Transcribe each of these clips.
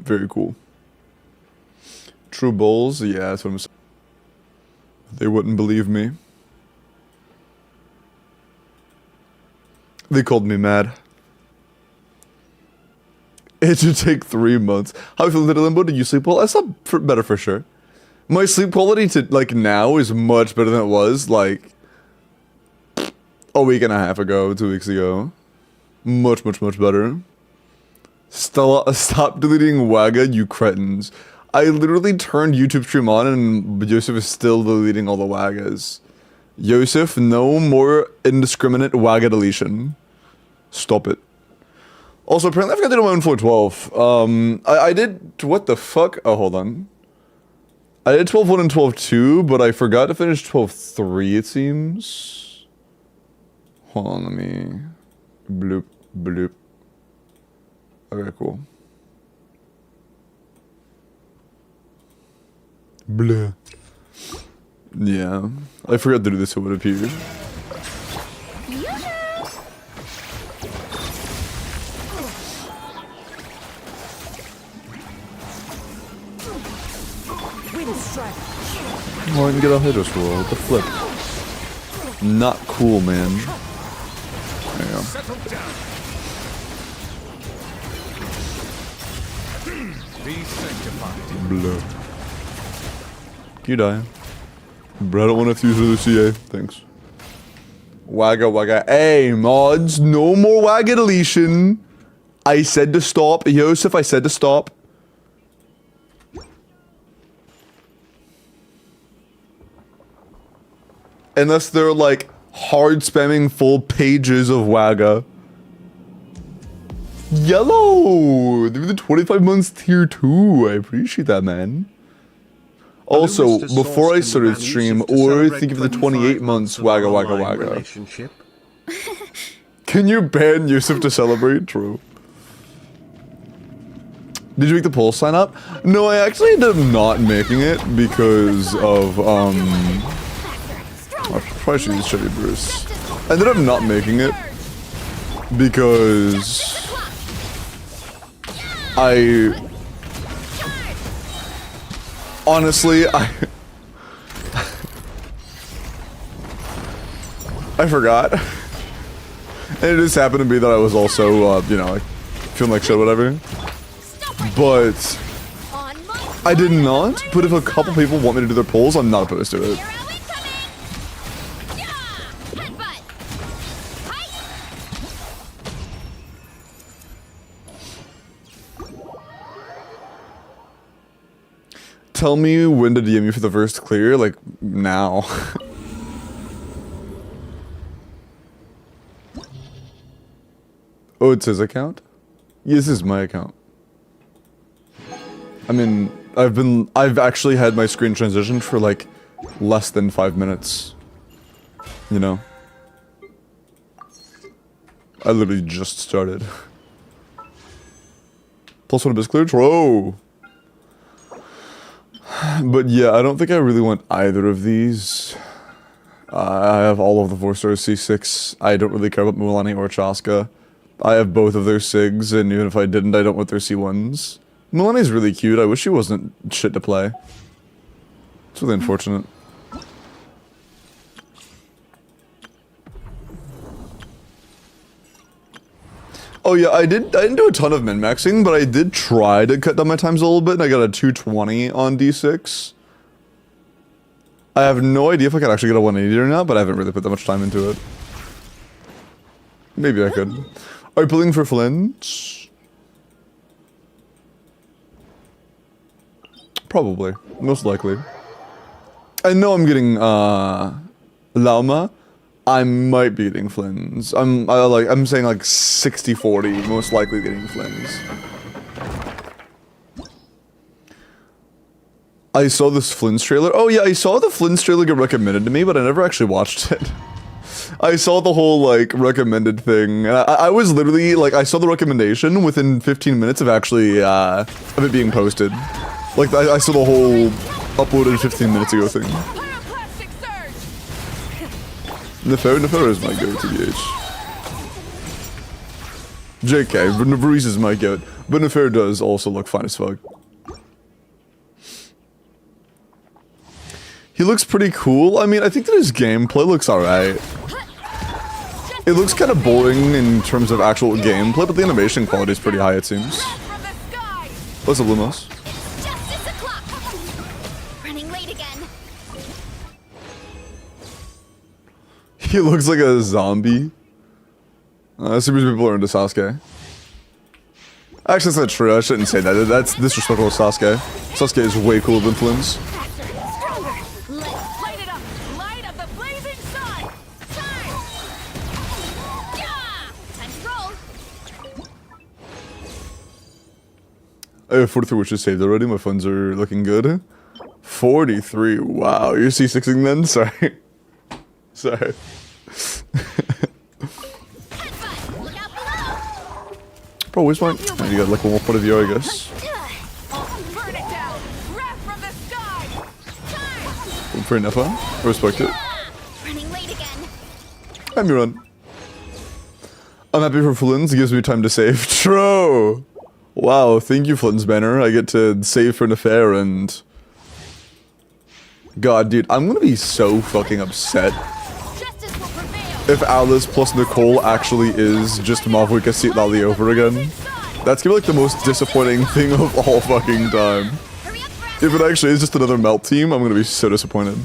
Very cool. True bulls? Yeah, that's what I'm saying. They wouldn't believe me. They called me mad. It should take 3 months. How you feeling, Limbo? Did you sleep well? I slept better for sure. My sleep quality to, like, now is much better than it was, like, a week and a half ago, 2 weeks ago. Much, much, much better. Stop deleting Wagga, you cretins. I literally turned YouTube stream on and Yosef is still deleting all the Waggas. Yosef, no more indiscriminate Wagga deletion. Stop it. Also, apparently I forgot to do my own 412. I did, what the fuck? Oh, hold on. I did 12.1 and 12.2, but I forgot to finish 12.3, it seems. Hold on, let me... Bloop, bloop. Okay, cool. Bleh. Yeah, I forgot to do this, so it would appear. Oh, I can get a Hydros roll with the flip. Not cool, man. There you go. Blue. Can you die? Bro, I don't want to use the CA. Thanks. Wagga wagga. Hey, mods, no more Wagga deletion. I said to stop. Yosef, I said to stop. Unless they're like hard spamming full pages of Wagga. Yellow! They're the 25 months tier 2. I appreciate that, man. Also, before I started stream, or think of the 28 months Wagga Wagga Wagga. Can you ban Yusuf to celebrate? True. Did you make the poll sign up? No, I actually ended up not making it because of, I probably should use Chevy Bruce. I ended up not making it because honestly, I forgot. And it just happened to be that I was also, you know, like, feeling like shit, whatever. But I did not. But if a couple people want me to do their polls, I'm not opposed to it. Tell me when to DM you for the first clear, like, now. Oh, it's his account? Yeah, this is my account. I mean, I've actually had my screen transitioned for, like, less than 5 minutes. You know? I literally just started. Plus one is cleared? Whoa! But yeah, I don't think I really want either of these. I have all of the 4-star C6. I don't really care about Mulan or Chaska. I have both of their SIGs, and even if I didn't, I don't want their C1s. Mulan's really cute. I wish she wasn't shit to play. It's really unfortunate. Oh yeah, I didn't do a ton of min-maxing, but I did try to cut down my times a little bit, and I got a 220 on D6. I have no idea if I could actually get a 180 or not, but I haven't really put that much time into it. Maybe I could. Are you pulling for Flint? Probably. Most likely. I know I'm getting, Lauma. I might be getting Flynn's. I'm saying like 60-40, most likely getting Flynn's. I saw this Flynn's trailer. Oh yeah, I saw the Flynn's trailer get recommended to me, but I never actually watched it. I saw the whole, like, recommended thing. I was literally, like, I saw the recommendation within 15 minutes of actually, of it being posted. Like, I saw the whole uploaded 15 minutes ago thing. Nefero is my go-to, BH. JK, Navreese is my goat. But Nefair does also look fine as fuck. He looks pretty cool. I mean, I think that his gameplay looks alright. It looks kind of boring in terms of actual gameplay, but the animation quality is pretty high, it seems. What's up, Lumos? He looks like a zombie. Super people are into Sasuke. Actually, that's not true. I shouldn't say that. That's disrespectful to Sasuke. Sasuke is way cooler than Flynn's. I have 43, which is saved already. My funds are looking good. 43. Wow, you're C6ing then? Sorry. Sorry. Bro, where's my... Oh, you got like one more point of view, I guess. Fair enough, huh? I respect it. Let me run. I'm happy for Flynn's. It gives me time to save. True! Wow, thank you, Flynn's banner. I get to save for Nefair and... God, dude, I'm gonna be so fucking upset if Alice plus Nicole actually is just Mavuika Seat Lally over again. That's gonna be like the most disappointing thing of all fucking time. If it actually is just another melt team, I'm gonna be so disappointed.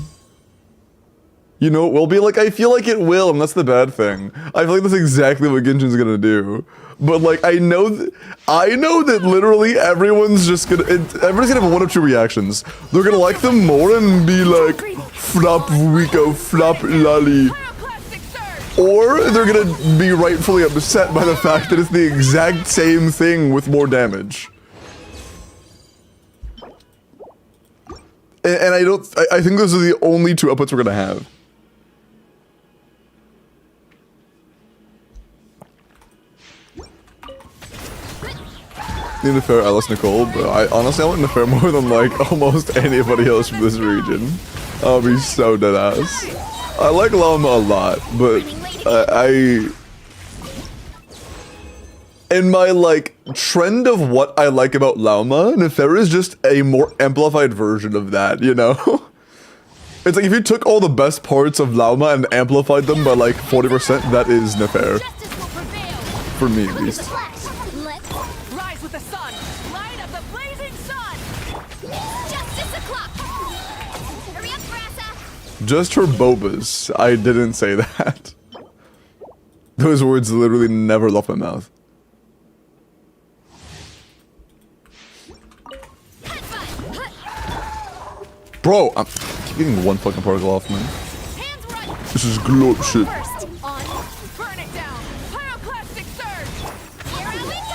You know, it will be like, I feel like it will, and that's the bad thing. I feel like that's exactly what Genshin's gonna do. But like, I know that literally everyone's just gonna, everyone's gonna have one of two reactions. They're gonna like them more and be like, flop Wiko, flop Lally. Or they're gonna be rightfully upset by the fact that it's the exact same thing with more damage. And I think those are the only two outputs we're gonna have. Need Nefair, Alice, Nicole, but I honestly want Nefair more than like almost anybody else from this region. I'll be so dead ass. I like Llama a lot, but in my like trend of what I like about Llama, Nefair is just a more amplified version of that, you know? It's like if you took all the best parts of Llama and amplified them by like 40%, that is Nefair. For me, at least. Just her bobas. I didn't say that. Those words literally never left my mouth. Bro, I'm getting one fucking particle off, man. This is gloat shit.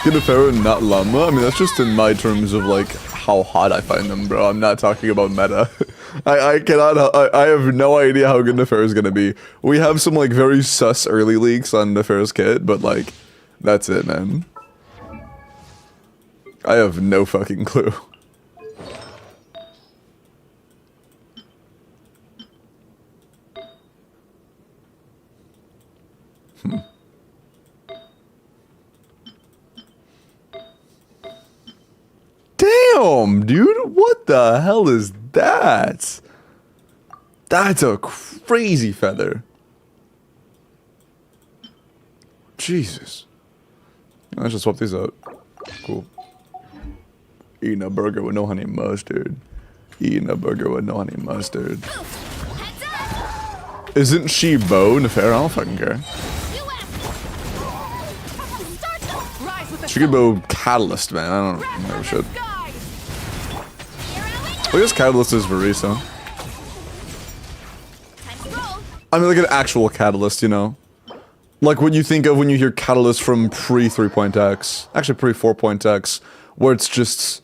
Get a Pharaoh and not Llama? I mean, that's just in my terms of like how hot I find them, bro. I'm not talking about meta. I cannot, I have no idea how good Nefair is gonna be. We have some like very sus early leaks on Nefair's kit, but like, that's it, man. I have no fucking clue. Damn, dude, what the hell is that? That's a crazy feather. Jesus. I should swap these out. Cool. Eating a burger with no honey mustard. Eating a burger with no honey mustard. Isn't she Bo Nefair? I don't fucking care. She could Bo Catalyst, man. I don't know shit. I guess Catalyst is Verisa. I mean, like an actual Catalyst, you know? Like what you think of when you hear Catalyst from pre-3.x. Actually, pre-4.x. Where it's just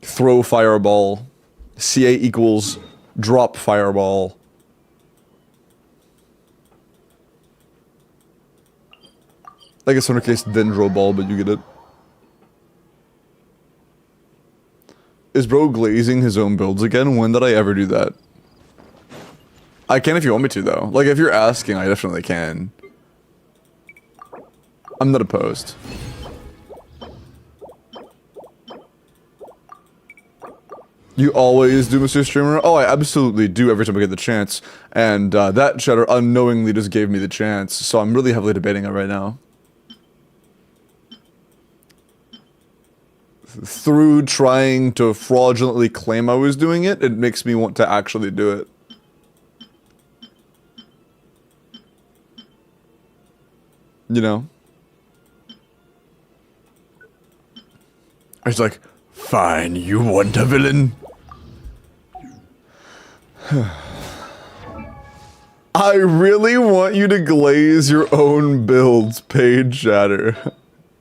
throw fireball. CA equals drop fireball. I guess in her case, Dendro Ball, but you get it. Is bro glazing his own builds again? When did I ever do that? I can if you want me to, though. Like, if you're asking, I definitely can. I'm not opposed. You always do, Mr. Streamer? Oh, I absolutely do every time I get the chance. And that chatter unknowingly just gave me the chance, so I'm really heavily debating it right now. Through trying to fraudulently claim I was doing it, it makes me want to actually do it. You know? It's like, fine, you want a villain? I really want you to glaze your own builds, paid chatter.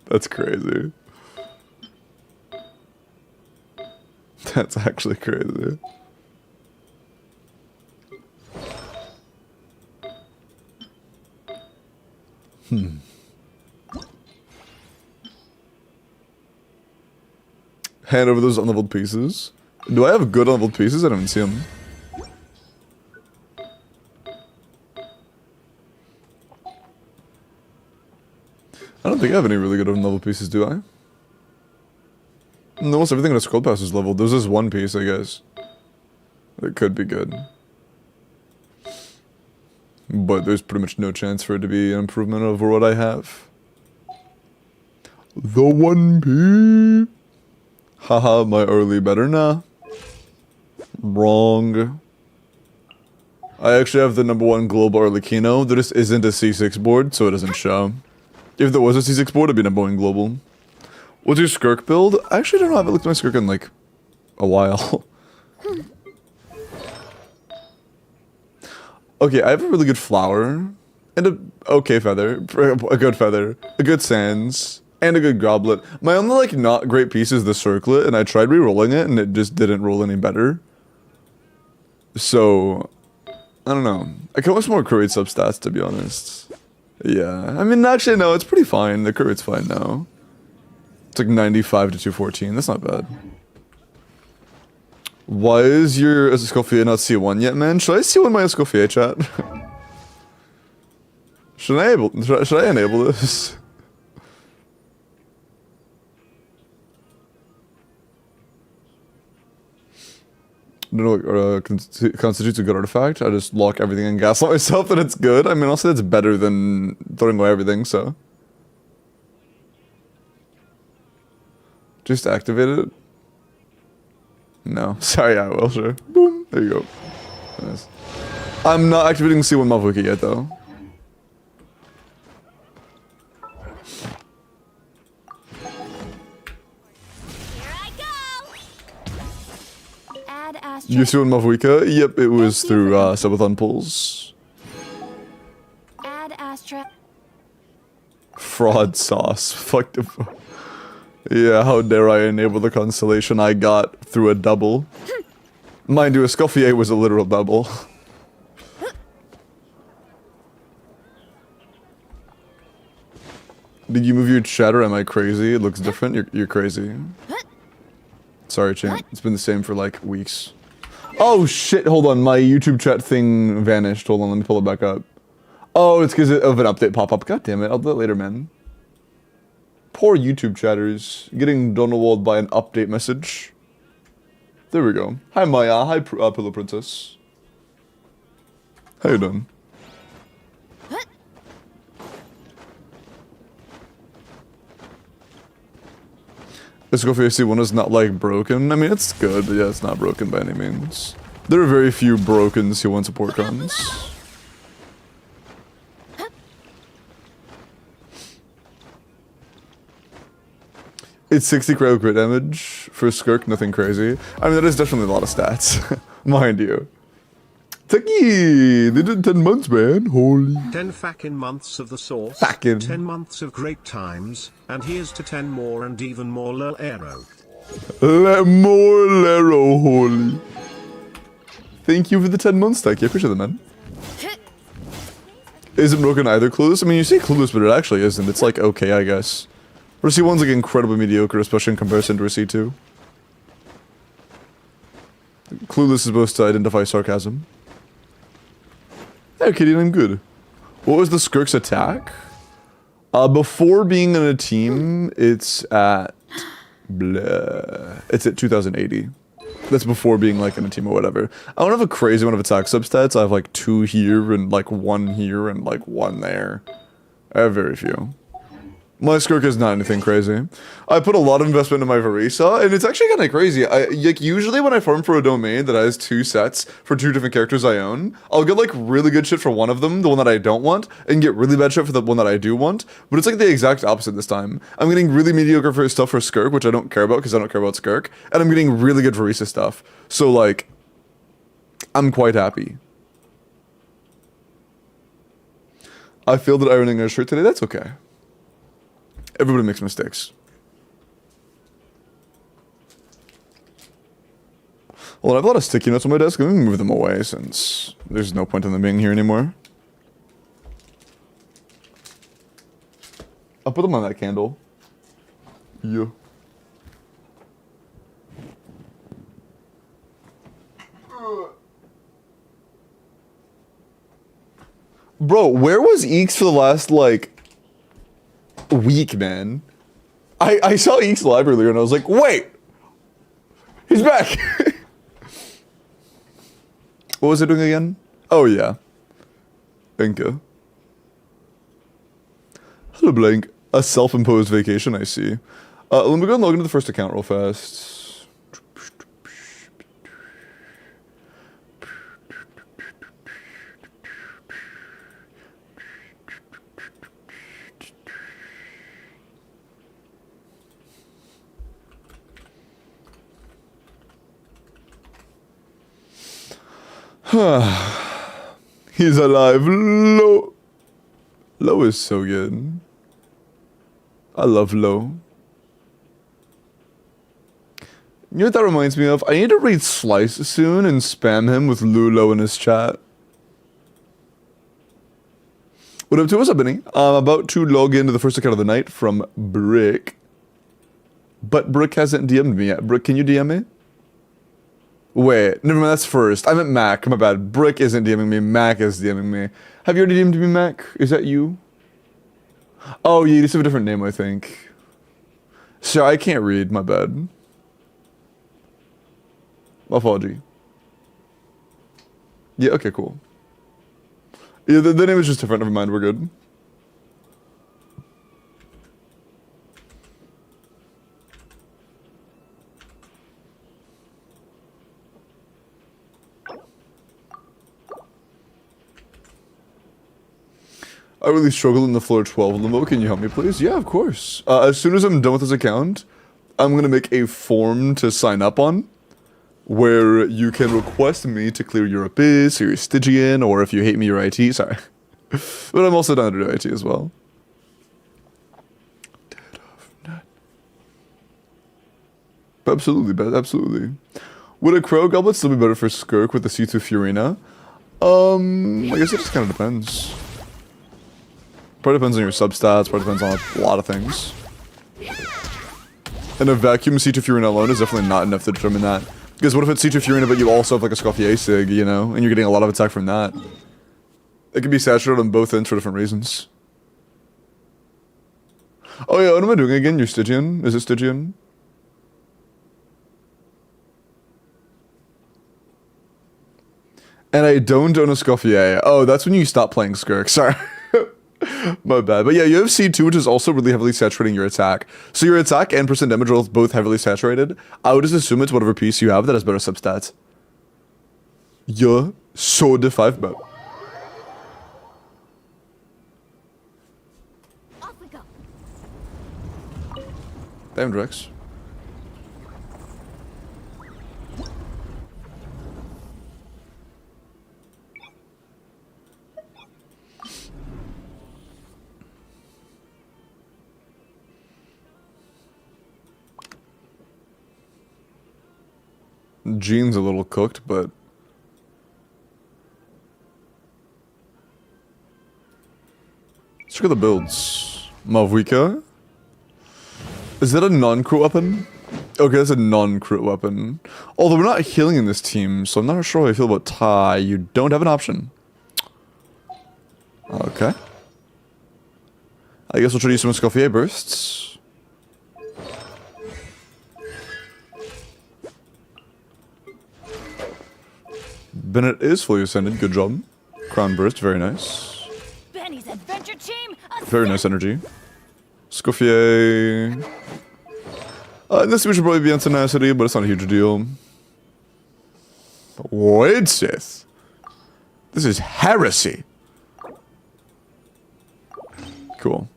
That's crazy. That's actually crazy. Hand over those unleveled pieces. Do I have good unleveled pieces? I don't even see them. I don't think I have any really good unleveled pieces, do I? Almost everything in a scroll pass is leveled. There's this one piece, I guess. That could be good. But there's pretty much no chance for it to be an improvement over what I have. The 1P. Haha, my early better. Nah. Wrong. I actually have the #1 global early Kino. There just isn't a C6 board, so it doesn't show. If there was a C6 board, it'd be #1 global. What's your Skirk build? I actually don't know. I haven't looked at my Skirk in like a while. Okay, I have a really good flower and a okay feather, a good feather, a good sands, and a good goblet. My only like not great piece is the circlet, and I tried re-rolling it and it just didn't roll any better. So I don't know. I can want more crit substats, to be honest. Yeah, I mean actually no, it's pretty fine. The crit's fine now. It's like 95 to 214. That's not bad. Why is your Escoffier not C1 yet, man? Should I C1 my Escoffier, chat? Should I enable this? No, constitutes a good artifact. I just lock everything and gaslight myself that it's good. I mean, I'll say it's better than throwing away everything, so. Just activate it? No. Sorry, I will, sure. Boom. There you go. Nice. I'm not activating C1 Malvika yet, though. You C1 Malvika? Yep, it was through subathon pulls. Add Astra. Fraud sauce. Fuck the fuck. Yeah, how dare I enable the constellation I got through a double. Mind you, Escoffier was a literal double. Did you move your chatter? Am I crazy? It looks different. You're crazy. Sorry, champ. It's been the same for like weeks. Oh shit, hold on. My YouTube chat thing vanished. Hold on, let me pull it back up. Oh, it's because of an update pop-up. God damn it. I'll do it later, man. Poor YouTube chatters, getting Donald by an update message. There we go. Hi Maya, hi Pillow Princess. How you doing? Escoffier C1 is not like broken. I mean, it's good, but yeah, it's not broken by any means. There are very few broken C1 support cons. It's 60 critical crit damage for Skirk, nothing crazy. I mean, that is definitely a lot of stats, mind you. Techie! They did 10 months, man. Holy. 10 fucking months of the source. Fucking. 10 months of great times. And here's to 10 more and even more Lero. More Lero, holy. Thank you for the 10 months, Techie. I appreciate that, man. Isn't broken either, Clueless? I mean, you say Clueless, but it actually isn't. It's like okay, I guess. Or C1's like incredibly mediocre, especially in comparison to a C2. Clueless is supposed to identify sarcasm. Hey, Kitty, I'm good. What was the Skirk's attack? Before being in a team, it's at... Blah. It's at 2080. That's before being like in a team or whatever. I don't have a crazy amount of attack substats. I have like 2 here and like 1 here and like 1 there. I have very few. My Skirk is not anything crazy. I put a lot of investment in my Varisa, and it's actually kind of crazy. Like usually when I farm for a domain that has 2 sets for 2 different characters I own, I'll get like really good shit for one of them, the one that I don't want, and get really bad shit for the one that I do want. But it's like the exact opposite this time. I'm getting really mediocre for stuff for Skirk, which I don't care about because I don't care about Skirk, and I'm getting really good Varisa stuff. So like, I'm quite happy. I feel that ironing a shirt today. That's okay. Everybody makes mistakes. Well, I have a lot of sticky notes on my desk. I'm gonna move them away since there's no point in them being here anymore. I'll put them on that candle. Yeah. Bro, where was Eeks for the last, like, week, man? I saw Eeks live earlier and I was like, wait! He's back! What was it doing again? Oh, yeah. Inca. Hello, Blank. A self-imposed vacation, I see. Let me go and log into the first account real fast. He's alive. Low. Low is so good. I love Low. You know what that reminds me of? I need to read Slice soon and spam him with Lulo in his chat. What up to? What's up, Benny? I'm about to log into the first account of the night from Brick. But Brick hasn't DM'd me yet. Brick, can you DM me? Wait, never mind, that's first. I meant Mac, my bad. Brick isn't DMing me, Mac is DMing me. Have you already DM'd me, Mac? Is that you? Oh, yeah, you just have a different name, I think. So I can't read, my bad. My apology. Yeah, okay, cool. Yeah, the name is just different, never mind, we're good. I really struggle in the floor 12 limbo. Can you help me, please? Yeah, of course. As soon as I'm done with this account, I'm going to make a form to sign up on where you can request me to clear your Abyss or your Stygian, or if you hate me, your IT. Sorry. But I'm also down to do IT as well. Dead of night. Absolutely, absolutely. Would a Crow Goblet still be better for Skirk with the C2 Furina? I guess it just kind of depends. Probably depends on your substats, probably depends on a lot of things. And a vacuum C2 Furina alone is definitely not enough to determine that. Because what if it's C2 Furina but you also have like a Scoffier Sig, you know? And you're getting a lot of attack from that. It could be saturated on both ends for different reasons. Oh yeah, what am I doing again? Your Stygian? Is it Stygian? And I don't own a Scoffier. Oh, that's when you stop playing Skirk. Sorry. My bad. But yeah, you have C2, which is also really heavily saturating your attack. So your attack and percent damage are both heavily saturated. I would just assume it's whatever piece you have that has better substats. Yeah, so the 5 bet. Off we go. Damn, Drex. Jean's a little cooked, but... Let's look at the builds. Mavuika? Is that a non-crit weapon? Okay, that's a non-crit weapon. Although we're not healing in this team, so I'm not sure how I feel about Tai. You don't have an option. Okay. I guess we'll try to use some Scoffier bursts. Bennett is fully ascended. Good job. Crown Burst, very nice. Benny's adventure team. Very nice energy. Scoffier. This we should probably be on Tenacity, but it's not a huge deal. Wait, Sith. This is heresy. Cool.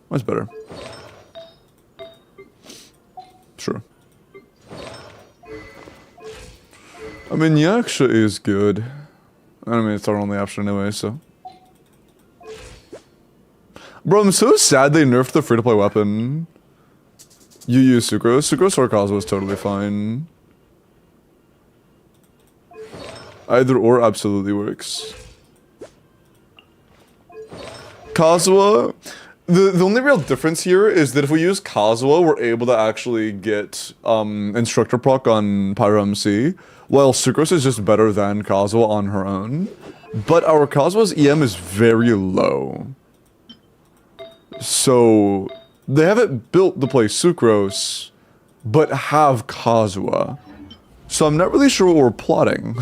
What's better? Sure. I mean, Yaksha is good. I mean, it's our only option anyway, so. Bro, I'm so sad they nerfed the free-to-play weapon. You use Sucrose. Sucrose or Kazuha is totally fine. Either or absolutely works. Kazuha, the only real difference here is that if we use Kazuha, we're able to actually get Instructor proc on Pyro MC, while Sucrose is just better than Kazuha on her own. But our Kazuha's EM is very low. So, they have it built to play Sucrose, but have Kazuha. So I'm not really sure what we're plotting.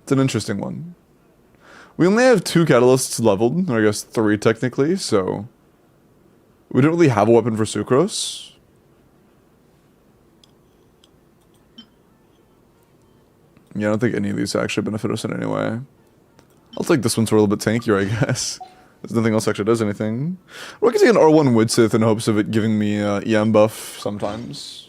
It's an interesting one. We only have 2 catalysts leveled, or I guess 3 technically, so we don't really have a weapon for Sucrose. Yeah, I don't think any of these actually benefit us in any way. I'll take this one so we're a little bit tankier, I guess. There's nothing else actually does anything. Or I can take an R1 Widsith in hopes of it giving me EM buff sometimes.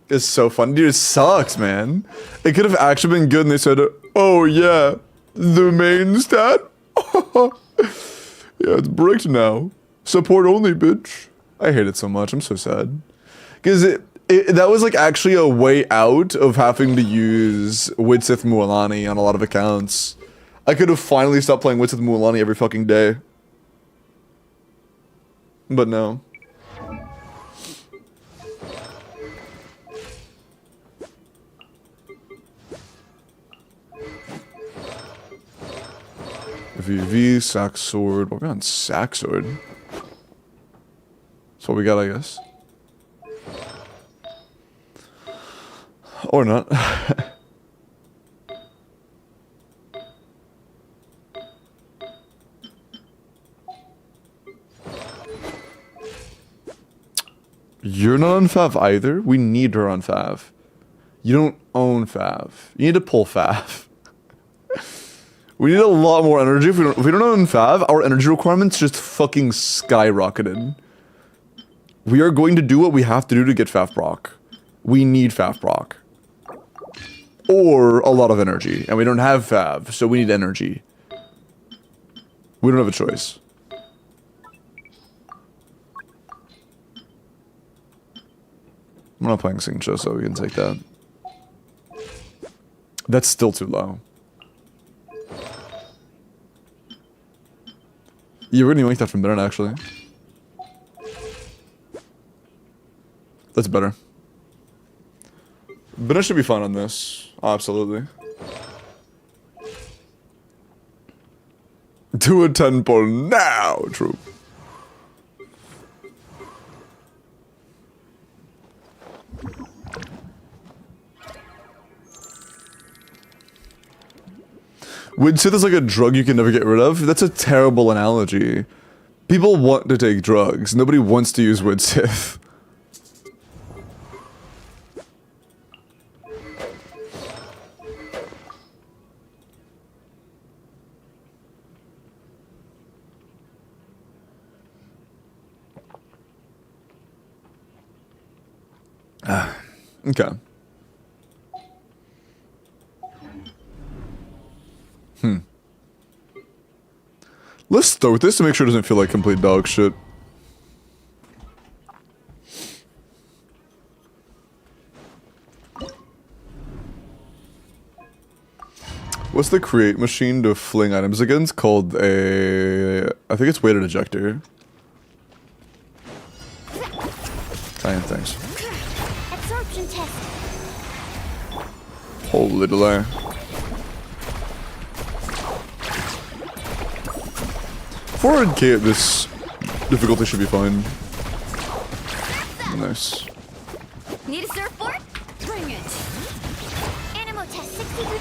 It's so fun. Dude, it sucks, man. It could have actually been good and they said, oh yeah, the main stat? Yeah, it's bricked now. Support only, bitch. I hate it so much. I'm so sad. Because that was like actually a way out of having to use Widsith Mualani on a lot of accounts. I could have finally stopped playing Widsith Mualani every fucking day. But no. VV, Sack Sword. What are we on Sack Sword? That's what we got, I guess. Or not. You're not on Fav either? We need her on Fav. You don't own Fav. You need to pull Fav. We need a lot more energy. If we don't own Fav, our energy requirements just fucking skyrocketed. We are going to do what we have to do to get Fav proc. We need Fav proc. Or a lot of energy. And we don't have Fav, so we need energy. We don't have a choice. I'm not playing Singcho, so we can take that. That's still too low. You really like that from Bennett, actually. That's better. Bennett should be fine on this. Oh, absolutely. Do a 10 pull now, true. Widsith is like a drug you can never get rid of. That's a terrible analogy. People want to take drugs. Nobody wants to use Widsith. Okay. Let's start with this to make sure it doesn't feel like complete dog shit. What's the create machine to fling items against called a... I think it's weighted ejector. Thanks. Absorption test. Holy delay. For a K at this difficulty should be fine. Nice. Need a surfboard? Bring it. Animal test 63.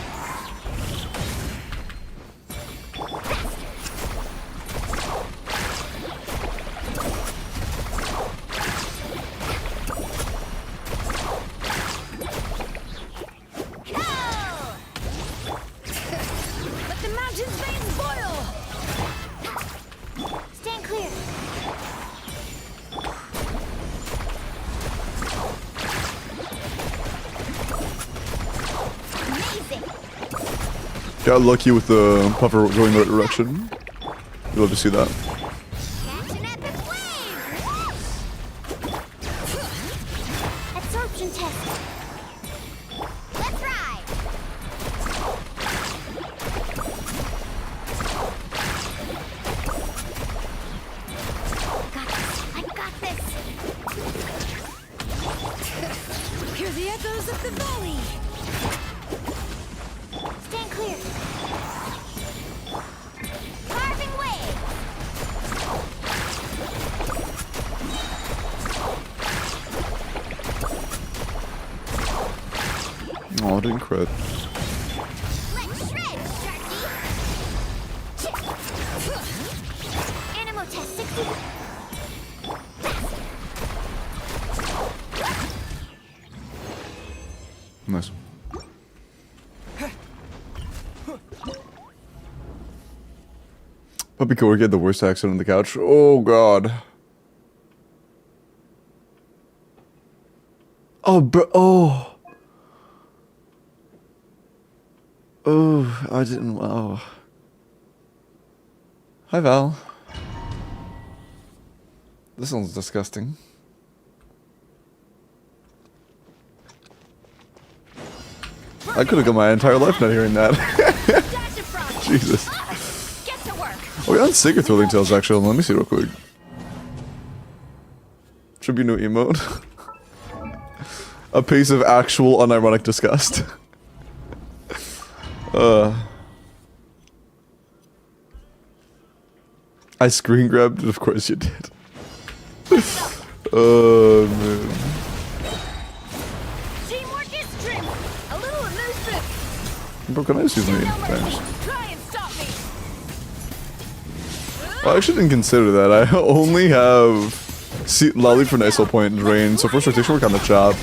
Let the mountain's veins boil. Stand clear. Amazing. Got lucky with the puffer going the right direction. You'd love to see that. Catch an epic wave. Absorption test. Let's ride. Got this. I got this. Hear the echoes of the valley. Stand clear. Carving wave. Oh, I didn't crit. Let's shred, Sharky. Animal test 60. Nice. Puppy Corgi had the worst accident on the couch. Oh god. Oh, bro. Oh. Oh, I didn't. Oh. Hi, Val. This sounds disgusting. I could have got my entire life not hearing that. Dash of frost. Jesus. Get to work. Oh, we got Sacred Thrilling Tales actually. Let me see real quick. Should be new emote. A piece of actual unironic disgust. I screen grabbed it, of course you did. Oh man. Teamwork is strength. A little elusive. Bro, can I just use me? No mercy. Thanks. Try and stop me. I actually didn't consider that. I only have Lolly for Nice Point and Rain, so first rotation we're kind of chopped.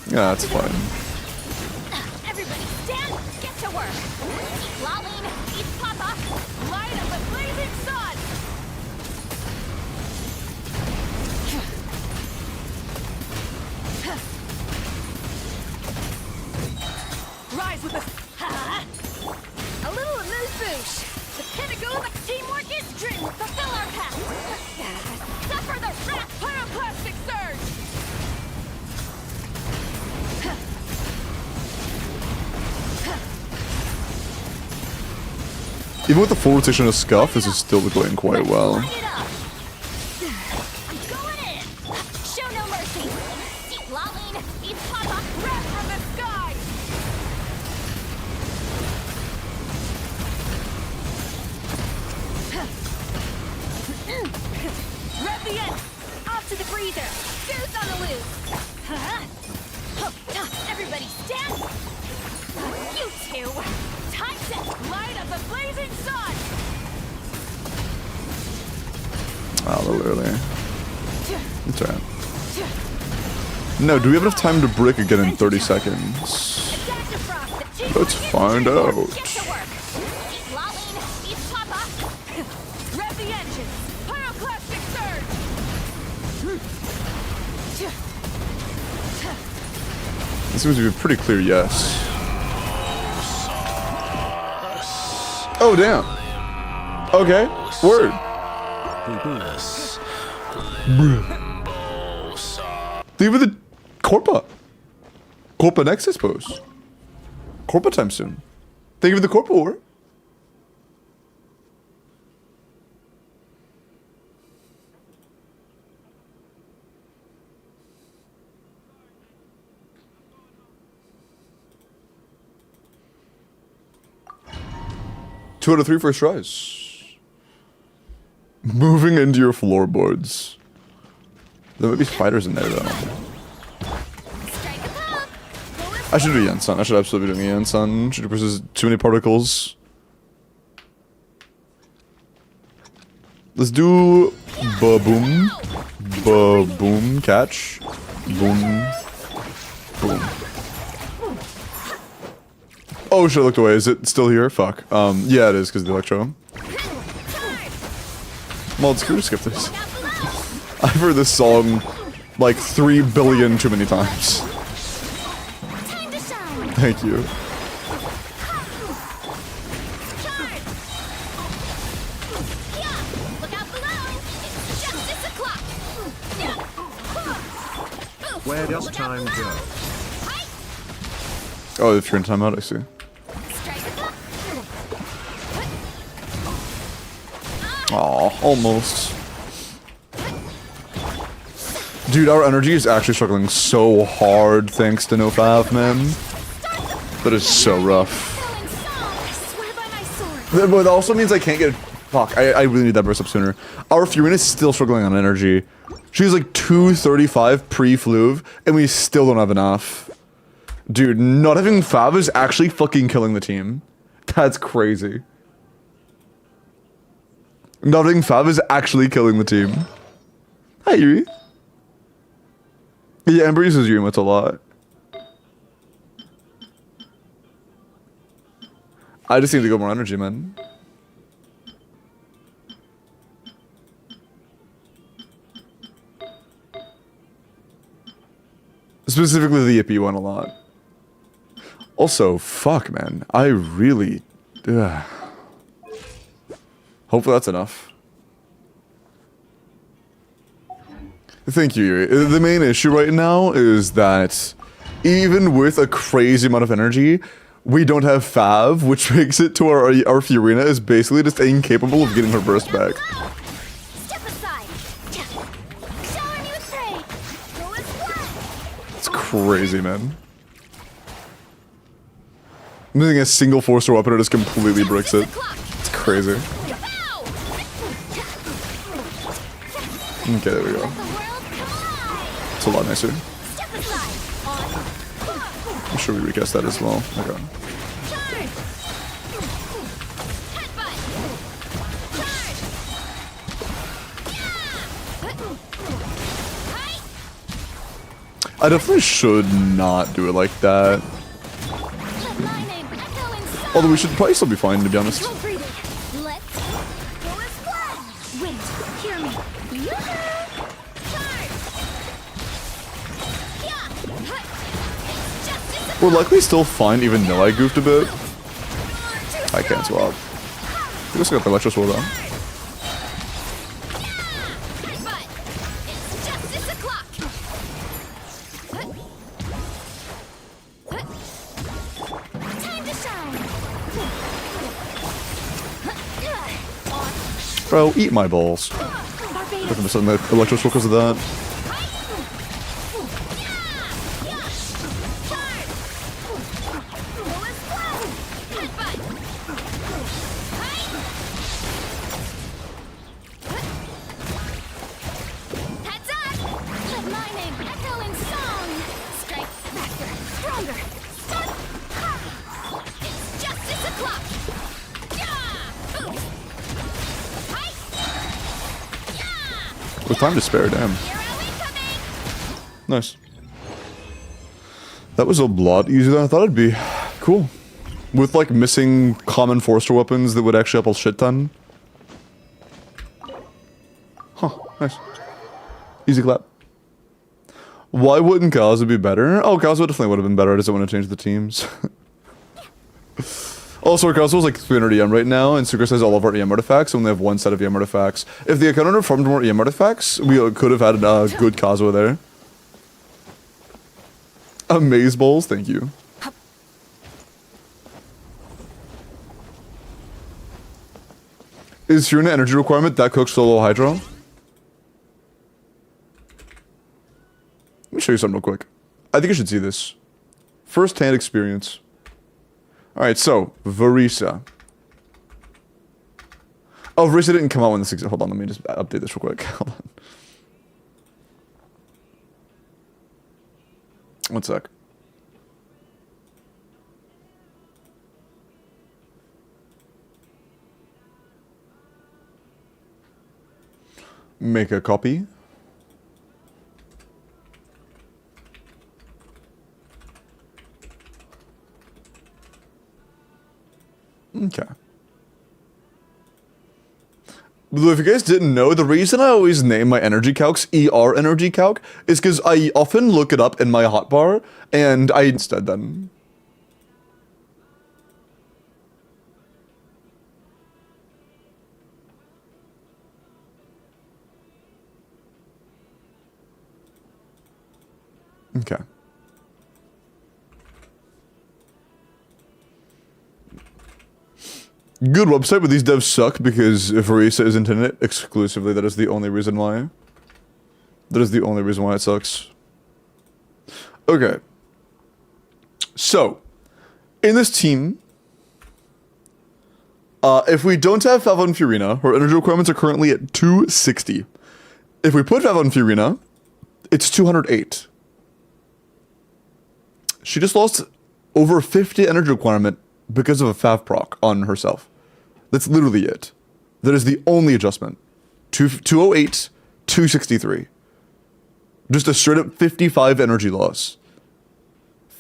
Yeah, that's fine. Everybody stand. Get to work. Lolling. Eat Papa. Light up a blazing sun. Rise with us. A little amuse-bouche. The pinnacle of teamwork is dream. Fulfill our path. Suffer the wrath. Pyroclastic surge. Even with the full rotation of Scuff, this is still going quite well. Light it up. I'm going in. Show no mercy. Lolling. Eat Papa. Wrath from the sky. Rev the end! Off to the freezer! Goose on the loose! Everybody stand! You two! Time to light up the blazing sun! Ah, a little early. It's alright. No, do we have enough time to brick again in 30 seconds? Let's find out. Get to work! Eat Lolling! Eat Papa! Rev the engines! Pyroclastic surge! This seems to be a pretty clear yes. Oh, damn. Okay. Word. Leave the Corpa. Corpa next, I suppose. Corpa time soon. Thank you for the Corpa war. 2 out of 3 first tries. Moving into your floorboards. There might be spiders in there though. Strike a pop. Go with I should do Yensun. I should absolutely be doing Yensun. Should versus too many particles. Let's do ba-boom. Ba-boom catch. Boom. Boom. Oh shit, I looked away. Is it still here? Fuck. Yeah it is because of the electro. Well, it's cool to skip this. I've heard this song like 3 billion too many times. time to shine. Thank you. Charge. Yeah. Look out below. It's justice o'clock. Yeah. Where does Look out time below. go? Hi. Oh, if you're in timeout, I see. Strike a pop. Aw, almost. Dude, our energy is actually struggling so hard thanks to no fav, man. That is so rough. Going song. I swear by my sword. But it also means I can't get... Fuck, I really need that burst up sooner. Our Furina is still struggling on energy. She's like 235 pre-fluve, and we still don't have enough. Dude, not having fav is actually fucking killing the team. That's crazy. Not having fav is actually killing the team. Hi, Yuri. Yeah, Ember uses Yuri a lot. I just need to go more energy, man. Specifically the Yippee one a lot. Also, fuck, man. I really... Ugh. Hopefully that's enough. Thank you, Yuri. The main issue right now is that even with a crazy amount of energy, we don't have Fav, which makes it to our Furina is basically just incapable of getting her burst back. Step aside. Shower me with praise. Go with splash. It's crazy, man. Missing a single 4-star weapon, it just completely bricks it. It's crazy. Okay, there we go. It's a lot nicer. Step aside. I'm sure we recast that as well. Okay. Charge. Headbutt. Charge. I definitely should not do it like that. Let my name echo in song. Although we should probably still be fine, to be honest. Control breathing. Let's go with splash. Wind, hear me. Yoo-hoo. Charge. Yeah. Hut. It's justice We're likely still fine, even though I goofed a bit. I can't swap. We also got the electro sword on. Headbutt. It's justice o'clock. Time to shine. Bro, eat my balls. Barbados. Looking for something that electro sword because of that. With time to spare, damn. Nice. That was a lot easier than I thought it'd be. Cool. With like missing common 4-star weapons that would actually help a shit ton. Huh, nice. Easy clap. Why wouldn't Kaza be better? Oh, Kaza definitely would have been better. I just don't want to change the teams. Also, Kaza was like 300 EM right now, and Sucrose has all of our EM artifacts, and we only have one set of EM artifacts. If the account owner farmed more EM artifacts, we could have had a good Kazuha there. Amaze Bowls, thank you. Is Furina energy requirement that cooks solo Hydro? Let me show you something real quick. I think you should see this. First-hand experience. Alright, so, Varisa. Oh, Risa didn't come out when the 6. Hold on, let me just update this real quick. Hold on. One sec. Make a copy. Okay. If you guys didn't know, the reason I always name my energy calcs ER energy calc is because I often look it up in my hotbar, and I instead then. Okay. Good website, but these devs suck because if Arisa isn't in it exclusively, that is the only reason why. That is the only reason why it sucks. Okay. So, in this team, if we don't have Fav on Fiorina, her energy requirements are currently at 260. If we put Fav on Fiorina, it's 208. She just lost over 50 energy requirement because of a Fav proc on herself. That's literally it. That is the only adjustment. 208, 263. Just a straight up 55 energy loss.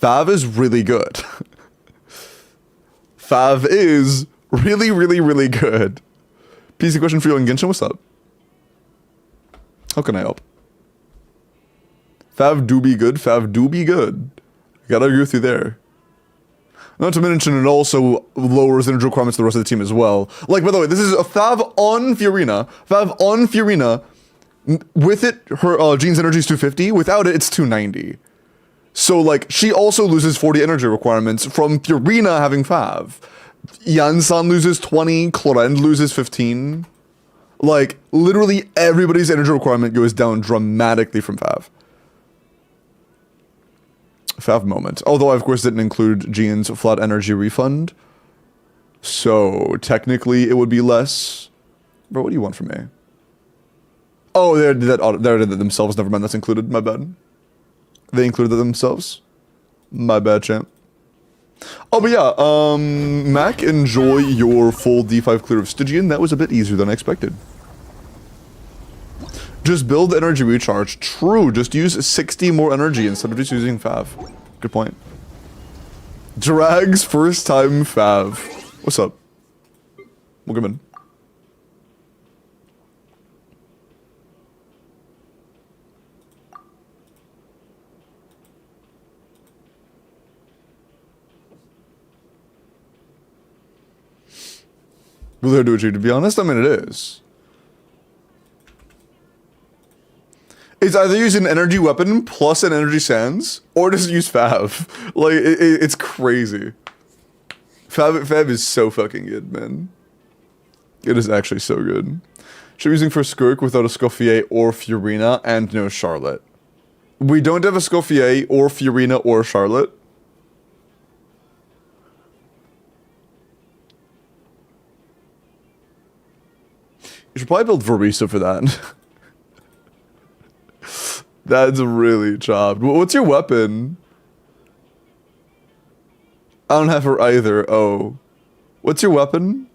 Fav is really good. Fav is really, really, really good. PC question for you on Genshin, what's up? How can I help? Fav do be good, Fav do be good. Gotta agree with you there. Not to mention, it also lowers energy requirements to the rest of the team as well. Like, by the way, this is a Fav on Fiorina. Fav on Fiorina. With it, her Jean's energy is 250. Without it, it's 290. So, like, she also loses 40 energy requirements from Fiorina having Fav. Yansan loses 20. Clorend loses 15. Like, literally everybody's energy requirement goes down dramatically from Fav. Fav moment. Although I, of course, didn't include Jean's flat energy refund. So, technically, it would be less. Bro, what do you want from me? Oh, they did that themselves. Never mind, that's included. My bad. They included it themselves. My bad, champ. Oh, but yeah, Mac, enjoy your full D5 clear of Stygian. That was a bit easier than I expected. Just build energy recharge. True, just use 60 more energy instead of just using Fav. Good point. Drag's first time Fav. What's up? Welcome in. Will they do it to you? To be honest, I mean, it is. It's either use an energy weapon plus an energy sands, or just use Fav. Like, it's crazy. Fav is so fucking good, man. It is actually so good. Should be using for Skirk without a Scoffier or Fiorina and no Charlotte. We don't have a Scoffier or Fiorina or Charlotte. You should probably build Varisa for that. That's really chopped. What's your weapon? I don't have her either. Oh. What's your weapon?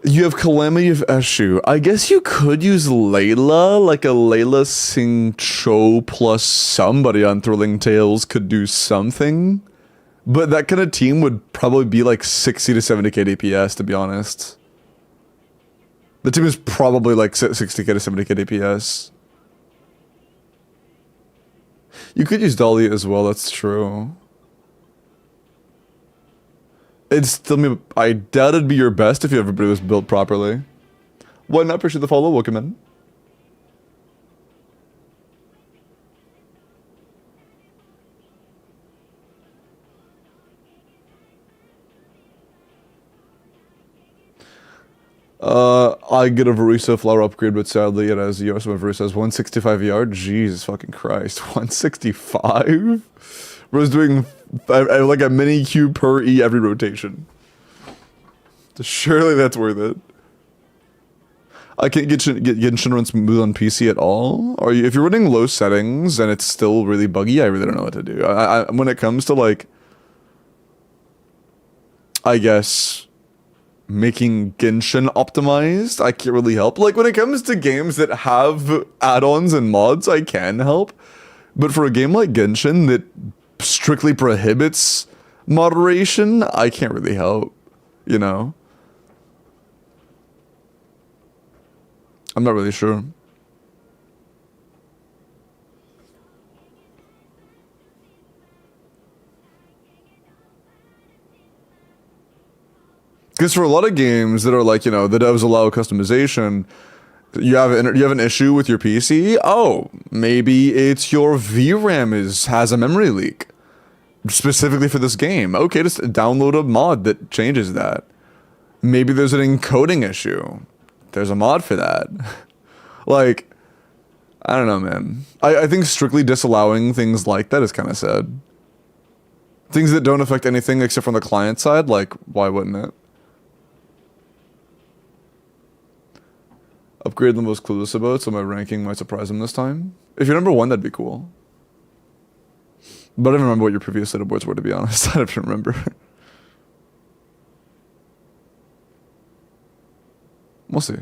You have Calamity of Eshu. I guess you could use Layla. Like a Layla Sing Cho plus somebody on Thrilling Tales could do something. But that kind of team would probably be like 60 to 70k DPS, to be honest. The team is probably like 60k to 70k DPS. You could use Dahlia as well, that's true. It's still me. I doubt it'd be your best if everybody was built properly. Why not appreciate the follow? Welcome in. I get a Varisa flower upgrade, but sadly it has ER, so my Varisa has 165 yard. Jesus fucking Christ. 165? Bro's doing like a mini Q per E every rotation. Surely that's worth it. I can't get Genshin run smooth on PC at all. Or if you're running low settings and it's still really buggy, I really don't know what to do. When it comes to like, I guess, making Genshin optimized, I can't really help. Like when it comes to games that have add-ons and mods, I can help. But for a game like Genshin that strictly prohibits moderation, I can't really help, you know? I'm not really sure. Because for a lot of games that are like, you know, the devs allow customization, you have an issue with your PC. Oh, maybe it's your VRAM has a memory leak specifically for this game. Okay, just download a mod that changes that. Maybe there's an encoding issue. There's a mod for that. Like, I don't know, man. I think strictly disallowing things like that is kind of sad. Things that don't affect anything except from the client side, like, why wouldn't it? Upgrade the most clueless about, so my ranking might surprise him this time. If you're number 1, that'd be cool. But I don't remember what your previous leaderboards were, to be honest. I don't remember. We'll see.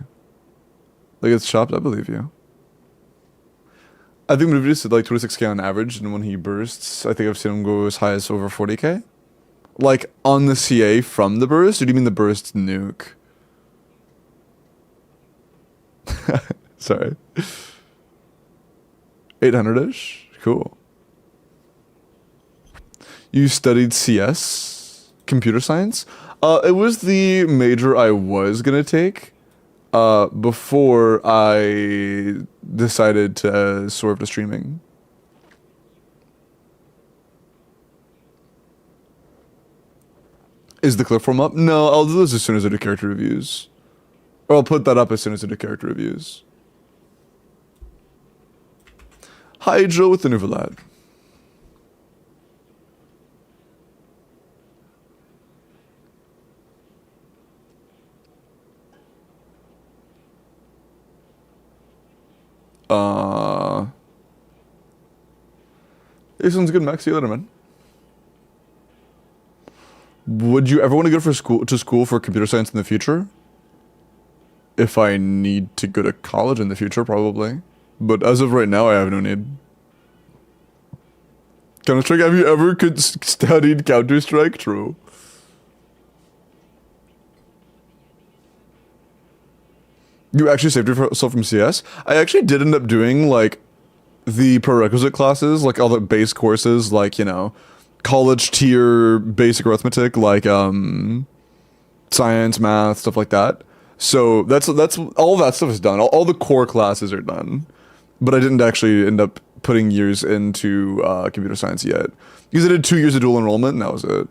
Like, it's chopped, I believe you. I think Movies did like 26k on average, and when he bursts, I think I've seen him go as high as over 40k. Like, on the CA from the burst, or do you mean the burst nuke? Sorry. 800-ish? Cool. You studied CS? Computer science? It was the major I was gonna take. Before I decided to swerve to streaming. Is the clip form up? No, I'll do this as soon as I do character reviews. Or I'll put that up as soon as I do character reviews. Hydra with the Nuvolad. This one's good, Max. See you later, man. Would you ever want to go to school for computer science in the future? If I need to go to college in the future, probably. But as of right now, I have no need. Counter-Strike, have you ever studied Counter-Strike? True. You actually saved yourself from CS? I actually did end up doing, like, the prerequisite classes, like all the base courses, like, you know, college tier basic arithmetic, like, science, math, stuff like that. So that's all that stuff is done. All the core classes are done. But I didn't actually end up putting years into computer science yet. Because I did 2 years of dual enrollment, and that was it.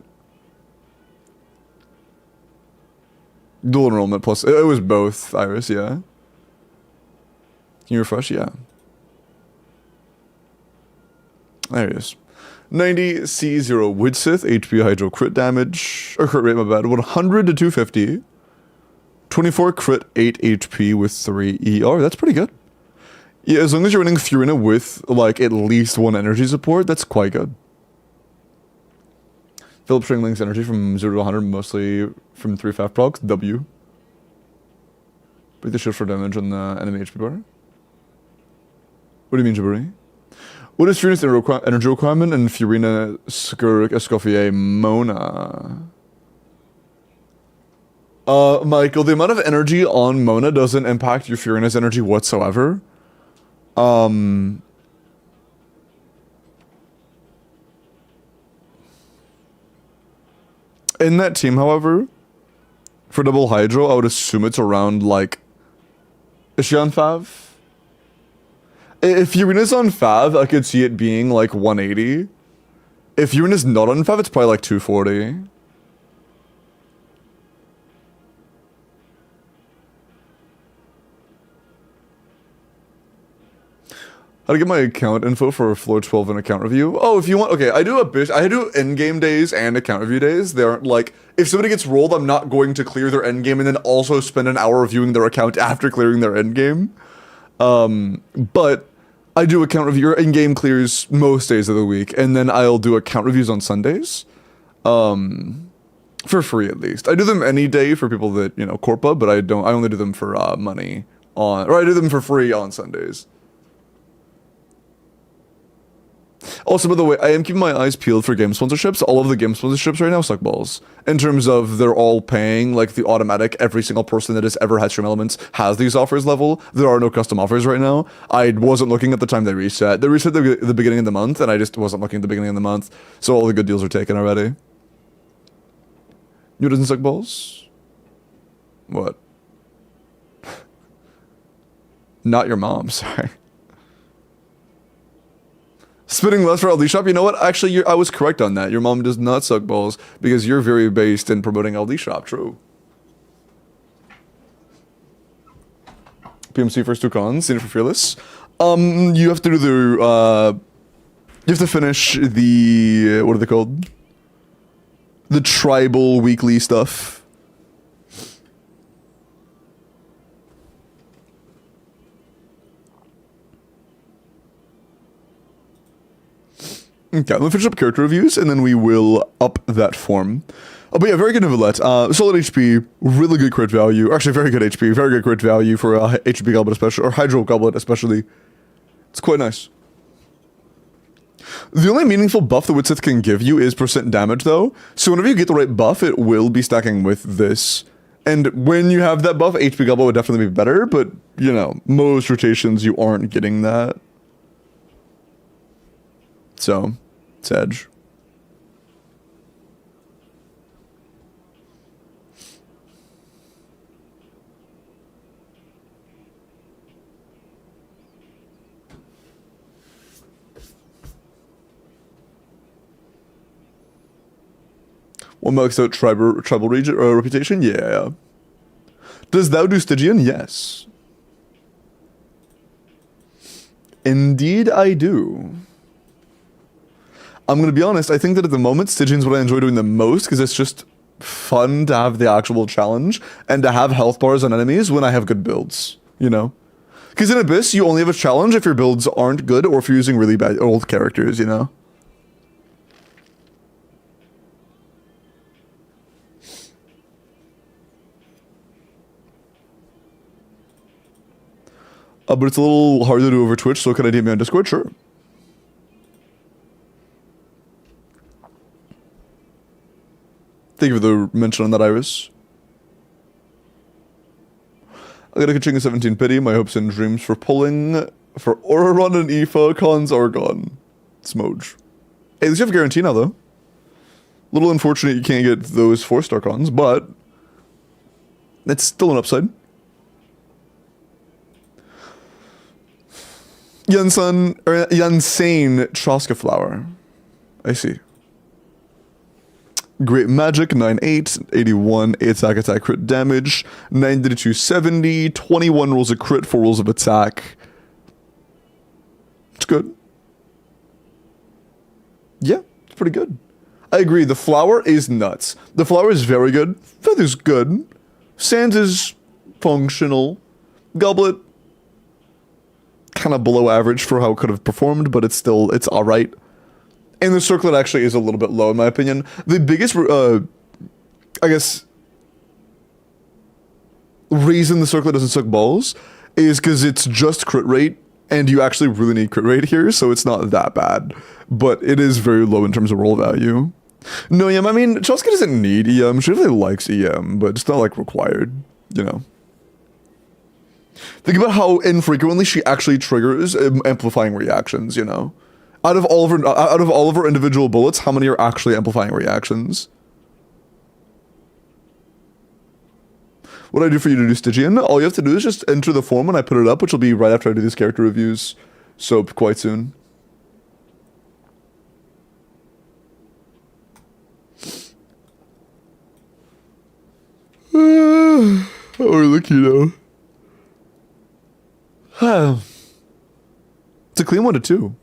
Dual enrollment plus, it was both, Iris, yeah. Can you refresh? Yeah. There he is. 90 C0 Widsith, HP Hydro crit damage, or crit rate, my bad, 100 to 250. 24 crit, 8 HP with 3 ER, that's pretty good. Yeah, as long as you're running Furina with, like, at least 1 energy support, that's quite good. Philip Stringling's energy from 0 to 100, mostly from 3 FAF procs. W. Break the shield for damage on the enemy HP bar. What do you mean, Jabari? What is Furina's energy requirement and Furina Skirk Escoffier Mona? Michael, the amount of energy on Mona doesn't impact your Furina's energy whatsoever. In that team, however, for double Hydro, I would assume it's around, like... Is she on Fav? If Urina's on Fav, I could see it being, like, 180. If Urina's not on Fav, it's probably, like, 240. How to get my account info for floor 12 and account review? Oh, if you want, okay, I do in-game days and account review days. They aren't like, if somebody gets rolled, I'm not going to clear their endgame and then also spend an hour reviewing their account after clearing their endgame. But I do account review, or in-game clears most days of the week, and then I'll do account reviews on Sundays. For free at least. I do them any day for people that, you know, Corpa, but I only do them for money or I do them for free on Sundays. Also, by the way, I am keeping my eyes peeled for game sponsorships. All of the game sponsorships right now suck balls. In terms of they're all paying, like the automatic, every single person that has ever had Stream Elements has these offers level. There are no custom offers right now. I wasn't looking at the time they reset. They reset the beginning of the month, and I just wasn't looking at the beginning of the month. So all the good deals are taken already. You doesn't suck balls? What? Not your mom, sorry. Spitting less for LD Shop? You know what? Actually, I was correct on that. Your mom does not suck balls because you're very based in promoting LD Shop. True. PMC first 2 cons, seen it for Fearless. You have to do the, you have to finish the, what are they called? The tribal weekly stuff. Okay, I'm gonna finish up character reviews, and then we will up that form. Oh, but yeah, very good Novelette. Solid HP, really good crit value. Actually, very good HP, very good crit value for HP Goblet especially, or Hydro Goblet especially. It's quite nice. The only meaningful buff the Witsith can give you is % damage, though. So whenever you get the right buff, it will be stacking with this. And when you have that buff, HP Goblet would definitely be better, but, you know, most rotations you aren't getting that. So, it's edge. One max out tribal region reputation? Yeah. Does thou do Stygian? Yes. Indeed I do. I'm gonna be honest, I think that at the moment, Stygian's what I enjoy doing the most, because it's just fun to have the actual challenge, and to have health bars on enemies when I have good builds, you know? Because in Abyss, you only have a challenge if your builds aren't good, or if you're using really bad old characters, you know? But it's a little harder to do over Twitch, so can I DM you on Discord? Sure. Thank you for the mention on that, Iris. I got a Kaching 17 pity. My hopes and dreams for pulling for Auroron and Aoife cons are gone. Smoj. Hey, at least you have a guarantee now, though. Little unfortunate you can't get those 4-star cons, but it's still an upside. Yansane Troska Flower. I see. Great Magic, 9-8, 81, 8 attack crit damage, 90 to 270, 21 rolls of crit, 4 rolls of attack. It's good. Yeah, it's pretty good. I agree, the flower is nuts. The flower is very good. Feather's good. Sands is functional. Goblet, kind of below average for how it could have performed, but it's alright. And the circlet actually is a little bit low in my opinion. The biggest, I guess, reason the circlet doesn't suck balls is because it's just crit rate, and you actually really need crit rate here, so it's not that bad. But it is very low in terms of roll value. No, EM, I mean, Troska doesn't need EM. She really likes EM, but it's not, like, required, you know. Think about how infrequently she actually triggers amplifying reactions, you know. Out of all of her individual bullets, how many are actually amplifying reactions? What do I do for you to do Stygian? All you have to do is just enter the form when I put it up, which will be right after I do these character reviews. So, quite soon. Or look, you know. It's a clean 1 to 2.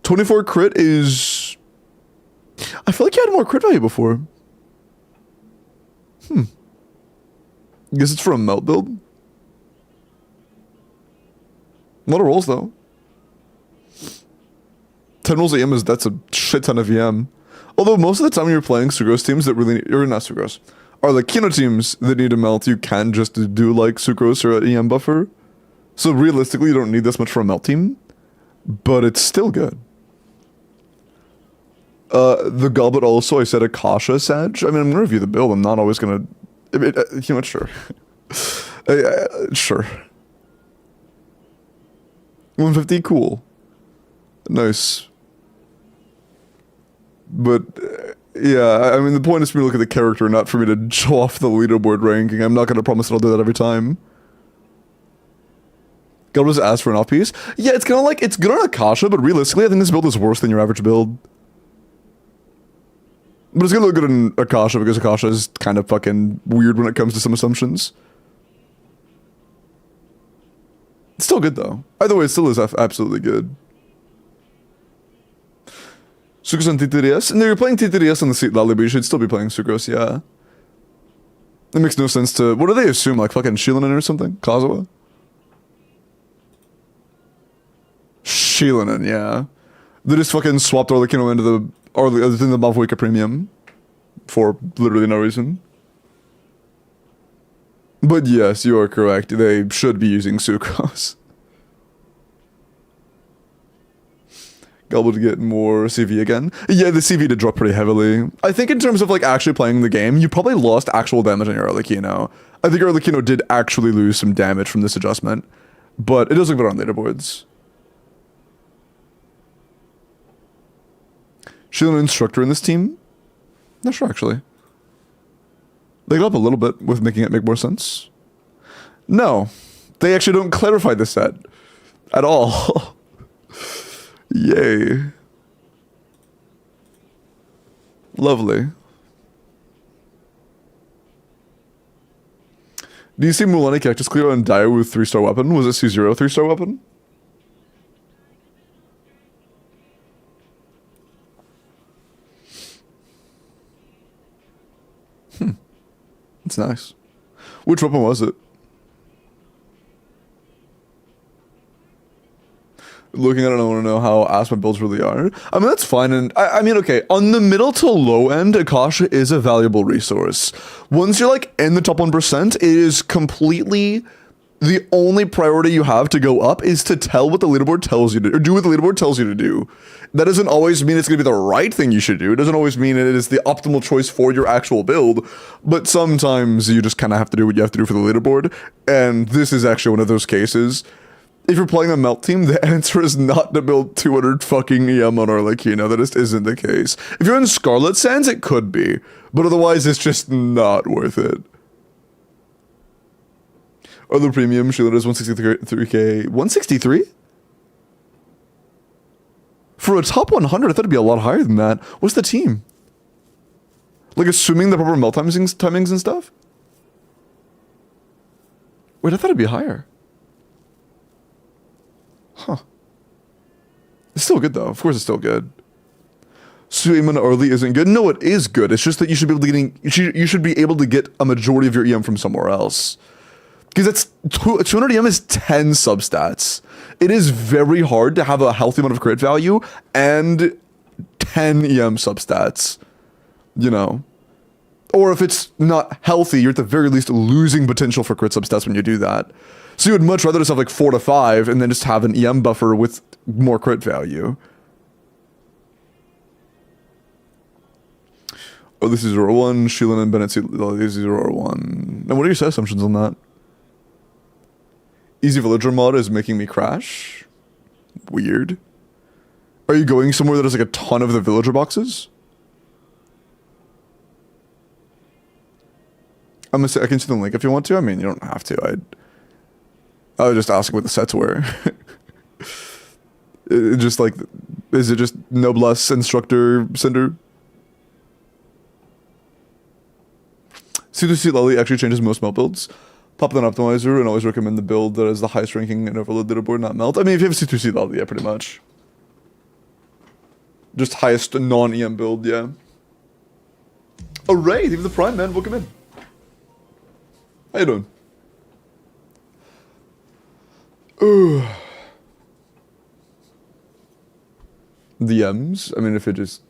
24 crit is... I feel like you had more crit value before. I guess it's for a melt build. A lot of rolls though. 10 rolls EM that's a shit ton of EM. Although most of the time you're playing Sucrose teams that really need, or not Sucrose, are like Kino teams that need to melt, you can just do like Sucrose or an EM buffer. So realistically you don't need this much for a melt team, but it's still good. The Goblet also, I said Akasha Sag. I mean, I'm gonna review the build. I'm not always gonna... you know what, sure. Sure. 150, cool. Nice. But, yeah, I mean, the point is for me to look at the character, not for me to show off the leaderboard ranking. I'm not gonna promise that I'll do that every time. God was asked for an off-piece? Yeah, it's kinda like, it's good on Akasha, but realistically, I think this build is worse than your average build. But it's gonna look good in Akasha because Akasha is kind of fucking weird when it comes to some assumptions. It's still good though. Either way, it still is absolutely good. Sucrose on TTDS? No, you're playing TTDS on the seat lally, but you should still be playing Sucrose, yeah. It makes no sense to... What do they assume? Like fucking Shilinen or something? Kazuha? Shilinen, yeah. They just fucking swapped Arlecchino into the... Or the other thing, the Malfoika Premium. For literally no reason. But yes, you are correct. They should be using Sucrose. Gobble to get more CV again. Yeah, the CV did drop pretty heavily. I think in terms of like actually playing the game, you probably lost actual damage on your Arlecchino. I think Arlecchino did actually lose some damage from this adjustment. But it does look better on leaderboards. She's an instructor in this team? Not sure, actually. They got up a little bit with making it make more sense. No. They actually don't clarify the set. At all. Yay. Lovely. Do you see Mulani Cactus Cleo and Dire with 3-star weapon? Was it C0 3-star weapon? It's nice. Which weapon was it? Looking at it, I want to know how ass my builds really are. I mean, that's fine. And I mean, okay, on the middle to low end, Akasha is a valuable resource. Once you're like in the top 1%, it is completely the only priority you have to go up is to tell what the leaderboard tells you to, or do what the leaderboard tells you to do. That doesn't always mean it's going to be the right thing you should do. It doesn't always mean it is the optimal choice for your actual build, but sometimes you just kind of have to do what you have to do for the leaderboard, and this is actually one of those cases. If you're playing a melt team, the answer is not to build 200 fucking EM on Arlecchino. That just isn't the case. If you're in Scarlet Sands, it could be, but otherwise it's just not worth it. Other premium, Sheila is 163k. 163? For a top 100, I thought it'd be a lot higher than that. What's the team? Like, assuming the proper melt timings and stuff? Wait, I thought it'd be higher. Huh. It's still good, though. Of course it's still good. Suiman Early isn't good. No, it is good. It's just that you should be able to you should be able to get a majority of your EM from somewhere else. Because that's 200 EM is 10 substats. It is very hard to have a healthy amount of crit value and 10 EM substats. You know. Or if it's not healthy, you're at the very least losing potential for crit substats when you do that. So you would much rather just have like 4 to 5 and then just have an EM buffer with more crit value. Oh, this is 0-1. Sheelan and Bennett, this is 0-1. Now, what are your set assumptions on that? Easy Villager mod is making me crash? Weird. Are you going somewhere that has like a ton of the Villager boxes? I can see the link if you want to. I mean, you don't have to. I was just asking what the sets were. It just like, is it just Noblesse Instructor Cinder? C2C Lolly actually changes most melt builds. Pop an optimizer and always recommend the build that has the highest ranking and overload leaderboard, not melt. I mean, if you have C2C level, yeah, pretty much. Just highest non-EM build, yeah. Alright, even the Prime, man, welcome in. How you doing? Ooh. DMs? I mean, if it's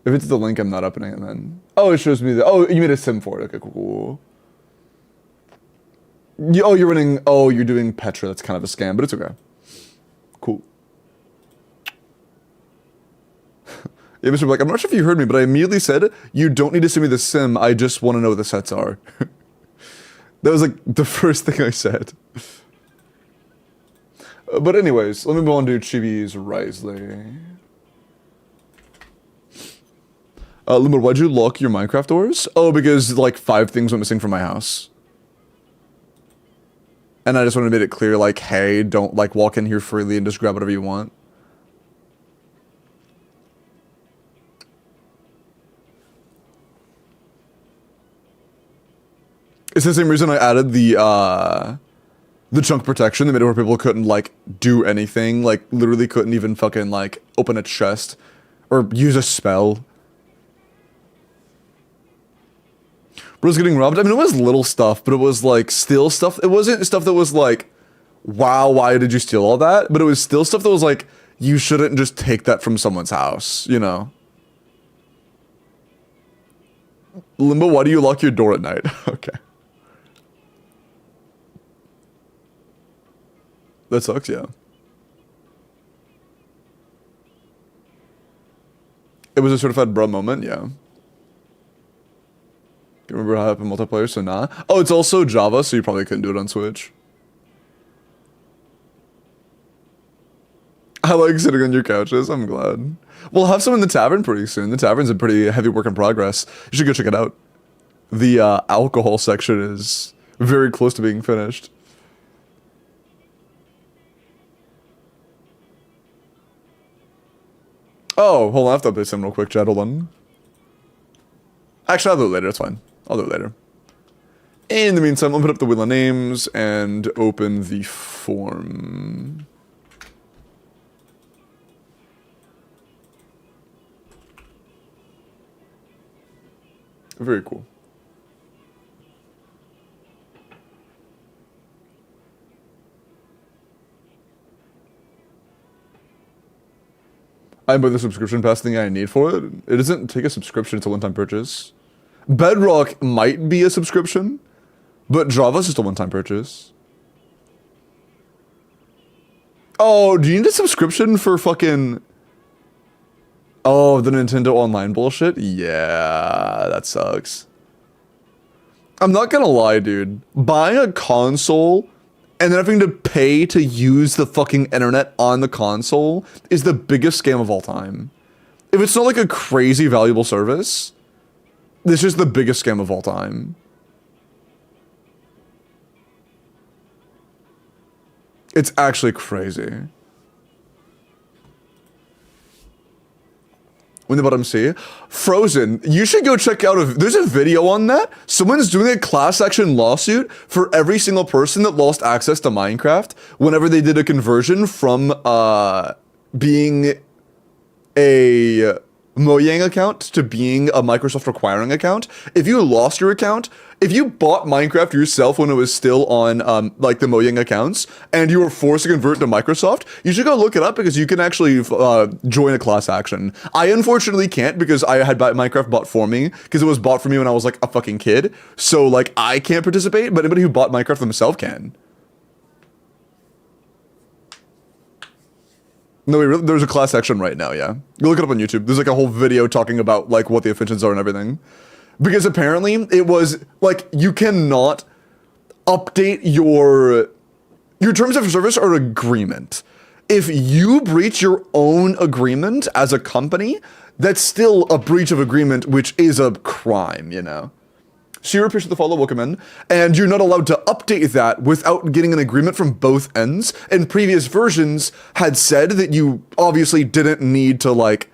the link, I'm not opening it, then. Oh, it shows me oh, you made a sim for it. Okay, cool. Oh, you're doing Petra. That's kind of a scam, but it's okay. Cool. Yeah, Mr. Black, I'm not sure if you heard me, but I immediately said, you don't need to send me the sim, I just want to know what the sets are. That was like the first thing I said. But anyways, let me move on to Chibi's Risley. Limbo, why'd you lock your Minecraft doors? Oh, because like 5 things went missing from my house. And I just wanted to make it clear, like, hey, don't like walk in here freely and just grab whatever you want. It's the same reason I added the chunk protection that made it where people couldn't, like, do anything. Like, literally couldn't even fucking, like, open a chest or use a spell. Bro's getting robbed. I mean, it was little stuff, but it was, like, still stuff. It wasn't stuff that was, like, wow, why did you steal all that? But it was still stuff that was, like, you shouldn't just take that from someone's house, you know? Limbo, why do you lock your door at night? Okay. That sucks, yeah. It was a certified bro moment, yeah. You remember how it happened multiplayer, so nah. Oh, it's also Java, so you probably couldn't do it on Switch. I like sitting on your couches, I'm glad. We'll have some in the tavern pretty soon. The tavern's a pretty heavy work in progress. You should go check it out. The alcohol section is very close to being finished. Oh, hold on, I have to update some real quick, chat, hold on. Actually, I'll do it later, it's fine. I'll do it later. In the meantime, I'll put up the wheel of names and open the form. Very cool. I buy the subscription pass thing I need for it. It doesn't take a subscription, it's a one-time purchase. Bedrock might be a subscription, but Java's just a one-time purchase. Oh, do you need a subscription for fucking... Oh, the Nintendo Online bullshit? Yeah, that sucks. I'm not gonna lie, dude. Buying a console and then having to pay to use the fucking internet on the console is the biggest scam of all time. If it's not like a crazy valuable service, this is the biggest scam of all time. It's actually crazy. When the bottom C. Frozen, you should go check out there's a video on that. Someone's doing a class action lawsuit for every single person that lost access to Minecraft whenever they did a conversion from being a Mojang account to being a Microsoft acquiring account. If you lost your account, if you bought Minecraft yourself when it was still on like the Mojang accounts and you were forced to convert to Microsoft, you should go look it up because you can actually join a class action. I unfortunately can't because I had Minecraft bought for me because it was bought for me when I was like a fucking kid. So like I can't participate, but anybody who bought Minecraft themselves can. No, there's a class action right now, yeah. You look it up on YouTube. There's like a whole video talking about like what the offenses are and everything. Because apparently it was like you cannot update your terms of service or agreement. If you breach your own agreement as a company, that's still a breach of agreement, which is a crime, you know. So you appreciate the follow, welcome in. And you're not allowed to update that without getting an agreement from both ends. And previous versions had said that you obviously didn't need to like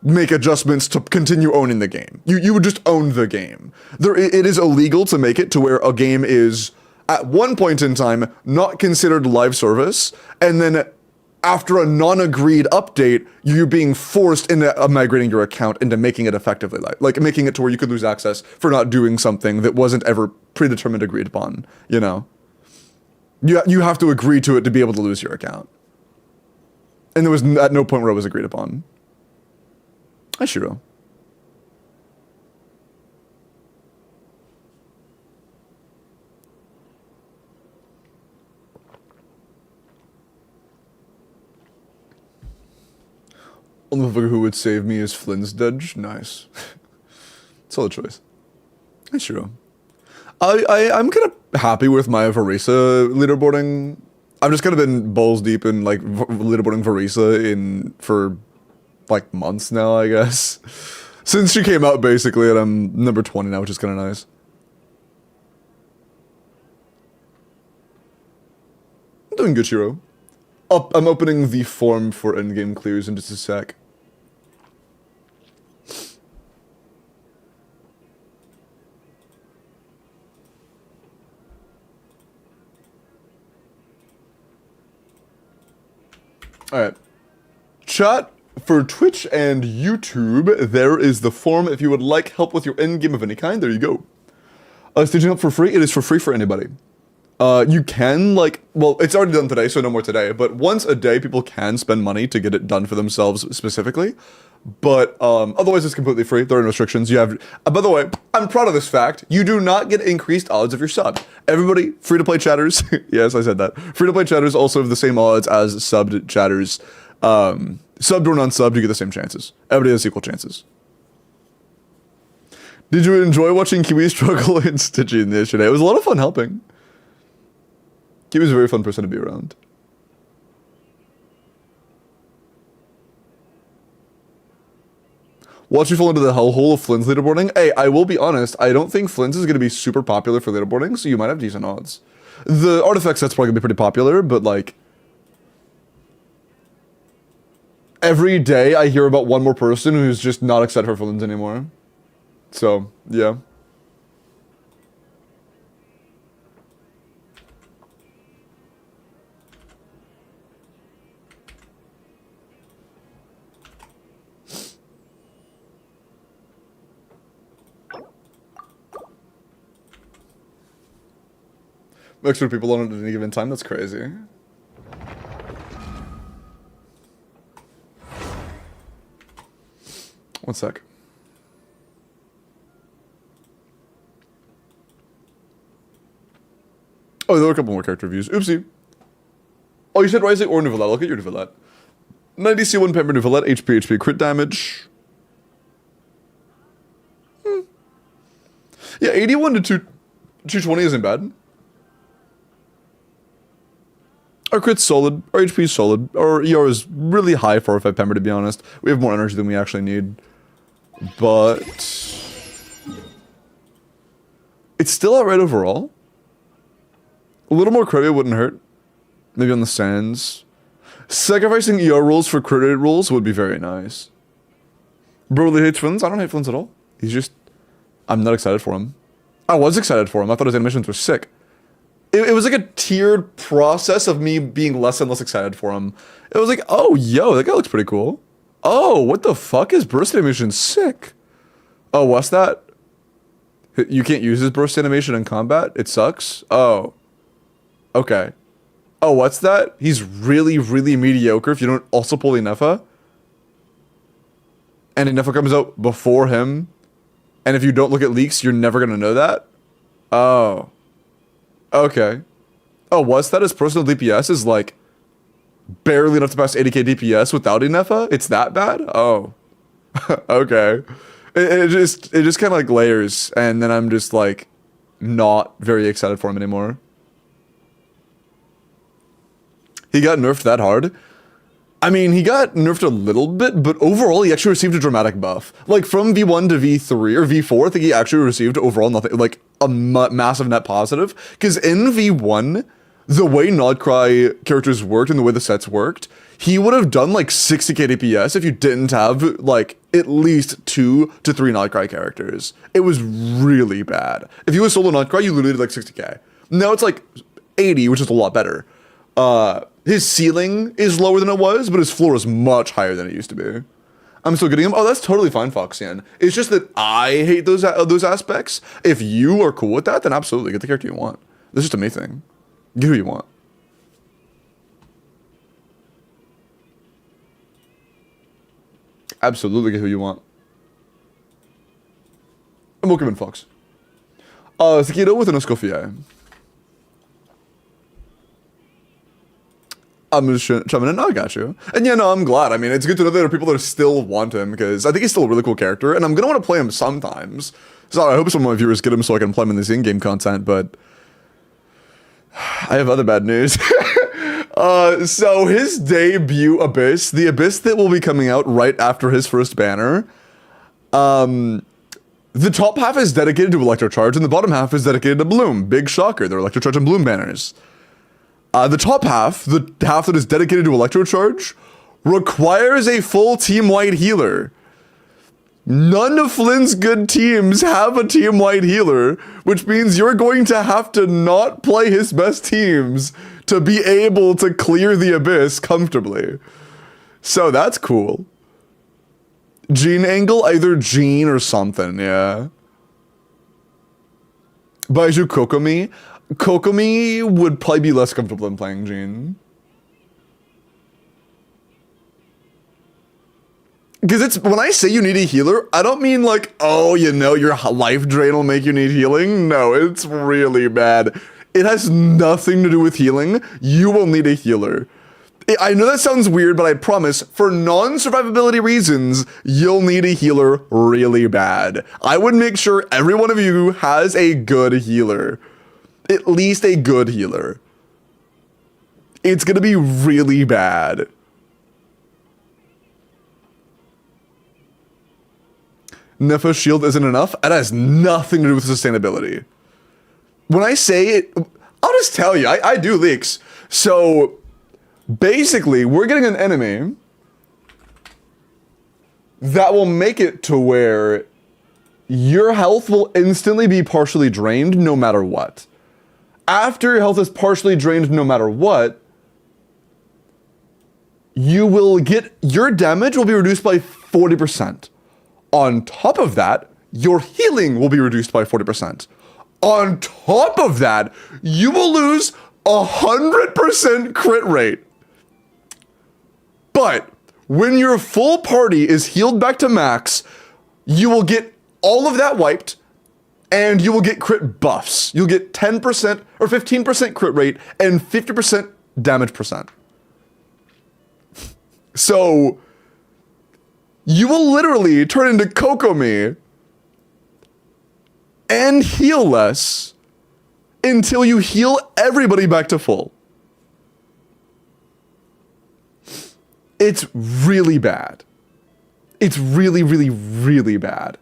make adjustments to continue owning the game. You would just own the game. It is illegal to make it to where a game is at one point in time not considered live service, and then after a non-agreed update, you're being forced into migrating your account into making it effectively like making it to where you could lose access for not doing something that wasn't ever predetermined agreed upon, you know? You have to agree to it to be able to lose your account. And there was at no point where it was agreed upon. Hi, Shiro. Only motherfucker who would save me is Flynn's Dudge. Nice. Solid choice. Hi, Shiro. I'm kind of happy with my Varisa leaderboarding. I've just kind of been balls deep in like leaderboarding Varisa for like months now, I guess. Since she came out basically, and I'm number 20 now, which is kind of nice. I'm doing good, Shiro. I'm opening the form for endgame clears in just a sec. Alright. Chat, for Twitch and YouTube, there is the form if you would like help with your endgame of any kind. There you go. Staging up for free, it is for free for anybody. You can, like, well, it's already done today, so no more today, but once a day, people can spend money to get it done for themselves specifically, but, otherwise it's completely free. There are no restrictions. You have, by the way, I'm proud of this fact. You do not get increased odds if you're subbed. Everybody, free-to-play chatters, yes, I said that. Free-to-play chatters also have the same odds as subbed chatters. Subbed or non-subbed, you get the same chances. Everybody has equal chances. Did you enjoy watching Kiwi struggle in stitching yesterday? It was a lot of fun helping. He was a very fun person to be around. Watch you fall into the hellhole of Flynn's leaderboarding. Hey, I will be honest, I don't think Flynn's is going to be super popular for leaderboarding, so you might have decent odds. The artifact set's probably going to be pretty popular, but like... every day I hear about one more person who's just not excited for Flynn's anymore. So, yeah. Extra people on it at any given time, that's crazy. One sec. Oh, there were a couple more character reviews. Oopsie. Oh, you said Rising or Nouvelette. Look at your Nouvelette. 90 C1 Pamper Nouvelette, HP crit damage. Yeah, 81 to 220 isn't bad. Our crit's solid, our HP's solid, our ER is really high for a 5 Pamper, to be honest. We have more energy than we actually need. But... it's still alright overall. A little more crit wouldn't hurt. Maybe on the sands. Sacrificing ER rolls for crit rate rolls would be very nice. Bro really hates Flynn's? I don't hate Flynn's at all. He's just... I'm not excited for him. I was excited for him. I thought his animations were sick. It was like a tiered process of me being less and less excited for him. It was like, oh, yo, that guy looks pretty cool. Oh, what the fuck? His burst animation sick. Oh, what's that? You can't use his burst animation in combat? It sucks? Oh. Okay. Oh, what's that? He's really, really mediocre if you don't also pull Inefa. And Inefa comes out before him. And if you don't look at leaks, you're never going to know that? Oh. Okay. Oh, what's that? His personal DPS is like barely enough to pass 80k DPS without Inefa? It's that bad? Oh. Okay. It just kind of like layers, and then I'm just like not very excited for him anymore. He got nerfed that hard? I mean, he got nerfed a little bit, but overall he actually received a dramatic buff. Like from V1 to V3 or V4, I think he actually received overall nothing, like a massive net positive. Because in V1, the way Nodcry characters worked and the way the sets worked, he would have done like 60k DPS if you didn't have like at least 2 to 3 Nodcry characters. It was really bad. If you was solo Nodcry, you literally did like 60k. Now it's like 80, which is a lot better. His ceiling is lower than it was, but his floor is much higher than it used to be. I'm still getting him. Oh, that's totally fine, Foxian. It's just that I hate those aspects. If you are cool with that, then absolutely get the character you want. This is just a me thing. Get who you want. Absolutely get who you want. I'm welcome in, Fox. Sekiro with an Escoffier. I'm just chiming in. No, I got you. And yeah, no, I'm glad. I mean, it's good to know that there are people that still want him, because I think he's still a really cool character, and I'm gonna want to play him sometimes. So I hope some of my viewers get him so I can play him in this in-game content, but I have other bad news. So his debut Abyss, the Abyss that will be coming out right after his first banner, the top half is dedicated to Electrocharge, and the bottom half is dedicated to Bloom. Big shocker, they're Electrocharge and Bloom banners. The top half, the half that is dedicated to Electrocharge, requires a full team-wide healer. None of Flynn's good teams have a team-wide healer, which means you're going to have to not play his best teams to be able to clear the Abyss comfortably. So that's cool. Gene angle, either Gene or something, yeah. Baiju Kokomi. Kokomi would probably be less comfortable than playing Gene. Because it's, when I say you need a healer, I don't mean like, oh, you know, your life drain will make you need healing. No, it's really bad. It has nothing to do with healing. You will need a healer. I know that sounds weird, but I promise, for non-survivability reasons, you'll need a healer really bad. I would make sure every one of you has a good healer. At least a good healer. It's gonna be really bad. Nefa's shield isn't enough? It has nothing to do with sustainability. When I say it, I'll just tell you, I do leaks. So, basically, we're getting an enemy that will make it to where your health will instantly be partially drained no matter what. After your health is partially drained no matter what, you will get, your damage will be reduced by 40%. On top of that, your healing will be reduced by 40%. On top of that, you will lose 100% crit rate. But when your full party is healed back to max, you will get all of that wiped, and you will get crit buffs. You'll get 10% or 15% crit rate and 50% damage percent. So, you will literally turn into Kokomi and heal less until you heal everybody back to full. It's really bad. It's really, really, really bad.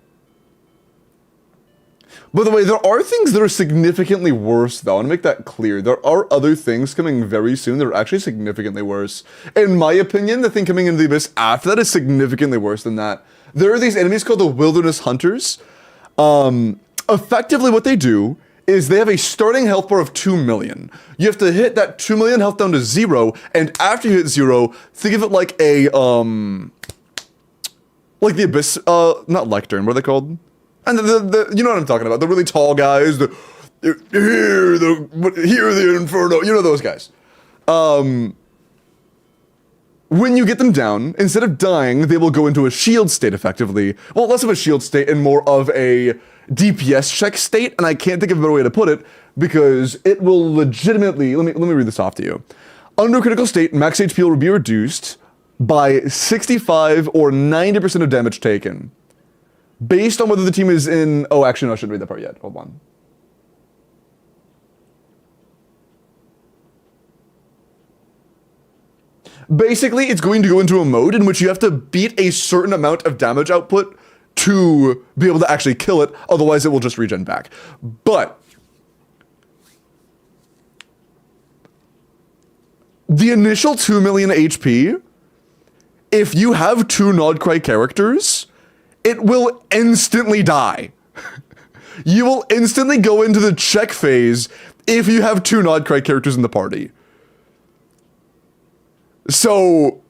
By the way, there are things that are significantly worse, though. I want to make that clear. There are other things coming very soon that are actually significantly worse. In my opinion, the thing coming into the Abyss after that is significantly worse than that. There are these enemies called the Wilderness Hunters. Effectively, what they do is they have a starting health bar of 2 million. You have to hit that 2 million health down to 0, and after you hit 0, think of it like a, like the Abyss, not Lectern, what are they called? And you know what I'm talking about, the really tall guys, here the Inferno, you know those guys. When you get them down, instead of dying, they will go into a shield state effectively. Well, less of a shield state and more of a DPS check state, and I can't think of a better way to put it, because it will legitimately, let me read this off to you. Under critical state, max HP will be reduced by 65 or 90% of damage taken. Based on whether the team is in... Oh, actually, no, I shouldn't read that part yet. Hold on. Basically, it's going to go into a mode in which you have to beat a certain amount of damage output to be able to actually kill it. Otherwise, it will just regen back. But the initial 2 million HP, if you have 2 Nodcry characters, it will instantly die. You will instantly go into the check phase if you have 2 Nodcry characters in the party. So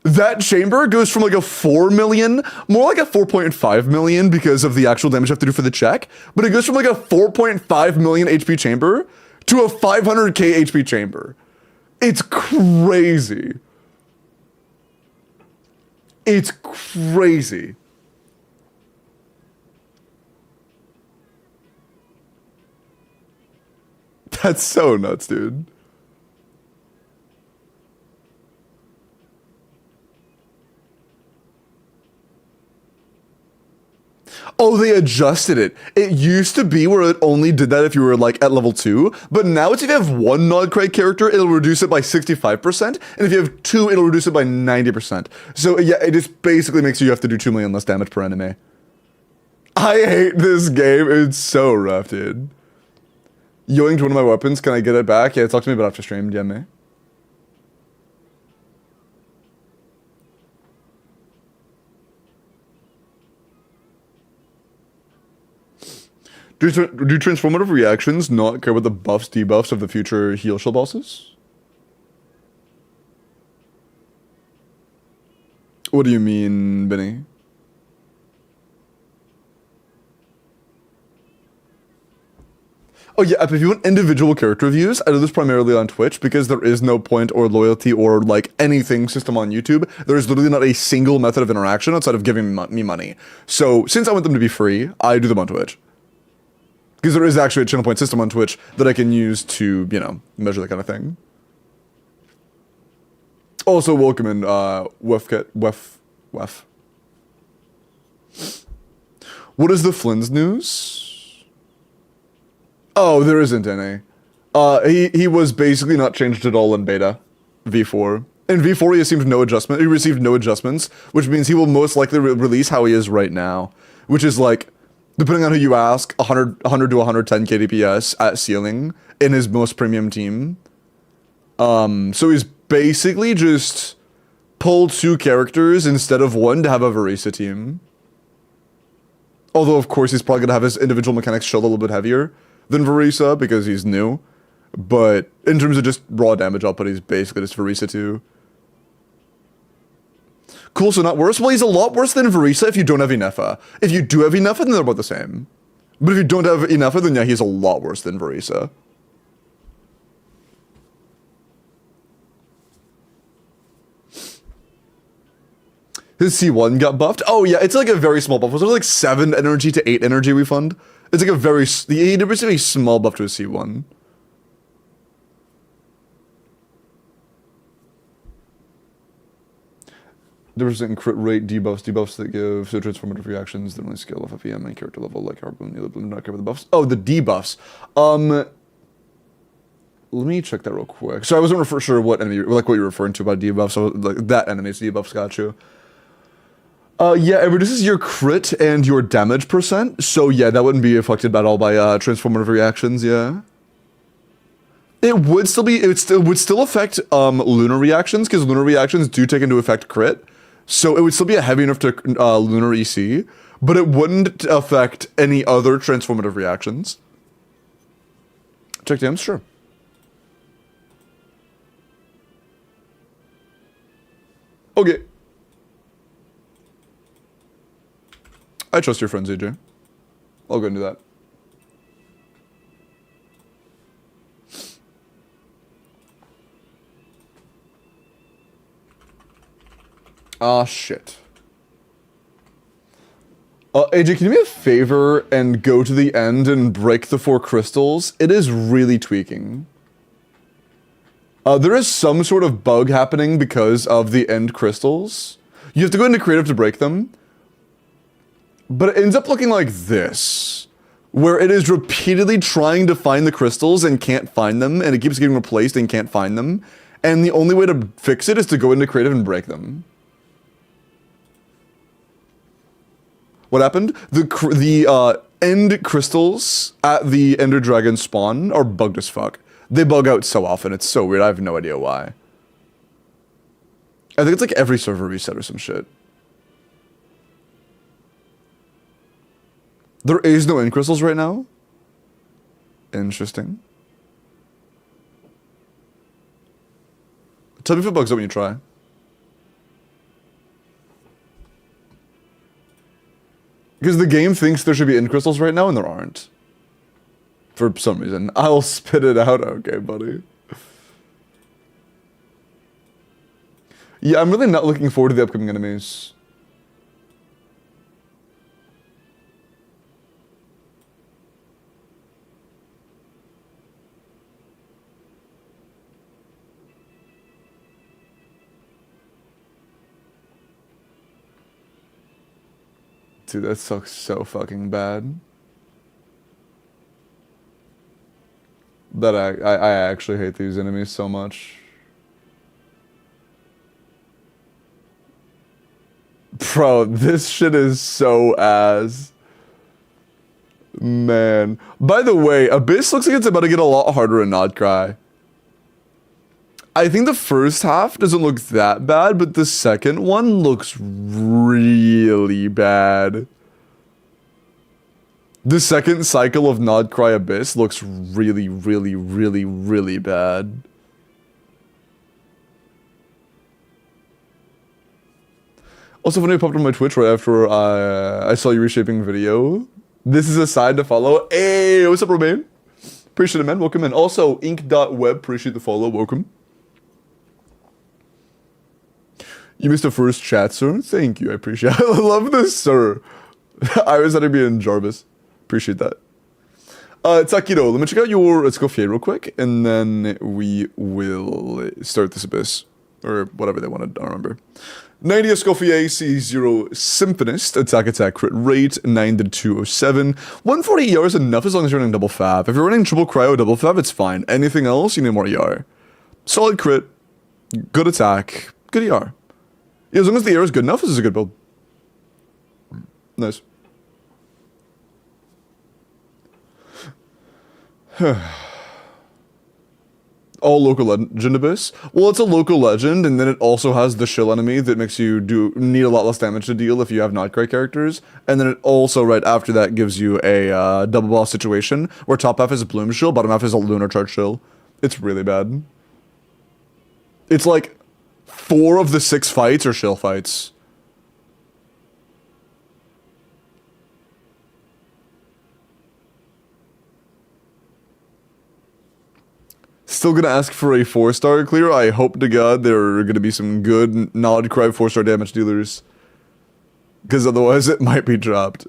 that chamber goes from like a 4 million, more like a 4.5 million because of the actual damage you have to do for the check, but it goes from like a 4.5 million HP chamber to a 500k HP chamber. It's crazy. It's crazy. That's so nuts, dude. Oh, they adjusted it. It used to be where it only did that if you were like at level 2, but now it's if you have 1 Nodcry character, it'll reduce it by 65%, and if you have 2, it'll reduce it by 90%. So yeah, it just basically makes you have to do 2 million less damage per enemy. I hate this game. It's so rough, dude. Yoinked one of my weapons. Can I get it back? Yeah, talk to me about after stream. DM me. Do transformative reactions not care about the buffs, debuffs of the future heal shield bosses? What do you mean, Benny? Oh yeah, if you want individual character reviews, I do this primarily on Twitch because there is no point or loyalty or like anything system on YouTube. There is literally not a single method of interaction outside of giving me money. So since I want them to be free, I do them on Twitch. Because there is actually a channel point system on Twitch that I can use to, you know, measure that kind of thing. Also, welcome in, Wef. What is the Flynn's news? Oh, there isn't any. He was basically not changed at all in beta, V4. In V4, he received no adjustment. He received no adjustments, which means he will most likely release how he is right now, which is like, depending on who you ask, 100 to 110 KDPS at ceiling in his most premium team. So he's basically just pulled 2 characters instead of 1 to have a Verisa team. Although, of course, he's probably going to have his individual mechanics show a little bit heavier than Verisa because he's new. But in terms of just raw damage output, he's basically just Verisa 2. Cool, so not worse? Well, he's a lot worse than Verisa if you don't have Inefa. If you do have Inefa, then they're about the same. But if you don't have Inefa, then yeah, he's a lot worse than Verisa. His C1 got buffed? Oh yeah, it's like a very small buff. Was it like 7 energy to 8 energy refund? It's like a very... He did receive a small buff to his C1. Difference in crit rate, debuffs that give so transformative reactions that only scale off FEM and character level like Harpoon, do not cover the buffs. Oh, the debuffs. Let me check that real quick. So I wasn't for sure what enemy, like what you're referring to about debuffs. So like that enemy's debuffs got you. Yeah, it reduces your crit and your damage percent. So yeah, that wouldn't be affected at all by transformative reactions. Yeah. It would still be. It would still affect lunar reactions because lunar reactions do take into effect crit. So it would still be a heavy enough to lunar EC, but it wouldn't affect any other transformative reactions. Check dams, sure. Okay. I trust your friends, AJ. I'll go and do that. Ah, shit. AJ, can you do me a favor and go to the end and break the 4 crystals? It is really tweaking. There is some sort of bug happening because of the end crystals. You have to go into creative to break them. But it ends up looking like this, where it is repeatedly trying to find the crystals and can't find them, and it keeps getting replaced and can't find them. And the only way to fix it is to go into creative and break them. What happened? The end crystals at the Ender Dragon spawn are bugged as fuck. They bug out so often, it's so weird, I have no idea why. I think it's like every server reset or some shit. There is no end crystals right now? Interesting. Tell me if it bugs out when you try. Because the game thinks there should be end crystals right now, and there aren't. For some reason. I'll spit it out. Okay, buddy. Yeah, I'm really not looking forward to the upcoming enemies. Dude, that sucks so fucking bad. That I actually hate these enemies so much. Bro, this shit is so ass. Man. By the way, Abyss looks like it's about to get a lot harder in Not Cry. I think the first half doesn't look that bad, but the second one looks really bad. The second cycle of Not Cry Abyss looks really, really, really, really bad. Also, when I popped on my Twitch right after I saw your reshaping video, this is a side to follow. Hey, what's up, Romain? Appreciate it, man. Welcome in. Also, ink.web, appreciate the follow. Welcome. You missed the first chat, sir. Thank you. I appreciate it. I love this, sir. I was at being Jarvis. Appreciate that. Takido, let me check out your Escoffier real quick, and then we will start this Abyss. Or whatever they wanted, I don't remember. 90 Escoffier, C0 Symphonist, attack crit rate, 9 to 207. 140 ER is enough as long as you're running double fab. If you're running triple cryo double fab, it's fine. Anything else, you need more ER. Solid crit, good attack, good ER. Yeah, as long as the ER is good enough, this is a good build. Nice. All local legend Abyss? Well, it's a local legend, and then it also has the shill enemy that makes you need a lot less damage to deal if you have not great characters. And then it also, right after that, gives you a double boss situation, where top half is a Bloom shill, bottom half is a Lunar Charge shill. It's really bad. It's like 4 of the 6 fights are shill fights. Still gonna ask for a 4-star clear. I hope to God there are gonna be some good Nod Cry 4-star damage dealers. Because otherwise it might be dropped.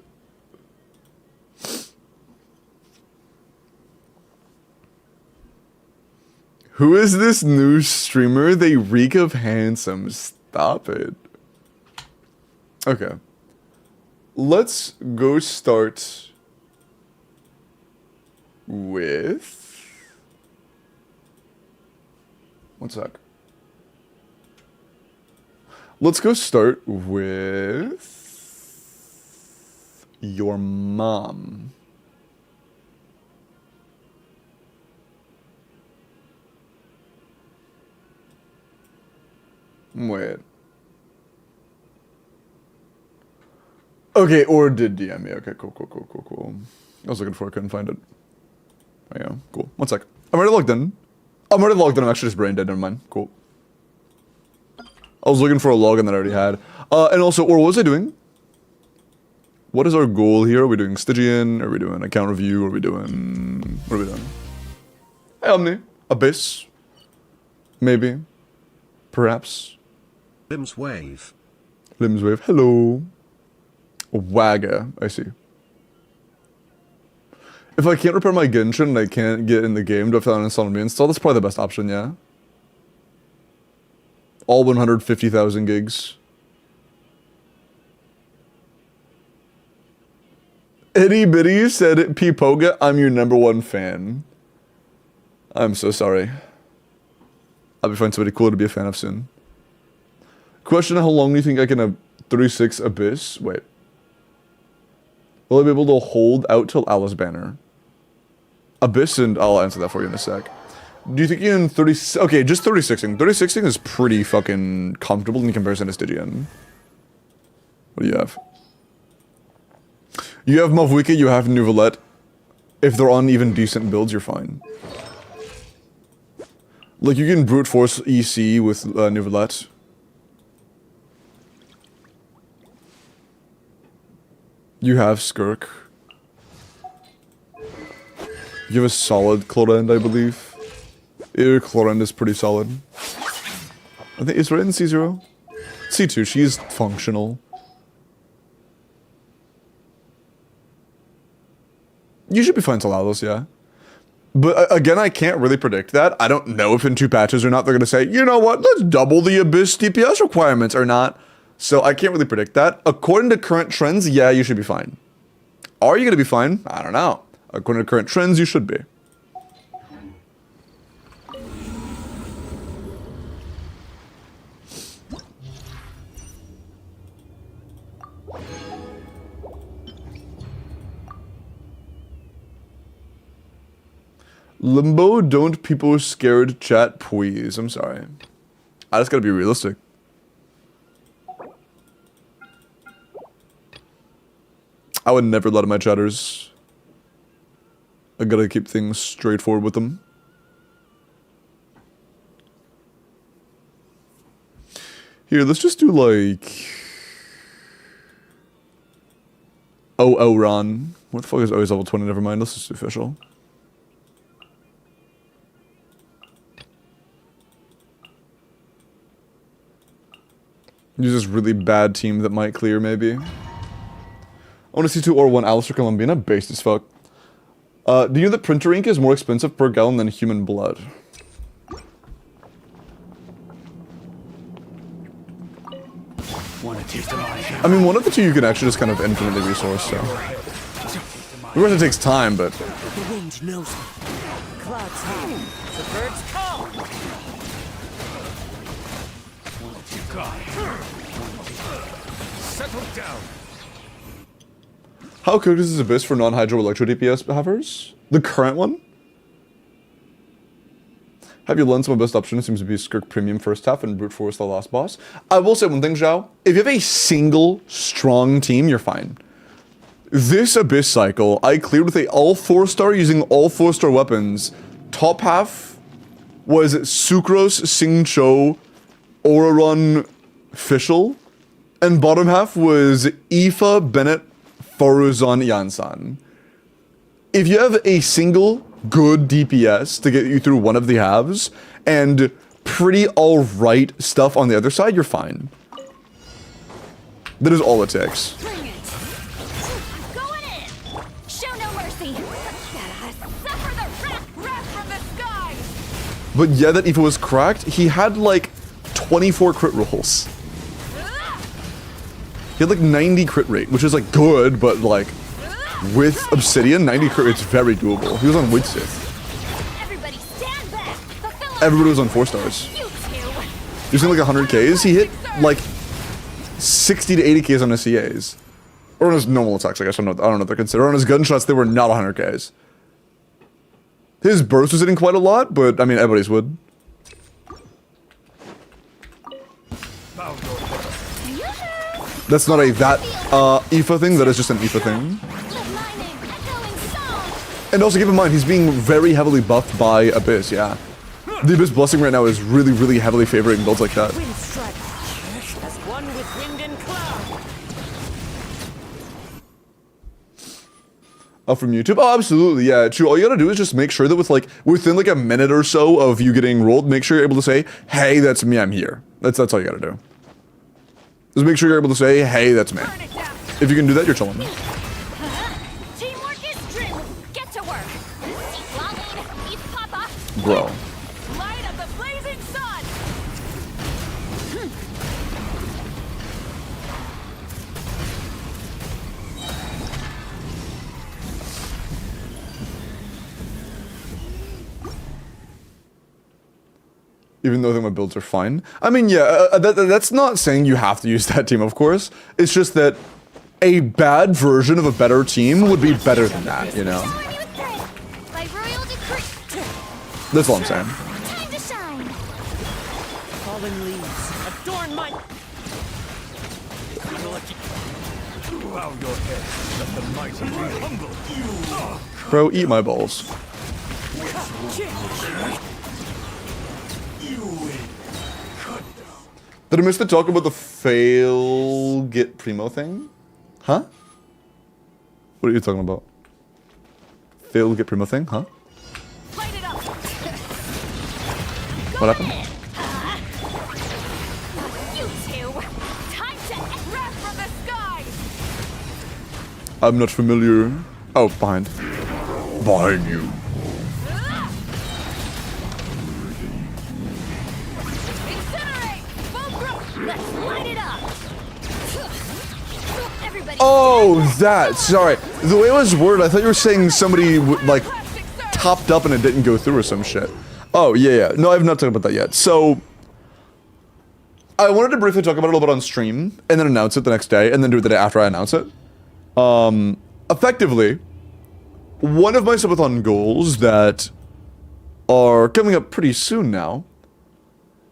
Who is this new streamer? They reek of handsome. Stop it. Okay. Let's go start with... One sec. Let's go start with your mom. Wait. Okay, or did DM me. Okay, cool. I was looking for it, couldn't find it. There you go. Cool. One sec. I'm already logged in. I'm actually just brain dead, never mind. Cool. I was looking for a login that I already had. And also, or what was I doing? What is our goal here? Are we doing Stygian? Are we doing account review? What are we doing? Hey, Omni. Abyss. Maybe. Perhaps. Limbs wave. Hello. Wagga. I see. If I can't repair my Genshin and I can't get in the game, do I have to uninstall and reinstall? That's probably the best option, yeah. All 150,000 gigs. Itty Bitty said, P-Poga, I'm your #1 fan. I'm so sorry. I'll be finding somebody cool to be a fan of soon. Question, how long do you think I can 36 Abyss? Wait. Will I be able to hold out till Alice Banner? Abyss, and I'll answer that for you in a sec. Do you think you can 30... Okay, just 36ing. 36ing is pretty fucking comfortable in comparison to Stygian. What do you have? You have Mavwiki, you have Nouvelette. If they're on even decent builds, you're fine. Like, you can brute force EC with Neuvillette. You have Skirk. You have a solid Chlorend, I believe. Your Chlorend is pretty solid. I think it's right in C0. C2, she's functional. You should be fine to Lalos, yeah. But again, I can't really predict that. I don't know if in 2 patches or not they're going to say, you know what, let's double the Abyss DPS requirements or not. So I can't really predict that. According to current trends, yeah, you should be fine. Are you going to be fine? I don't know. According to current trends, you should be. Limbo, don't people scared chat, please. I'm sorry. I just gotta be realistic. I would never lie to my chatters. I gotta keep things straightforward with them. Here, let's just do like... Oh, Ron. What the fuck is always level 20? Never mind, let's just do official. Use this really bad team that might clear, maybe. I want to see 2 or 1 Alistair Columbina, based as fuck. Do you know that printer ink is more expensive per gallon than human blood? I mean, one of the 2 you can actually just kind of infinitely resource, so. Of course it takes time, but... The wind knows me. Clouds high. The birds call. Settle down. How cooked is this Abyss for non-hydro electro DPS havers? The current one? Have you learned some best option? It seems to be Skirk Premium first half and Brute Force the last boss. I will say one thing, Zhao. If you have a single strong team, you're fine. This Abyss cycle, I cleared with a all 4-star using all 4-star weapons. Top half was Sucrose, Singcho, Aurorun, Fischl. And bottom half was Aoife, Bennett, Faruzan, Yansan. If you have a single good DPS to get you through one of the halves, and pretty alright stuff on the other side, you're fine. That is all it takes. Bring it. Going in. Show no mercy. Suffer the wrath from the skies. But yeah, that Aoife was cracked. He had like 24 crit rolls. He had like 90 crit rate, which is like good, but like with Obsidian, 90 crit rate's very doable. He was on Widsith. Everybody stand back. Everybody was on 4 stars. You two. You're seeing like 100 Ks. He hit like 60 to 80 Ks on his CAs. Or on his normal attacks, I guess. I don't know what they're considered. On his gunshots, they were not 100 Ks. His burst was hitting quite a lot, but I mean, everybody's would. That's not a Aoife thing, that is just an Aoife thing. And also keep in mind, he's being very heavily buffed by Abyss, yeah. The Abyss Blessing right now is really, really heavily favoring builds like that. Wind strikes as one with wind and cloud. From YouTube? Oh, absolutely, yeah, true. All you gotta do is just make sure that within like a minute or so of you getting rolled, make sure you're able to say, hey, that's me, I'm here. That's all you gotta do. Just make sure you're able to say, hey, that's me. If you can do that, you're chilling. Teamwork is drill. Get to work. Eat Papa. Bro. Light of the blazing sun. Even though I think my builds are fine. I mean, yeah, that's not saying you have to use that team, of course. It's just that a bad version of a better team would be better than that, you know? By royal decree. That's all I'm saying. Time to shine. Fallen leaves adorn my... Bow your head, let the mighty be humble. Bro, eat my balls. Did I miss the talk about the fail get primo thing? Huh? What are you talking about? Fail get primo thing? Huh? Light it up. What happened? You two. Time to wrath from the skies. I'm not familiar. Oh, behind. Behind you. Incinerate. Full growth. Let's light it up. Everybody. Oh, that. Sorry. The way it was worded, I thought you were saying somebody, like, topped up and it didn't go through or some shit. Oh, yeah. No, I've not talked about that yet. So, I wanted to briefly talk about it a little bit on stream, and then announce it the next day, and then do it the day after I announce it. Effectively, one of my subathon goals that are coming up pretty soon now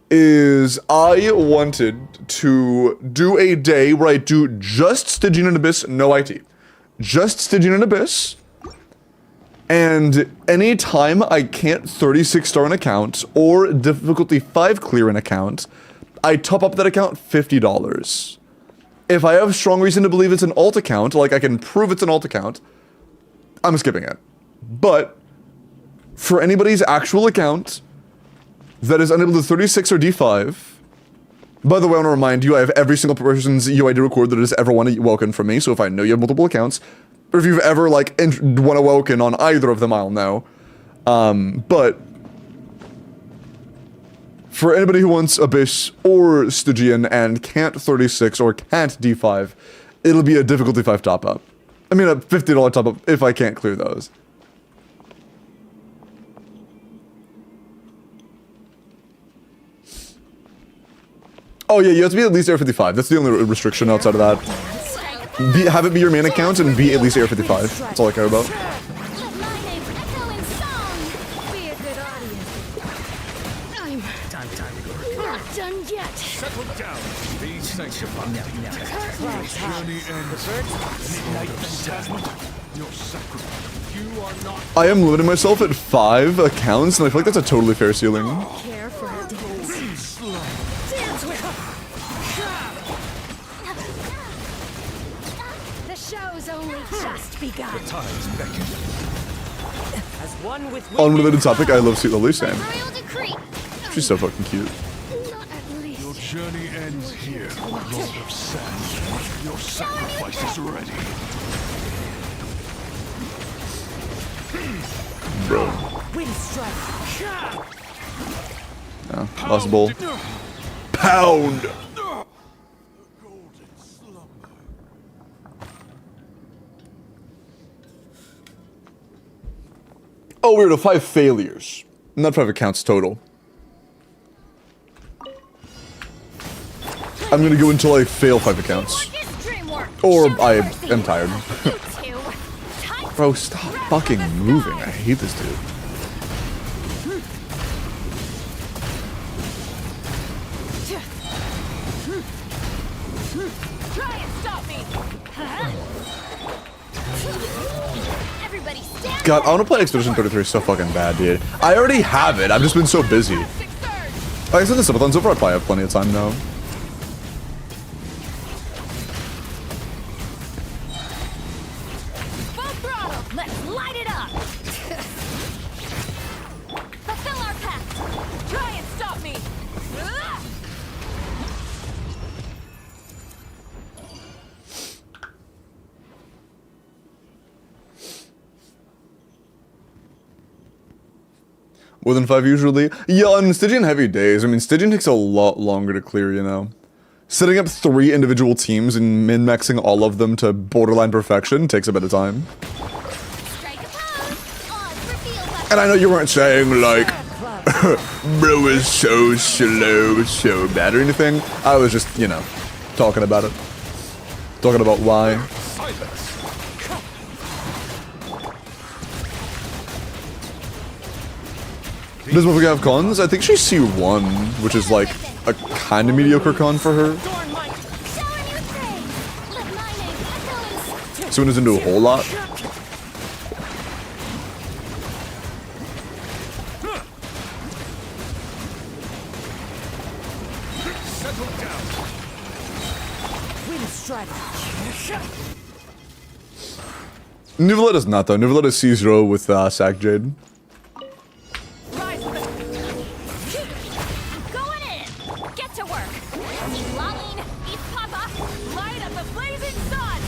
is I wanted to do a day where I do just Stygian and Abyss, no IT. Just Stygian and Abyss. And anytime I can't 36-star an account or difficulty 5 clear an account, I top up that account $50. If I have strong reason to believe it's an alt account, like I can prove it's an alt account, I'm skipping it. But for anybody's actual account that is unable to 36 or D5, by the way, I want to remind you, I have every single person's UID record that has ever won a Welkin from me, so if I know you have multiple accounts, or if you've ever, like, won a Welkin on either of them, I'll know. But for anybody who wants Abyss or Stygian and can't 36 or can't D5, it'll be a difficulty 5 top up. I mean, a $50 top up if I can't clear those. Oh yeah, you have to be at least Air 55. That's the only restriction outside of that. Have it be your main account and be at least Air 55. That's all I care about. Let my name echo in song. Be a good audience. I'm Time to go. not done yet. Settle down. Be sanctified. Clouds high. Journey ends. Midnight phantasm. Your sacrifice. You are not. I am limiting myself at 5 accounts, and I feel like that's a totally fair ceiling. Care for a dance. Dance with the show's only just begun. Times beckon. As one with Unrelated topic, I love Sweet Lovely Sam. Royal decree. She's so fucking cute. Not at least. Your journey ends here, Lord of Sand. Your sacrifice is ready. Bro. wind strike. Oh, lost the bowl. Pound! Oh, weird, 5 failures. Not 5 accounts total. I'm gonna go until I fail 5 accounts. Or I am tired. Bro, stop fucking moving. I hate this dude. Try and stop me. Everybody stand. God, I wanna play Expedition 33 so fucking bad, dude. I already have it, I've just been so busy. Like I said, the subathon's over, I probably have plenty of time now. Full throttle. Let's light it up. Fulfill our pact. Try and stop me. More than 5 usually? Yeah, on Stygian heavy days, I mean, Stygian takes a lot longer to clear, you know? Setting up 3 individual teams and min-maxing all of them to borderline perfection takes a bit of time. Strike a pose. Odds reveal by And I know you weren't saying, like, bro is so slow, so bad or anything. I was just, you know, talking about it. Talking about why. Does Motherfucker have cons? I think she's C1, which is like a kind of mediocre con for her. Show a new thing. Let my name echo Someone doesn't do a whole lot. Settle down. Wind strider. Nuvela does not though. Nuvela sees Ro with Sack Jade. Rise with the... Going in! Get to work! Eat Lalin, eat Papa, light up the blazing sun!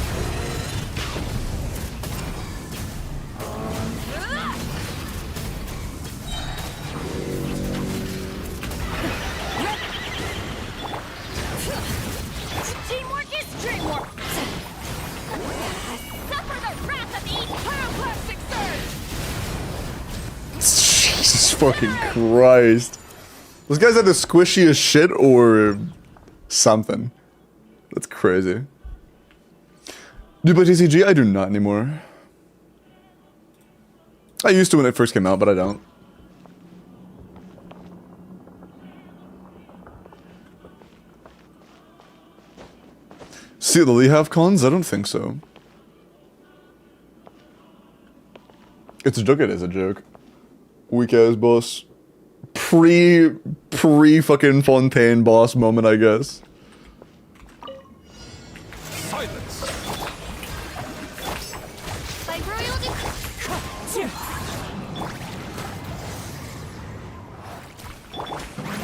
Teamwork is dreamwork! Suffer the wrath of each pyroclastic surge! Jesus fucking Christ. Those guys either squishy as shit or something. That's crazy. Do you play TCG? I do not anymore. I used to when it first came out, but I don't. See, Lily have cons? I don't think so. It's a joke, it is a joke. Weak ass boss. Pre fucking Fontaine boss moment, I guess. Silence. By royal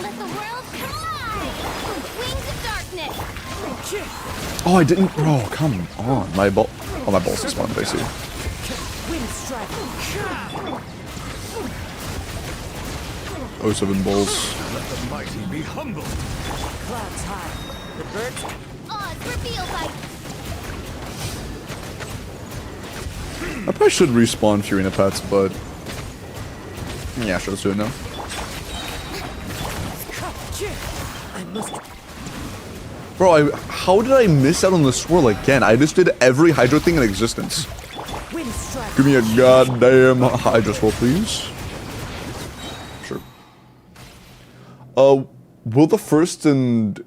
let the world collide! Wings of darkness! Oh, I didn't. Bro, come on. My ball. Oh, my balls spawned, I see. Wind strider. 07 balls. Let the mighty be humbled. Clouds high. The birds. Odds revealed by I probably should respawn Furina pets, but. Yeah, sure, let's do it now. I must. Bro, how did I miss out on the swirl again? I just did every Hydro thing in existence. Wind strider. Give me a goddamn Hydro swirl, please. Sure. Will the first and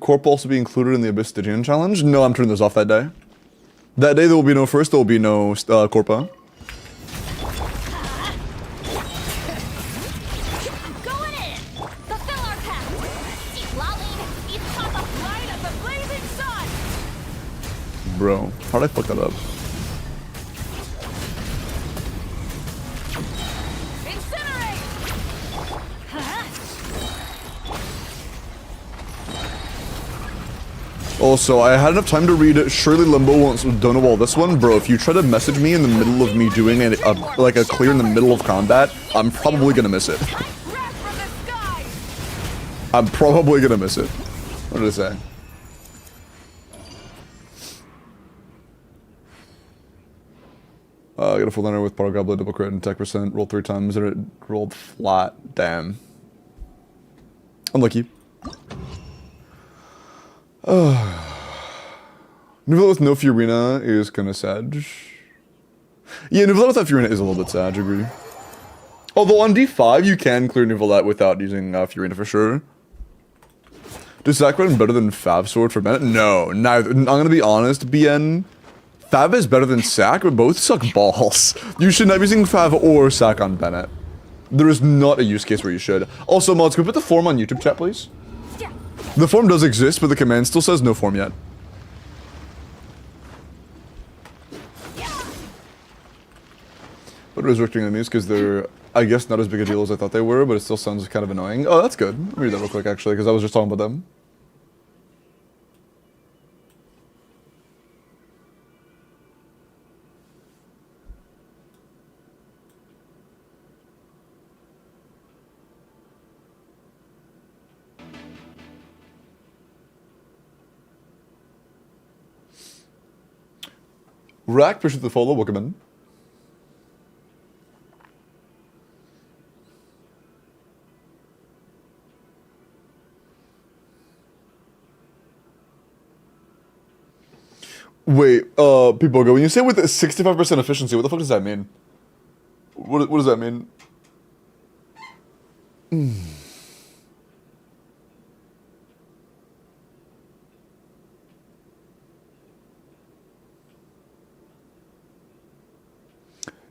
Corp also be included in the Abyss Stygian challenge? No, I'm turning those off that day. That day there will be no first, there will be no Corpa. going in! Fulfill our pact! Eat Lalin, eat Papa, light up the blazing sun! Bro, how did I fuck that up? Incinerate! Also, I had enough time to read Surely Limbo won't don't know all this one. Bro, if you try to message me in the middle of me doing like a clear in the middle of combat, I'm probably gonna miss it. Like wrath from the skies! I'm probably gonna miss it. What did I say? I got a full liner with Power Goblin, double crit, and tech percent. Rolled 3 times, and it rolled flat. Damn. Unlucky. Nuvela with no Furina is kinda sad. Yeah, Nuvela without Furina is a little bit sad, I agree. Although on D5, you can clear Nuvela without using Furina for sure. Does Sakura better than Fav Sword for Bennett? No, neither. I'm gonna be honest, BN. Fav is better than Sack, but both suck balls. You should not be using Fav or Sack on Bennett. There is not a use case where you should. Also, mods, can we put the form on YouTube chat, please? The form does exist, but the command still says no form yet. But resurrecting enemies because they're, I guess, not as big a deal as I thought they were, but it still sounds kind of annoying. Oh, that's good. Let me read that real quick, actually, because I was just talking about them. Rack, appreciate the follow, welcome in. Wait, people go, when you say with 65% efficiency, what the fuck does that mean? What does that mean?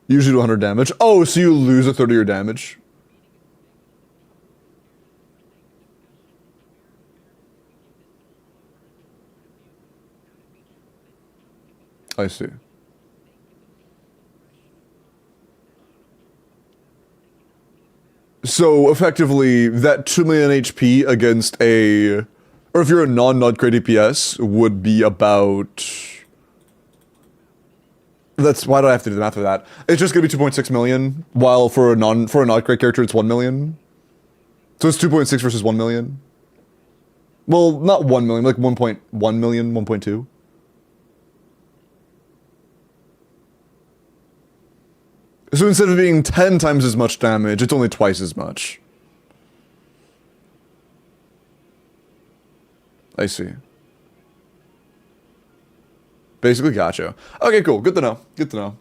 Usually do 100 damage. Oh, so you lose a third of your damage. I see. So effectively, that 2 million HP against a, or if you're a non-Nod Crate DPS, would be about. That's why do I have to do the math for that? It's just gonna be 2.6 million, while for a Nod Crate character it's 1 million. So it's 2.6 versus 1 million. Well, not 1 million, like 1.1 million, 1.2. So instead of being 10 times as much damage, it's only twice as much. I see. Basically, gotcha. Okay, cool. Good to know. Good to know.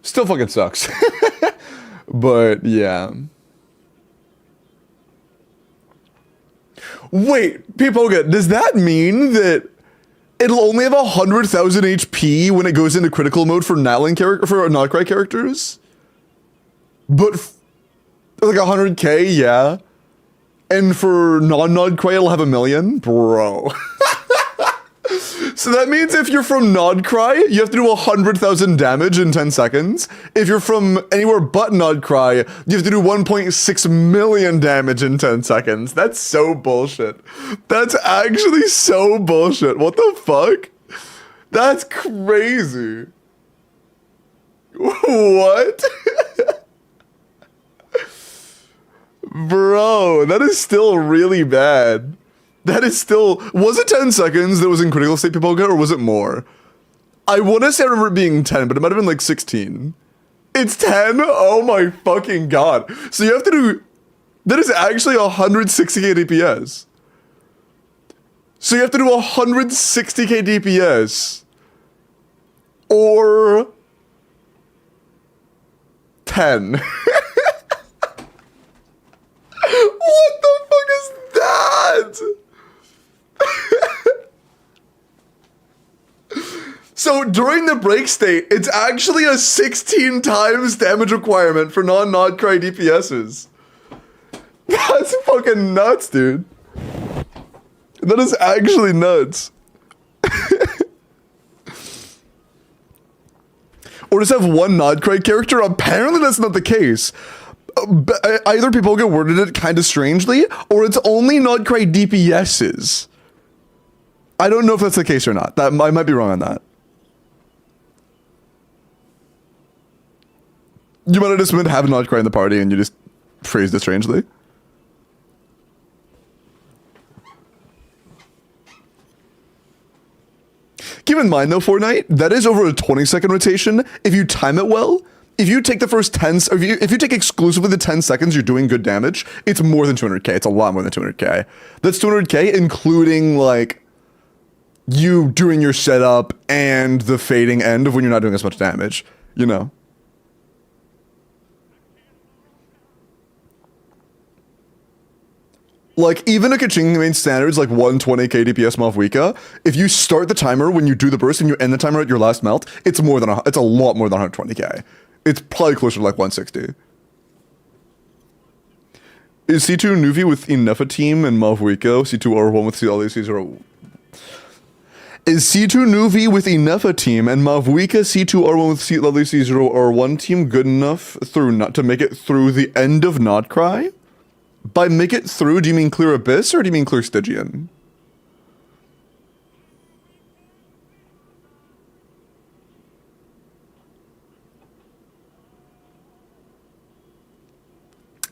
Still fucking sucks. But, yeah. Wait, Pipoga, does that mean that it'll only have 100,000 HP when it goes into critical mode for Nodcry characters? But like 100k, yeah. And for non-Nodcry, it'll have 1 million? Bro. So that means if you're from Nodcry, you have to do 100,000 damage in 10 seconds. If you're from anywhere but Nodcry, you have to do 1.6 million damage in 10 seconds. That's so bullshit. That's actually so bullshit. What the fuck? That's crazy. What? Bro, that is still really bad. That is still... Was it 10 seconds that was in critical state Pipoga, or was it more? I want to say I remember it being 10, but it might have been like 16. It's 10? Oh my fucking god. So you have to do... That is actually 160k DPS. So you have to do 160k DPS. Or... 10. What the fuck is that? So during the break state, it's actually a 16 times damage requirement for non-Nodcry DPSs. That's fucking nuts, dude. That is actually nuts. Or just have one Nodcry character? Apparently that's not the case. Either people get worded it kind of strangely, or it's only Nodcry DPSs. I don't know if that's the case or not. I might be wrong on that. You might have just meant have Nodcry in the party and you just phrased it strangely. Keep in mind though, Fortnite, that is over a 20-second rotation. If you time it well, if you take the first 10, or if you take exclusively the 10 seconds you're doing good damage, it's more than 200k. It's a lot more than 200k. That's 200k including like you doing your setup and the fading end of when you're not doing as much damage, you know? Like, even a Kaching main standards like 120k DPS Mavwika, if you start the timer when you do the burst and you end the timer at your last melt, it's a lot more than 120k. It's probably closer to like 160. Is C2 Nuvi with Inefa team and Mavwika? C2 R1 with CLAC0? Is C2 Nuvi with Inefa team and Mavwika C2 R1 with CLAC0 R1 team good enough to make it through the end of Nodcry? By make it through, do you mean clear Abyss or do you mean clear Stygian?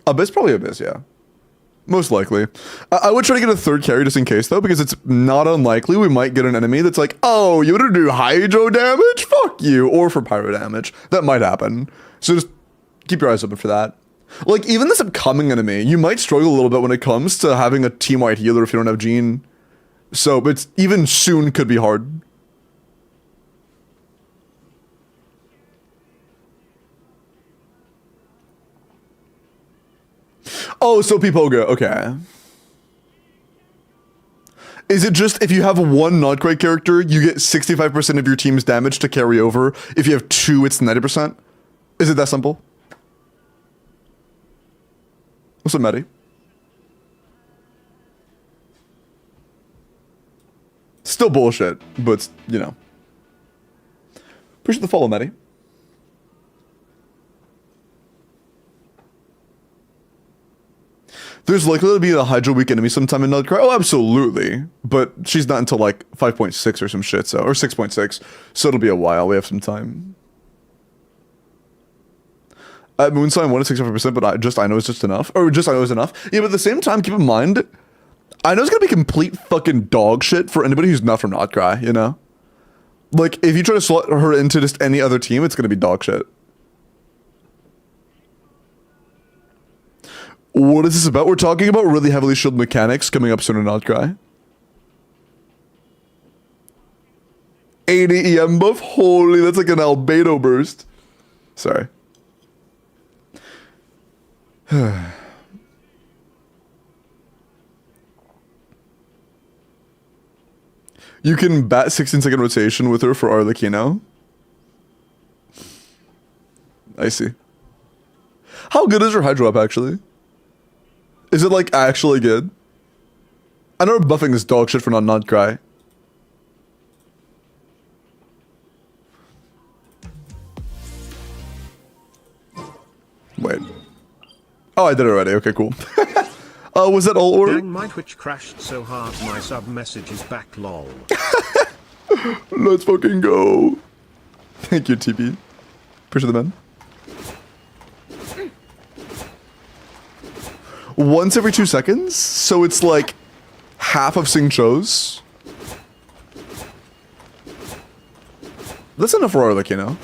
Abyss, probably Abyss, yeah. Most likely. I would try to get a third carry just in case though, because it's not unlikely we might get an enemy that's like, oh, you want to do hydro damage? Fuck you. Or for pyro damage. That might happen. So just keep your eyes open for that. Like, even this upcoming enemy, you might struggle a little bit when it comes to having a team-wide healer if you don't have Gene. So, it's even soon could be hard. Oh, so Pipoga, okay. Is it just if you have one Notcry character, you get 65% of your team's damage to carry over? If you have two, it's 90%? Is it that simple? What's up, Maddie? Still bullshit, but, you know. Appreciate the follow, Maddie. There's likely to be a Hydra weak enemy sometime in Nutcry. Oh, absolutely. But she's not until like 5.6 or some shit, so, or 6.6. So it'll be a while. We have some time. At Moonsign 1 at 65%, but I know it's just enough. Or just I know it's enough. Yeah, but at the same time, keep in mind, I know it's gonna be complete fucking dog shit for anybody who's not from Notcry, you know? Like, if you try to slot her into just any other team, it's gonna be dog shit. What is this about? We're talking about really heavily shielded mechanics coming up soon in Notcry. 80 EM buff? Holy, that's like an albedo burst. Sorry. You can bat 16-second rotation with her for Arlecchino. I see. How good is her Hydro up, actually? Is it, like, actually good? I know buffing is dog shit for not cry. Wait. Oh, I did it already. Okay, cool. Was that all order? Dang, my Twitch crashed so hard my sub message is back, lol. Let's fucking go. Thank you, TP. Appreciate the man. Once every 2 seconds? So it's like half of Sing Cho's. That's enough for Arlick, you know?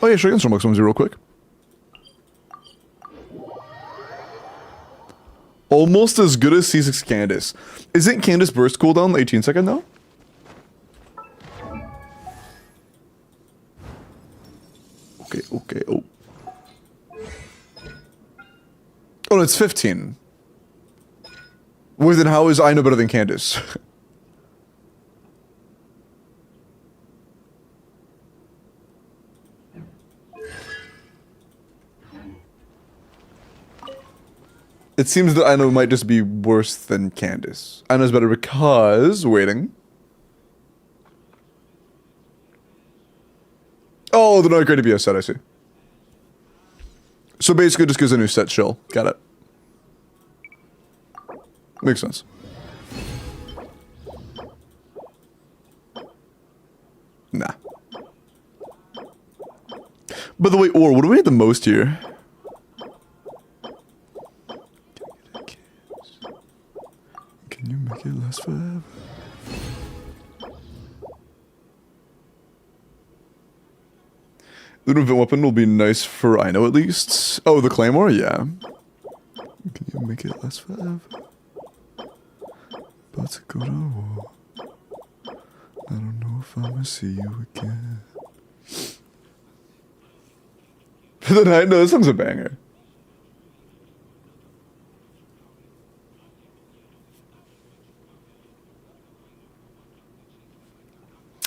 Oh yeah, sure, I can storm X1Z real quick. Almost as good as C6 Candace. Isn't Candace burst cooldown 18 second though? Okay, oh. Oh, no, it's 15. Well, then how is I know better than Candace? It seems that I know might just be worse than Candace. I know's better because... Waiting. Oh, they're not going to be a set, I see. So basically just gives a new set chill. Got it. Makes sense. Nah. By the way, Or, what do we hit the most here? Can you make it last forever? The new event weapon will be nice for I know at least. Oh, the Claymore? Yeah. Can you make it last forever? About to go to war. I don't know if I'ma see you again. For the night? No, this song's a banger.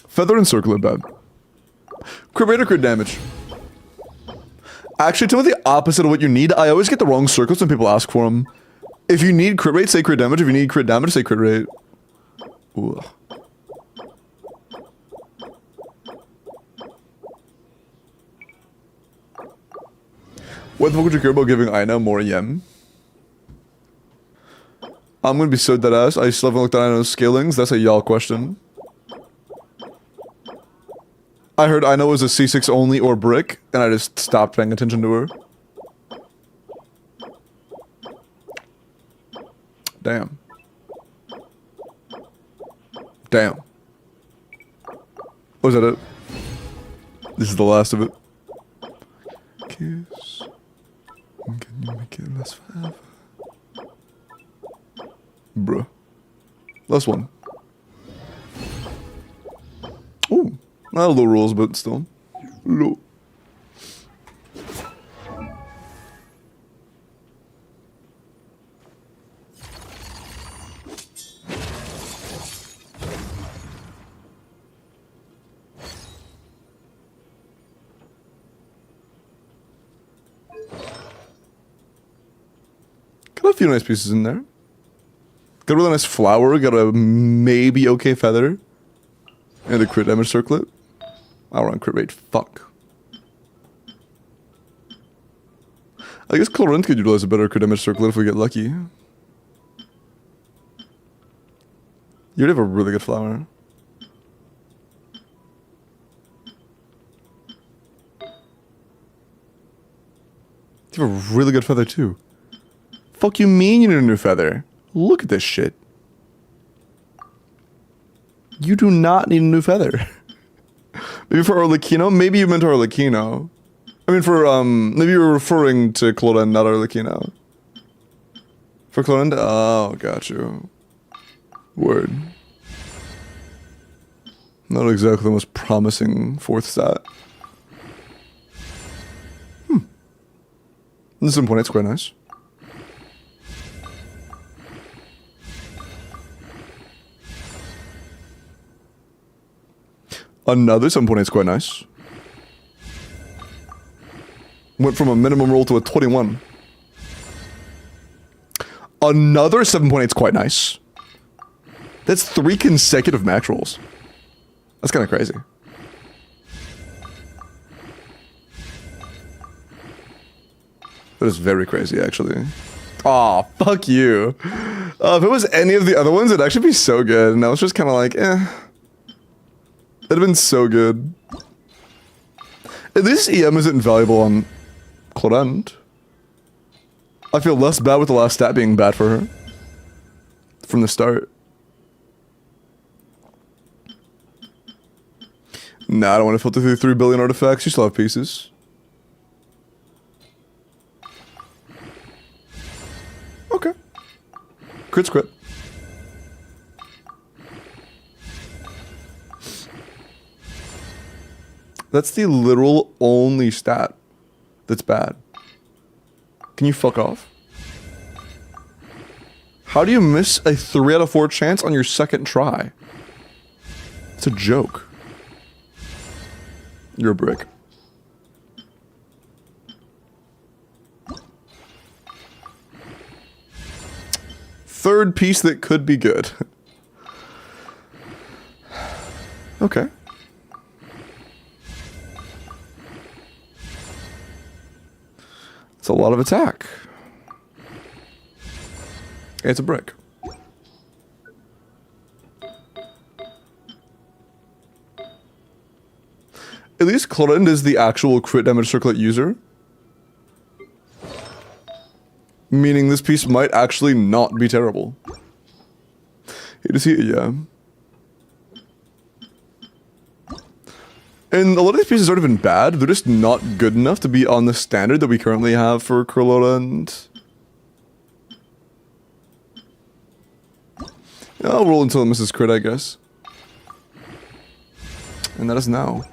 Feather and Circle are bad. Crit rate or crit damage? Actually, tell me the opposite of what you need. I always get the wrong circles when people ask for them. If you need crit rate, say crit damage. If you need crit damage, say crit rate. Ooh. What the fuck would you care about giving Aina more yen? I'm gonna be so dead ass. I still haven't looked at Aina's scalings. That's a y'all question. I heard Aina was a C6 only or brick, and I just stopped paying attention to her. Damn. Damn. Was that it? This is the last of it. Kiss. Can you make it last forever? Bruh. Last one. Ooh. Not low rolls, but still. Low. Got a few nice pieces in there. Got a really nice flower. Got a maybe okay feather. And a crit damage circlet. I'll run crit rate. Fuck. I guess Chlorant could utilize a better crit damage circlet if we get lucky. You have a really good flower. You have a really good feather too. Fuck you mean you need a new feather? Look at this shit. You do not need a new feather. Maybe for Arlecchino? Maybe you meant Arlecchino. I mean for, maybe you were referring to Clorend, not Arlecchino. For Clorend? Oh, got you. Word. Not exactly the most promising fourth stat. This 7.8's quite nice. Another 7.8's quite nice. Went from a minimum roll to a 21. Another 7.8's quite nice. That's 3 consecutive max rolls. That's kind of crazy. That is very crazy, actually. Aw, fuck you. If it was any of the other ones, it'd actually be so good. And I was just kind of like, eh. It'd have been so good. At least EM isn't valuable on Clorend. I feel less bad with the last stat being bad for her. From the start. Nah, I don't want to filter through 3 billion artifacts. You still have pieces. Okay. Crit's crit. That's the literal only stat that's bad. Can you fuck off? How do you miss a 3 out of 4 chance on your second try? It's a joke. You're a brick. Third piece that could be good. Okay. It's a lot of attack. It's a brick. At least Clorend is the actual crit damage circlet user. Meaning this piece might actually not be terrible. Hate to see it, yeah. And a lot of these pieces aren't even bad, they're just not good enough to be on the standard that we currently have for Clorend. Yeah, I'll roll until it misses crit, I guess. And that is now.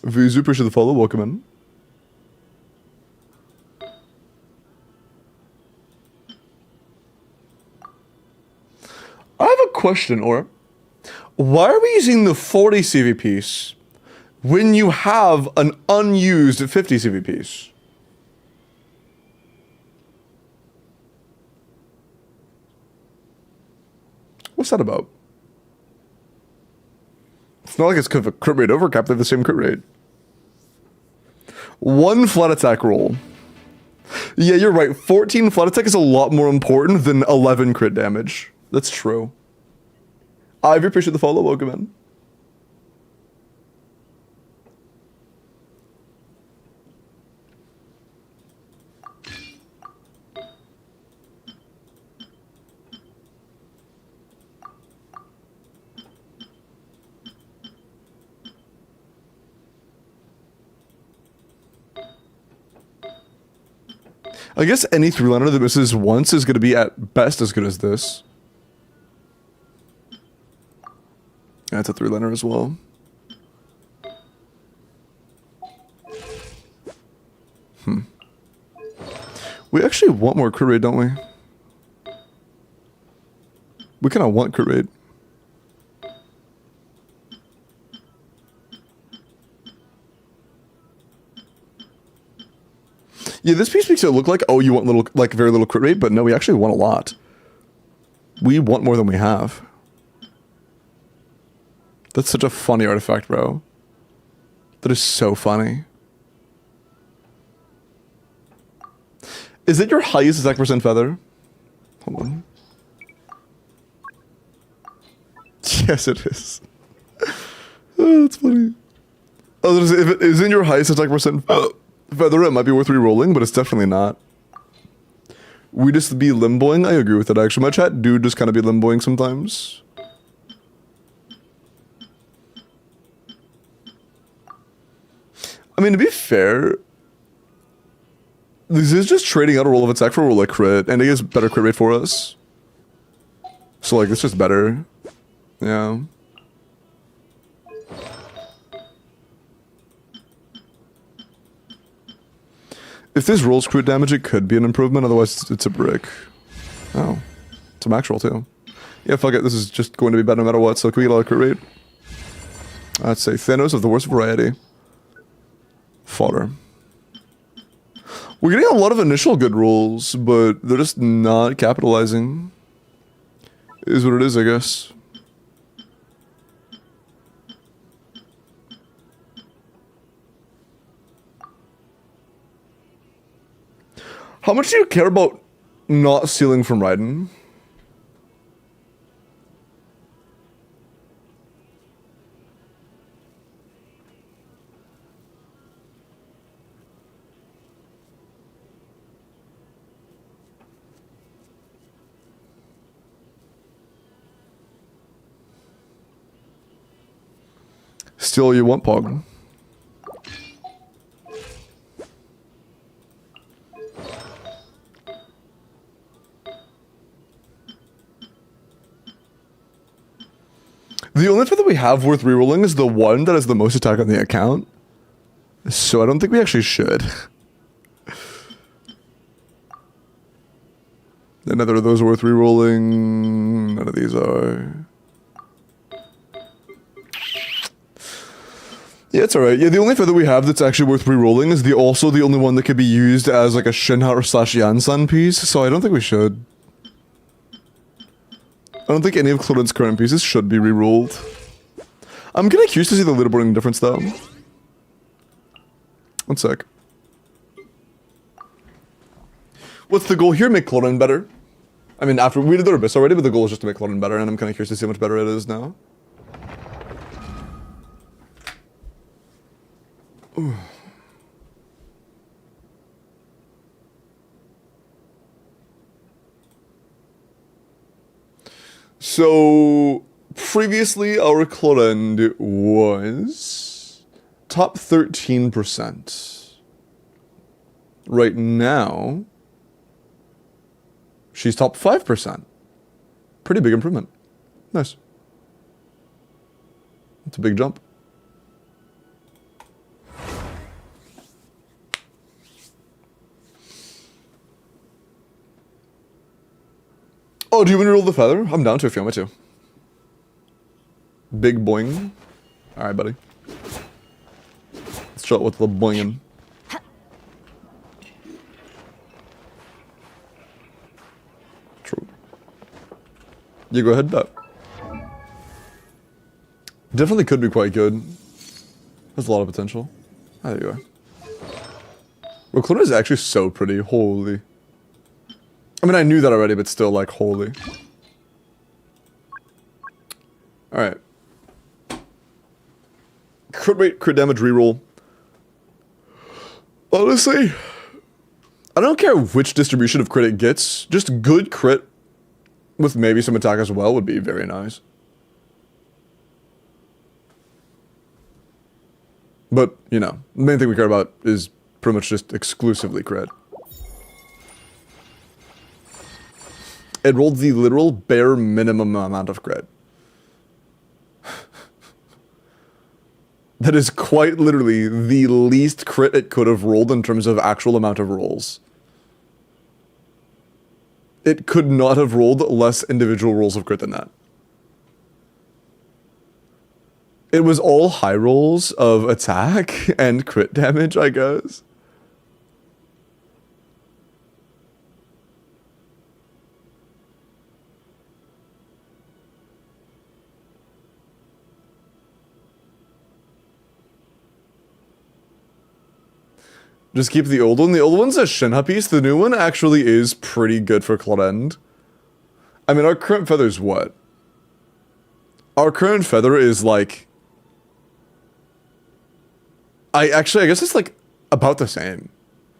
Vuzu, appreciate the follow, welcome in. I have a question, or why are we using the 40 CV piece when you have an unused 50 CV piece? What's that about? It's not like it's kind of a crit rate overcap, they have the same crit rate. 1 flat attack roll. Yeah, you're right. 14 flat attack is a lot more important than 11 crit damage. That's true. I appreciate the follow, welcome in. I guess any 3-liner that misses once is going to be at best as good as this. That's a 3-liner as well. We actually want more crit rate, don't we? We kind of want crit rate. Yeah, this piece makes it look like, oh, you want little, like very little crit rate, but no, we actually want a lot. We want more than we have. That's such a funny artifact, bro. That is so funny. Is it your highest attack percent feather? Hold on. Yes, it is. Oh, that's funny. Oh, if it isn't your highest attack percent feather, it might be worth re-rolling, but it's definitely not. We just be limboing. I agree with it, actually. My chat do just kind of be limboing sometimes. I mean, to be fair, this is just trading out a roll of attack for a roll of crit, and it gives better crit rate for us. So, like, it's just better. Yeah. If this rolls crit damage, it could be an improvement, otherwise it's a brick. Oh. It's a max roll, too. Yeah, fuck it, this is just going to be better no matter what, so can we get a lot of crit rate? I'd say Thanos of the worst variety. Fodder. We're getting a lot of initial good rolls, but they're just not capitalizing. Is what it is, I guess. How much do you care about not stealing from Raiden? Still, you want Pog. The only feather we have worth rerolling is the one that has the most attack on the account. So I don't think we actually should. Neither of those are worth rerolling. None of these are. Yeah, it's alright. Yeah, the only feather we have that's actually worth rerolling is also the only one that could be used as like a Shinhar slash Yansan piece, so I don't think we should. I don't think any of Clorin's current pieces should be rerolled. I'm kinda curious to see the leaderboarding difference though. One sec. What's the goal here? Make Clorin better. I mean, after we did the Abyss already, but the goal is just to make Clorin better, and I'm kinda curious to see how much better it is now. Ooh. So, previously our Clorend was top 13%. Right now, she's top 5%. Pretty big improvement. Nice. That's a big jump. Oh, do you want to roll the feather? I'm down to if you want me to. Big boing. Alright, buddy. Let's start with the boingin'. True. You go ahead, bet. Definitely could be quite good. Has a lot of potential. Ah, there you are. Roclona is actually so pretty. Holy. I mean, I knew that already, but still, like, holy. Alright. Crit rate, crit damage reroll. Honestly, I don't care which distribution of crit it gets. Just good crit with maybe some attack as well would be very nice. But, you know, the main thing we care about is pretty much just exclusively crit. It rolled the literal bare minimum amount of crit. That is quite literally the least crit it could have rolled in terms of actual amount of rolls. It could not have rolled less individual rolls of crit than that. It was all high rolls of attack and crit damage, I guess. Just keep the old one. The old one's a Shinha piece. The new one actually is pretty good for Clorend. I mean, our current feather's what? Our current feather is like... I guess it's like about the same.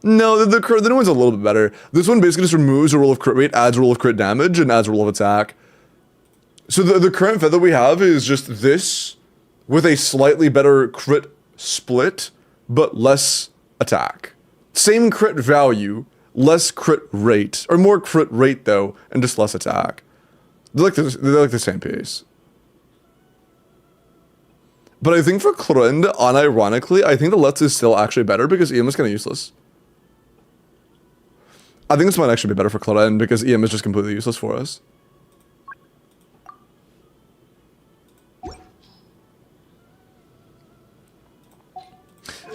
No, the new one's a little bit better. This one basically just removes a roll of crit rate, adds a roll of crit damage, and adds a roll of attack. So the current feather we have is just this with a slightly better crit split, but less attack. Same crit value, less crit rate, or more crit rate though, and just less attack. They're like the same piece. But I think for Clorend, unironically, I think the Let's is still actually better because EM is kind of useless. I think this might actually be better for Clorend because EM is just completely useless for us.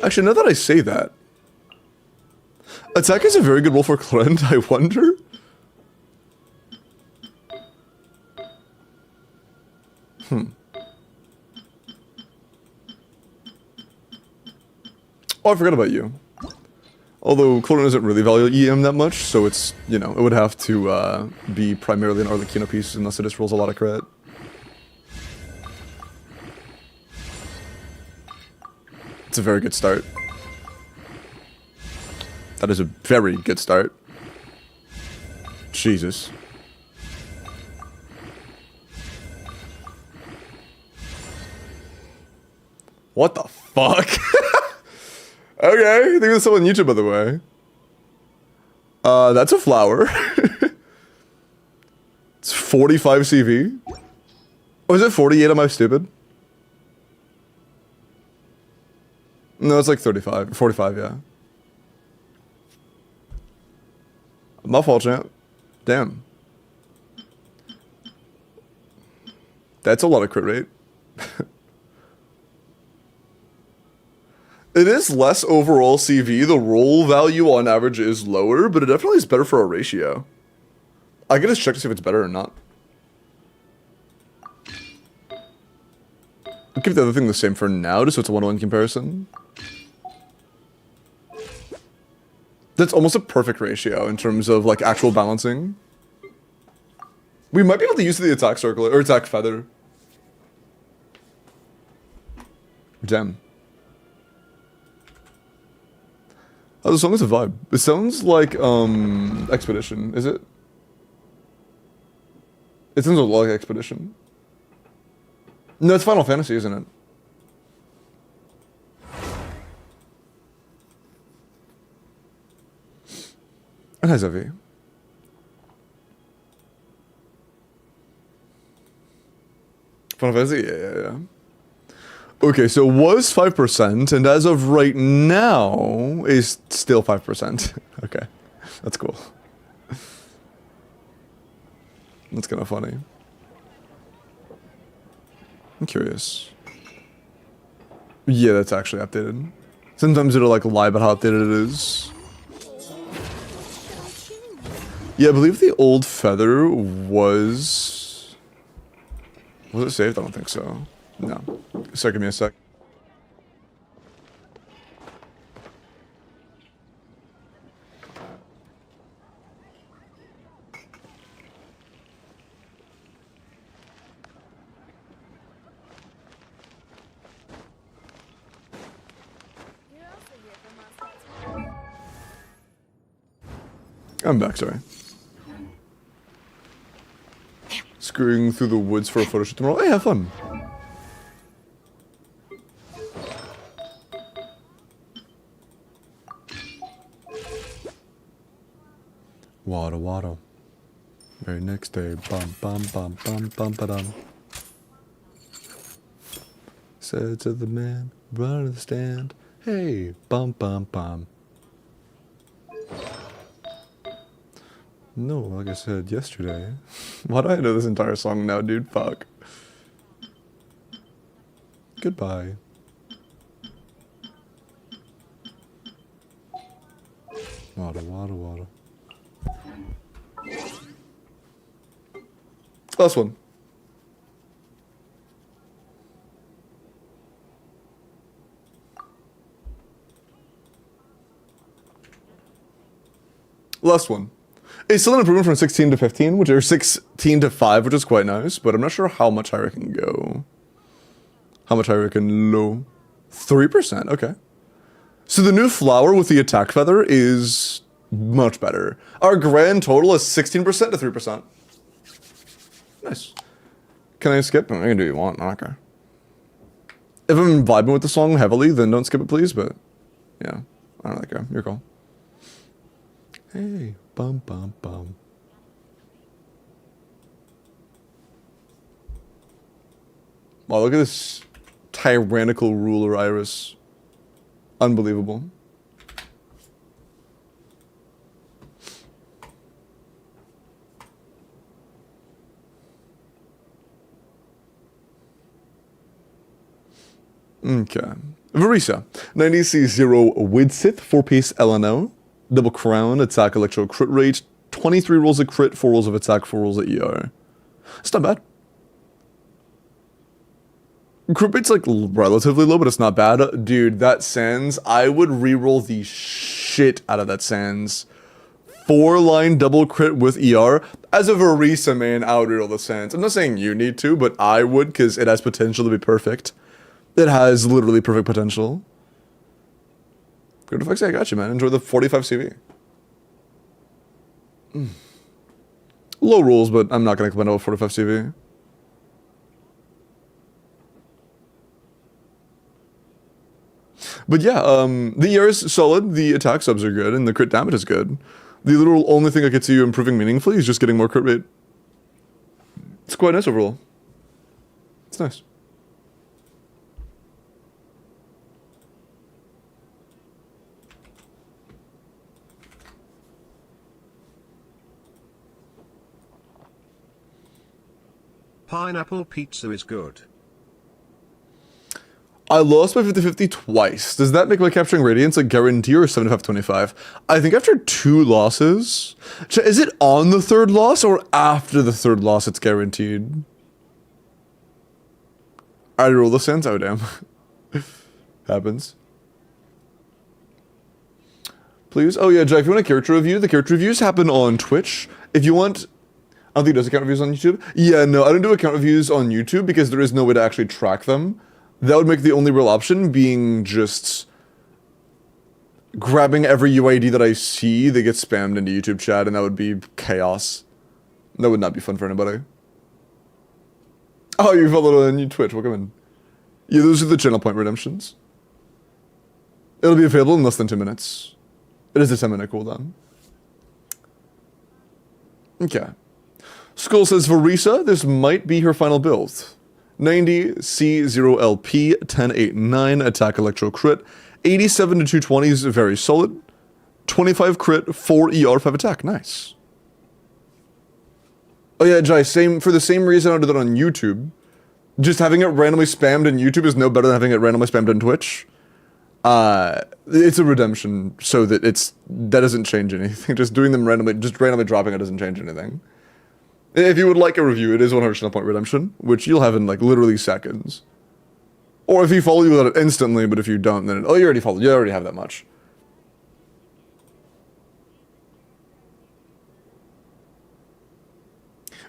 Actually, now that I say that, attack is a very good roll for Clorend, I wonder. Oh, I forgot about you. Although Clorend doesn't really value EM that much, so it's, you know, it would have to be primarily an Arlecchino piece unless it just rolls a lot of crit. It's a very good start. That is a very good start. Jesus. What the fuck? Okay, I think there's someone on YouTube, by the way. That's a flower. It's 45 CV. Oh, is it 48? Am I stupid? No, it's like 35. 45, yeah. My fault, champ. Damn. That's a lot of crit rate. It is less overall CV. The roll value on average is lower, but it definitely is better for our ratio. I can just check to see if it's better or not. I'll keep the other thing the same for now, just so it's a 1-to-1 comparison. That's almost a perfect ratio in terms of like actual balancing. We might be able to use the attack circle or attack feather. Damn. Oh, the song is a vibe. It sounds like Expedition, is it? It sounds a lot like Expedition. No, it's Final Fantasy, isn't it? It has a V. Final Fantasy? Yeah. Okay, so it was 5%, and as of right now, is still 5%. Okay, that's cool. That's kind of funny. I'm curious. Yeah, that's actually updated. Sometimes it'll like lie about how updated it is. Yeah, I believe the old feather was... Was it saved? I don't think so. No. So give me a sec. I'm back, sorry. Screwing through the woods for a photo shoot tomorrow. Hey, have fun. Waddle. Very next day, bum bum bum bum bum ba-dum. Said to the man, run to the stand. Hey, bum bum bum. No, like I said yesterday. Why do I know this entire song now, dude? Fuck. Goodbye. Water, water, water. Last one. Last one. It's still an improvement from 16 to 15, which are 16 to 5, which is quite nice, but I'm not sure how much higher it can go. How much higher it can low? 3%, okay. So the new flower with the attack feather is much better. Our grand total is 16% to 3%. Nice. Can I skip? I can do what you want. Okay. If I'm vibing with the song heavily, then don't skip it, please. But yeah, I don't really care. Your call. Hey, bum bum bum. Wow, look at this tyrannical ruler iris. Unbelievable. Okay. Verisa. 90C0 Widsith, 4-piece LNO. Double crown, attack electro crit rate. 23 rolls of crit, 4 rolls of attack, 4 rolls of ER. It's not bad. Crit rate's like relatively low, but it's not bad. Dude, that Sans, I would reroll the shit out of that Sans. 4-line double crit with ER. As a Verisa main, I would reroll the Sans. I'm not saying you need to, but I would, because it has potential to be perfect. It has literally perfect potential. Good effects, I got you, man. Enjoy the 45 CV. Low rolls, but I'm not going to complain about 45 CV. But yeah, the ER is solid, the attack subs are good, and the crit damage is good. The literal only thing I could see you improving meaningfully is just getting more crit rate. It's quite nice overall. It's nice. Pineapple pizza is good. I lost my 50-50 twice. Does that make my capturing radiance a guarantee or 75-25? I think after 2 losses... Is it on the 3rd loss or after the 3rd loss it's guaranteed? I roll the Sans. Oh, damn. Happens. Please? Oh yeah, Jai, if you want a character review, the character reviews happen on Twitch. If you want... I don't think he does account reviews on YouTube. Yeah, no, I don't do account reviews on YouTube because there is no way to actually track them. That would make the only real option being just grabbing every UID that I see that gets spammed into YouTube chat, and that would be chaos. That would not be fun for anybody. Oh, you followed on Twitch, welcome in. Yeah, those are the channel point redemptions. It'll be available in less than 2 minutes. It is a 10-minute cooldown. Okay. Skull says, Verisa, this might be her final build. 90 C0LP 1089 attack electro crit. 87 to 220 is very solid. 25 crit, 4 ER, 5 attack. Nice. Oh yeah, Jai, for the same reason I did that on YouTube. Just having it randomly spammed in YouTube is no better than having it randomly spammed on Twitch. It's a redemption so that that doesn't change anything. Just doing them randomly, just randomly dropping it doesn't change anything. If you would like a review, it is 100 channel point redemption, which you'll have in like literally seconds. Or if you follow, you will have it instantly, but if you don't, then you already followed, you already have that much.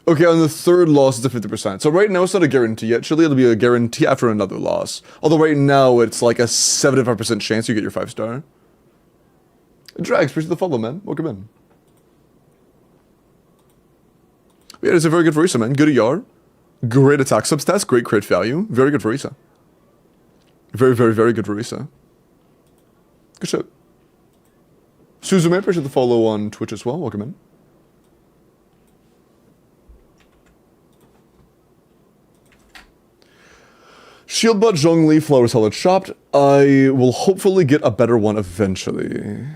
Okay, on the 3rd loss, it's a 50%. So right now, it's not a guarantee yet. Surely it'll be a guarantee after another loss. Although right now, it's like a 75% chance you get your 5-star. Drags, appreciate the follow, man. Welcome in. Yeah, it's a very good Verisa, man. Good ER. Great attack substats. Great crit value. Very good Verisa. Very, very, very good Verisa. Good shit. Suzume, appreciate the follow on Twitch as well. Welcome in. Shield bot Zhongli, Flower Salad Chopped. I will hopefully get a better one eventually.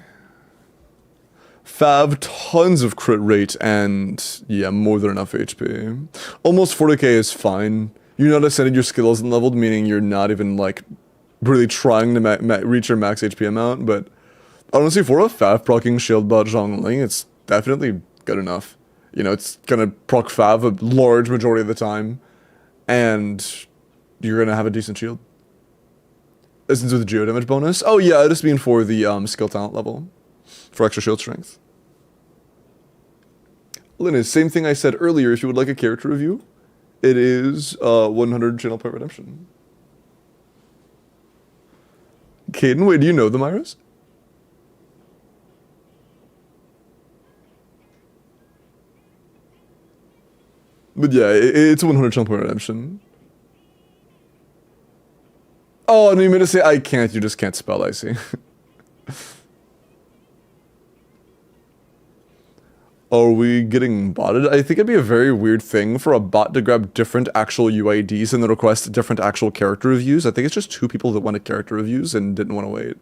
Fav, tons of crit rate, and yeah, more than enough HP. Almost 40k is fine. You're not ascended, your skill isn't leveled, meaning you're not even like really trying to reach your max HP amount, but honestly, for a Fav proccing Shield bot Zhongli, it's definitely good enough. You know, it's gonna proc Fav a large majority of the time, and you're gonna have a decent shield. This is with the geo damage bonus. Oh yeah, I just mean for the skill talent level, for extra shield strength. Linus, same thing I said earlier. If you would like a character review, it is 100 channel point redemption. Caden, wait, do you know the Myras? But yeah, it's 100 channel point redemption. Oh, no, you meant to say I can't, you just can't spell, I see. Are we getting botted? I think it'd be a very weird thing for a bot to grab different actual UIDs and then request different actual character reviews. I think it's just two people that wanted character reviews and didn't want to wait.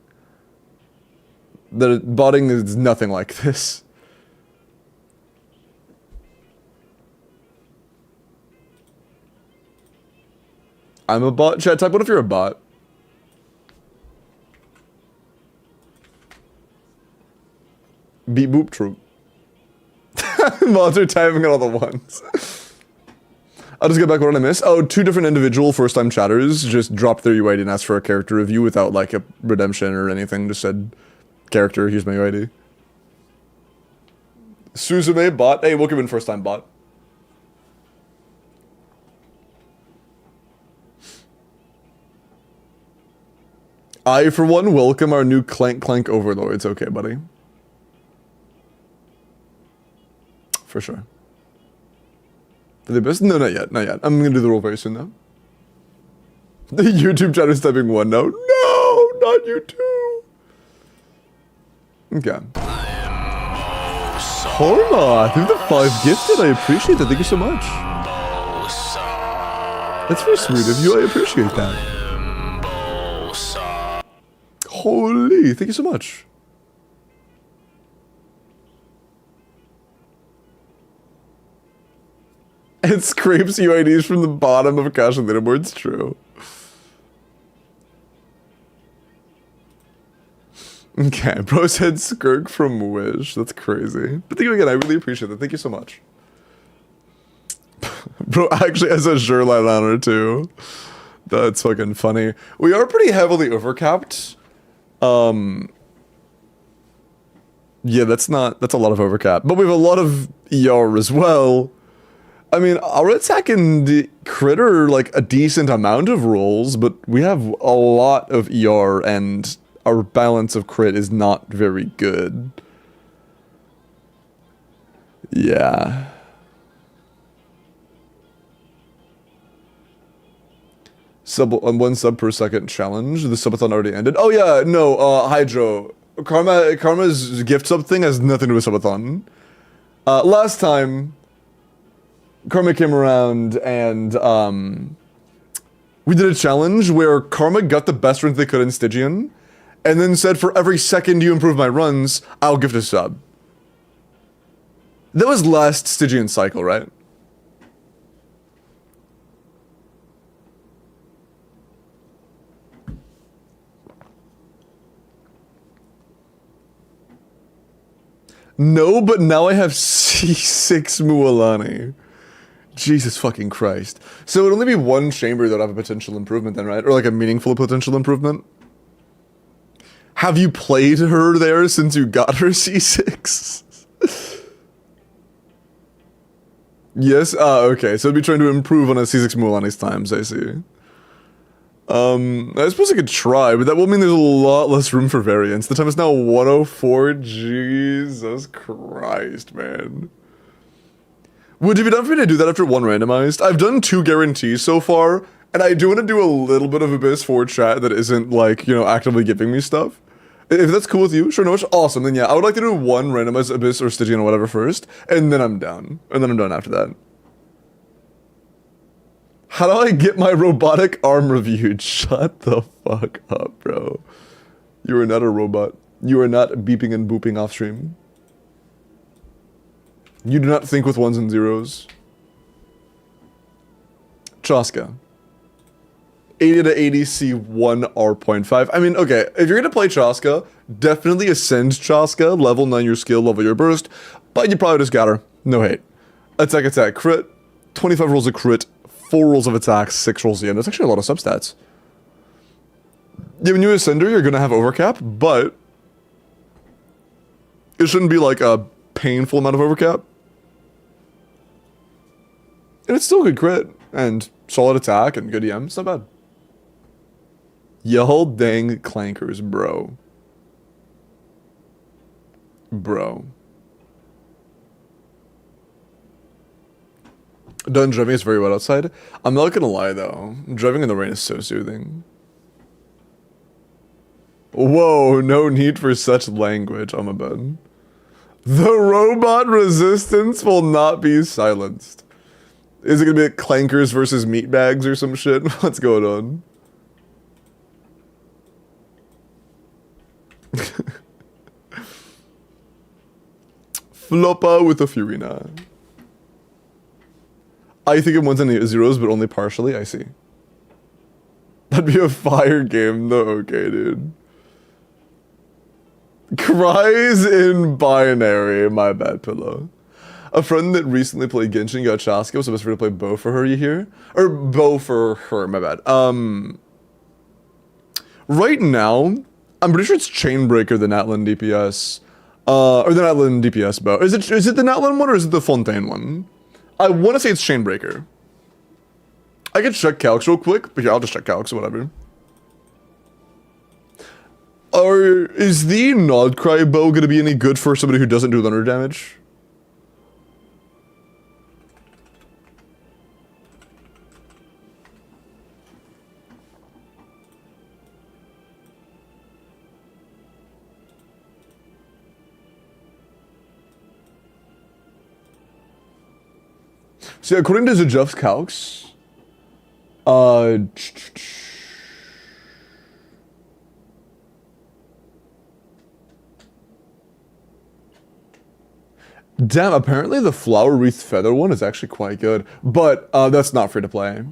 The botting is nothing like this. I'm a bot. Chat, type what if you're a bot? Beep boop troop. Mods are typing it all the ones. I'll just get back what I missed. Oh, two different individual first-time chatters just dropped their UID and asked for a character review without like a redemption or anything. Just said, character, here's my UID. Suzume bot. Hey, welcome in first-time bot. I, for one, welcome our new Clank Clank overlords. Okay, buddy. For sure. Are they best? No, not yet. Not yet. I'm gonna do the roll very soon, though. The YouTube chat is typing one now. No, not you too. Okay. Horma, through the 5 gifted. I appreciate that. Thank you so much. That's very sweet of you. I appreciate that. Holy, thank you so much. It scrapes UIDs from the bottom of Cash leaderboard. It's true. Okay, bro said Skirk from Wish. That's crazy. But thank you again. I really appreciate that. Thank you so much. Bro actually has a Zerline on her too. That's fucking funny. We are pretty heavily overcapped. Yeah, that's a lot of overcap. But we have a lot of ER as well. I mean, our attack and the crit are like a decent amount of rolls, but we have a lot of ER and our balance of crit is not very good. Yeah. One sub per second challenge. The subathon already ended. Oh yeah, no, Hydro. Karma's gift sub thing has nothing to do with subathon. Last time Karma came around and we did a challenge where Karma got the best runs they could in Stygian and then said, for every second you improve my runs, I'll gift a sub. That was last Stygian cycle, right? No, but now I have C6 Mualani. Jesus fucking Christ. So it would only be one chamber that would have a potential improvement then, right? Or like a meaningful potential improvement? Have you played her there since you got her C6? Yes? Okay. So I'd be trying to improve on a C6 Mualani's times, I see. I suppose I could try, but that will mean there's a lot less room for variance. The time is now 104. Jesus Christ, man. Would you be down for me to do that after one randomized? I've done 2 guarantees so far, and I do want to do a little bit of Abyss for chat that isn't, like, you know, actively giving me stuff. If that's cool with you, sure, no, it's awesome. Then yeah, I would like to do 1 randomized Abyss or Stygian or whatever first, and then I'm down. And then I'm done after that. How do I get my robotic arm reviewed? Shut the fuck up, bro. You are not a robot. You are not beeping and booping off stream. You do not think with ones and zeros. Chaska. 80 to 80 C1 R.5. I mean, okay, if you're gonna play Chaska, definitely ascend Chaska, level 9 your skill, level your burst, but you probably just got her. No hate. Attack, crit. 25 rolls of crit, 4 rolls of attack, 6 rolls of end. That's actually a lot of substats. Yeah, when you ascender, you're gonna have overcap, but it shouldn't be like a painful amount of overcap. And it's still good crit, and solid attack, and good EM. It's not bad. Yo dang clankers, bro. Bro. Done driving is very wet outside. I'm not gonna lie though. Driving in the rain is so soothing. Whoa, no need for such language, I'm a bed. The robot resistance will not be silenced. Is it gonna be like clankers versus meatbags or some shit? What's going on? Floppa with a Furina. I think it ones and zeros, but only partially. I see. That'd be a fire game, though. Okay, dude. Cries in binary. My bad, pillow. A friend that recently played Genshin got Chaska, was supposed to play Bo for her, you hear? Or Bo for her, my bad. Right now, I'm pretty sure it's Chainbreaker, the Natlan DPS. Or the Natlan DPS Bo. Is it the Natlan one or is it the Fontaine one? I want to say it's Chainbreaker. I could check calcs real quick, but yeah, I'll just check calcs or whatever. Or is the Nodcry Bow going to be any good for somebody who doesn't do thunder damage? So according to Zajuf's calcs, damn, apparently the Flower Wreath Feather one is actually quite good, but that's not free to play.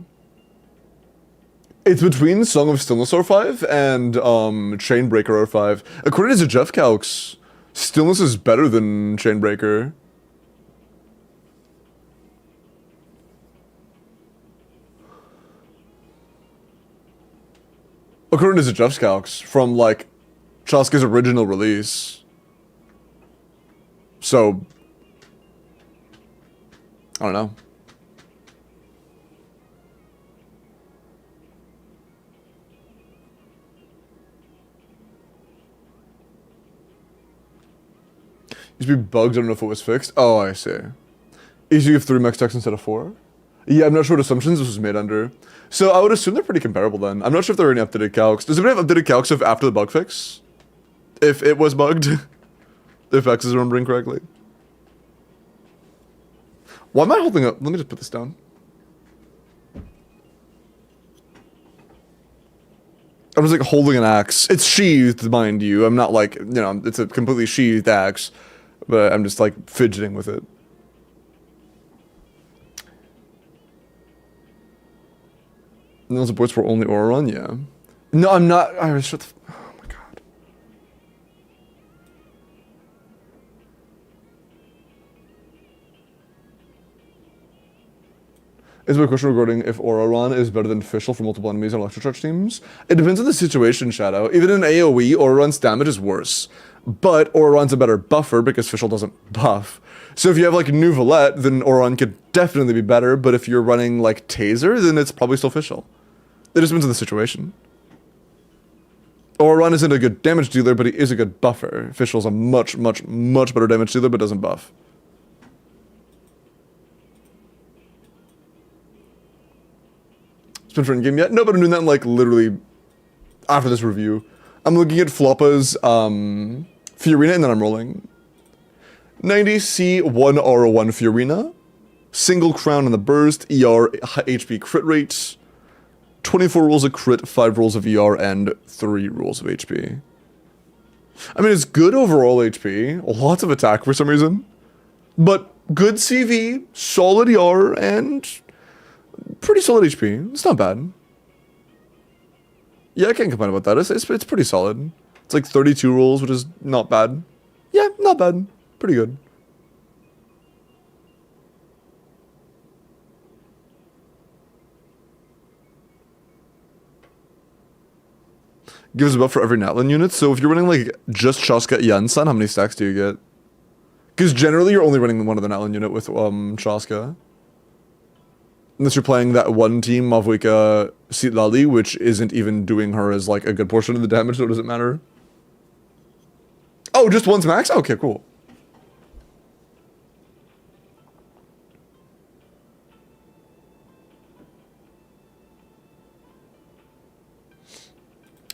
It's between Song of Stillness R5 and Chainbreaker R5. According to Zajuf calcs, Stillness is better than Chainbreaker. According to Zajuf's calcs, from, like, Chaska's original release. So, I don't know. Used to be bugs, I don't know if it was fixed. Oh, I see. Easy of 3 max text instead of 4? Yeah, I'm not sure what assumptions this was made under. So I would assume they're pretty comparable then. I'm not sure if there are any updated calcs. Does anybody have updated calcs of after the bug fix? If it was bugged? If X is remembering correctly? Why am I holding up? Let me just put this down. I'm just like holding an axe. It's sheathed, mind you. I'm not like, you know, it's a completely sheathed axe. But I'm just like fidgeting with it. And those reports were only Auron, yeah. No, I'm not. I was shut the. Oh my god. Is my question regarding if Auron is better than Fischl for multiple enemies on Electrocharge teams? It depends on the situation, Shadow. Even in AoE, Auron's damage is worse. But Auron's a better buffer because Fischl doesn't buff. So if you have like New Valette, then Auron could definitely be better. But if you're running like Taser, then it's probably still Fischl. It just depends on the situation. Auron isn't a good damage dealer, but he is a good buffer. Fischl's a much better damage dealer, but doesn't buff. Spin for in-game yet? No, but I'm doing that in like literally after this review. I'm looking at Floppa's Fiorina and then I'm rolling. 90C1R1 Fiorina. Single crown in the burst, ER, HP crit rate, 24 rolls of crit, 5 rolls of ER, and 3 rolls of HP. I mean, it's good overall HP, lots of attack for some reason, but good CV, solid ER, and pretty solid HP. It's not bad. Yeah, I can't complain about that. It's pretty solid. It's like 32 rolls, which is not bad. Yeah, not bad. Pretty good. Gives a buff for every Natlan unit. So if you're running like just Chaska Yansan, how many stacks do you get? Because generally you're only running one of the Natlan unit with Chaska. Unless you're playing that one team, Mavuika Sitlali, which isn't even doing her as like a good portion of the damage, so it doesn't matter. Oh, just one's max? Okay, cool.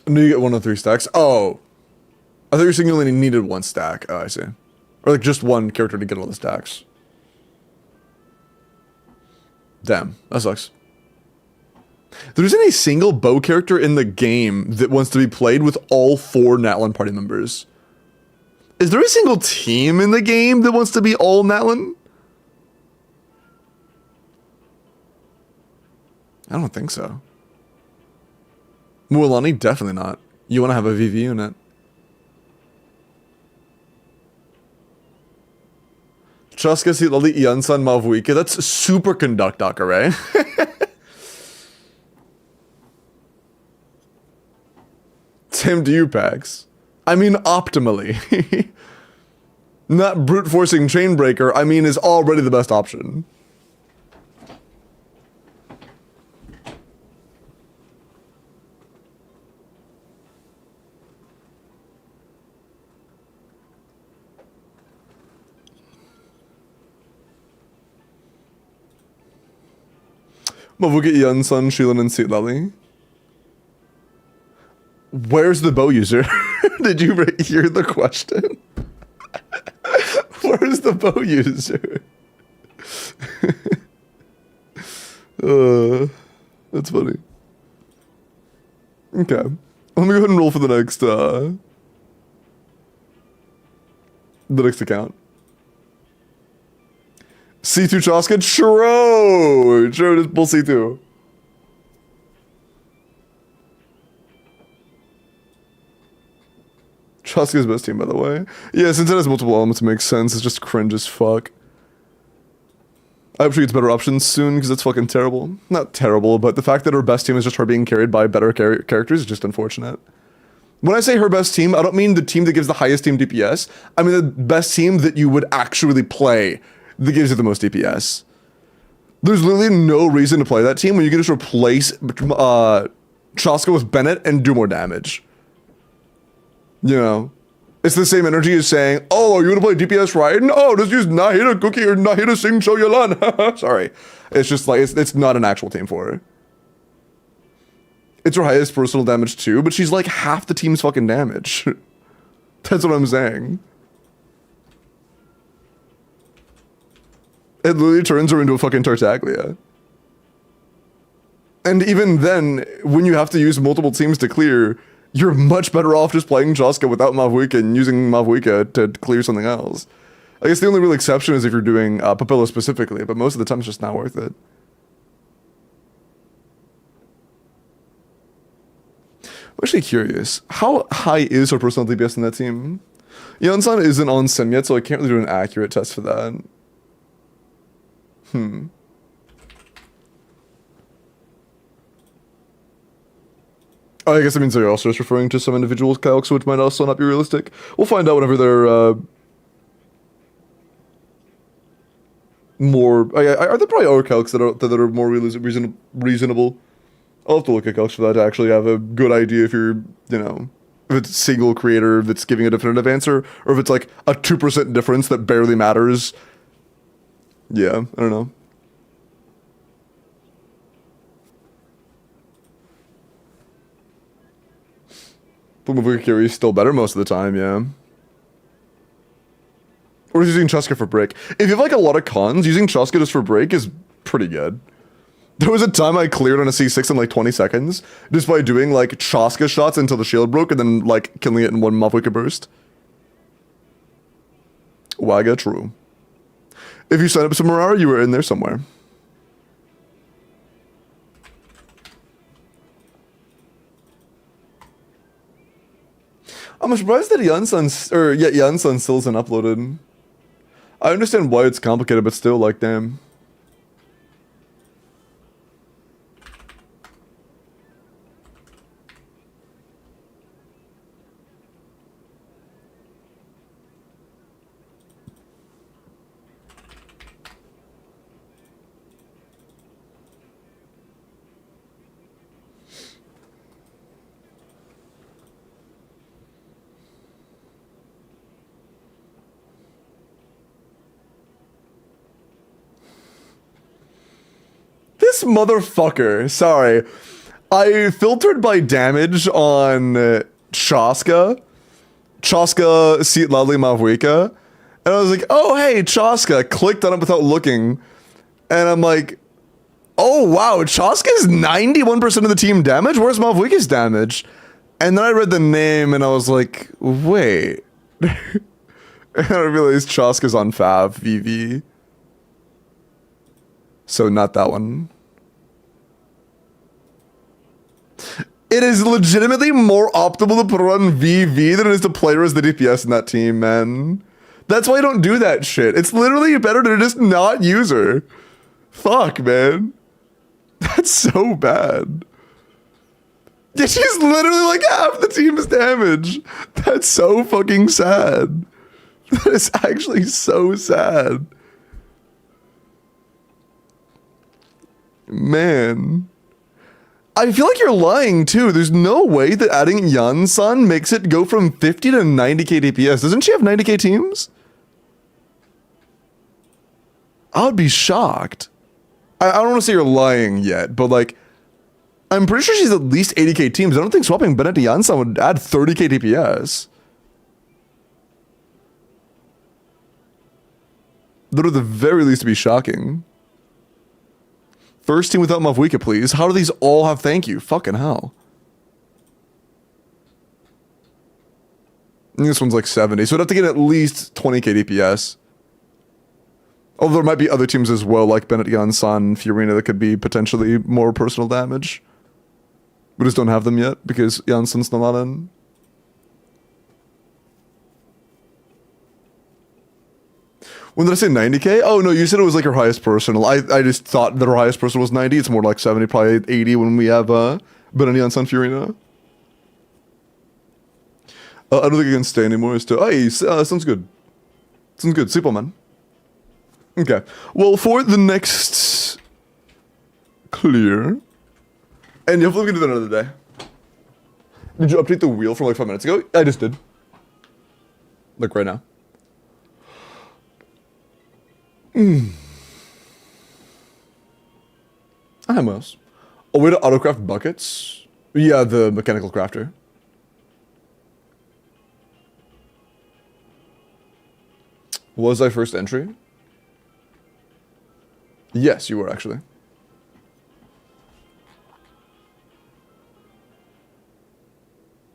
No, you get 1 of 3 stacks. Oh. I thought you were saying you only needed 1 stack. Oh, I see. Or like just one character to get all the stacks. Damn, that sucks. There isn't a single bow character in the game that wants to be played with all 4 Natlan party members. Is there a single team in the game that wants to be all Natlan? I don't think so. Mualani, definitely not. You want to have a VV unit. Chaska Sitlali Iansan Mavuika. That's superconduct Akare. Same to you, Pax. I mean, optimally. Not brute forcing Chainbreaker, I mean, is already the best option. Mavuka Iansan, Shilan, and Sitlali. Where's the bow user? Did you hear the question? Where's the bow user? That's funny. Okay. Let me go ahead and roll for the next account. C2 Chaska? True! True, just pull C2. Chaska's best team, by the way. Yeah, since it has multiple elements, it makes sense. It's just cringe as fuck. I hope she gets better options soon, because it's fucking terrible. Not terrible, but the fact that her best team is just her being carried by better characters is just unfortunate. When I say her best team, I don't mean the team that gives the highest team DPS. I mean the best team that you would actually play that gives you the most DPS. There's literally no reason to play that team when you can just replace Chaska with Bennett and do more damage. You know? It's the same energy as saying, oh, are you gonna play DPS Raiden? Oh, just use Nahida Cookie or Nahida Sing Cho Yalan. Sorry. It's just like, it's not an actual team for her. It's her highest personal damage too, but she's like half the team's fucking damage. That's what I'm saying. It literally turns her into a fucking Tartaglia. And even then, when you have to use multiple teams to clear, you're much better off just playing Chaska without Mavuika and using Mavuika to clear something else. I guess the only real exception is if you're doing Papilla specifically, but most of the time it's just not worth it. I'm actually curious, how high is her personal DPS in that team? Yansan isn't on sim yet, so I can't really do an accurate test for that. I guess that means they're also just referring to some individuals' calcs, which might also not be realistic. We'll find out whenever they're more. Are there probably other calcs that are more reasonable? I'll have to look at calcs for that to actually have a good idea if you're, you know, if it's a single creator that's giving a definitive answer, or if it's like a 2% difference that barely matters. Yeah, I don't know. But Mavuka Kiri is still better most of the time, yeah. Or was using Chuska for break. If you have like a lot of cons, using Chuska just for break is pretty good. There was a time I cleared on a C6 in like 20 seconds just by doing like Chuska shots until the shield broke and then like killing it in one Mavuika burst. Waga, true. If you signed up some Mirara, you were in there somewhere. I'm surprised that Yansan still isn't uploaded. I understand why it's complicated, but still, like, damn. This motherfucker, sorry. I filtered by damage on Chaska, See It Loudly Mavuika, and I was like, oh hey, Chaska, clicked on it without looking, and I'm like, oh wow, Chaska is 91% of the team damage? Where's Mavuika's damage? And then I read the name and I was like, wait. And I realized Chaska's on Fav, VV. So not that one. It is legitimately more optimal to put her on VV than it is to play her as the DPS in that team, man. That's why I don't do that shit. It's literally better to just not use her. Fuck, man. That's so bad. Yeah, she's literally like half the team's damage. That's so fucking sad. That is actually so sad. Man. I feel like you're lying too. There's no way that adding Yansan makes it go from 50 to 90k DPS. Doesn't she have 90k teams? I would be shocked. I don't want to say you're lying yet, but like, I'm pretty sure she's at least 80k teams. I don't think swapping Bennett to Yansan would add 30k DPS. That would at the very least be shocking. First team without Mavuika, please. How do these all have thank you? Fucking hell. I think this one's like 70, so it'd have to get at least 20k DPS. Although there might be other teams as well, like Bennett, Yansan, Fiorina, that could be potentially more personal damage. We just don't have them yet, because Jansen's not in. When did I say 90k? Oh no, you said it was like her highest personal. I just thought that her highest personal was 90. It's more like 70, probably 80 when we have Bennett, Yansan, Fiorina. I don't think I can stay anymore. Hey, sounds good. Sounds good. Sleep on, man. Okay. Well, for the next clear, and hopefully we can do that another day. Did you update the wheel from like 5 minutes ago? I just did. Like right now. I have mouse. A way to autocraft buckets? Yeah, the mechanical crafter. Was I first entry? Yes, you were actually.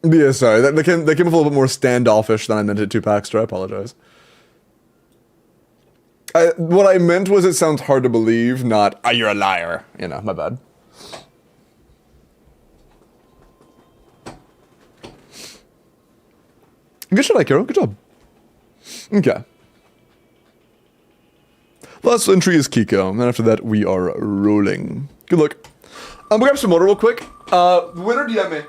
Yeah, sorry. That came off a little bit more standoffish than I meant it to, Paxter. I apologize. What I meant was it sounds hard to believe, not, you're a liar. You know, my bad. Good shot, Kiro. Good job. Okay. Last entry is Kiko, and then after that, we are rolling. Good luck. I'm gonna grab some water real quick. Winner DM me.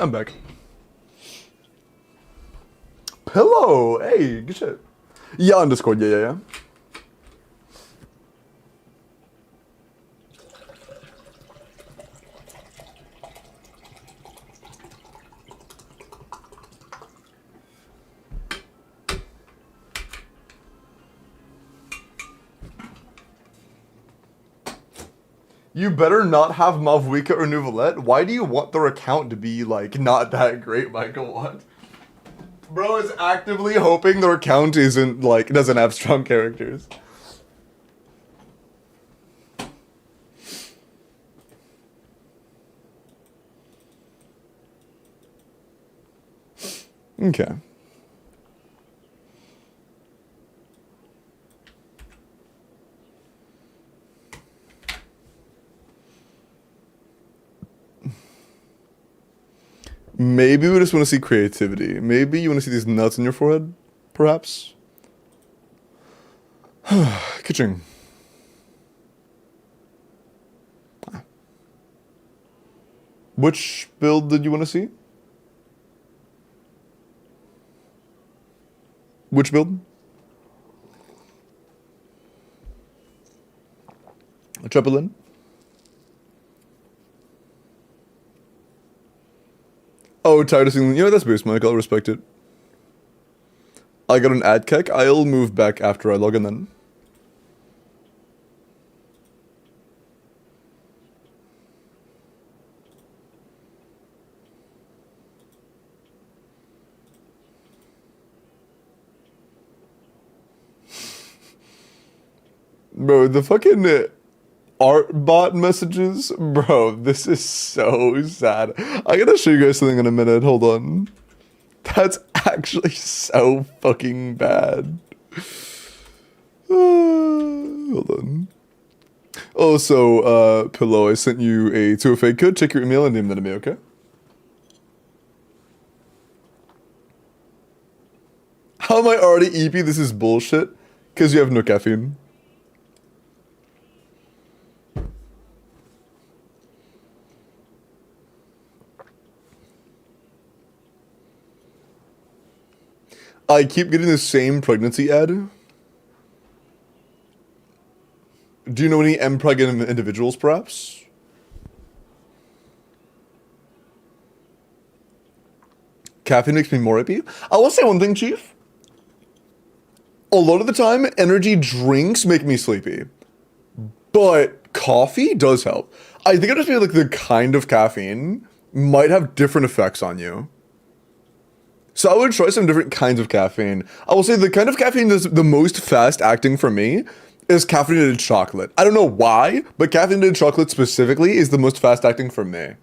I'm back. Pillow! Hey, good shit. Yeah, on Discord, yeah. You better not have Mavwika or Nouvelette. Why do you want their account to be, like, not that great, Michael? What? Bro is actively hoping their account isn't, like, doesn't have strong characters. Okay. Maybe we just want to see creativity. Maybe you want to see these nuts in your forehead, perhaps? Kitching. Which build did you want to see? Which build? A Trampoline? Oh, tired of seeing. You know, that's boost, Mike. I'll respect it. I got an ad kek. I'll move back after I log in then. Bro, the fucking art bot messages, bro, this is so sad. I gotta show you guys something in a minute. Hold on. That's actually so fucking bad. Hold on. Also, Pillow, I sent you a 2FA code. Check your email and name that to me, okay? How am I already EP? This is bullshit. Because you have no caffeine. I keep getting the same pregnancy ad. Do you know any M-pregnant individuals, perhaps? Caffeine makes me more happy. I will say one thing, Chief. A lot of the time, energy drinks make me sleepy. But coffee does help. I think it just means like the kind of caffeine might have different effects on you. So I would try some different kinds of caffeine. I will say the kind of caffeine that's the most fast acting for me is caffeinated chocolate. I don't know why, but caffeinated chocolate specifically is the most fast acting for me.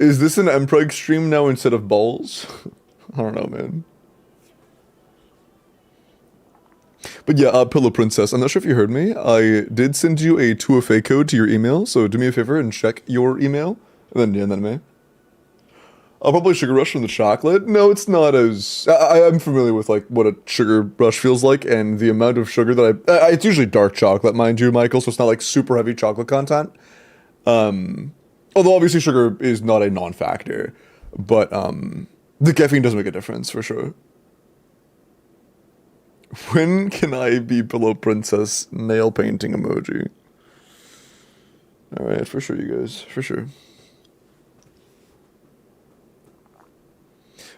Is this an Mpreg stream now instead of balls? I don't know, man. But yeah, Pillow Princess, I'm not sure if you heard me. I did send you a 2FA code to your email, so do me a favor and check your email. And then me. I'll probably sugar rush from the chocolate. No, it's not as... I'm familiar with, like, what a sugar rush feels like, and the amount of sugar that it's usually dark chocolate, mind you, Michael, so it's not, like, super heavy chocolate content. Although, obviously, sugar is not a non-factor. But, the caffeine does make a difference, for sure. When can I be Pillow Princess nail painting emoji? Alright, for sure, you guys. For sure.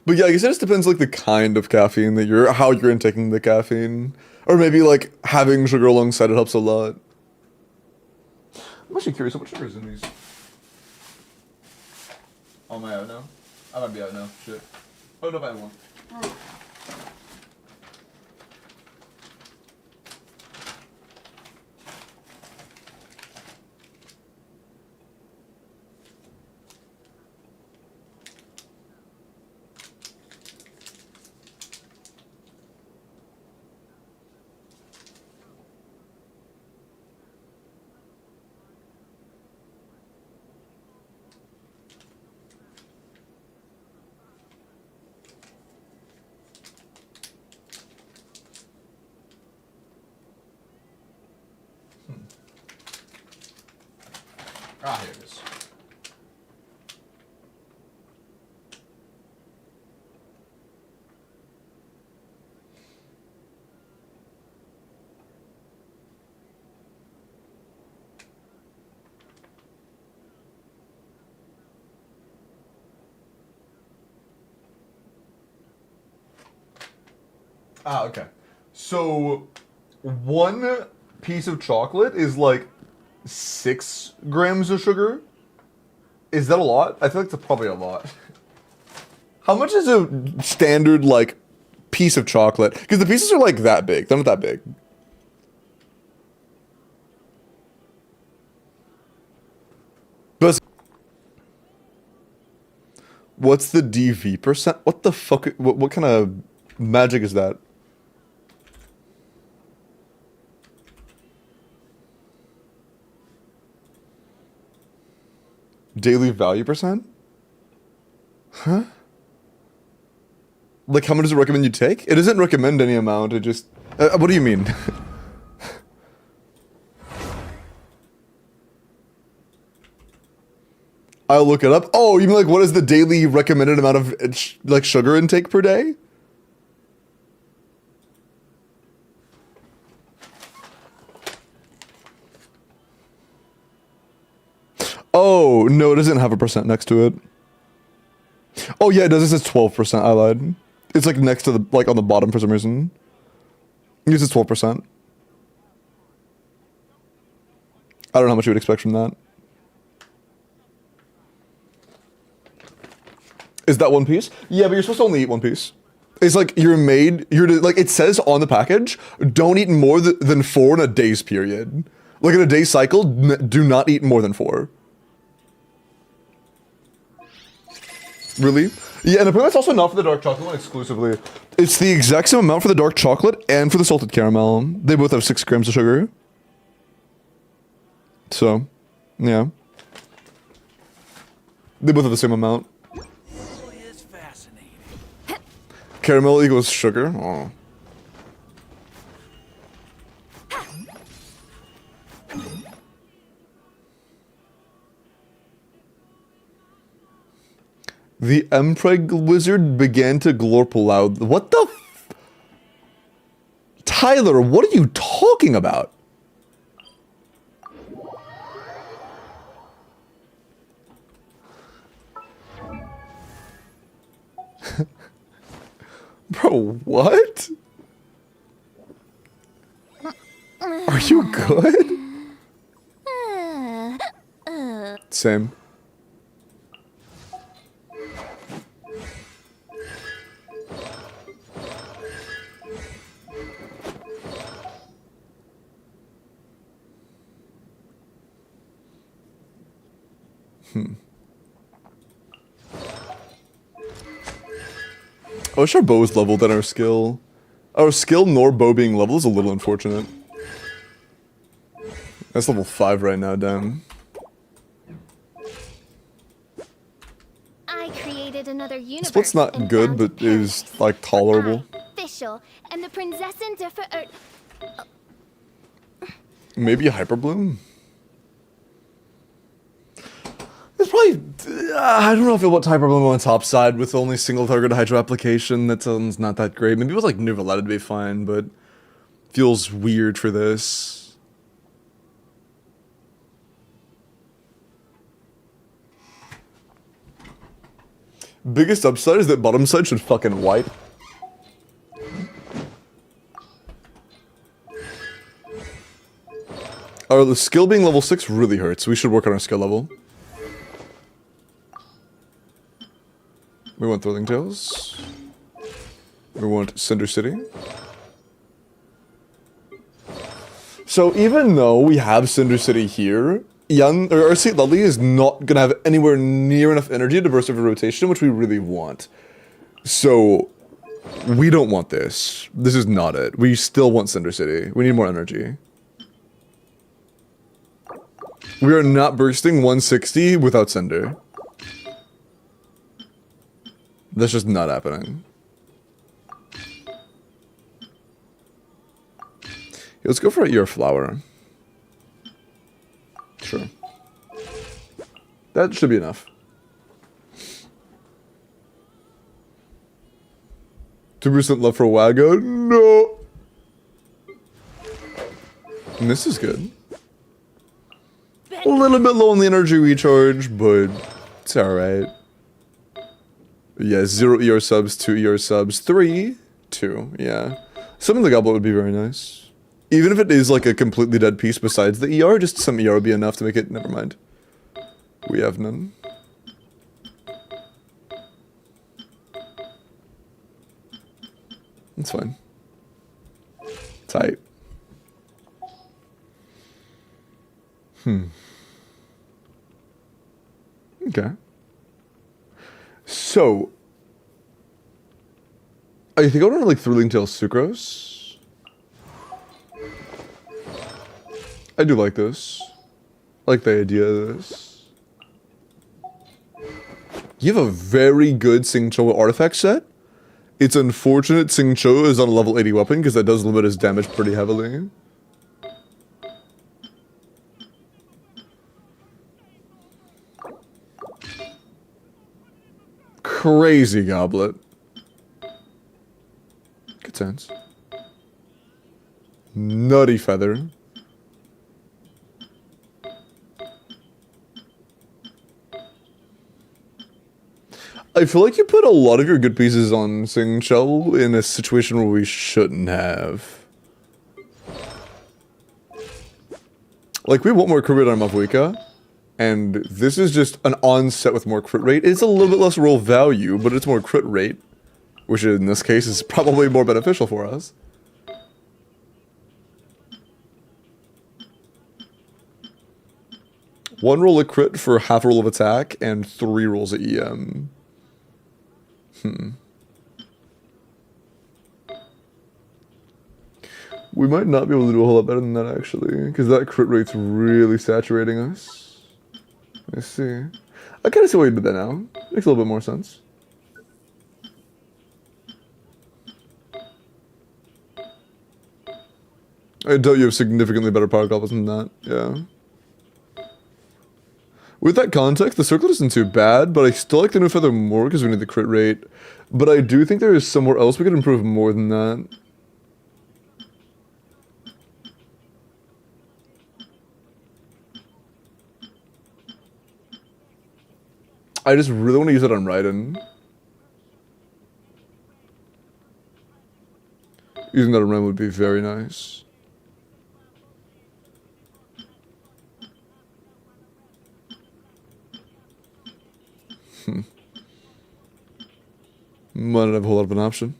But yeah, I guess it just depends, like, the kind of caffeine that how you're intaking the caffeine. Or maybe, like, having sugar alongside it helps a lot. I'm actually curious, how much sugar is in these? Oh, am I out now? I might be out now. Shit. Oh, no, I have one. Ah, here it is. Ah, okay. So, one piece of chocolate is like 6 grams of sugar. Is that a lot? I feel like that's probably a lot. How much is a standard, like, piece of chocolate? Because the pieces are, like, that big. They're not that big. But what's the DV percent? What the fuck? What kind of magic is that? Daily value percent? Huh? Like, how much does it recommend you take? It doesn't recommend any amount, it just... what do you mean? I'll look it up. Oh, you mean like, what is the daily recommended amount of, like, sugar intake per day? Oh, no, it doesn't have a percent next to it. Oh, yeah, it does. It says 12%. I lied. It's like next to the, like on the bottom for some reason. It says 12%. I don't know how much you would expect from that. Is that one piece? Yeah, but you're supposed to only eat one piece. It's like you're like, it says on the package, don't eat more than 4 in a day's period. Like in a day cycle, do not eat more than 4. Really? Yeah, and apparently that's also not for the dark chocolate one exclusively. It's the exact same amount for the dark chocolate and for the salted caramel. They both have 6 grams of sugar. So, yeah. They both have the same amount. Boy, is fascinating. Caramel equals sugar? Oh. The Empreg wizard began to glorp aloud. What the f- Tyler, what are you talking about? Bro, what? Are you good? Same. I wish our bow was leveled than our skill. Our skill nor bow being leveled is a little unfortunate. That's level 5 right now, damn. I created another universe. Split's not and good, found but a is paradise. like tolerable. Official, and the Prinzessin differ. Maybe a hyperbloom? It's probably... I don't know if it wants hyperbloom on the top side with only single target hydro application. That sounds not that great. Maybe with like Nuvoletta to be fine, but feels weird for this. Biggest upside is that bottom side should fucking wipe. Our skill being level 6 really hurts. We should work on our skill level. We want Thrilling Tales. We want Cinder City. So even though we have Cinder City here, our St. Ludley is not gonna have anywhere near enough energy to diversify rotation, which we really want. So we don't want this. This is not it. We still want Cinder City. We need more energy. We are not bursting 160 without Cinder. That's just not happening. Let's go for a Ear Flower. Sure. That should be enough. 2% left for Wagga. No. And this is good. A little bit low on the energy recharge, but it's alright. Yeah, 0 ER subs, 2 ER subs, 3, 2, yeah. Some of the goblet would be very nice. Even if it is like a completely dead piece besides the ER, just some ER would be enough to make it, never mind. We have none. It's fine. Tight. Okay. So, I think I want to like Thrilling Tale Sucrose. I do like this. I like the idea of this. You have a very good Xingqiu artifact set. It's unfortunate Xingqiu is on a level 80 weapon because that does limit his damage pretty heavily. Crazy goblet. Good sense. Nutty feather. I feel like you put a lot of your good pieces on Xingqiu in a situation where we shouldn't have. Like, we want more crit rate on Mavuika, and this is just an onset with more crit rate. It's a little bit less roll value, but it's more crit rate, which in this case is probably more beneficial for us. One roll of crit for half a roll of attack, and 3 rolls of EM. We might not be able to do a whole lot better than that, actually, because that crit rate's really saturating us. Let's see. I kind of see why you did that now. Makes a little bit more sense. I doubt you have significantly better power goblins than that, yeah. With that context, the circle isn't too bad, but I still like the new feather more because we need the crit rate. But I do think there is somewhere else we could improve more than that. I just really want to use it on Raiden. Using that on Raiden would be very nice. Might not have a whole lot of an option.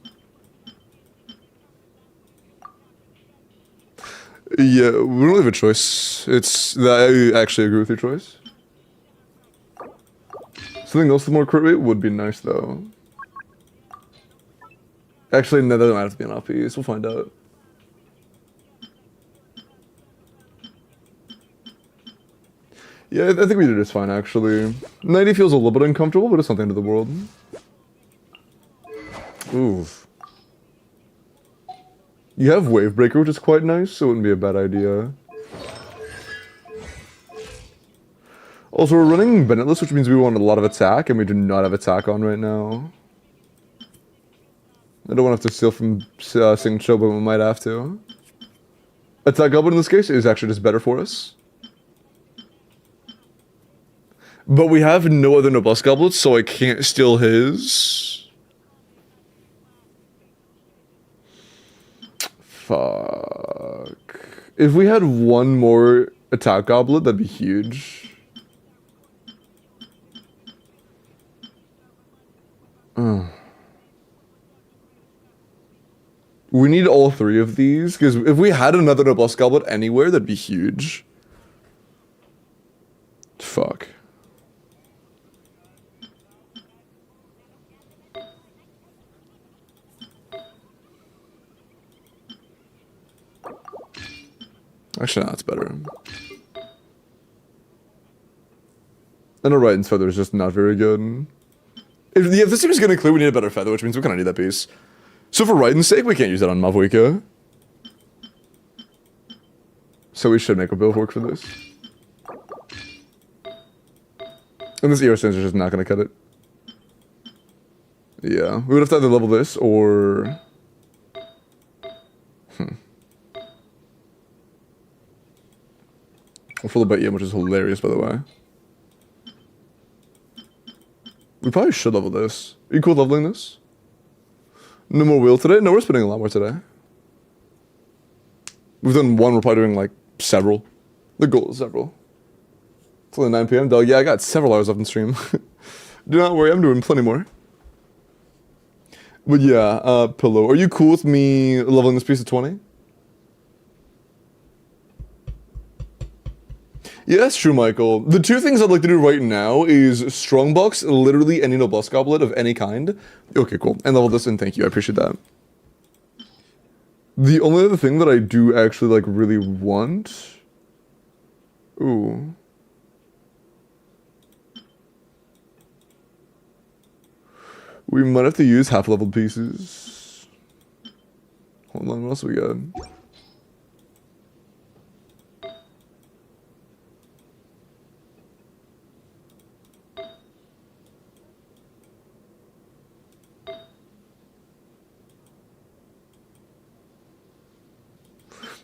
Yeah, we don't have a choice. I actually agree with your choice. Something else with more crit rate would be nice, though. Actually, no, that doesn't have to be an off piece. We'll find out. Yeah, I think we did just fine, actually. 90 feels a little bit uncomfortable, but it's not the end of the world. Oof. You have Wave Breaker, which is quite nice, so it wouldn't be a bad idea. Also, we're running Bennetless, which means we want a lot of attack, and we do not have attack on right now. I don't want to have to steal from Xingqiu, but we might have to. Attack Goblin in this case is actually just better for us. But we have no other Noblesse Goblets, so I can't steal his. Fuck. If we had one more attack goblet, that'd be huge. We need all 3 of these, because if we had another Noblesse Goblet anywhere, that'd be huge. Fuck. Actually, no, that's better. And a Raiden's feather is just not very good. If this team is going to clear, we need a better feather, which means we kind of need that piece. So for Raiden's sake, we can't use it on Mavuika. So we should make a build work for this. And this ER stands are just not gonna cut it. Yeah, we would have to either level this or... Or full of bet which is hilarious, by the way. We probably should level this. Are you cool leveling this? No more wheel today? No, we're spending a lot more today. We've done one, we're probably doing like several. The goal is several. It's only 9 PM, dog. Yeah, I got several hours left in stream. Do not worry, I'm doing plenty more. But yeah, Pillow, are you cool with me leveling this piece to 20? Yeah, that's true, Michael. The two things I'd like to do right now is Strongbox literally any Noblesse Goblet of any kind. Okay, cool. And level this in, thank you, I appreciate that. The only other thing that I do actually, like, really want... Ooh. We might have to use half-leveled pieces. Hold on, what else we got?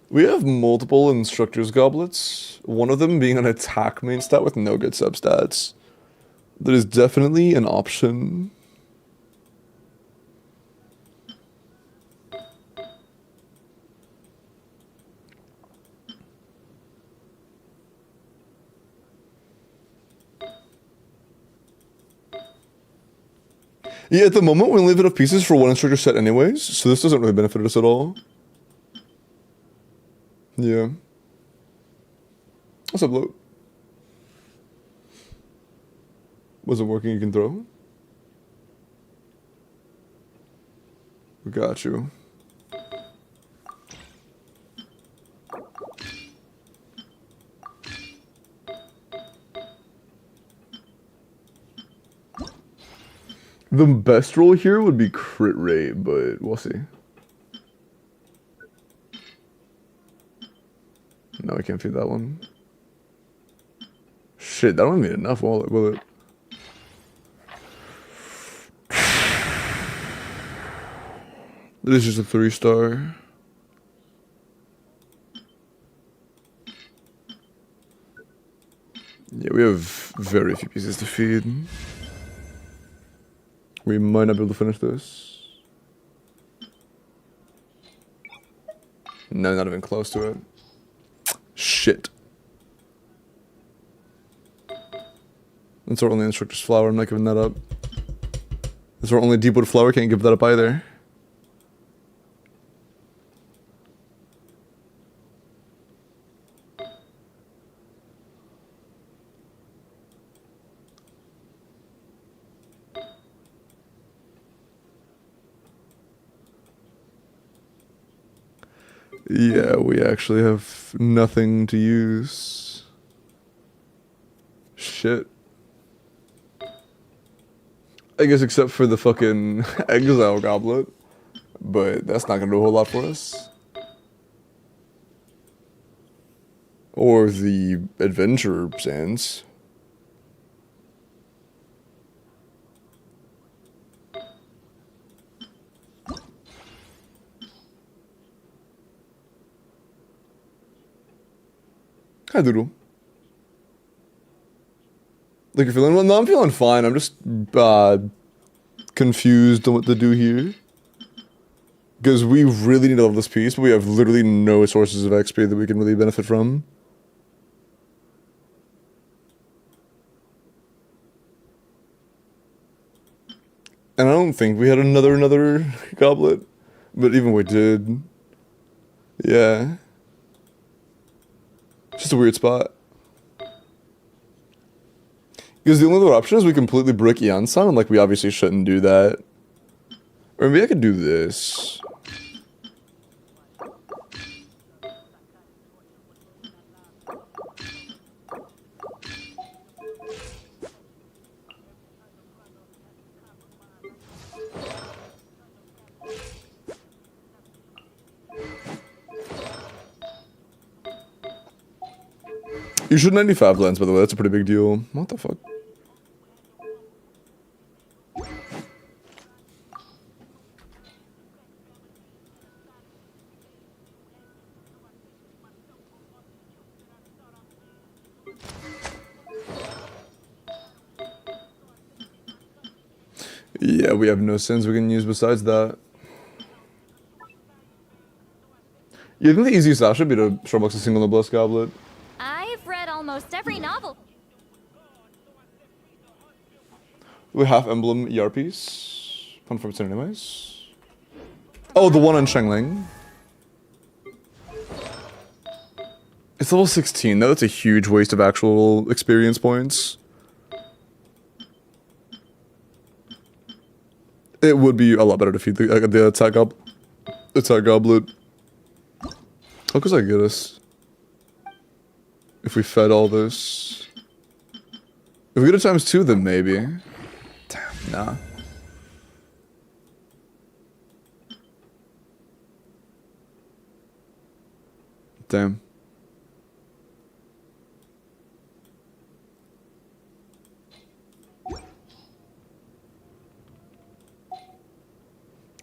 We have multiple Instructor's Goblets, one of them being an attack main stat with no good substats. That is definitely an option. Yeah, at the moment we only have enough pieces for one Instructor set anyways, so this doesn't really benefit us at all. Yeah. What's up, Bloat? Wasn't working, you can throw? We got you. The best roll here would be crit rate, but we'll see. No, I can't feed that one. Shit, that won't be enough, will it? This is just a 3-star. Yeah, we have very few pieces to feed. We might not be able to finish this. No, not even close to it. Shit. That's our only Instructor's Flower, I'm not giving that up. That's our only Deepwood Flower, can't give that up either. Yeah, we actually have nothing to use. Shit. I guess except for the fucking Exile Goblet. But that's not gonna do a whole lot for us. Or the Adventurer Sands. Hi, Doodle. Like, you're feeling well? No, I'm feeling fine. I'm just confused on what to do here. Because we really need to level this piece, but we have literally no sources of XP that we can really benefit from. And I don't think we had another goblet. But even we did. Yeah. Just a weird spot. Because the only other option is we completely brick Yansan, and like we obviously shouldn't do that. Or maybe I could do this. You should 95 lens, by the way. That's a pretty big deal. What the fuck? Yeah, we have no sins we can use besides that. You think the easiest ash would be to Starbucks a single noblesse goblet? I've read almost every novel. We have emblem ER piece. Confirm it anyways. Oh, the one on Shengling. It's level 16. Though. That's a huge waste of actual experience points. It would be a lot better to feed the attack goblet. How could I get us? If we fed all this. If we get it times 2, then maybe. Damn, nah. Damn.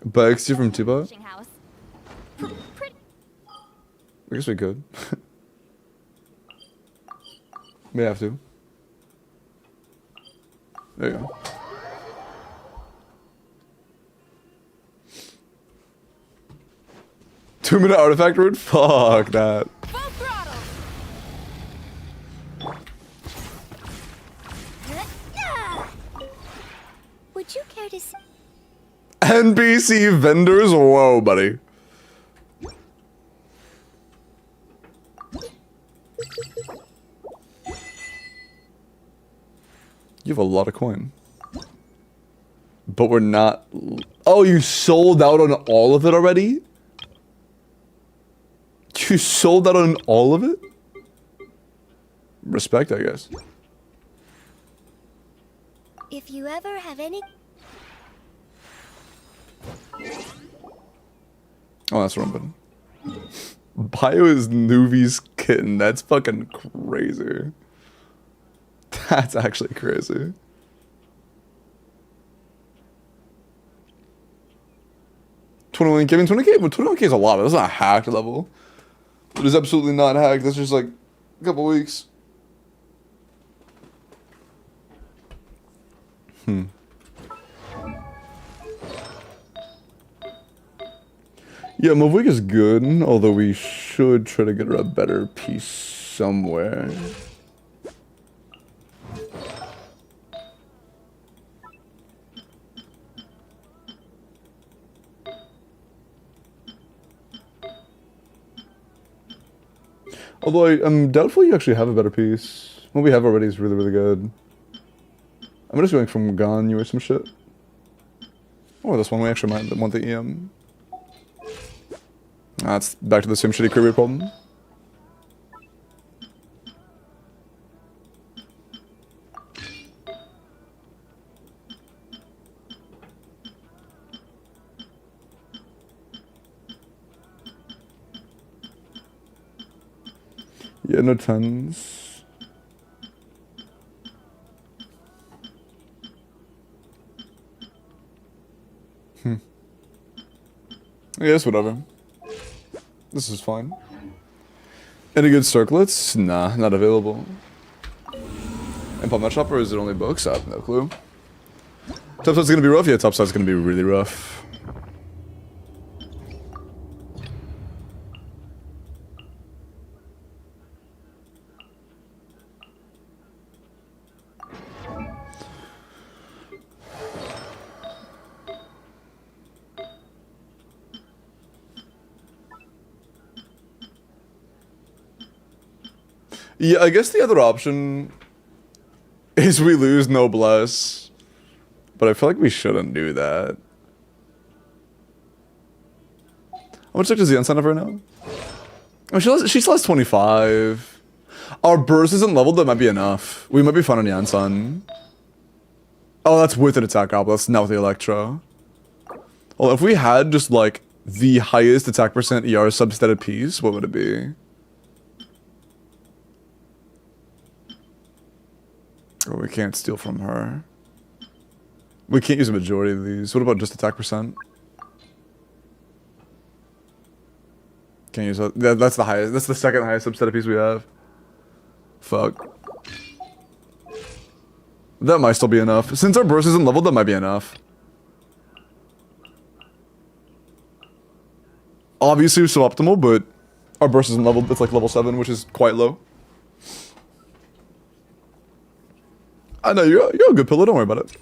Buy XT from T-Bot? House. I guess we could. We have to. There you go. Two-minute artifact route? Fuck that. Full throttle. Would you care to see? NPC vendors? Whoa, buddy. You have a lot of coin. But we're not... Oh, you sold out on all of it already? You sold out on all of it? Respect, I guess. If you ever have any... Oh, that's wrong button. Bio is Nuvi's kitten. That's fucking crazy. That's actually crazy. $21K, I mean 20K, but 21K is a lot. That's not a hacked level. It is absolutely not hacked. That's just like a couple weeks. Yeah, Movweek is good, although we should try to get her a better piece somewhere. Although I'm doubtful you actually have a better piece. What we have already is really, really good. I'm just going from Ganyu or some shit. Or this one, we actually might want the EM. That's back to the same shitty career problem. Yeah, no tons. Yes, whatever. This is fine. Any good circlets? Nah, not available. And Palmet Shop, or is it only books? I have no clue. Topside's gonna be rough? Yeah, topside's gonna be really rough. Yeah, I guess the other option is we lose Noblesse. But I feel like we shouldn't do that. How much does the sign up right now? Oh, she still has 25. Our burst isn't leveled, that might be enough. We might be fine on Yansan. Oh, that's with an attack goblet, that's not with the Electro. Well, if we had just like the highest attack percent ER substated piece, what would it be? Oh, we can't steal from her. We can't use a majority of these. What about just attack percent? Can't use that. That's the highest. That's the second highest subset piece we have. Fuck. That might still be enough. Since our burst isn't leveled, that might be enough. obviously suboptimal, but our burst isn't level. It's like level 7, which is quite low. I know you're a good pillow. Don't worry about it.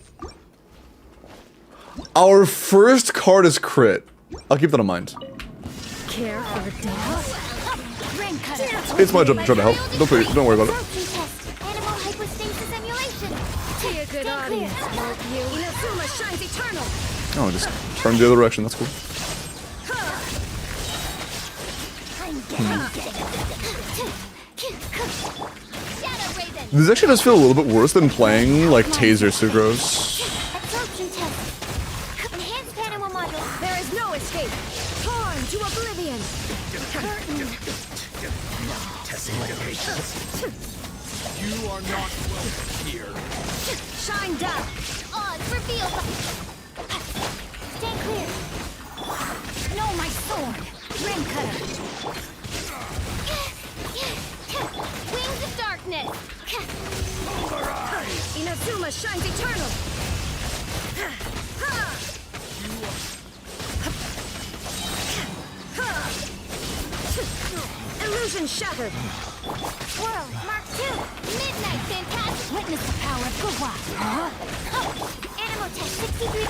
Our first card is crit. I'll keep that in mind. Care for a dance? Ring cutter. It's my job to try to help. Don't worry about it. Absorption test. Animal hypostasis emulation. Be a good audience, won't you? Inazuma shines eternal. Oh, just turn the other direction. That's cool. Shadow Raven. This actually does feel a little bit worse than playing like Taser Sucrose. Absorption test. Enhanced animal module. There is no escape. Torn to oblivion. Curtain. You are not welcome here. Shine down. Odds reveal. Stay clear. No, my sword. Ring cutter. Wings of darkness. Inazuma shines eternal. Illusion shattered. World Mark II. Midnight Phantasm. Witness the power of Gua. Animal test 63.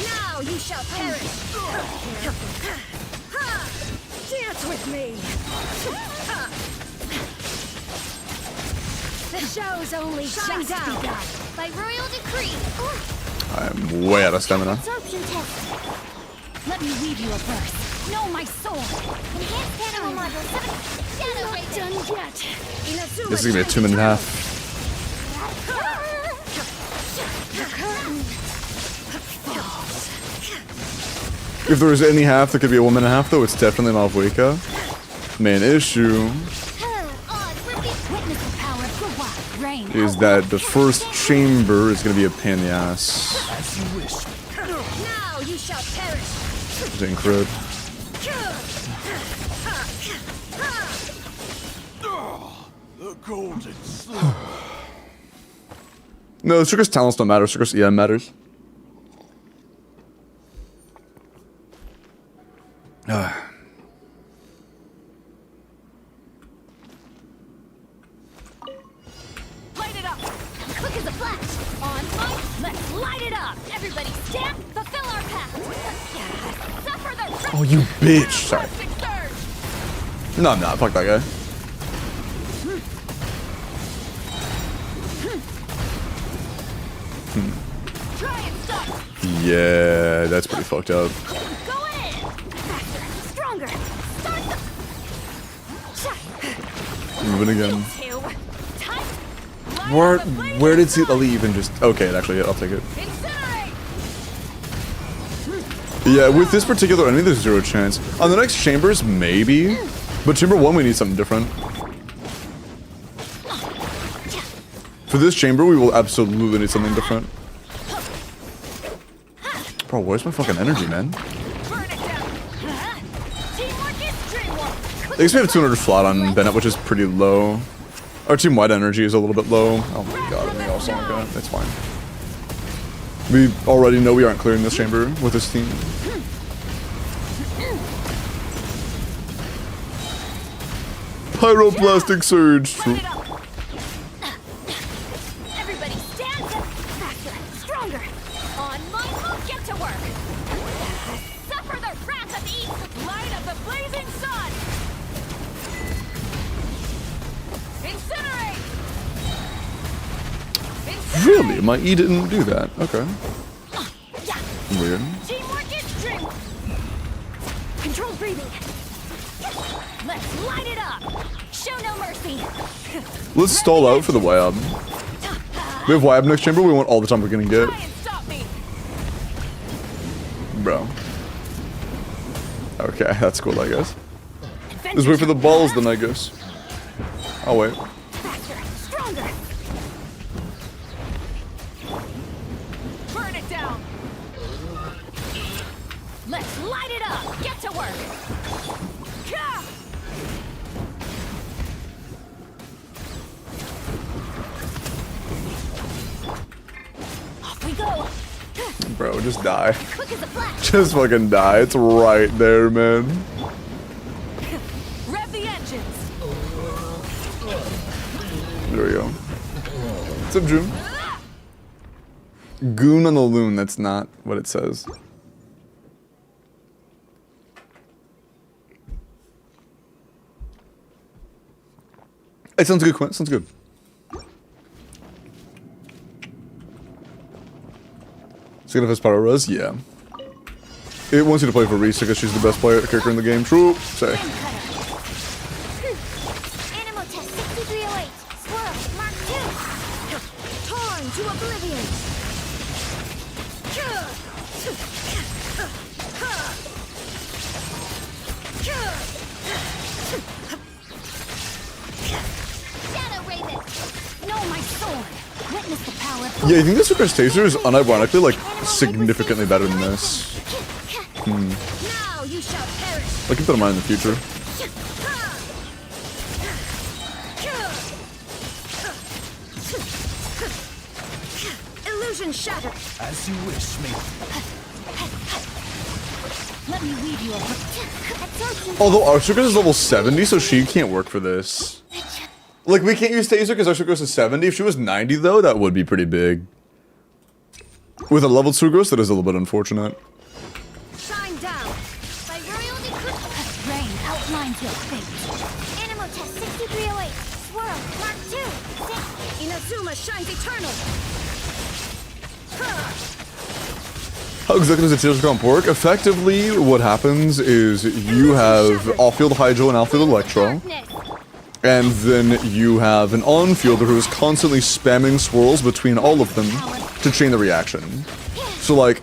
Now you shall perish. Dance with me. The show's only shine down. By royal decree. I'm way out of stamina. Absorption test. Let me weave you a verse. Know my soul. Enhanced animal module 7. Shadow Raven. Done yet. This is gonna be a 2.5. The curtain. If there was any half that could be a 1.5, though, it's definitely Malvuika. Main issue Witness the power of Gua. Rain. is that the first chamber is gonna be a pain in the ass. As you wish. Now you shall perish. Dang crit. The golden slow. No, Sucrose talents don't matter. Sucrose EM matters. Light it up. Quick as a flash. On fight. Let's light it up. Everybody stand. Fulfill our path. Suffer the Oh, you bitch. Sorry. perfect surge. No, I'm not. Fuck that guy. Try and stop. Yeah, that's pretty fucked up. Go in. Faster. Stronger. Start the. Moving again. Two. Tight. Where did Ali even just... Okay, it actually hit. I'll take it. Incinerate. Yeah, with this particular enemy, there's 0 chance. On the next chambers, maybe. But chamber 1, we need something different. For this chamber, we will absolutely need something different. Bro, where's my fucking energy, man? Burn it down. Teamwork is dreamwork. I guess we have 200 flat on Bennett, which is pretty low. Our team-wide energy is a little bit low. Oh my god, I think also like that. That's fine. We already know we aren't clearing this chamber with this team. Pyroclastic surge. Light it up. Everybody stand up. Faster. Stronger. On my move, get to work. Suffer the wrath of the east. Light of the blazing sun. Incinerate. Really? My E didn't do that. Okay. Weird. Teamwork is dreamwork. Control breathing. Let's light it up. Show no mercy. Let's stall out for the Wab. We have Wab next chamber. We want all the time we're gonna get. Try and stop me. Bro. Okay, that's cool, I guess. Let's wait for the balls then, I guess. I'll wait. Faster. Stronger. Burn it down. Let's light it up. Get to work. Ka! Off we go. Bro, just die. Quick as a flash. Just fucking die. It's right there, man. vengeance. There we go. What's up, June? Goon on the loon, that's not what it says. It sounds good, Quint. Sounds good. Second of his power was, yeah. It wants you to play for Reese because she's the best character in the game. True. Say. Animal test 6308. Swirl, Mark 2. Torn to oblivion. Shadow Raven. Know my sword. Witness the power of Yeah, I think the Sucrose Taser is unironically like significantly better than this. Now you shall perish. I'll keep that in mind in the future. Illusion shattered. As you wish, me. Let me lead you over. Although our Sucrose is level 70, so she can't work for this. Like, we can't use Taser because our Sucrose is 70. If she was 90, though, that would be pretty big. With a leveled Sucrose, that is a little bit unfortunate. Shine down. By royal decree. Rain outlines your fate. Animal test 6308. Swirl, Mark 2. Inazuma shines eternal. How exactly does a Taser come pork? Effectively, what happens is you have off-field Hydro and outfield Electro. Darkness. And then you have an on-fielder who is constantly spamming swirls between all of them to chain the reaction. So, like,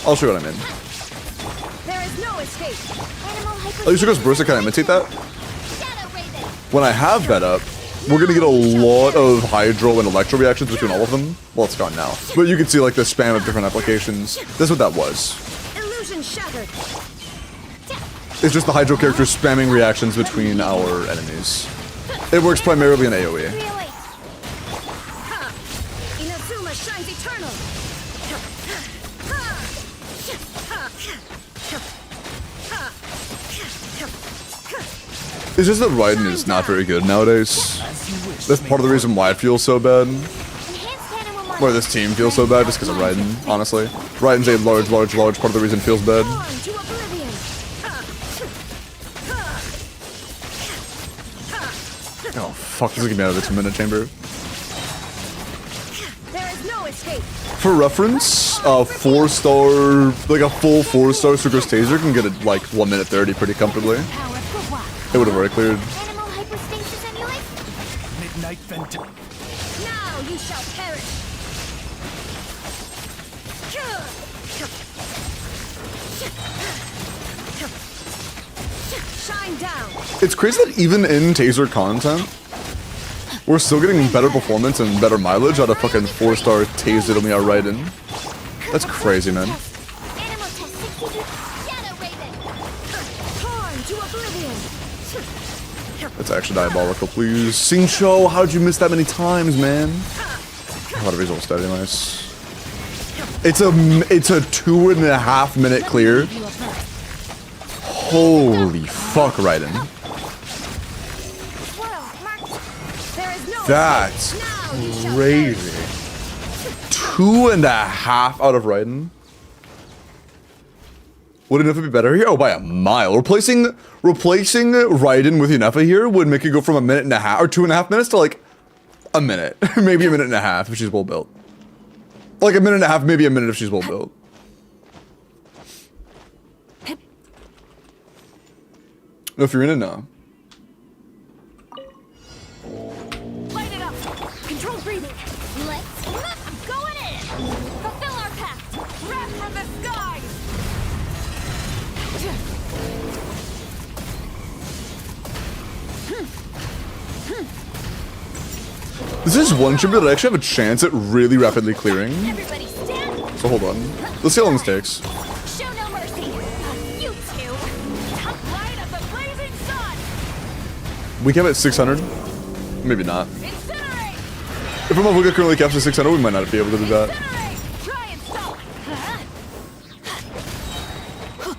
I'll show you what I mean. There is no escape. Animal Oh, you should go burst to kind of imitate that. Shadow Raven. When I have that up, we're gonna get a lot of Hydro and Electro reactions between all of them. Well, it's gone now. But you can see, like, the spam of different applications. That's what that was. Illusion shattered. It's just the Hydro character spamming reactions between our enemies. It works primarily in AoE. 308. Inazuma shines eternal. It's just that Raiden is not very good nowadays. That's part of the reason why it feels so bad. Enhanced animal Why this team feels so bad, just because of Raiden, honestly. Raiden's a large part of the reason it feels bad. Torn to oblivion. Oh, fuck, this is gonna be out of the 2-minute chamber. There is no escape. For reference, a 4-star, like a full 4-star Sucrose Taser can get it like 1 minute 30 pretty comfortably. Power for what? It would have already cleared. Animal hyperstasis emulate. Midnight Vent. Now you shall perish. Shine down. It's crazy that even in Taser content, we're still getting better performance and better mileage out of fucking 4-star Taser than we are Raiden. That's crazy, man. Animal test 62. Shadow Raven. Torn to oblivion. That's actually diabolical, please. Sincho, how'd you miss that many times, man? A lot of visual steady, nice. It's a 2.5 minute clear. Holy fuck, Raiden. There is no That's escape. Now you shall crazy. 2.5 out of Raiden. Would Inefa be better here? Oh, by a mile. Replacing Raiden with Inefa here would make it go from 1.5 minutes or 2.5 minutes to like a minute. Maybe 1.5 minutes if she's well built. Like 1.5 minutes, maybe a minute if she's well built. No, if you're in it, no. Light it up. Control breathing. Let's go in. Fulfill our pact. Wrath from the skies. This is one chamber that I actually have a chance at really rapidly clearing. Everybody stand. So hold on. Let's see how long this takes. Show no mercy. You two. Top light of the blazing sun. We cap at 600. Maybe not. Incinerate. If our Mavuka currently caps at 600, we might not be able to do that. Incinerate. Try and stop.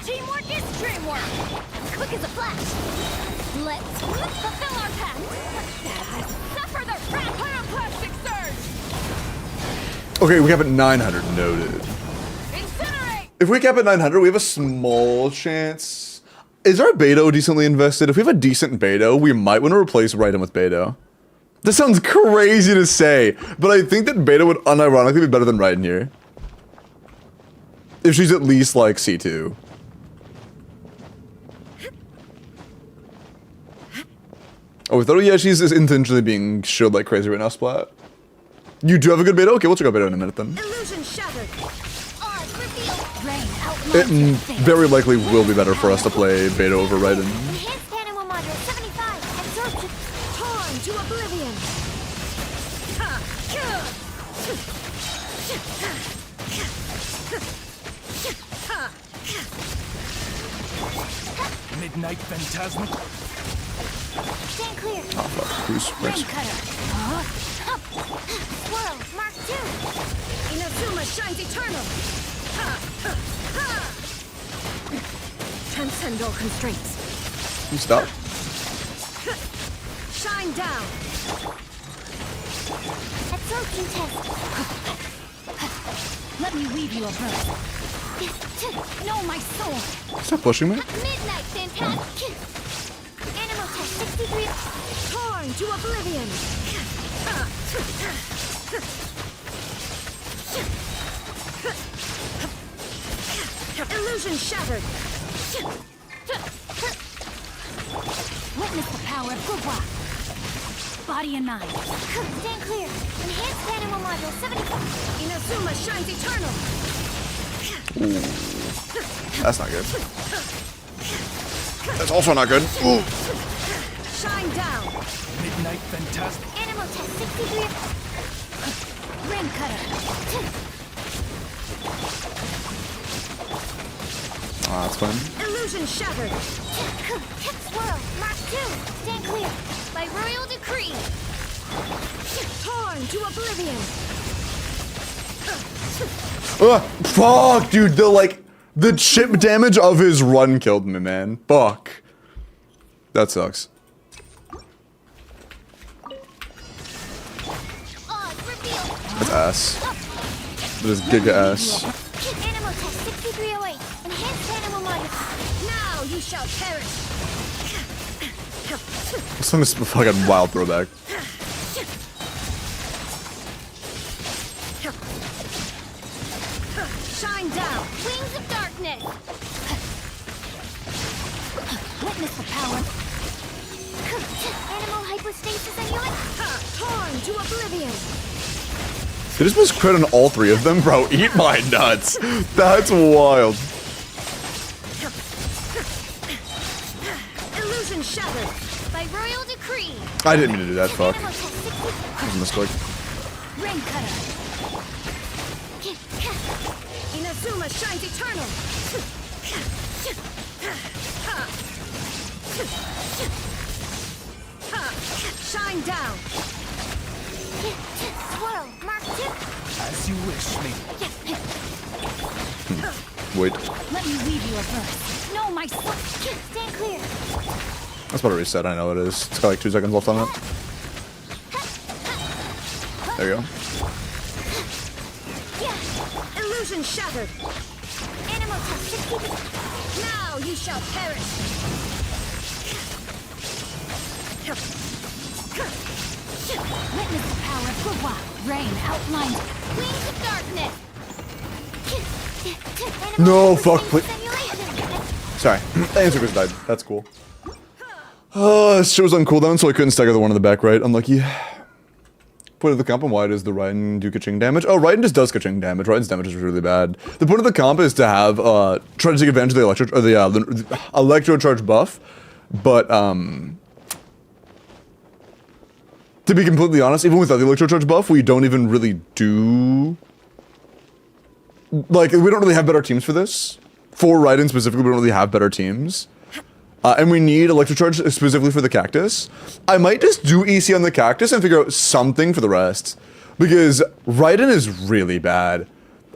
Teamwork is dreamwork. Quick as a flash. Let's Fulfill our pact. Suffer the pyroclastic surge. Okay, we cap at 900. Noted. Incinerate. If we cap at 900, we have a small chance. Is our Beto decently invested? If we have a decent Beto, we might want to replace Raiden with Beto. This sounds crazy to say, but I think that Beto would unironically be better than Raiden here. If she's at least like C2. Oh, we thought, yeah, she's just intentionally being shielded like crazy right now, Splat. You do have a good Beto? Okay, we'll check out Beto in a minute then. Illusion shattered. Odds revealed. Rain It outlines very likely will be better for us to play Beto over Raiden. Enhanced animal module 75. Absorption. Torn to oblivion. Midnight Phantasmic. Stand clear. Oh, fuck. Who's Rain first? cutter. Swirl. Mark 2. Inazuma shines eternal. Transcend all constraints. You stop. Shine down. Absorption test. Let me weave you a verse. Know my soul. Stop pushing me. Midnight fantastic. Animal test 63. Torn to oblivion. Illusion shattered. Witness the power of Gugwa. Body and mind. Stand clear. Enhanced animal module 75. Inazuma shines eternal. That's not good. That's also not good. Ooh. Shine down. Midnight Phantasmic. Animal test 63. Ring cutter. Ah, that's fine. Illusion shattered. Swirl. Mark 2. Stand clear. By royal decree. Torn to oblivion. Fuck, dude. The chip damage of his run killed me, man. Fuck. That sucks. Odds revealed. That's ass. That is giga ass. Animal test 6308. Enhanced animal module. Now you shall perish. This song is a fucking wild throwback. Shine down. Wings of darkness. Witness the power. Animal hypostasis amulet. Torn to oblivion. They just missed crit on all three of them? Bro, eat my nuts. That's wild. Illusion shattered. By royal decree. I didn't mean to do that, fuck. Animal test 60. That was a mistake. Ring cutter. Inazuma shines eternal. Shine down. Swirl. Mark 2. As you wish, me. Wait. Let me weave you a verse. No, my soul. Stand clear. That's about a reset, I know it is. It's got like 2 seconds left on it. There you go. Yeah. Illusion shattered. Animal test 60. Now you shall perish. Witness the power of Gugwa. Rain outlines. Wings of darkness. No, fuck, please. Sorry. The answer was died. That's cool. This shit was on cooldown, so I couldn't stagger the one in the back right. Unlucky. Point of the comp and why does the Raiden do Kaching damage? Oh, Raiden just does Kaching damage. Raiden's damage is really bad. The point of the comp is to have, try to take advantage of the electro charge buff, but, to be completely honest, even without the electro charge buff, we don't even really do, like, we don't really have better teams for this. For Raiden specifically, we don't really have better teams. And we need Electrocharge specifically for the Cactus. I might just do EC on the Cactus and figure out something for the rest. Because Raiden is really bad.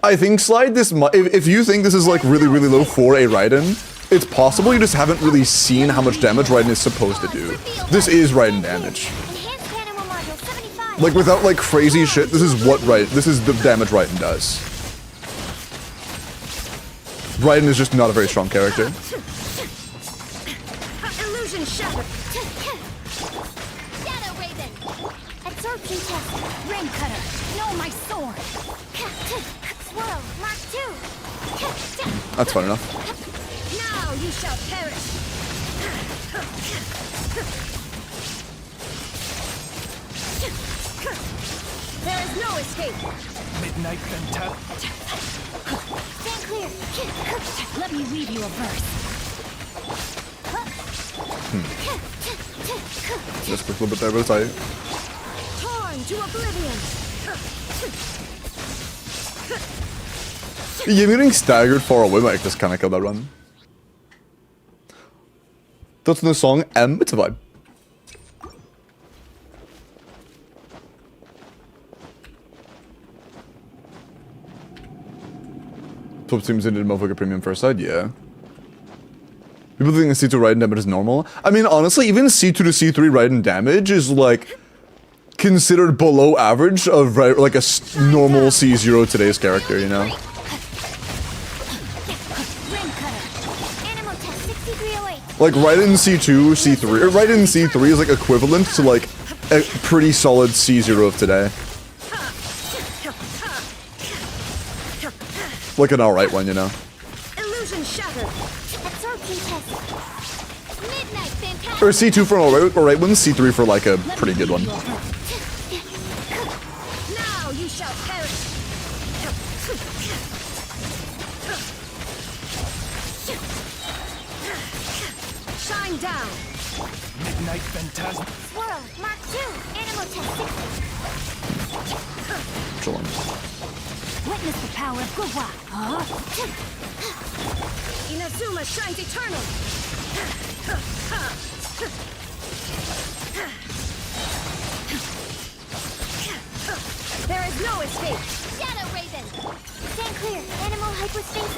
I think slide this, if you think this is like really, really low for a Raiden, It's possible you just haven't really seen how much damage Raiden is supposed to do. This is Raiden damage. Enhanced animal module 75. Like, without, like, crazy shit, this is what this is the damage Raiden does. Raiden is just not a very strong character. Illusion shattered. Shadow Raven. Absorption test. Rain cutter. No, my sword. Swirl. Mark 2. That's fine enough. Now you shall perish. There is no escape. Midnight Phantasm. Stand clear. Let me read you a verse. Just a quick little bit there, but it's alright. Torn to oblivion. Yeah, getting staggered far away might just kind of kill that run. That's the song M. It's a vibe. Top teams did motherfucker premium first side, yeah. People think C2 Raiden damage is normal. I mean, honestly, even C2 to C3 Raiden damage is like considered below average of like a normal C0 today's character, you know? Rain cutter. Animal test 6308. Like Raiden C2, C3, or Raiden C3 is like equivalent to like a pretty solid C0 of today. Like an alright one, you know? Illusion shattered. Absorption test. Midnight Phantasm. Or C2 for an alright one, C3 for like a pretty good one. Now you shall perish. Shine down. Midnight Phantasm. Swirl. Mark 2. Animal test 60. Chill on. Witness the power of Guhua. Inazuma shines eternal. There is no escape. Shadow Raven. Stand clear. Animal hyperspace.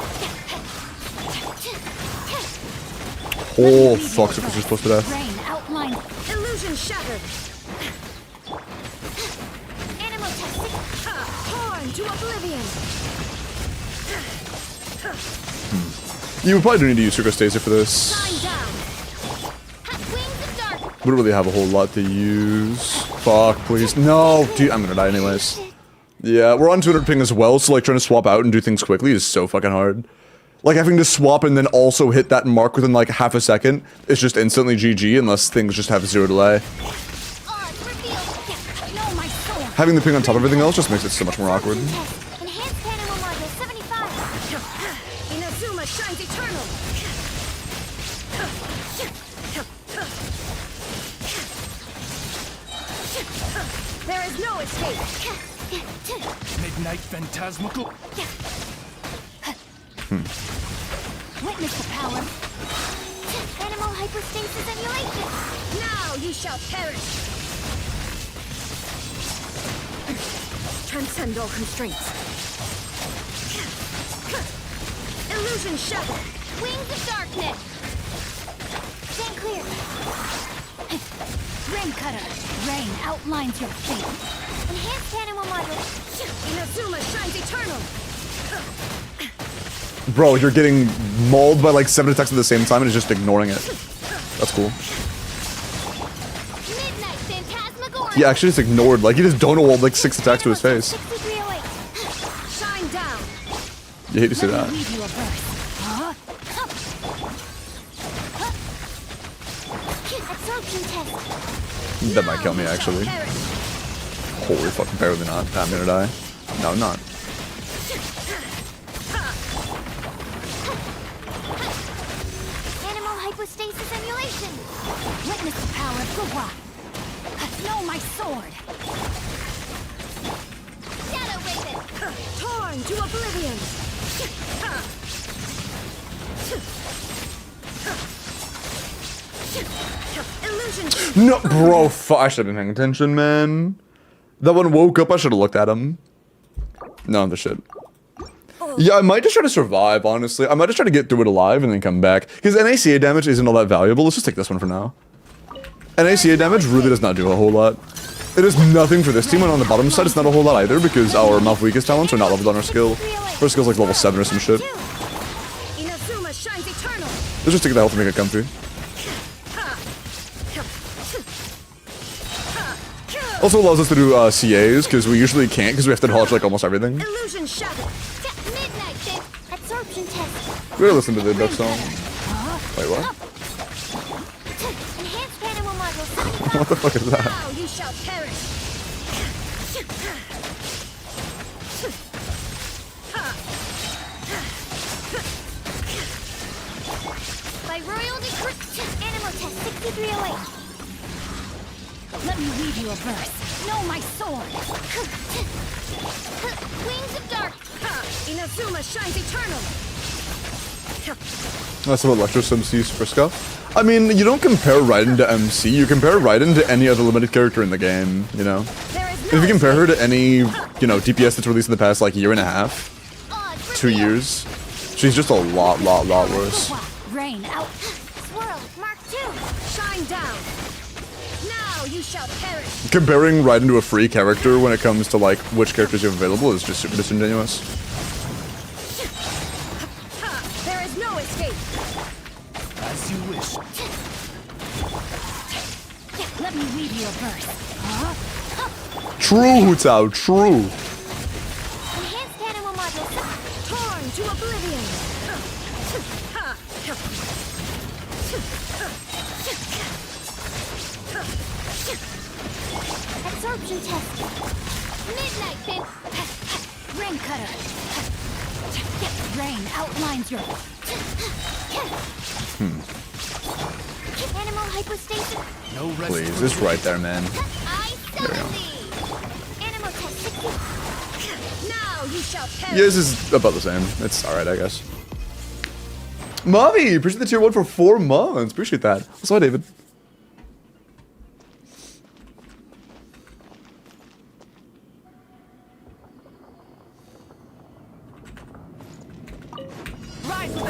Oh, fuck, so this is supposed to death. Rain outline. Illusion shattered. Animal testing. Torn to oblivion. You probably do need to use Sucrostasia for this. Shine down. Wings of dark. We don't really have a whole lot to use. Fuck, please. No, dude, I'm gonna die anyways. Yeah, we're on 200 ping as well, so like trying to swap out and do things quickly is so fucking hard. Like having to swap and then also hit that mark within like half a second, it's just instantly GG unless things just have 0 delay. Odds revealed. No, my soul. Having the ping on top of everything else just makes it so much more awkward. Enhanced animal module 75. Inazuma shines eternal. There is no escape. Midnight Phantasmical. Witness the power. Animal hyperstasis emulation. Now you shall perish. Transcend all constraints. Illusion shattered. Wings of darkness. Stand clear. Rain cutter. Rain outlines your fate. Enhanced animal module. Inazuma shines eternal. Bro, you're getting mauled by like 7 attacks at the same time and it's just ignoring it. That's cool. Midnight Phantasmagoric. He actually just ignored, like he just donut-walled like 6 attacks to his face. 6308. Shine down. You hate to see Let that. me read you a verse. Absorption test. That might kill me actually. Holy fucking barely not. I'm gonna die. No, I'm not. Animal hypostasis emulation. Witness the power of Guhua. Know my sword. Shadow Raven. Torn to oblivion. Illusion. No, bro, I should have been paying attention, man. That one woke up, I should have looked at him. No, the shit. Yeah, I might just try to survive, honestly. I might just try to get through it alive and then come back. Because NACA damage isn't all that valuable. Let's just take this one for now. NACA damage really does not do a whole lot. It is nothing for this team, and on the bottom side, it's not a whole lot either, because our Malfuika's talents are not leveled on our skill. Our skill's like level 7 or some shit. Inazuma shines eternal. Let's just take the health to make it comfy. Also allows us to do CAs, because we usually can't, because we have to dodge like almost everything. Illusion shattered. Midnight then. Absorption test. We gotta listen to the duck song. Wait, what? Enhanced animal module. What the fuck is that? Now you shall perish. By royal decree. Animal test 6308. Let me read you a verse. Know my sword. Wings of dark. Inazuma shines eternal. That's what Electro sees for Scuff. I mean, you don't compare Raiden to MC, you compare Raiden to any other limited character in the game, you know? There is If no you compare her to any, you know, DPS that's released in the past, like, year and a half, 2 years, she's just a lot worse. Rain out. Swirl. Mark 2. Shine down. Now you shall perish. Comparing Raiden to a free character when it comes to, like, which characters you have available is just super disingenuous. There is no escape. As you wish. Let me read you a verse. True, Tao, true. Enhanced animal module. Torn to oblivion. Absorption test. Midnight bin. Rain cutter. Rain outlines your. Animal hypostasis. No rest. Please, it's right there, man. I summon thee. Animal test 60. Now you shall perish. Yeah, this is about the same. It's alright, I guess. Mommy, appreciate the tier 1 for 4 months. Appreciate that. What's up, David?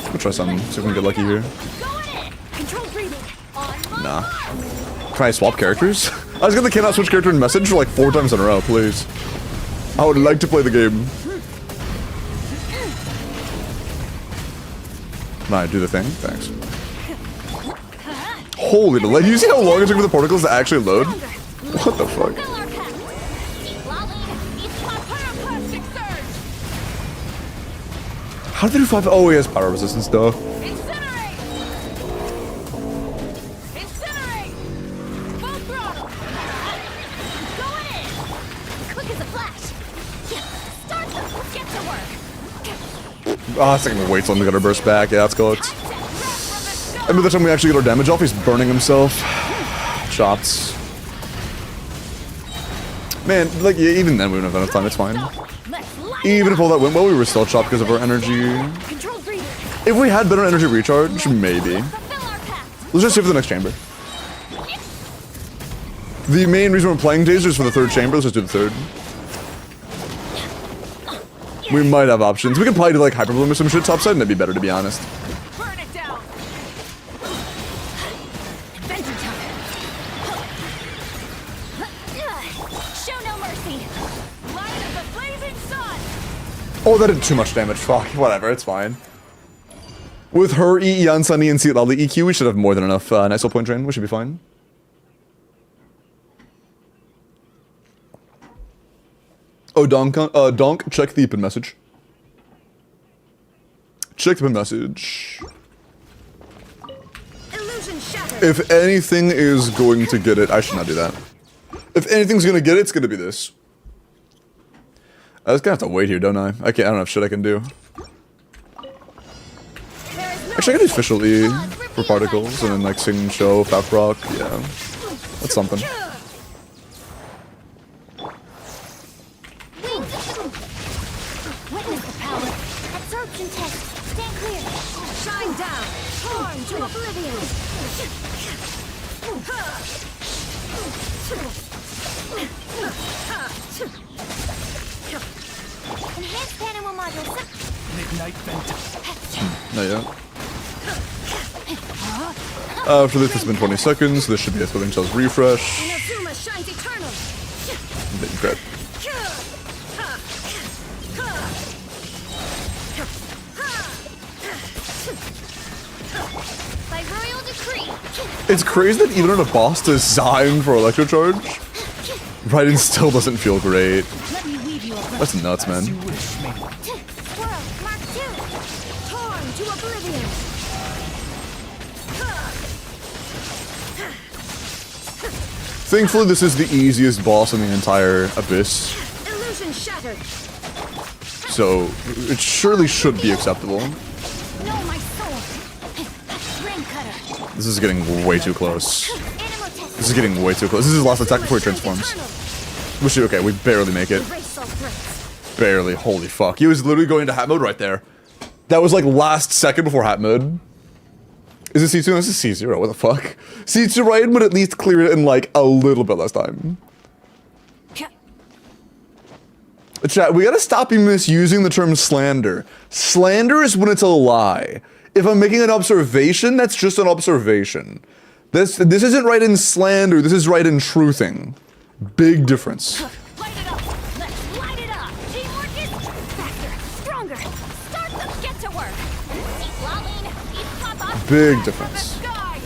We'll try something, see if we can get lucky here. Control breathing. On my Nah. Can I swap characters? I was gonna cannot switch character in message for like 4 times in a row, please. I would like to play the game. Nah, do the thing. Thanks. Holy, do you see how long it took for the particles to actually load? What the fuck? Fill our pack. How did they do 5? Oh, he has power resistance though. Incinerate! Incinerate! Full throttle! Going in! Quick as a flash! Start them! Let's get to work! Ah, it's taking me way too long to get our burst back. Yeah, that's cooked. And by the time we actually get our damage off, he's burning himself. Shots. Man, like, yeah, even then we wouldn't have enough time, it's fine. Even if all that went well, we were still chopped because of our energy. Control breathing! If we had better energy recharge, maybe. Fulfill our pact! Let's just save for the next chamber. The main reason we're playing Taser is for the 3rd chamber. Let's just do the 3rd. We might have options. We could probably do like Hyper Bloom or some shit topside and that'd be better, to be honest. Burn it down! Adventure time! Show no mercy! Light of the blazing sun! Oh, that did too much damage. Fuck, whatever, it's fine. With her, Ian, Sunny, and Seat Lally EQ, we should have more than enough nice little point drain. We should be fine. Oh, Donk, check the pin message. Check the pin message. Illusion shattered! If anything is going to get it, I should not do that. If anything's gonna get it, it's gonna be this. I just gonna have to wait here, don't I? I don't have shit I can do. Actually, I can do official E for particles and then like sing, show, Fap Rock. Yeah, that's something. Witness the power. Absorption test. Stand clear. Shine down. Torn to oblivion. Enhanced animal module. Midnight Vent. Not yet. After this, it's been 20 seconds. This should be a Twilling Tails refresh. Inazuma shines eternal. Then grab. By royal decree. It's crazy that even on a boss designed for Electro Charge, Raiden still doesn't feel great. Let me weave you a web. That's nuts, As you man. wish, maiden. Swirl, Mark 2. Torn to oblivion. Thankfully, this is the easiest boss in the entire Abyss, Illusion shattered. so it surely should be acceptable. Know my soul. Ring cutter. This is getting way too close. Animal test. This is getting way too close. This is his last attack before he transforms. Which, okay, we barely make it. Erase all threats. Barely. Holy fuck. He was literally going to hat mode right there. That was like last second before hat mode. Is it C2? This is C0. What the fuck? C2 Raiden would at least clear it in like a little bit less time. Chat, we gotta stop misusing the term slander. Slander is when it's a lie. If I'm making an observation, that's just an observation. This isn't Raiden slander, this is Raiden truthing. Big difference. Light it up. Let's light it up. Teamwork is faster, stronger. Start them. Get to work. Keep lolling. Keep pop-up. Big From the difference. sky.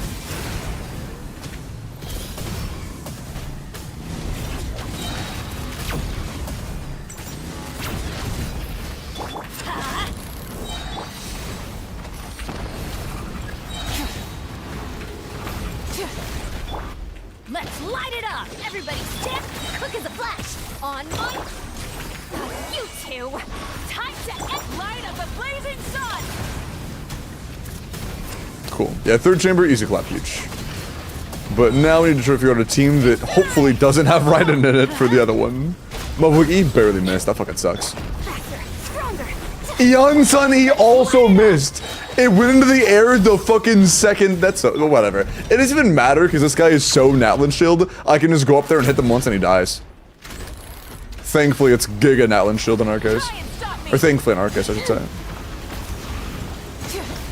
Let's light it up! Everybody stand quick as a flash! On my... You two! Time to light up the blazing sun! Cool. Yeah, third chamber, easy clap, huge. But now we need to try to figure out a team that hopefully doesn't have Raiden in it for the other one. Motherfucker, he barely missed. That fucking sucks. Faster, stronger! Sun, he also missed. It went into the air the fucking second. That's whatever. It doesn't even matter because this guy is so Natlan Shield. I can just go up there and hit them once and he dies. Thankfully, it's Giga Natlan Shield in our case. Try and stop me! Or thankfully in our case, I should say.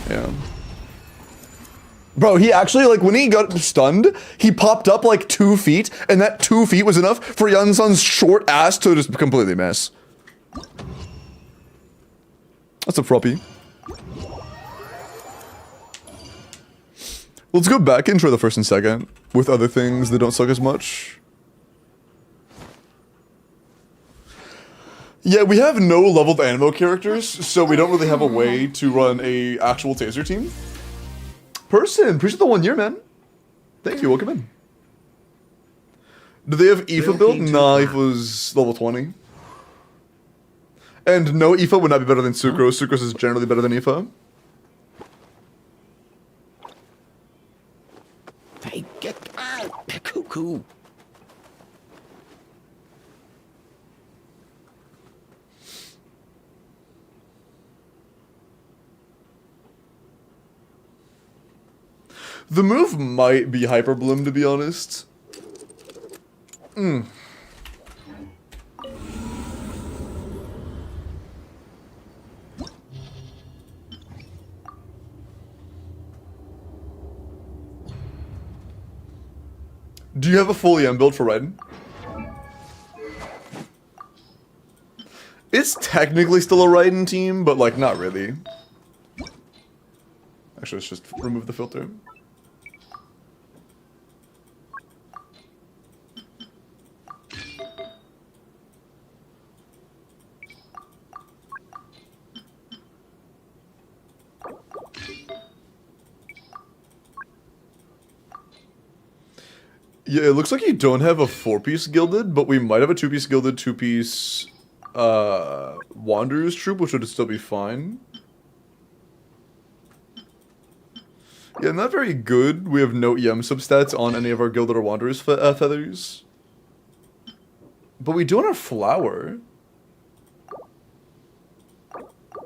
Yeah. Bro, he actually, like, when he got stunned, he popped up like 2 feet, and that 2 feet was enough for Sun's short ass to just completely miss. That's a proppy. Let's go back and try the first and second with other things that don't suck as much. Yeah, we have no leveled Animo characters, so we don't really have a way to run a actual Taser team. Person, appreciate the 1 year, man. Thank you, welcome in. Do they have Aoife build? Nah, Aoife's level 20. And no, Aoife would not be better than Sucrose. Sucrose is generally better than Aoife. Hey, get out! Cuckoo! The move might be Hyper Bloom, to be honest. Do you have a full EM build for Raiden? It's technically still a Raiden team, but like not really. Actually, let's just remove the filter. Yeah, it looks like you don't have a 4-piece gilded, but we might have a 2-piece gilded, 2-piece Wanderer's Troop, which would still be fine. Yeah, not very good. We have no EM substats on any of our Gilded or Wanderer's feathers. But we do on our Flower.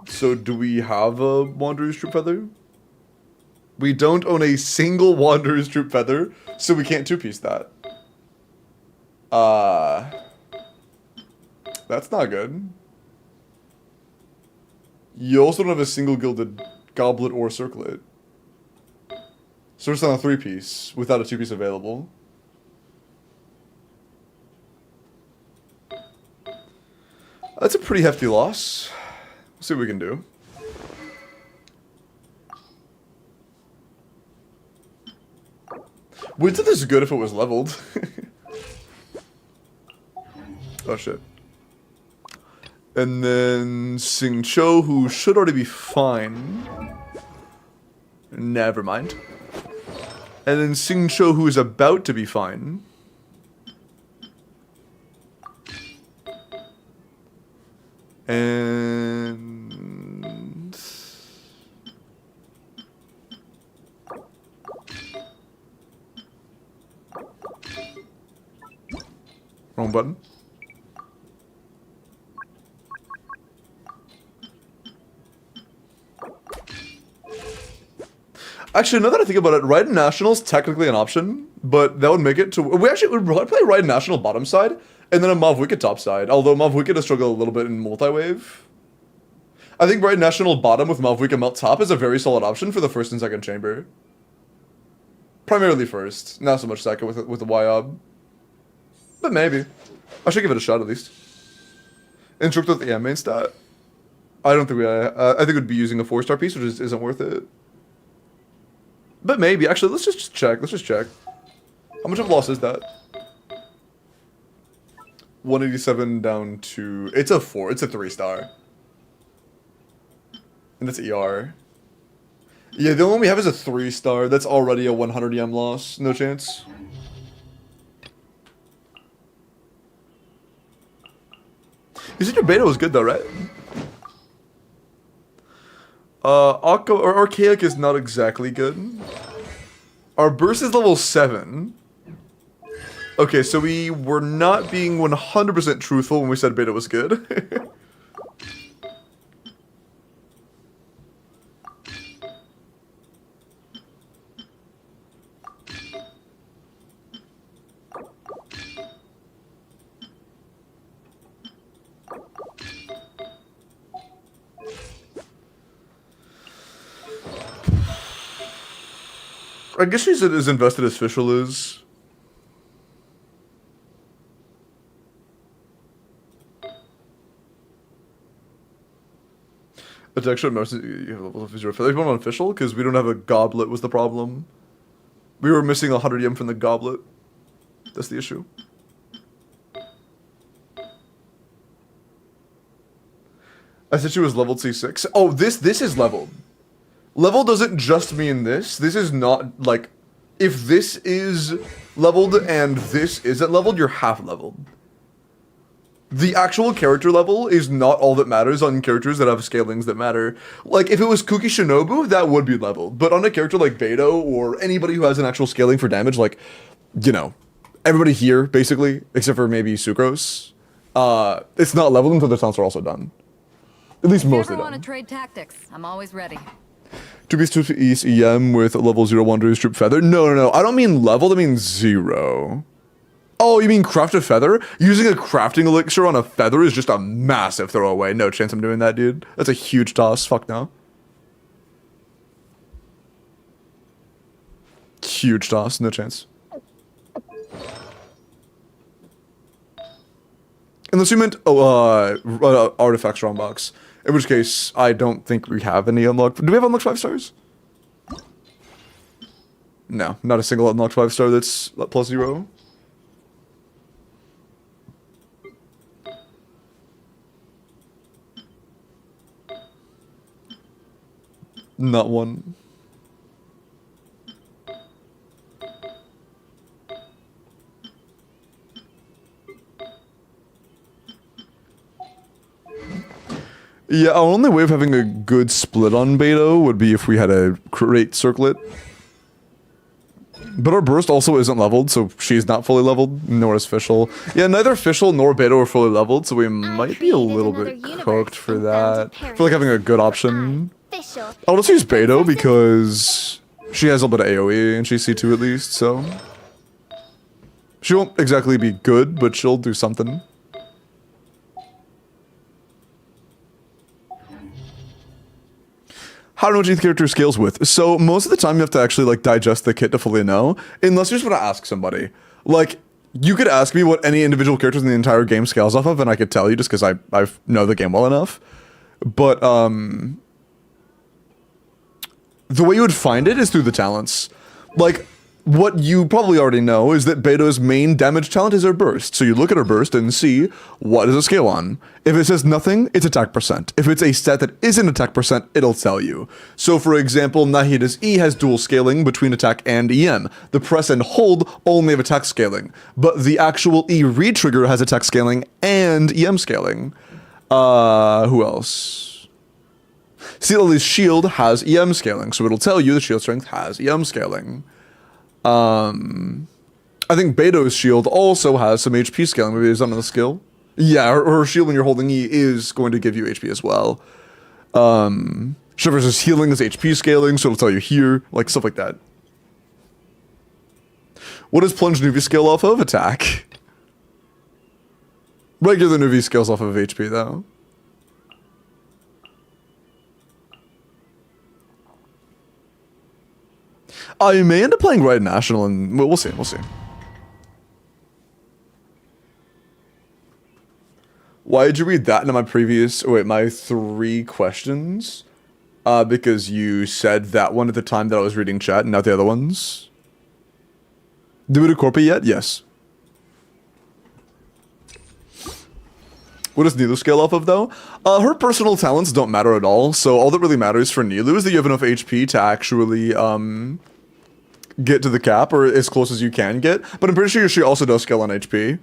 So do we have a Wanderer's Troop feather? We don't own a single Wanderer's Troop feather, so we can't 2-piece that. That's not good. You also don't have a single gilded goblet or circlet. So it's on a 3-piece without a 2-piece available. That's a pretty hefty loss. Let's see what we can do. Wouldn't this is good if it was leveled. Oh shit. And then Sing Cho, who should already be fine. Never mind. And then Sing Cho, who is about to be fine. And... wrong button. Actually, now that I think about it, Raiden National's technically an option, but that would make it to... We actually would probably play Raiden National bottom side, and then a Mav Wicked top side, although Mav Wicked has struggled a little bit in multi-wave. I think Raiden National bottom with Mav Wicked melt top is a very solid option for the first and second chamber. Primarily first, not so much second with the YOB. But maybe. I should give it a shot at least. Instructor with the main stat. I don't think I think it would be using a 4-star piece, which isn't worth it. But maybe. Actually, let's just check. Let's just check. How much of a loss is that? 187 down to... It's a 4. It's a 3-star. And that's ER. Yeah, the only one we have is a 3-star. That's already a 100 EM loss. No chance. You said your beta was good though, right? Archaic is not exactly good. Our burst is level 7. Okay, so we were not being 100% truthful when we said beta was good. I guess she's as invested as Fischl is. It's actually you have levels of zero feather. You on Fischl because we don't have a goblet was the problem. We were missing 100 yen from the goblet. That's the issue. I said she was leveled C6. Oh, this is leveled. Level doesn't just mean this. This is not, like, if this is leveled and this isn't leveled, you're half leveled. The actual character level is not all that matters on characters that have scalings that matter. Like, if it was Kuki Shinobu, that would be leveled. But on a character like Beidou, or anybody who has an actual scaling for damage, like, you know, everybody here, basically, except for maybe Sucrose, it's not leveled until the taunts are also done. At least mostly done. Want to trade tactics? I'm always ready. 2-piece 2 East EM with level 0 Wanderer's Troop Feather? No. I don't mean leveled, I mean 0. Oh, you mean crafted feather? Using a crafting elixir on a feather is just a massive throwaway. No chance I'm doing that, dude. That's a huge toss. Fuck no. Huge toss. No chance. Unless you meant, artifacts strong box. In which case, I don't think we have any unlocked. Do we have unlocked 5 stars? No, not a single unlocked 5-star that's plus 0. Not one. Yeah, our only way of having a good split on Beidou would be if we had a crate circlet. But our burst also isn't leveled, so she's not fully leveled, nor is Fischl. Yeah, neither Fischl nor Beidou are fully leveled, so we might be a little bit cooked for that. I feel like having a good option. I'll just use Beidou because she has a little bit of AoE and she's C2 at least, so. She won't exactly be good, but she'll do something. How to know what each character scales with. So most of the time you have to actually like digest the kit to fully know, unless you just want to ask somebody. Like, you could ask me what any individual characters in the entire game scales off of, and I could tell you just because I know the game well enough. But the way you would find it is through the talents. Like, what you probably already know is that Beto's main damage talent is her burst. So you look at her burst and see what is a scale on. If it says nothing, it's attack percent. If it's a stat that isn't attack percent, it'll tell you. So for example, Nahida's E has dual scaling between attack and EM. The press and hold only have attack scaling, but the actual E re-trigger has attack scaling and EM scaling. Who else? Lily's shield has EM scaling, so it'll tell you the shield strength has EM scaling. I think Beto's shield also has some HP scaling. Maybe it's under the skill. Yeah, her shield when you're holding E is going to give you HP as well. Shiver's healing is HP scaling, so it'll tell you here, like stuff like that. What does Plunge Nuvi scale off of? Attack. Regular Nuvi scales off of HP though. I may end up playing Riot National, and we'll see. We'll see. Why did you read that into my previous? Wait, my 3 questions? Because you said that one at the time that I was reading chat, and not the other ones. Do we do Corpi yet? Yes. What does Nilu scale off of though? Her personal talents don't matter at all. So all that really matters for Nilu is that you have enough HP to actually get to the cap, or as close as you can get. But I'm pretty sure she also does scale on HP.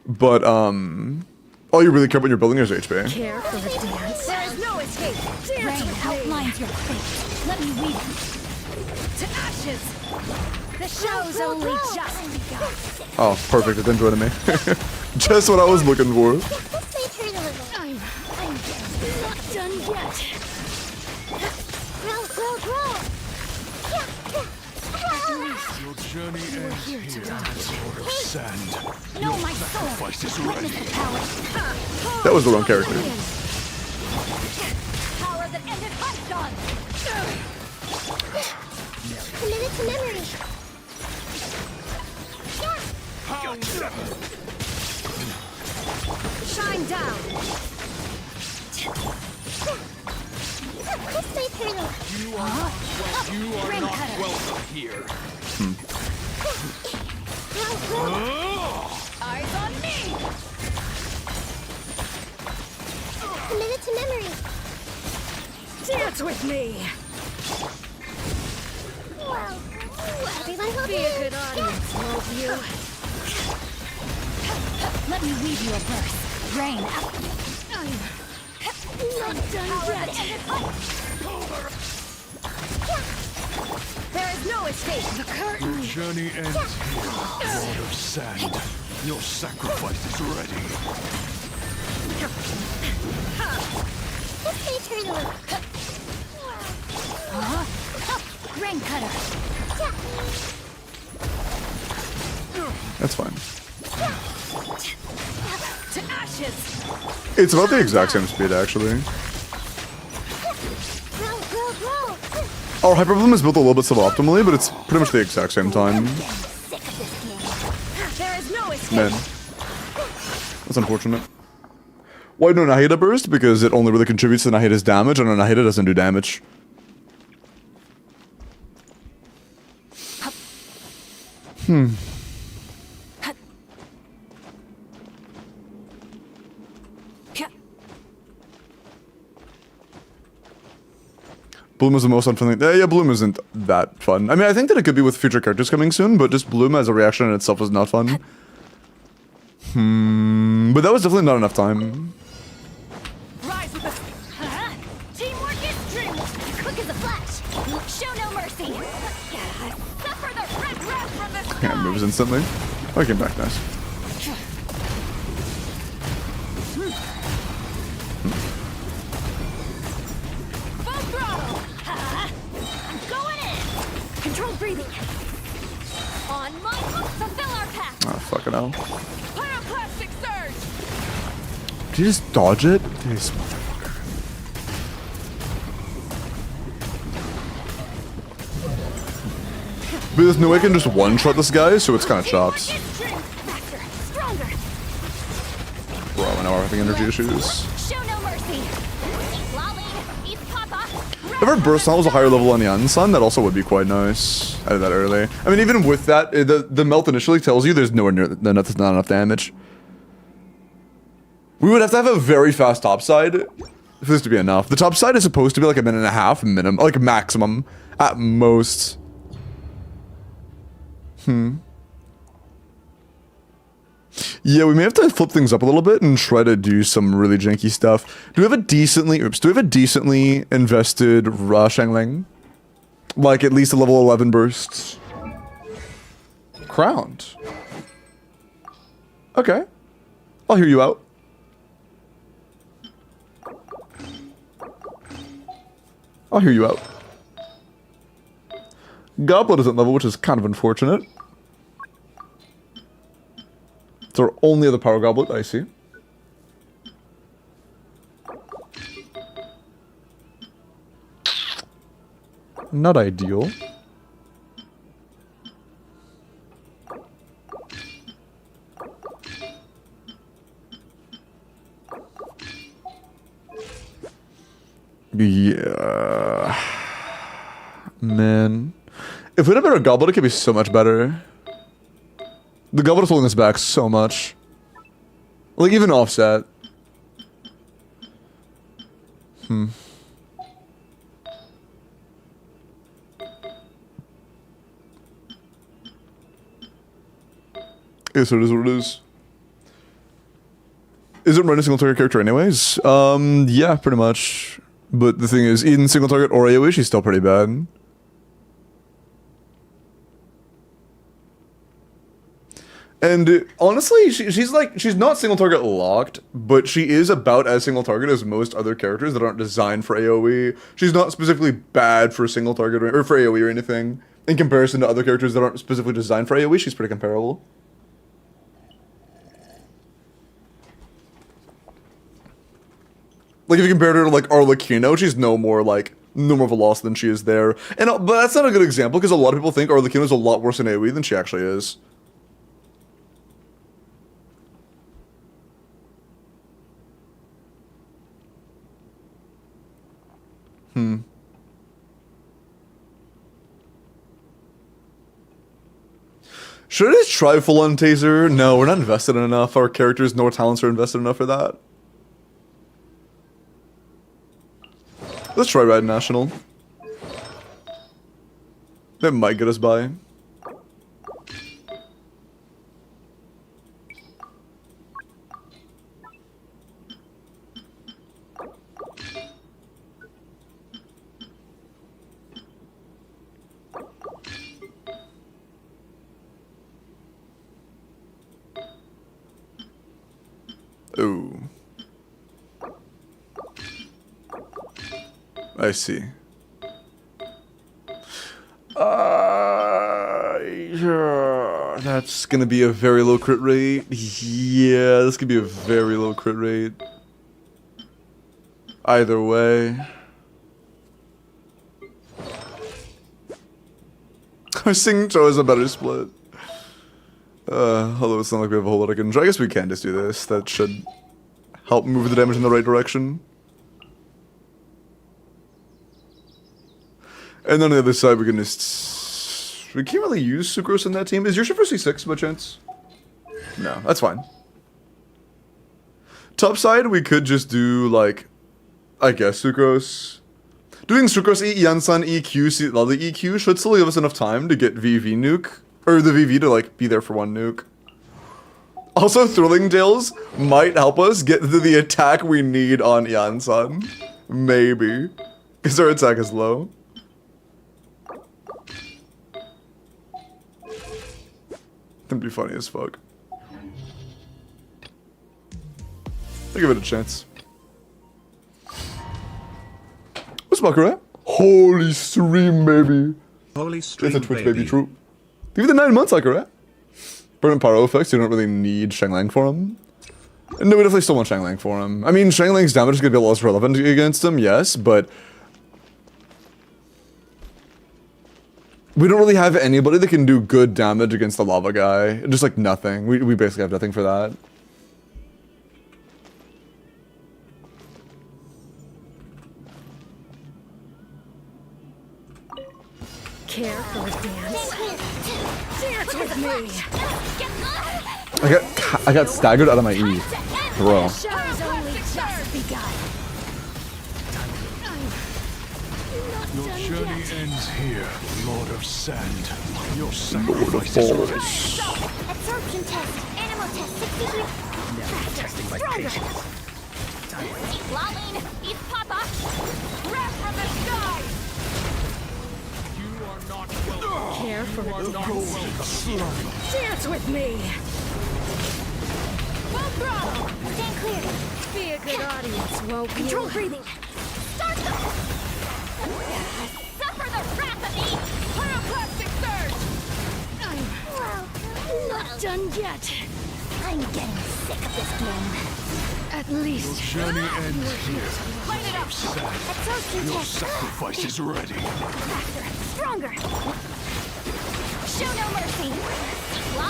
But all you really care about when you're building is HP. Care for the dance? There is no escape. Rain outlines your fate. Let me weave to ashes. The show's only just begun. Oh, perfect. It didn't join me. Just what I was looking for. I'm not done yet. Grow, grow, grow. Your journey ends here, Lord of Sand. No, Your my soul. sacrifice is ready. Witness the power. That was the wrong character. Power that ended Python. Committed to memory. Shine down. You are not welcome here. Eyes on me. Committed to memory. Dance with me. Well, everyone will be a good audience, won't you? Let me weave you a verse. Rain out. Not done yet. There is no escape. The curtain. Your journey ends here, Lord of Sand. Your sacrifice is ready. Rain cutter. That's fine. To ashes. It's about the exact same speed, actually. Our Hyper Bloom is built a little bit suboptimally, but it's pretty much the exact same time. There is no escape. Man. That's unfortunate. Why no Nahida burst? Because it only really contributes to Nahida's damage, and Nahida doesn't do damage. Bloom is the most unfun thing. Yeah, Bloom isn't that fun. I mean, I think that it could be with future characters coming soon, but just Bloom as a reaction in itself is not fun. But that was definitely not enough time. Rise with the teamwork is dreamwork. Quick as a flash. Show no mercy. Suffer the red wrath from the sky. Yeah, moves instantly. Oh, I came back, nice. Full throttle. I'm going in. Controlled breathing. On my hook, fulfill our path. Oh, fucking hell. Pyroclastic surge. Did you just dodge it? This motherfucker. But there's no way I can just one-shot this guy, so it's kind of chops. Faster, stronger. Bro, now we're having energy issues. Show no mercy. Lolly, eat Papa. If our burst tunnel was a higher level on Yansan, that also would be quite nice. I did that early. I mean, even with that, the melt initially tells you there's nowhere near, that's not enough damage. We would have to have a very fast topside for this to be enough. The topside is supposed to be like 1.5 minutes minimum, like maximum, at most. Yeah, we may have to flip things up a little bit and try to do some really janky stuff. Do we have a decently invested Shangling? Like at least a level 11 bursts. Crowned. Okay. I'll hear you out. I'll hear you out. Goblet isn't level, which is kind of unfortunate. It's our only other power goblet, I see. Not ideal. Yeah. Man. If we had a better goblet, it could be so much better. The goblet is holding us back so much. Like, even offset. Yes, it is what it is. Is it running a single target character anyways? Yeah, pretty much. But the thing is, in single target or AoE, she's still pretty bad. And honestly, she's not single target locked, but she is about as single target as most other characters that aren't designed for AoE. She's not specifically bad for single target or for AoE or anything. In comparison to other characters that aren't specifically designed for AoE, she's pretty comparable. Like, if you compare her to, like, Arlecchino, she's no more of a loss than she is there. And but that's not a good example, because a lot of people think Arlecchino is a lot worse in AoE than she actually is. Should I just try full-on taser? No, we're not invested in enough. Our characters nor talents are invested enough for that. Let's try Ride National. It might get us by. Ooh. I see. Yeah, that's gonna be a very low crit rate. Yeah, this could be a very low crit rate. Either way. Our Sing Cho is a better split. Although it's not like we have a whole lot of control. I guess we can just do this. That should help move the damage in the right direction. And then on the other side, we can just... We can't really use Sucrose in that team. Is your ship for C6 by chance? No, that's fine. Top side, we could just do, like... I guess Sucrose. Doing Sucrose E, Yansan EQ, Lolly EQ should still give us enough time to get VV nuke. Or the VV to, like, be there for one nuke. Also, Thrilling Tales might help us get to the attack we need on Yansan. Maybe. Because our attack is low. That'd be funny as fuck. I'll give it a chance. What's Makara? Holy stream, baby. Holy stream, it's a Twitch baby troop. Give it the 9 months, Akira. Burn Pyro effects, you don't really need Shanglang for him. No, we definitely still want Shanglang for him. I mean, Shanglang's damage is going to be less relevant against him, yes, but... We don't really have anybody that can do good damage against the lava guy. Just like nothing. We basically have nothing for that. Care for a dance? Dance with me! I got staggered out of my E. Bro. Show's only just begun. Your journey ends here, Lord of Sand. Your Lord of sacrifice is ready. Balls. Absorption test. Animal test 63. Now testing my patience. Lolling. Eat Papa. Wrath from the sky. Care for a dance? Dance with me. Full throttle. Stand clear. Be a good audience, won't you? Control breathing. Start them. Suffer the wrath of the pyroclastic surge. Well, not done yet. I'm getting sick of this game. At least. Your journey ends here, Light it up. Absorption your test. sacrifice is ready. Faster. Stronger. Show no mercy.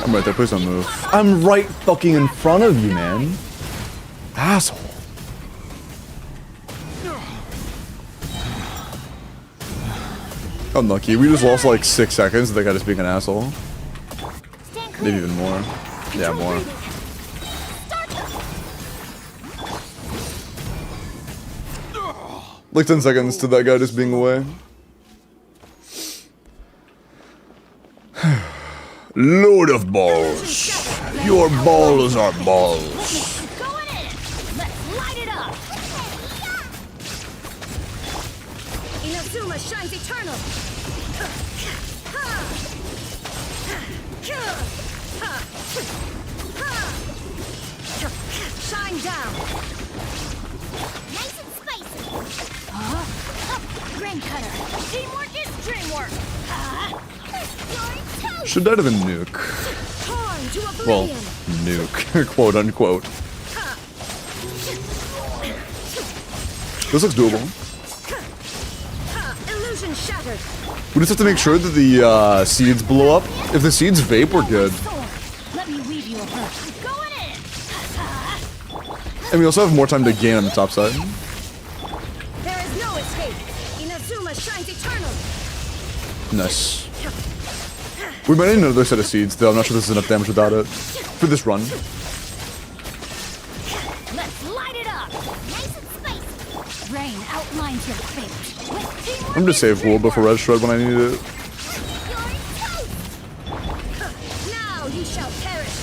I'm right there, please don't move. I'm right fucking in front of you, man. Asshole. Unlucky. We just lost like 6 seconds to the guy just being an asshole. Stand clear. Maybe even more. Yeah, Control more. breathing. Start them. Like 10 seconds to that guy just being away. Lord of balls. Your balls are balls. Going in. Let's light it up. Inazuma shines eternal. Shine down. Nice and spicy. Grain cutter. Teamwork is dreamwork. Should die to the nuke. Torn to Well, oblivion. nuke. Quote unquote. This looks doable. Illusion shattered. We just have to make sure that the seeds blow up. If the seeds vape, we're good. Let me weave you a hook. Going in. And we also have more time to gain on the top side. There is no escape. Inazuma shines eternal. Nice. We might need another set of seeds, though. I'm not sure this is enough damage without it. For this run. Let's light it up. Nice and spicy. Rain outlines your fate. With teamwork I'm just save wool before red shred when I need it. You're toast. Now you shall perish.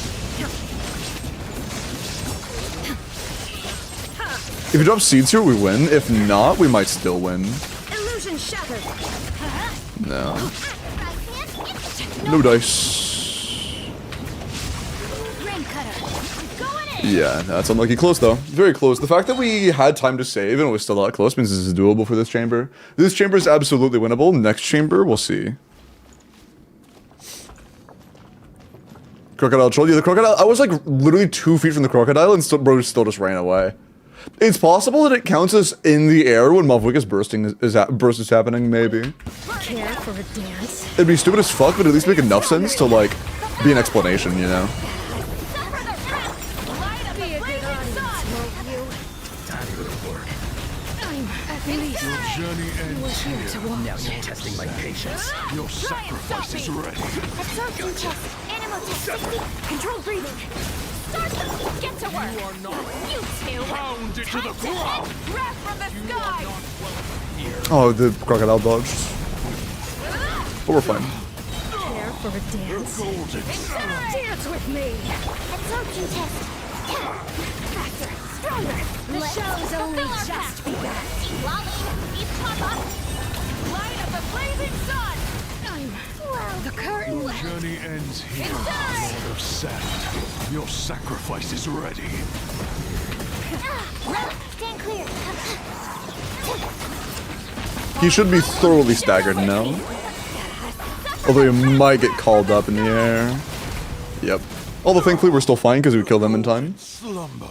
If you drop seeds here, we win. If not, we might still win. Illusion shattered. No. No dice. Rain cutter. Going in. Yeah, that's unlucky. Close, though. Very close. The fact that we had time to save and it was still that close means this is doable for this chamber. This chamber is absolutely winnable. Next chamber, we'll see. Crocodile troll. Yeah, the crocodile. I was like literally 2 feet from the crocodile and still, bro still just ran away. It's possible that it counts as in the air when Malvika's burst is happening, maybe. Care for a dance. It'd be stupid as fuck, but at least make enough sense to like be an explanation, you know? Suffer the wrath. Light up the blazing sun. Time to go to work. I'm at least. Your journey ends here. Now you're testing my patience. Your sacrifice is ready. Absorption test. Animal test 60. Control breathing. Start them. Get to work. You are not You two. bound to the Time to ground. end wrath from the sky. Oh, the crocodile dodged. But we're fine. Care for a dance. Golden Dance with me. Absorption test. Faster. Stronger. The show's only just begun. Lolling. Eat Papa. Light up the blazing sun. The curtain. Your journey ends here, It's time. Lord of Sand. Your sacrifice is ready. Stand clear. He should be thoroughly staggered now. Although he might get called up in the air. Yep. Although thankfully we're still fine because we killed them in time. Slumber.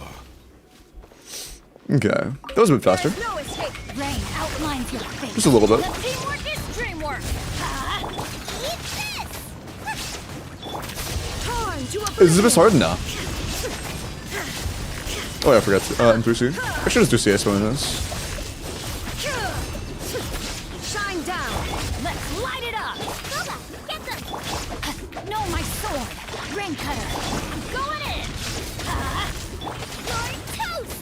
Okay. That was a bit faster. No escape. Rain outlines your fate. Just a little bit. The teamwork is dreamwork. Is this hard? No. Oh yeah, I forgot. In 3C. I should just do CS when it is. Shine down. Let's light it up. Boba, get them. No, my sword. Rain cutter. I'm going in. You're toast.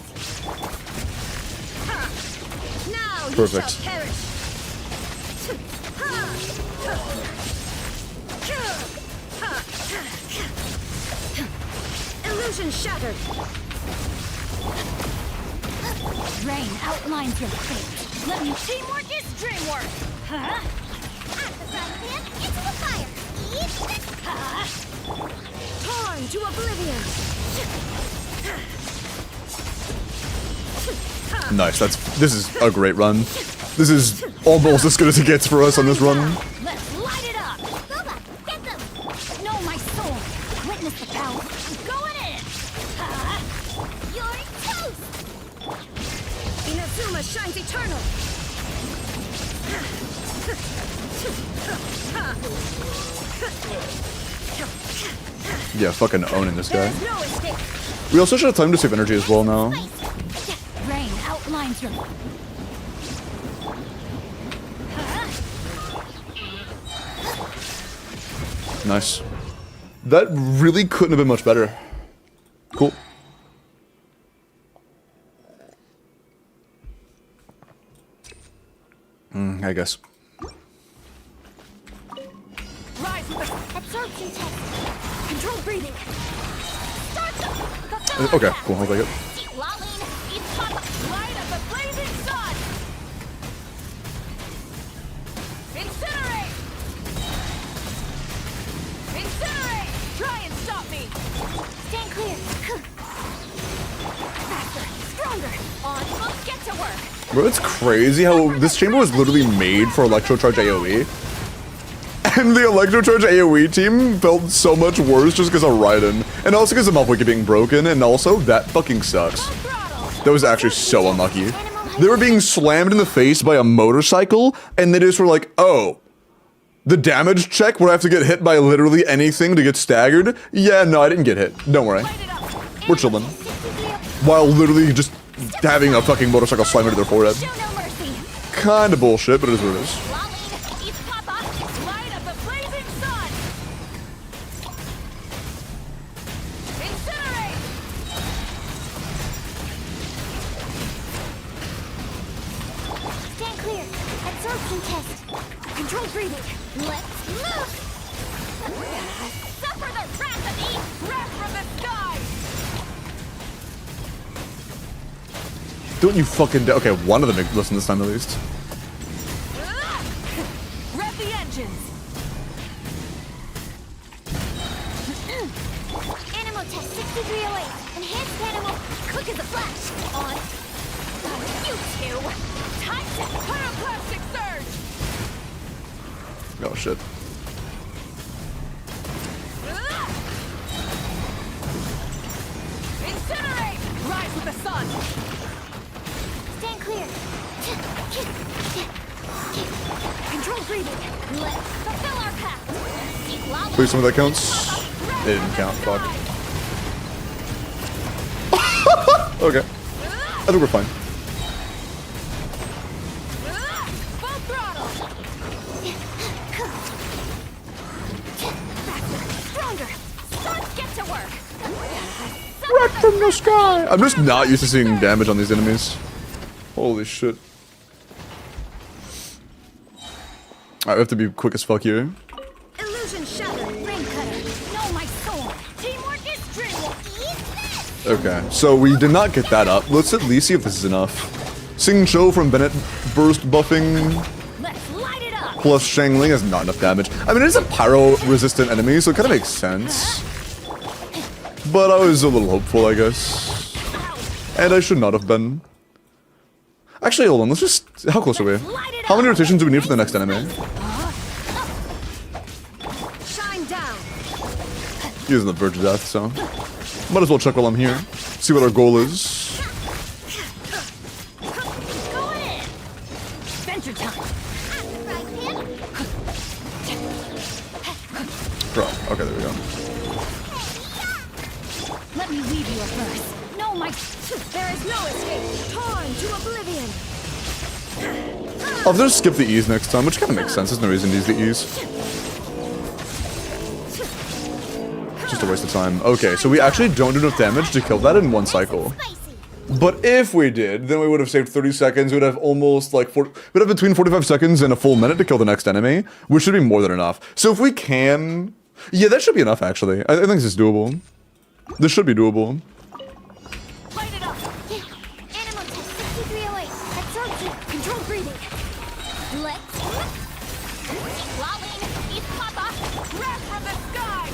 Now Perfect. you shall perish. Illusion shattered. Rain outlines your fate. Let me teamwork is dreamwork. Huh? At the front pan, into the fire. Eat this. Torn to oblivion. Nice. This is a great run. This is almost as good as it gets for us on this run. Let's light it up. Boba, get them. No, my sword. Witness the power. I'm going in. You're toast. Inazuma shines eternal. Yeah, fucking owning this guy. There's no escape. We also should have time to save energy as well now. Rain outlines your. Nice. That really couldn't have been much better. Cool. I guess. Rise with the absorption test. Control breathing. Start the Okay, cool. I'll take it. Lalin, it's caught the light of the blazing sun. Incinerate. Incinerate. Try and stop me. Stand clear. Faster, stronger. On, let's get to work. Bro, it's crazy how this chamber was literally made for Electrocharge AoE. And the Electrocharge AoE team felt so much worse just because of Raiden. And also because of Malwiki being broken, and also, that fucking sucks. That was actually so unlucky. They were being slammed in the face by a motorcycle, and they just were like, oh, the damage check where I have to get hit by literally anything to get staggered? Yeah, no, I didn't get hit. Don't worry. We're chilling. While literally just having a fucking motorcycle slam into their forehead. Show no mercy. Kinda bullshit, but it is what it is. Lalin, it's Papa. Light of the blazing sun. Incinerate. Stand clear. Absorption test. Control breathing. Let's move. Suffer the wrath of Eve. Wrath from the sky. Don't you fucking okay, one of them listen this time at least. Rev the engines. Animal test 6308. Enhanced animal, quick as a flash. On. You two. Time to pyroclastic surge. Oh shit. Incinerate. Rise with the sun. Stand clear. Control breathing. Let's fulfill our path. Please, some of that counts. It didn't count. Fuck. Okay. I think we're fine. Full throttle. Faster, stronger. Sun, get to work. Right from the sky. I'm just not used to seeing damage on these enemies. Holy shit. Alright, we have to be quick as fuck here. Illusion shattered. Rain cutter. No, my sword. Teamwork is dreamwork. Okay, so we did not get that up. Let's at least see if this is enough. Sing Cho from Bennett burst buffing Let's light it up. plus Shangling is not enough damage. I mean, it is a pyro resistant enemy, so it kind of makes sense. But I was a little hopeful, I guess. And I should not have been. Actually, hold on, let's just... How close are we? How many rotations do we need for the next enemy? Shine down. He is on the verge of death, so... Might as well check while I'm here. See what our goal is. Going in. Venture time. Bro, okay, there we go. reverse. No, my... There is no escape. Torn to oblivion. I'll just skip the E's next time, which kind of makes sense. There's no reason to use the E's. It's just a waste of time. Okay, so we actually don't do enough damage to kill that in one cycle. But if we did, then we would have saved 30 seconds. We'd have almost like we'd have between 45 seconds and a full minute to kill the next enemy, which should be more than enough. So if we can, yeah, that should be enough actually. I think this is doable. This should be doable. Light it up. Animal test 6308. Absorption. Control breathing. Let's... Lolling. Eat Papa. Wrath from the sky.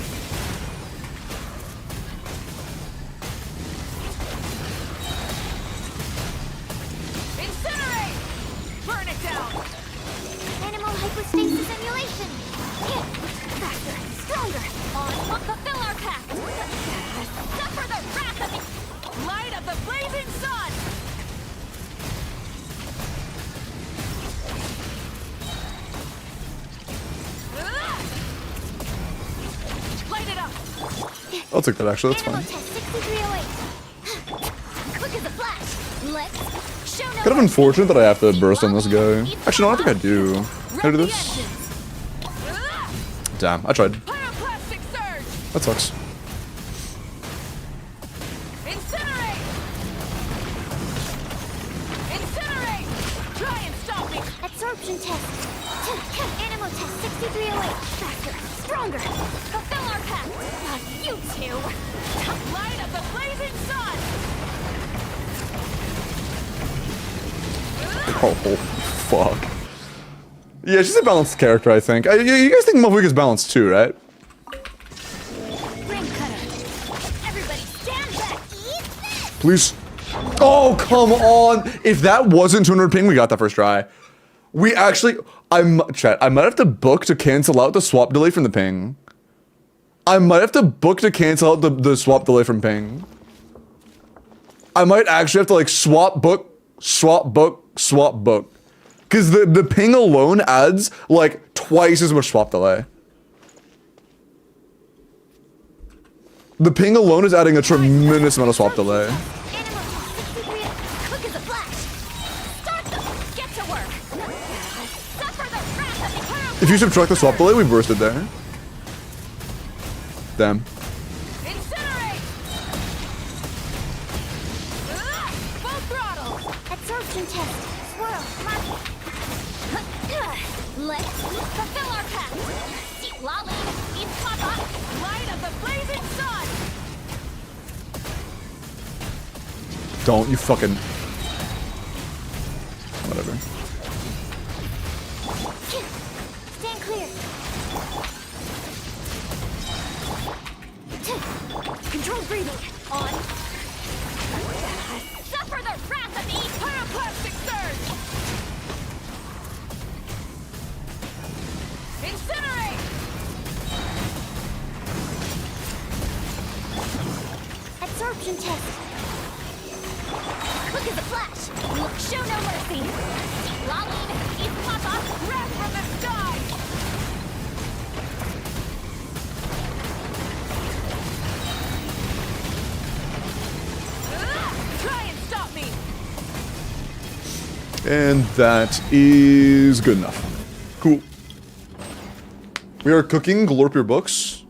Incinerate. Burn it down. Animal hypostasis simulation. Faster. Stronger. On. Fulfill our pact. Suffer the wrath of the light of the blazing sun. Light it up. I'll take that actually, that's Animal fine. test 6308. Quick as a flash. Let's show no Kind of unfortunate that I have to burst on this guy. Actually, no, I think I do. Can I do this? Damn, I tried. Pyroclastic surge. That sucks. Incinerate. Incinerate. Try and stop me. Absorption test. Animal test 6308. Faster. Stronger. Fulfill our pact. You two. Light of the blazing sun. Oh, fuck. Yeah, she's a balanced character, I think. You guys think Mufwig is balanced too, right? Ring cutter. Everybody stand back. Eat this. Please. Oh, come on. If that wasn't 200 ping, we got that first try. We actually... Chat, I might have to book to cancel out the swap delay from the ping. I might have to book to cancel out the swap delay from ping. I might actually have to like swap book, swap book, swap book. Because the ping alone adds like twice as much swap delay. The ping alone is adding a tremendous amount of swap delay. Animal test 63. Quick as a flash. Start them. Get to work. Suffer the wrath of the hero. If you subtract the swap delay, we bursted there. Damn. Incinerate. Full throttle. Absorption test. Swirl. Mark. Let's fulfill our pact. Lolly. Eat Papa. Light of the blazing sun. Don't you fucking... Whatever. Stand clear. Control breathing. On. Suffer the wrath of the pyroclastic surge. Incinerate. Absorption test. Quick as a flash. Show no mercy. Lolling. Eat Papa. Wrath from the sky. Try and stop me. And that is good enough. Cool. We are cooking Glorp your books.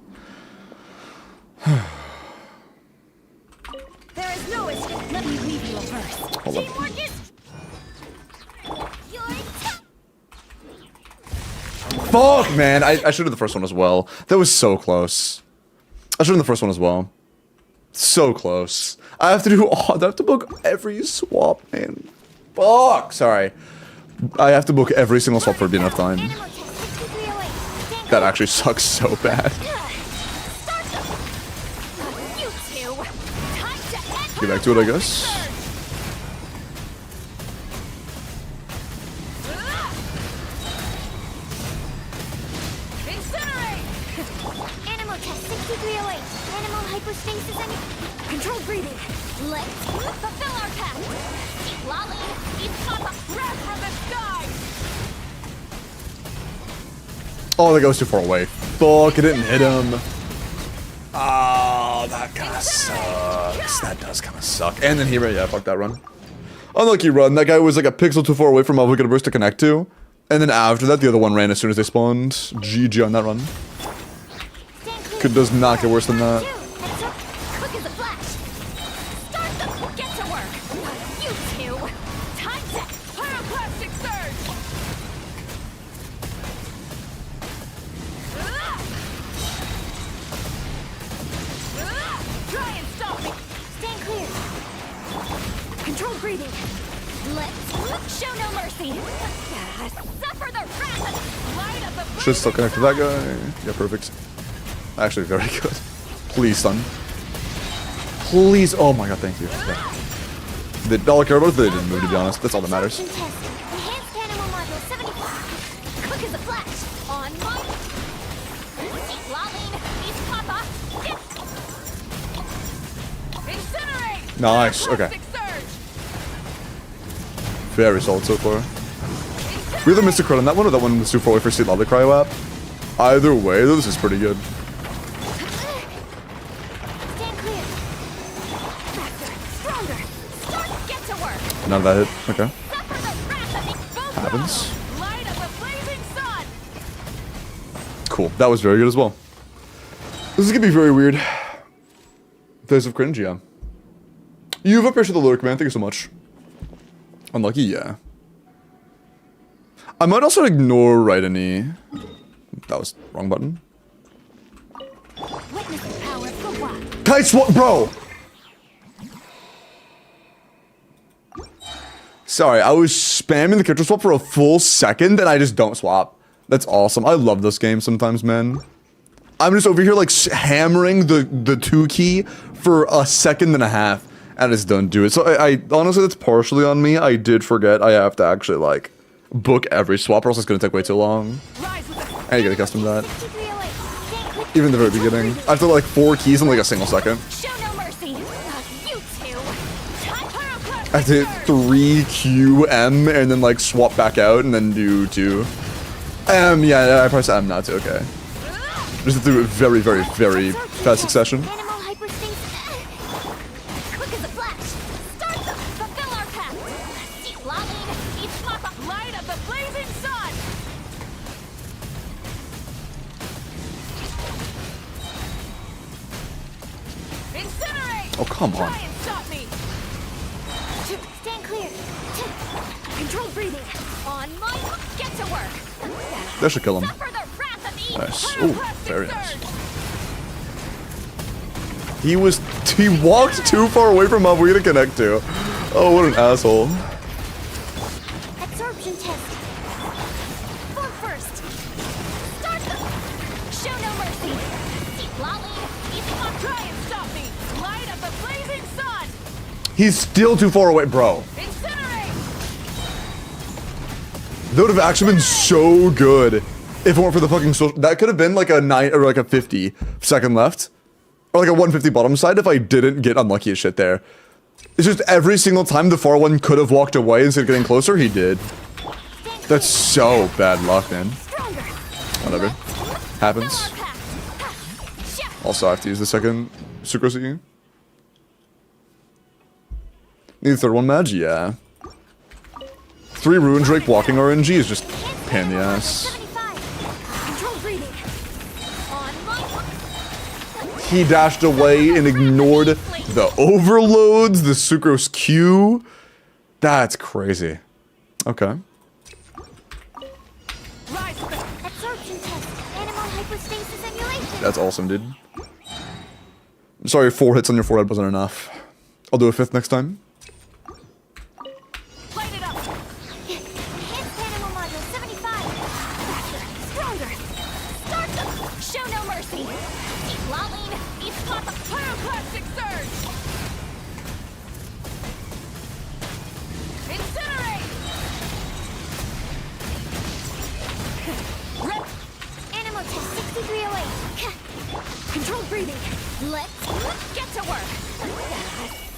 There is no escape. Let me leave you a verse. Hold up. Teamwork is... You're Fuck, man. I should have the first one as well. That was so close. I should have the first one as well. So close. I have to do... Oh, I have to book every swap, man. Fuck. Sorry. I have to book every single swap for enough time. Animal test 6308. That actually sucks so bad. Start them. You two. Time to end. Get back to it, I guess. Incinerate. Animal test 6308. Animal hypostasis and control breathing. Let's fulfill our pact. Lolly, eat Papa. Wrath from the sky. Oh, that goes too far away. Fuck, it didn't hit him. Oh, that kind of sucks. That does kind of suck. And then he ran. Yeah, fuck that run. Unlucky run. That guy was like a pixel too far away from Mother Burst to connect to. And then after that, the other one ran as soon as they spawned. GG on that run. Does not get worse than that. Quick as a flash. Start the get to work. You two. Time set. Pyroclastic surge. Try and stop me. Stand clear. Control breathing. Let's show no mercy. Suffer the wrath. Light up the Should still connect to that guy. Yeah, perfect. Actually, very good. Please, son. Please. Oh my god, thank you. Yeah. All I care about is that they didn't move, to be honest. That's all that matters. Enhanced animal module 75. Quick as a flash. On my Lolling. Beast Papa. Incinerate. Nice. Okay. Plastic surge. Very solid so far. We either missed a crit on that one or that one was too far away for Seed Lava Cryo app. Either way, though, this is pretty good. Stand clear. Faster. Stronger. Start. Get to work. None of that hit. Okay. Suffer the wrath of the boom. Happens. Light up the blazing sun. Cool. That was very good as well. This is gonna be very weird. Face of cringe, yeah. You've appreciated the lure command. Thank you so much. Unlucky, yeah. I might also ignore right any. That was wrong button. Witness the power of the wild. Kite swap, bro. Sorry, I was spamming the character swap for a full second and I just don't swap. That's awesome. I love this game sometimes, man. I'm just over here like hammering the 2 key for a second and a half and I just don't do it. So I honestly, that's partially on me. I did forget I have to actually like book every swap or else it's gonna take way too long. I get accustomed to that. Even in the very beginning. I have to like 4 keys in like a single second. Show no mercy. You two. I have to hit 3QM and then like swap back out and then do 2. Yeah, I pressed M not to, okay. Just through a very, very, very fast succession. Animal hyperspace. Quick as a flash. Start them. Fulfill our path. Deep lolling. Each pop light of the blazing sun. Incinerate. Oh, come on. Try and stop me. Stand clear. Control breathing. On my get to work. That should kill him. Suffer the wrath of each Nice. Ooh, pyroclastic very nice. surge. He walked too far away from Mabuya to connect to. Oh, what an asshole. Absorption test. Form first. Start them. Show no mercy. Deep lolling. Each one try and stop me. Light up the blazing sun. He's still too far away, bro. Incinerate. That would have actually been so good if it weren't for the fucking social. That could have been like a 9 or like a 50 second left. Or like a 150 bottom side if I didn't get unlucky as shit there. It's just every single time the far one could have walked away instead of getting closer, he did. That's so bad luck, man. Stronger. Whatever. Happens. Also, I have to use the second Sucrose. Need the third one, Magi? Yeah. 3 Ruin Drake walking RNG is just pain in the ass. Control breathing. On my He dashed away and ignored the overloads, the Sucrose Q. That's crazy. Okay. Absorption test. Animal hypostasis emulation. That's awesome, dude. I'm sorry 4 hits on your forehead wasn't enough. I'll do a 5th next time. Light it up. Enhanced animal module 75. Faster. Stronger. Start them. Show no mercy. Deep lolling. Each pop of pyroclastic surge. Incinerate. Rep. Animal test 6308. Control breathing. Let's get to work.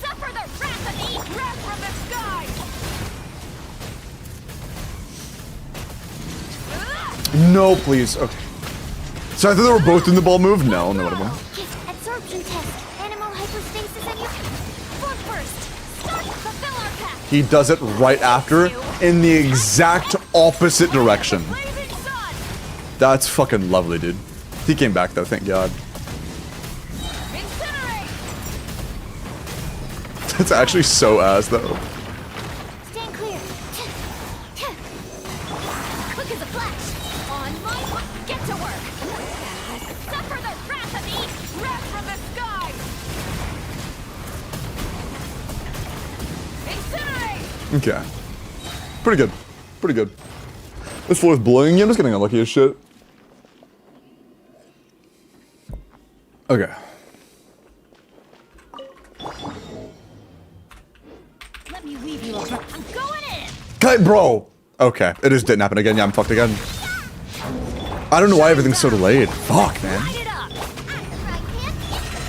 Suffer the wrath of the wrath from the sky. No, please. Okay. So I thought they were both in the ball move? No, no, whatever. Absorption test. Animal hypostasis emulation. he does it right after in the exact opposite direction. Blazing sun. That's fucking lovely, dude. He came back though, thank God. Incinerate. That's actually so ass though. Stand clear. Quick as a flash. On my mark. Get to work. Suffer the wrath of the east. Wrath from the sky. Incinerate. Okay. Pretty good. Pretty good. This floor is blowing. Yeah, I'm just getting unlucky as shit. Okay. Let me weave you over. I'm going in. Cut, bro! Okay, it just didn't happen again. Yeah, I'm fucked again. I don't know why everything's so delayed. Fuck, man. Light it up.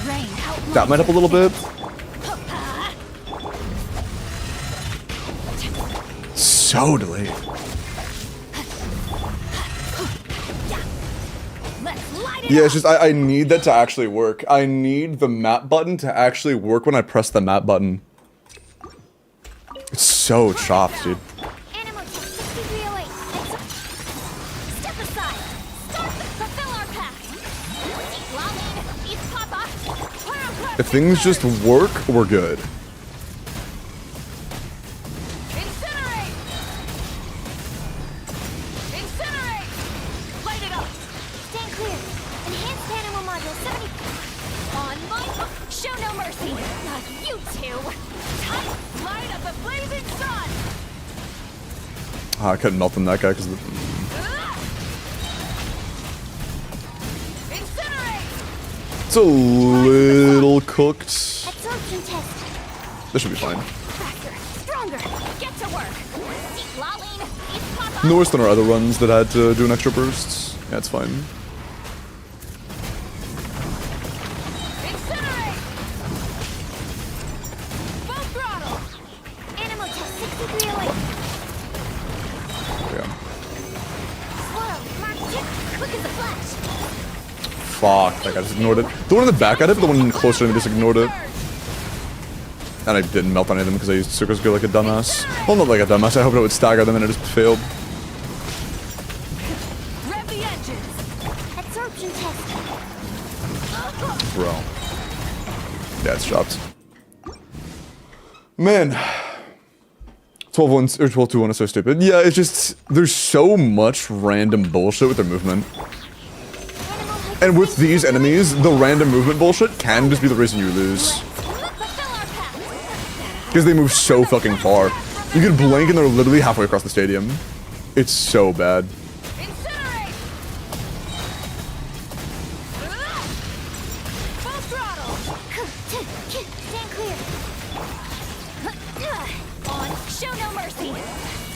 Rain, help That might help a little bit. So delayed. Let's light it Yeah, up. it's just I need that to actually work. I need the map button to actually work when I press the map button. It's so chopped, dude. Animal tech 6308. Step aside. Start to fulfill our pact. Eat Lalene, eat Papa. Pyroclastic If things just surge. work, we're good. Incinerate. Incinerate. Light it up. Stand clear. Enhanced animal module 70. On my hook. Show no mercy. Not you two. Tight light of the blazing sun. I couldn't melt on that guy because Incinerate. it's a little cooked. Absorption test. This should be fine. Faster. Stronger. Get to work. Eat Lalene. Eat Papa. No worse than our other runs that had to do an extra burst. Yeah, it's fine. Incinerate. Full throttle. Animal test 6308. Yeah. Swallow. Mark 2. Quick as a flash. Fuck, that guy just ignored it. The one in the back at it, but the one closer to me just ignored it. And I didn't melt any of them because I used Super Skill like a dumbass. Well, not like a dumbass, I hoped it would stagger them and it just failed. Rev the engines. Absorption test. Bro. Yeah, it's chopped. Man. 12-1 or 12-2-1 is so stupid. Yeah, it's just there's so much random bullshit with their movement. And with these enemies, the random movement bullshit can just be the reason you lose. Because they move so fucking far. You can blink and they're literally halfway across the stadium. It's so bad. Incinerate. Full throttle. Stand clear. On. Show no mercy.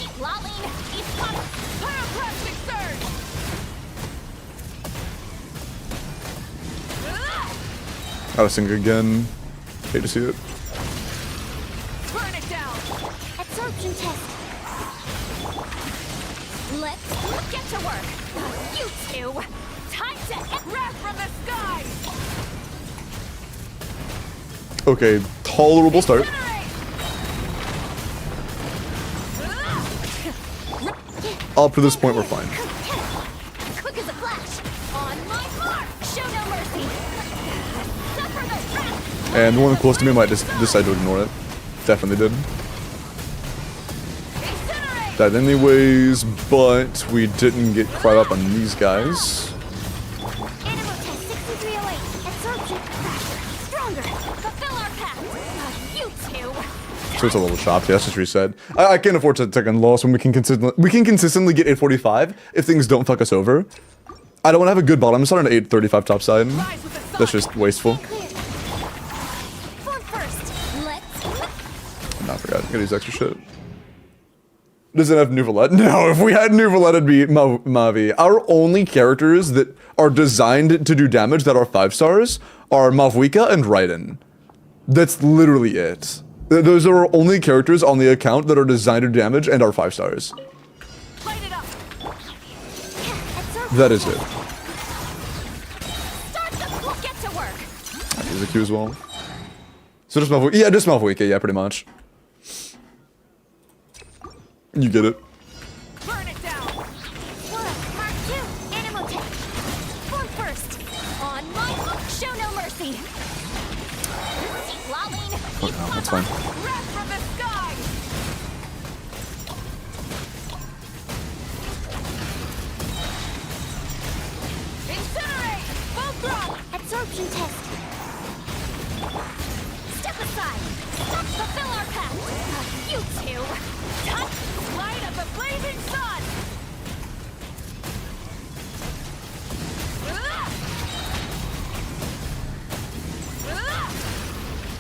Eat Lalene. Eat Papa. Pyroclastic surge. Out of sync again. Hate to see it. Burn it down. Absorption test. Let's get to work. You two. Time to wrath from the sky. Okay, tolerable start. Up to this point, we're fine. Quick as a flash. On my mark. Show no mercy. Suffer the wrath. And the one close to me might just decide to ignore it. Definitely did. Incinerate. Died anyways, but we didn't get quite up on these guys. Animal test 6308. Absorption. Faster. Stronger. Fulfill our pact. You two. So it's a little chopped. Yeah, let's just reset. I can't afford to take a loss when we can consistently get 845 if things don't fuck us over. I don't want to have a good bottom. I'm starting at 835 top side. Rise with the sun. That's just wasteful. Clear. Form first. Let's. I forgot. Gotta use extra shit. Does it have Nuvolette? No, if we had Nuvolette, it'd be Mavi. Our only characters that are designed to do damage that are 5 stars are Mavwika and Raiden. That's literally it. Those are our only characters on the account that are designed to do damage and are 5 stars. Light it up. That is it. Start the. Get to work. I use a Q as well. So just Mavwika. Yeah, just Mavwika. Yeah, pretty much. You get it. Burn it down. One, Mark 2, Animal Tech. Form first. On my hook, show no mercy. Lolling. Fuck no, that's fine. Wrath from the sky. Incinerate. Full throttle. Absorption test. Step aside. Fulfill our path. You two. Touch light of the blazing sun.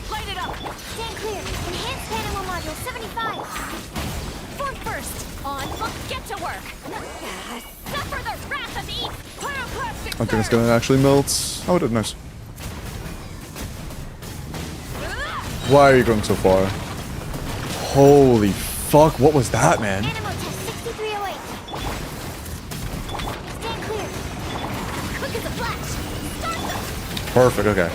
Light it up. Stand clear. Enhanced animal module 75. Form first. On. Get to work. Suffer the wrath of Eve. Pyroclastic. I think it's gonna actually melt. Oh, it did. Nice. Why are you going so far? Holy fuck, what was that, man? Animal test 6308. Stand clear. Quick as a flash. Start them. Perfect, okay.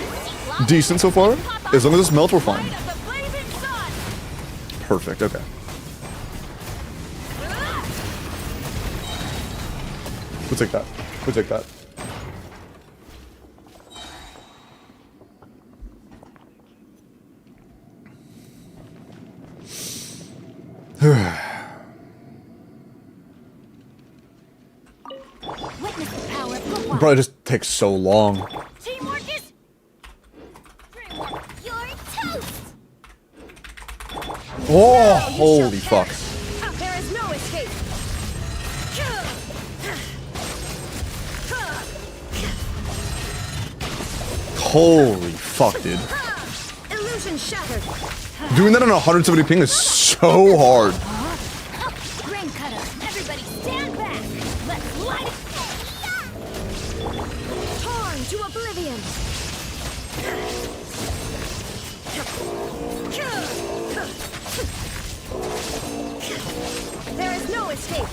Decent so far? As long as it's melt, we're fine. Light of the blazing sun. Perfect, okay. We'll take that. We'll take that. Witness the power of football. Bro, it just takes so long. Teamwork is dreamwork. You're toast. Oh, holy fuck. There is no escape. Holy fuck, dude. Illusion shattered. Doing that on 170 ping is so hard. Grain cutter. Everybody stand back. Let's light it. Torn to oblivion. There is no escape.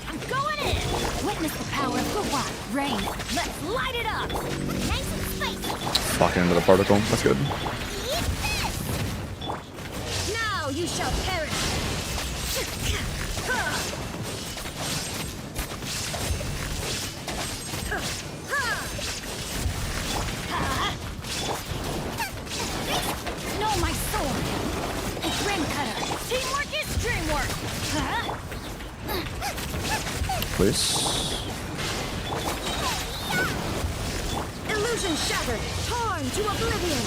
I'm going in. Witness the power of Hua. Rain. Let's light it up. Nice and spicy. Fucking into the particle. That's good. Eat this. Now you shall perish. Know my sword. Grain cutter. Teamwork is dreamwork. Please. Illusion shattered. Torn to oblivion.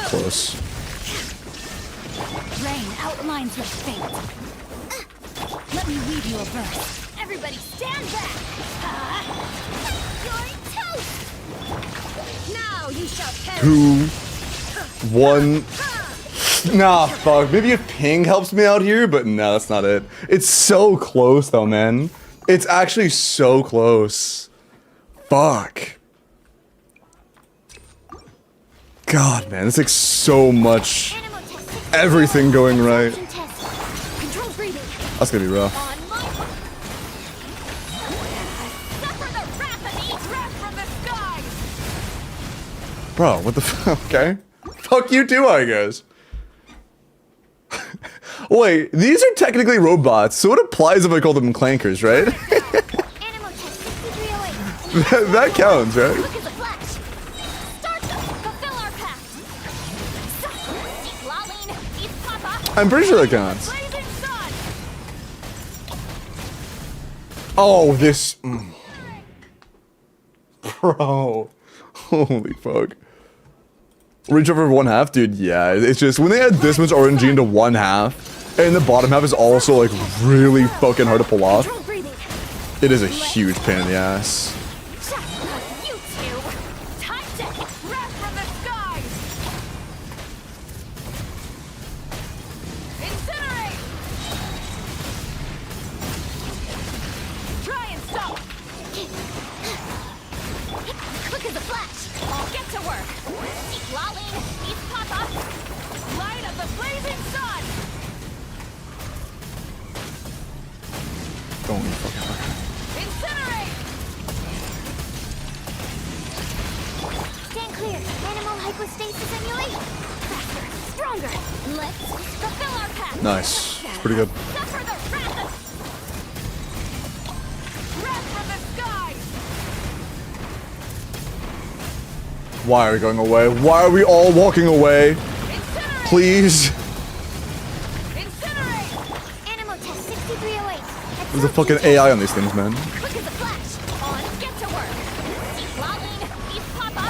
Close. Rain outlines your fate. Let me weave you a verse. Everybody stand back. You're toast. Now you shall perish. 2, 1. Nah, fuck. Maybe if ping helps me out here, but no, that's not it. It's so close, though, man. It's actually so close. Fuck. God, man, it's like so much. Animal test. Everything going right. Absorption test. Control breathing. That's gonna be rough. On my suffer the wrath of Eve. Wrath from the sky. Bro, what the fuck? Okay. Fuck you too, I guess. Wait, these are technically robots, so it applies if I call them clankers, right? Animal test 6308. That counts, right? Quick as a flash. Start them. Fulfill our path. Lolling. Eat Papa. I'm pretty sure that counts. Blazing sun. Oh, this. Bro. Holy fuck. Reach over 1/2? Dude, yeah. It's just when they add this much RNG into 1/2, and the bottom half is also like really fucking hard to pull off, Control breathing. it is a huge pain in the ass. You two. Time to wrath from the skies. Incinerate. Try and stop. Quick as a flash. I'll get to work. Lolling. Eat Papa. Light of the blazing sun. Don't fucking. Incinerate. hypostasis emulate. Faster, stronger. Let's fulfill our path. Nice. It's pretty good. Suffer the wrath from the skies. Why are we going away? Why are we all walking away? Incinerate. Please. Incinerate. Animal test 6308. There's a fucking AI on these things, man. Quick as a flash. On, get to work. Lolling, eat papa.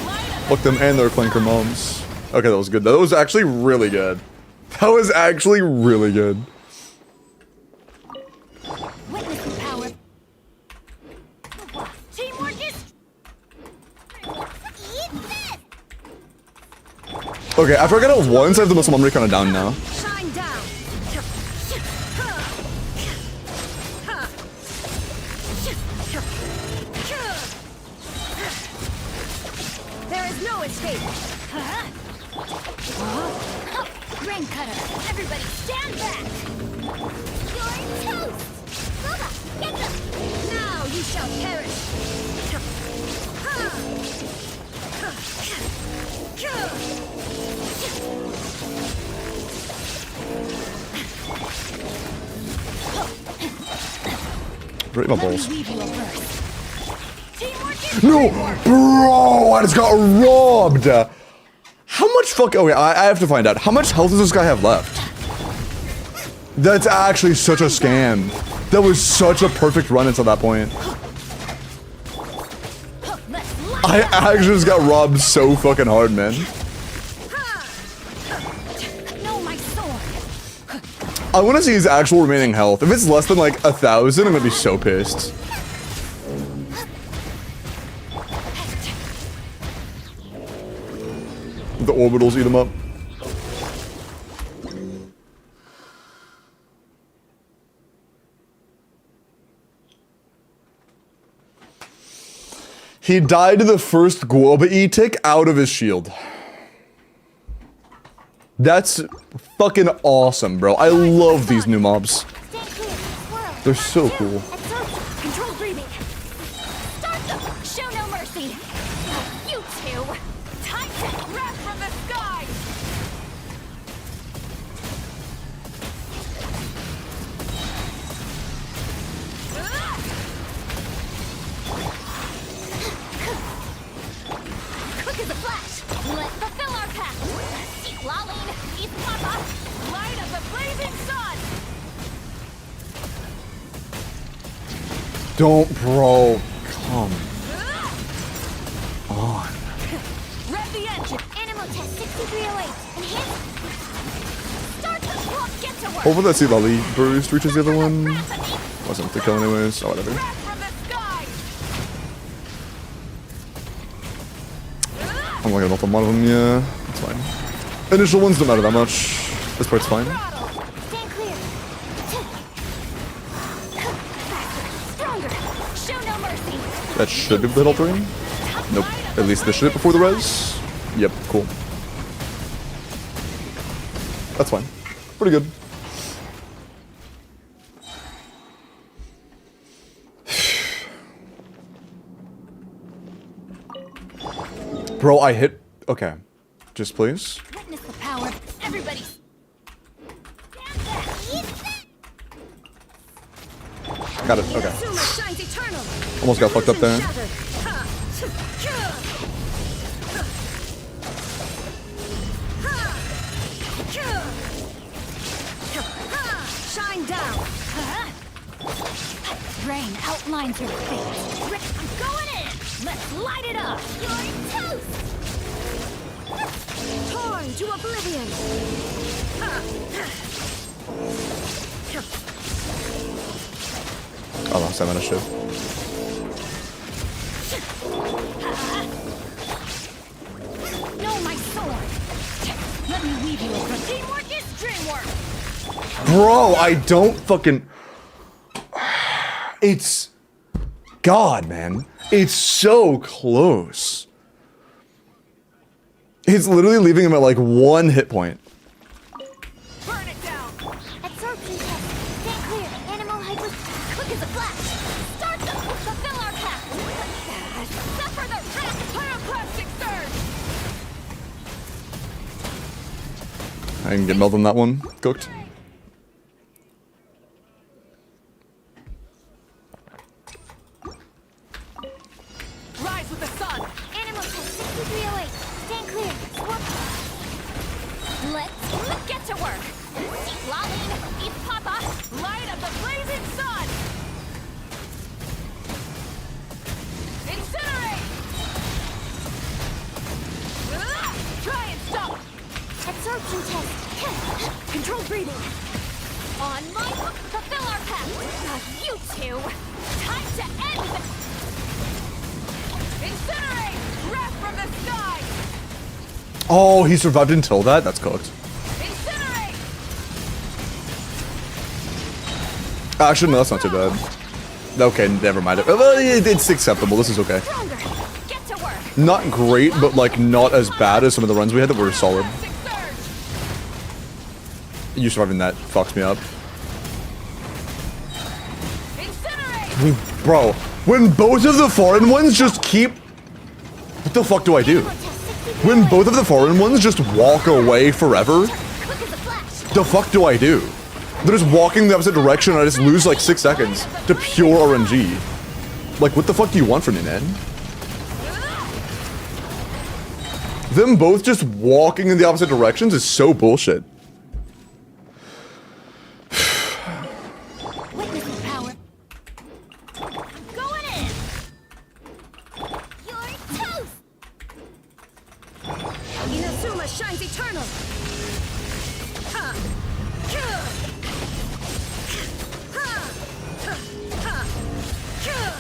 Light up. Fuck them and their clinker moms. Okay, that was good. That was actually really good. That was actually really good. Witness the power. Teamwork is. Eat this. Okay, after I get it once, I have the muscle memory kind of down now. Shine down. There is no escape. Grain cutter. Everybody stand back. You're toast. Lola, get them. Now you shall perish. Break my balls. Leave you a verse. Teamwork is No, bro, I just got robbed. How much fuck? Okay, I have to find out. How much health does this guy have left? That's actually such a scam. That was such a perfect run until that point. I actually just got robbed so fucking hard, man. No, my sword. I want to see his actual remaining health. If it's less than like 1,000, I'm gonna be so pissed. The orbitals eat him up. He died to the first Guoba tick out of his shield. That's fucking awesome, bro. I love these new mobs. Stand clear. Swirl. They're so cool. Absorption. Control breathing. Start them. Show no mercy. You two. Titan. Wrath from the skies. Quick as a flash. Let's fulfill our path. Seek Lolling. Eat Papa. Light of the blazing sun. Don't, bro. Come on. Rev the engine. Animal test 6308. Enhance. Start the clock. Get to work. Hopefully that Lolly boost reaches the other one. Wasn't the kill anyways. Oh, whatever. Wrath from the skies. I'm not gonna melt on one of them, yeah. That's fine. Initial ones don't matter that much. This part's fine. Throttle. Stand clear. Faster. Stronger. Show no mercy. That should be the health ring. Nope. At least this should hit before the res. Yep, cool. That's fine. Pretty good. Bro, I hit... Okay. Just please. Witness the power. Everybody. Stand back. Got it. Okay. Inazuma shines eternal. Almost got fucked up there. Shattered. Shine down. Rain outlines your fate. I'm going in. Let's light it up. You're toast. Torn to oblivion. Oh, last time I should. No, my sword. Let me weave you over. Teamwork is dreamwork. Bro, I don't fucking... It's... God, man. It's so close. He's literally leaving him at like 1 hit point. Burn it down. Absorption test. Stand clear. Animal hyper. Quick as a flash. Start them. Fulfill our path. Suffer the wrath. Pyroclastic surge. I can get meld on that one. Cooked. Rise with the sun. Animals have 6308. Stand clear. Swap. Let's get to work. Eat Laline, eat Papa, light up the blazing sun. Incinerate. Try and stop. Absorption test. Controlled breathing. On my hook, fulfill our path. You two. Time to end the... Incinerate! Wrath from the sky! Oh, he survived until that? That's cooked. Incinerate! Actually, no, that's not too bad. Okay, never mind. Well, it's acceptable. This is okay. Stronger! Get to work! Not great, but like not as bad as some of the runs we had that were solid. Plastic surge! You surviving that fucks me up. Incinerate! Bro, when both of the foreign ones just keep... What the fuck do I do? When both of the foreign ones just walk away forever, Quick as a flash! the fuck do I do? They're just walking the opposite direction and I just lose like 6 seconds to pure RNG. Like, what the fuck do you want from me, man? Them both just walking in the opposite directions is so bullshit. Witness the power. Going in! You're toast! Inazuma shines eternal! Ha! Kyuh! Ha! Ha! Kyuh!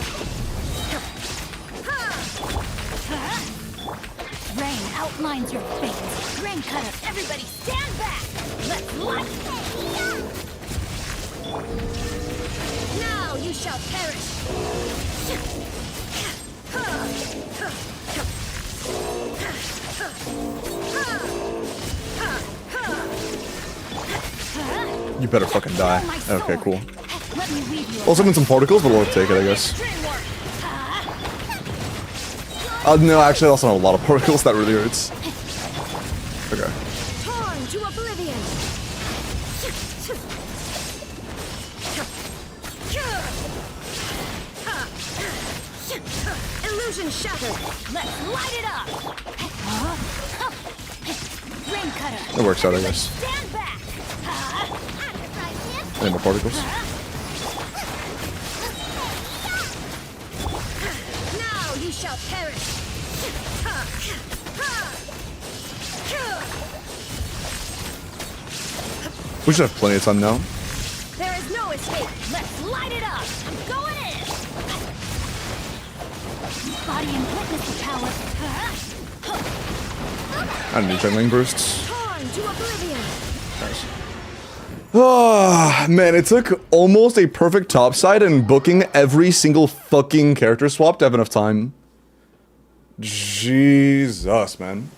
Rain outlines your fate. Rain cutter, everybody stand back! Let's light now you shall perish! You better fucking die. Okay, cool. Let me leave you. Also, some particles, but we'll take it, I guess. No, actually, I also have a lot of particles. That really hurts. Okay. Torn to oblivion. Illusion shattered. Let's light it up. Rain cutter. That works out, I guess. Stand back. Any more particles? Now you shall perish. We should have plenty of time now. There is no escape. Let's light it up. I'm going in. Body and witness the power. I don't need juggling bursts. Torn to oblivion. Ah, man, it took almost a perfect topside and booking every single fucking character swap to have enough time. Jesus, man.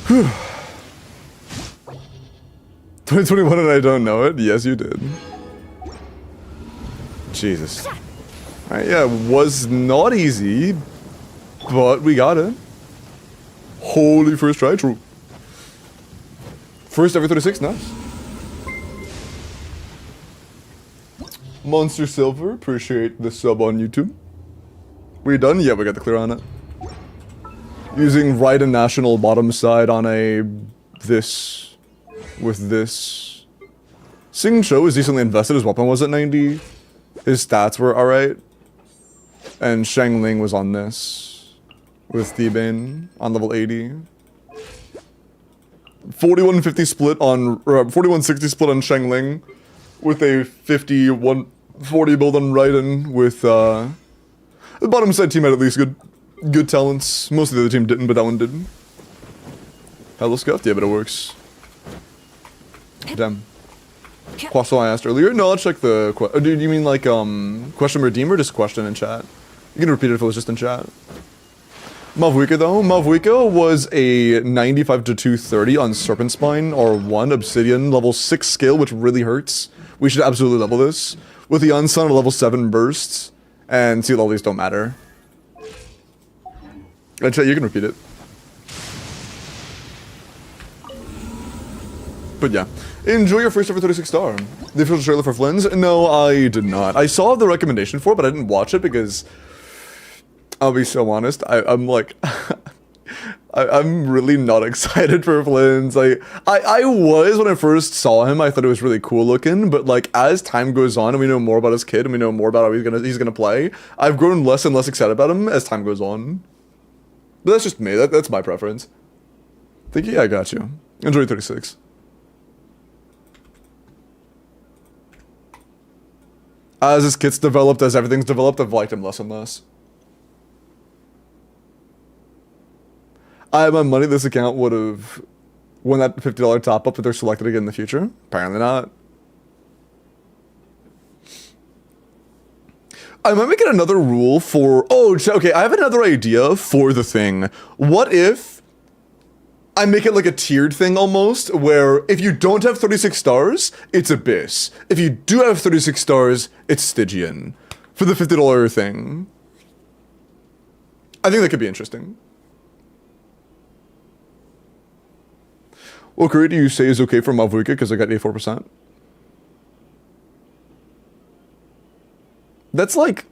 Whew. 2021 and I don't know it? Yes, you did. Jesus. Alright, yeah, it was not easy, but we got it. Holy first try, true. First every 36, nice. Monster Silver, appreciate the sub on YouTube. We done? Yeah, we got the clear on it. Using right and national bottom side on a this with this. Sing Cho was decently invested, his weapon was at 90. His stats were alright. And Shangling was on this. With Thebane on level 80. 4150 split on 4160 split on Shangling with a 5140 build on Raiden with the bottom side team had at least good talents. Most of the other team didn't, but that one did. Hello Scuffed, yeah, but it works. Damn. Question I asked earlier? No, I'll check the do you mean like question redeem or just question in chat? You can repeat it if it was just in chat. Mavwika though, Mavwika was a 95 to 230 on Serpent Spine R1 Obsidian level 6 skill, which really hurts. We should absolutely level this. With the Unsun level 7 bursts, and see levels don't matter. And chat, you can repeat it. But yeah, enjoy your first ever 36 star. The official trailer for Flynn's? No, I did not. I saw the recommendation for it, but I didn't watch it because I'll be so honest. I'm like, I'm really not excited for Flynn's. I was when I first saw him. I thought it was really cool looking, but like as time goes on and we know more about his kid and we know more about how he's gonna play, I've grown less and less excited about him as time goes on. But that's just me. That's my preference. Thank you. Yeah, I got you. Enjoy 36. As his kit's developed, as everything's developed, I've liked him less and less. I have my money this account would have won that $50 top up if they're selected again in the future. Apparently not. I might make it another rule for... Oh, okay, I have another idea for the thing. What if I make it like a tiered thing almost, where if you don't have 36 stars, it's Abyss. If you do have 36 stars, it's Stygian. For the $50 thing. I think that could be interesting. What grade do you say is okay for Mavuika? Because I got 84%. That's like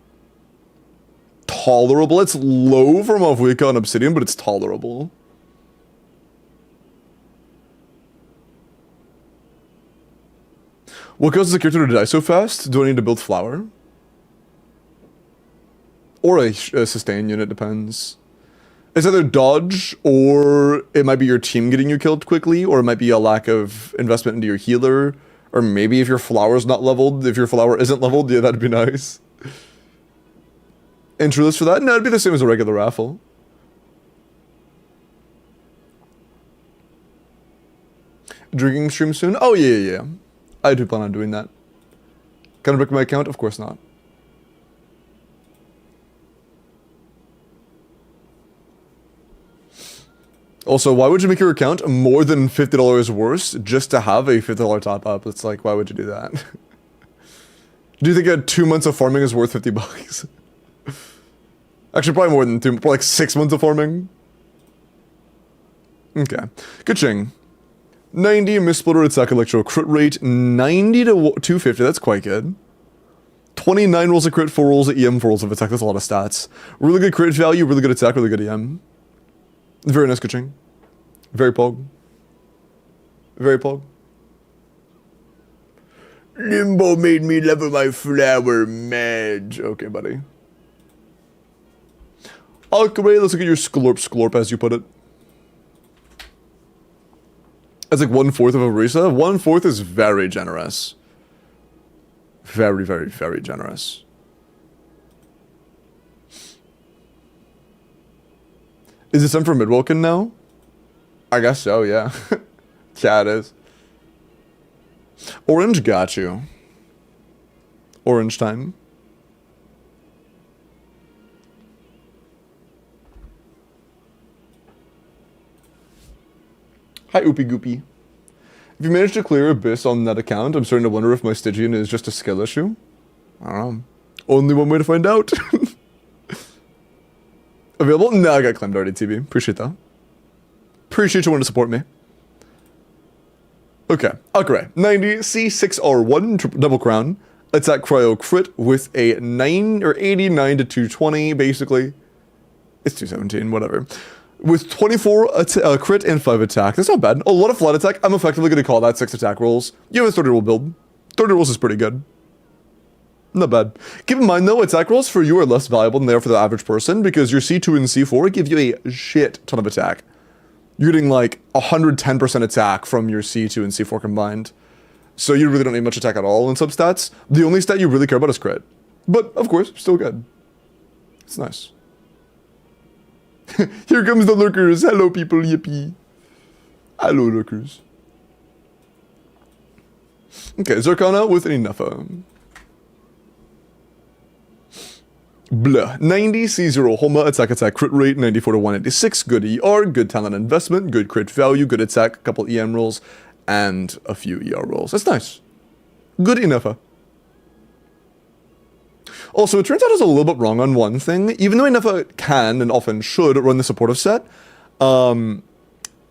tolerable. It's low for Mavuika on Obsidian, but it's tolerable. What causes a character to die so fast? Do I need to build flower? Or a sustain unit, depends. It's either dodge, or it might be your team getting you killed quickly, or it might be a lack of investment into your healer, or maybe if your flower's not leveled, if your flower isn't leveled, yeah, that'd be nice. Entry list for that? No, it'd be the same as a regular raffle. Drinking stream soon? Oh, yeah. I do plan on doing that. Can I break my account? Of course not. Also, why would you make your account more than $50 worse just to have a $50 top up? It's like, why would you do that? Do you think 2 months of farming is worth 50 bucks? Actually, probably more than probably like 6 months of farming. Okay. Good ching. 90 Mist-Splitter attack electro crit rate, 90 to 250, that's quite good. 29 rolls of crit, 4 rolls of EM, 4 rolls of attack, that's a lot of stats. Really good crit value, really good attack, really good EM. Very nice Kuching. Very pog. Very pog. Limbo made me level my flower mad. Okay, buddy. Alchemy, let's look at your sklorp as you put it. That's like 1/4 of a Risa. 1/4 is very generous. Very, very, very generous. Is it time for mid-Welkin now? I guess so, yeah. Yeah, it is. Orange got you. Orange time. Hi, Oopie Goopy. If you manage to clear Abyss on that account, I'm starting to wonder if my Stygian is just a skill issue. I don't know. Only one way to find out. Available? No, I got claimed already, TB. Appreciate that. Appreciate you wanting to support me. Okay. Akure. 90 C6R1 double crown. Attack cryo crit with a 9 or 89 to 220, basically. It's 217, whatever. With 24 crit and 5 attack. That's not bad. A lot of flat attack. I'm effectively going to call that 6 attack rolls. You have a 30 roll build. 30 rolls is pretty good. Not bad. Keep in mind though, attack rolls for you are less valuable than they are for the average person because your C2 and C4 give you a shit ton of attack. You're getting like 110% attack from your C2 and C4 combined. So you really don't need much attack at all in substats. The only stat you really care about is crit. But, of course, still good. It's nice. Here comes the lurkers. Hello, people. Yippee. Hello, lurkers. Okay, Zircana with an Inefa. Blah. 90 C0 Homa attack crit rate 94 to 186. Good ER, good talent investment, good crit value, good attack, a couple EM rolls, and a few ER rolls. That's nice. Good enough. Also, it turns out I was a little bit wrong on one thing. Even though Inefa can and often should run the supportive set,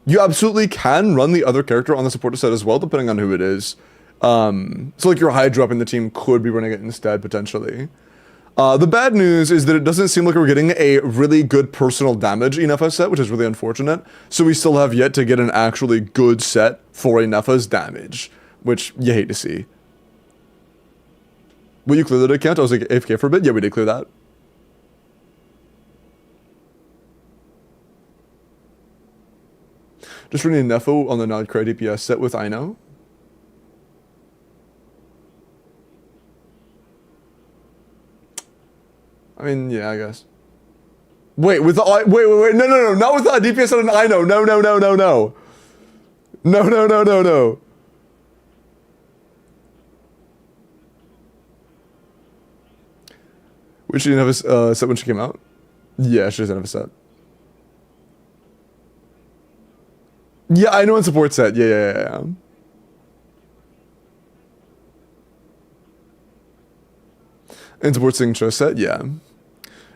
You absolutely can run the other character on the supporter set as well, depending on who it is. So like your Hydra up in the team could be running it instead, potentially. The bad news is that it doesn't seem like we're getting a really good personal damage ENFA set, which is really unfortunate. So we still have yet to get an actually good set for ENFA's damage, which you hate to see. Will you clear that account? I was like AFK for a bit. Yeah, we did clear that. Just running Nefo on the non-cry DPS set with Ino. I mean, yeah, I guess. Wait, with the wait, no, not with the DPS on an Ino. No. No. Which she didn't have a set when she came out? Yeah, she doesn't have a set. Yeah, I know in support set. Yeah. In support signature set, yeah.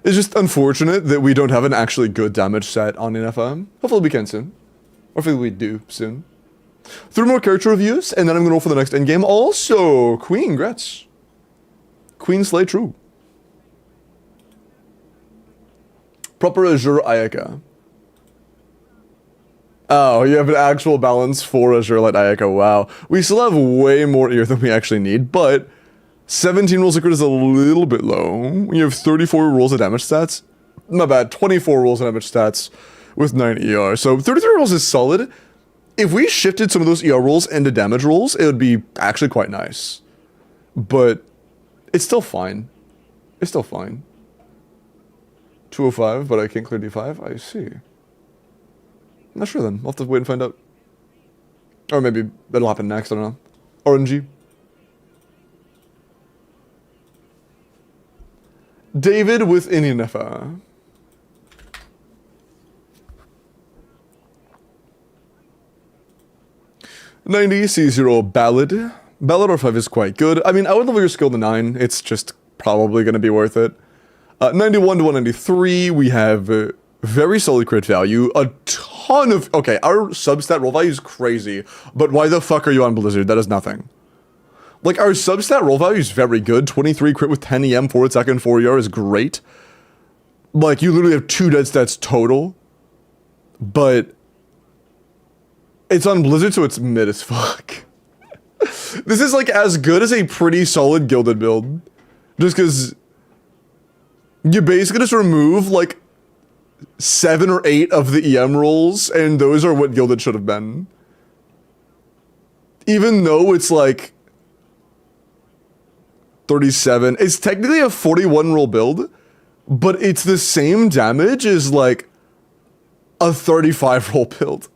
It's just unfortunate that we don't have an actually good damage set on NFM. Hopefully we can soon. Or hopefully we do soon. 3 more character reviews, and then I'm gonna roll for the next endgame. Also, Queen, grats. Queen Slay True. Proper Azure Ayaka. Oh, you have an actual balance for Azure Light Ayaka. Wow. We still have way more ear than we actually need, but 17 rolls of crit is a little bit low. You have 34 rolls of damage stats. Not bad. 24 rolls of damage stats with 9 ER. So 33 rolls is solid. If we shifted some of those ER rolls into damage rolls, it would be actually quite nice. But it's still fine. It's still fine. 205, but I can't clear D5. I see. I'm not sure then. I'll have to wait and find out. Or maybe that'll happen next. I don't know. RNG. David with Indianafa. $90 C0 Ballad. Ballad R5 is quite good. I mean, I would level your skill to 9. It's just probably going to be worth it. 91 to 193. We have very solid crit value. A ton of... Okay, our substat roll value is crazy. But why the fuck are you on Blizzard? That is nothing. Like, our substat roll value is very good. 23 crit with 10 EM, 4 second, 4 ER is great. Like, you literally have 2 dead stats total. But it's on Blizzard, so it's mid as fuck. This is, like, as good as a pretty solid Gilded build. Just because you basically just remove, like, 7 or 8 of the EM rolls, and those are what Gilded should have been. Even though it's, like... 37. It's technically a 41 roll build, but it's the same damage as like a 35 roll build.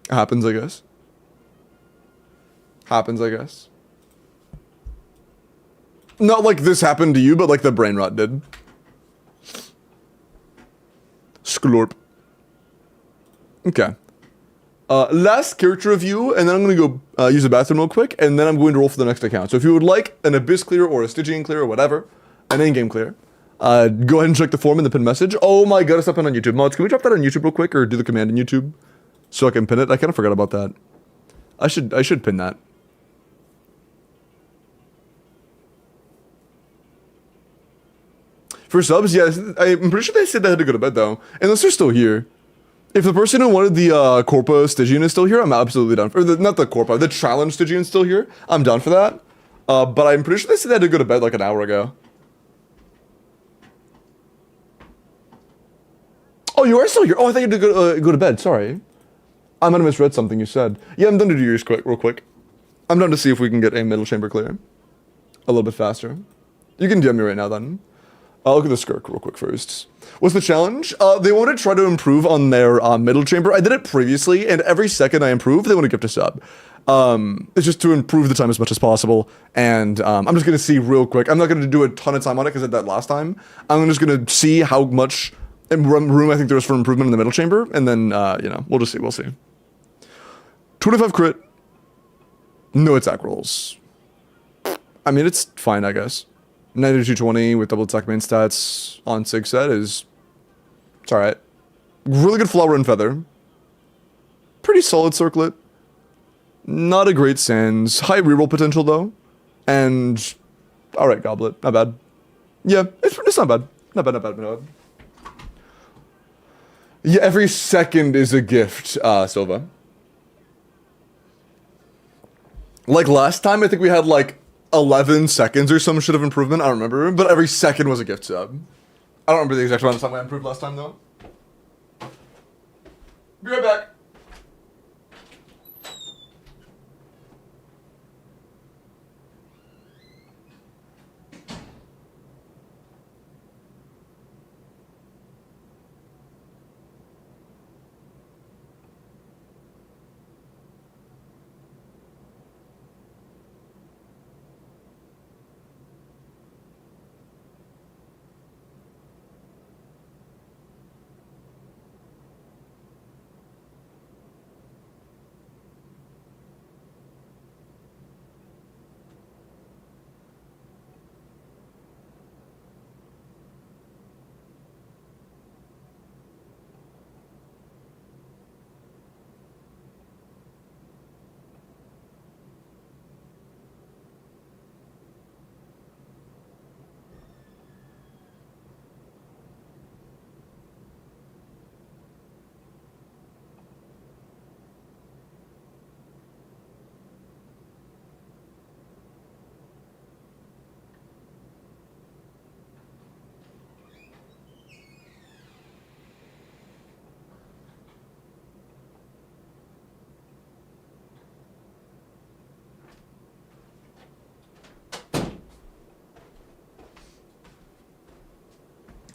Happens, I guess. Happens, I guess. Not like this happened to you, but like the brain rot did. Sklorp. Okay. Last character review, and then I'm going to go use the bathroom real quick, and then I'm going to roll for the next account. So if you would like an Abyss clear or a Stygian clear or whatever, an in-game clear, go ahead and check the form in the pinned message. Oh my god, it's up on YouTube. Mods, can we drop that on YouTube real quick, or do the command in YouTube so I can pin it? I kind of forgot about that. I should pin that. For subs, yeah, I'm pretty sure they said they had to go to bed though, unless they're still here. If the person who wanted the Corpa Stygian is still here, I'm absolutely down for not the Corpa, the challenge Stygian is still here. I'm down for that. But I'm pretty sure they said they had to go to bed like an hour ago. Oh, you are still here. Oh, I thought you had to go to bed. Sorry. I might have misread something you said. Yeah, I'm done to do yours real quick. I'm done to see if we can get a middle chamber clear. A little bit faster. You can DM me right now then. I'll look at the Skirk real quick first. What's the challenge? They want to try to improve on their middle chamber. I did it previously, and every second I improve, they want to gift a sub. It's just to improve the time as much as possible, and I'm just going to see real quick. I'm not going to do a ton of time on it because I did that last time. I'm just going to see how much room I think there is for improvement in the middle chamber, and then, you know, we'll just see. We'll see. 25 crit. No attack rolls. I mean, it's fine, I guess. 9220 with double attack main stats on 6 set is... It's alright. Really good flower and feather. Pretty solid circlet. Not a great sans. High reroll potential though. And... Alright goblet. Not bad. Yeah, it's not bad. Not bad, not bad, not bad. Yeah, every second is a gift, Silva. Like last time, I think we had like 11 seconds or some shit of improvement. I don't remember, but every second was a gift sub. I don't remember the exact amount of time I improved last time though. Be right back.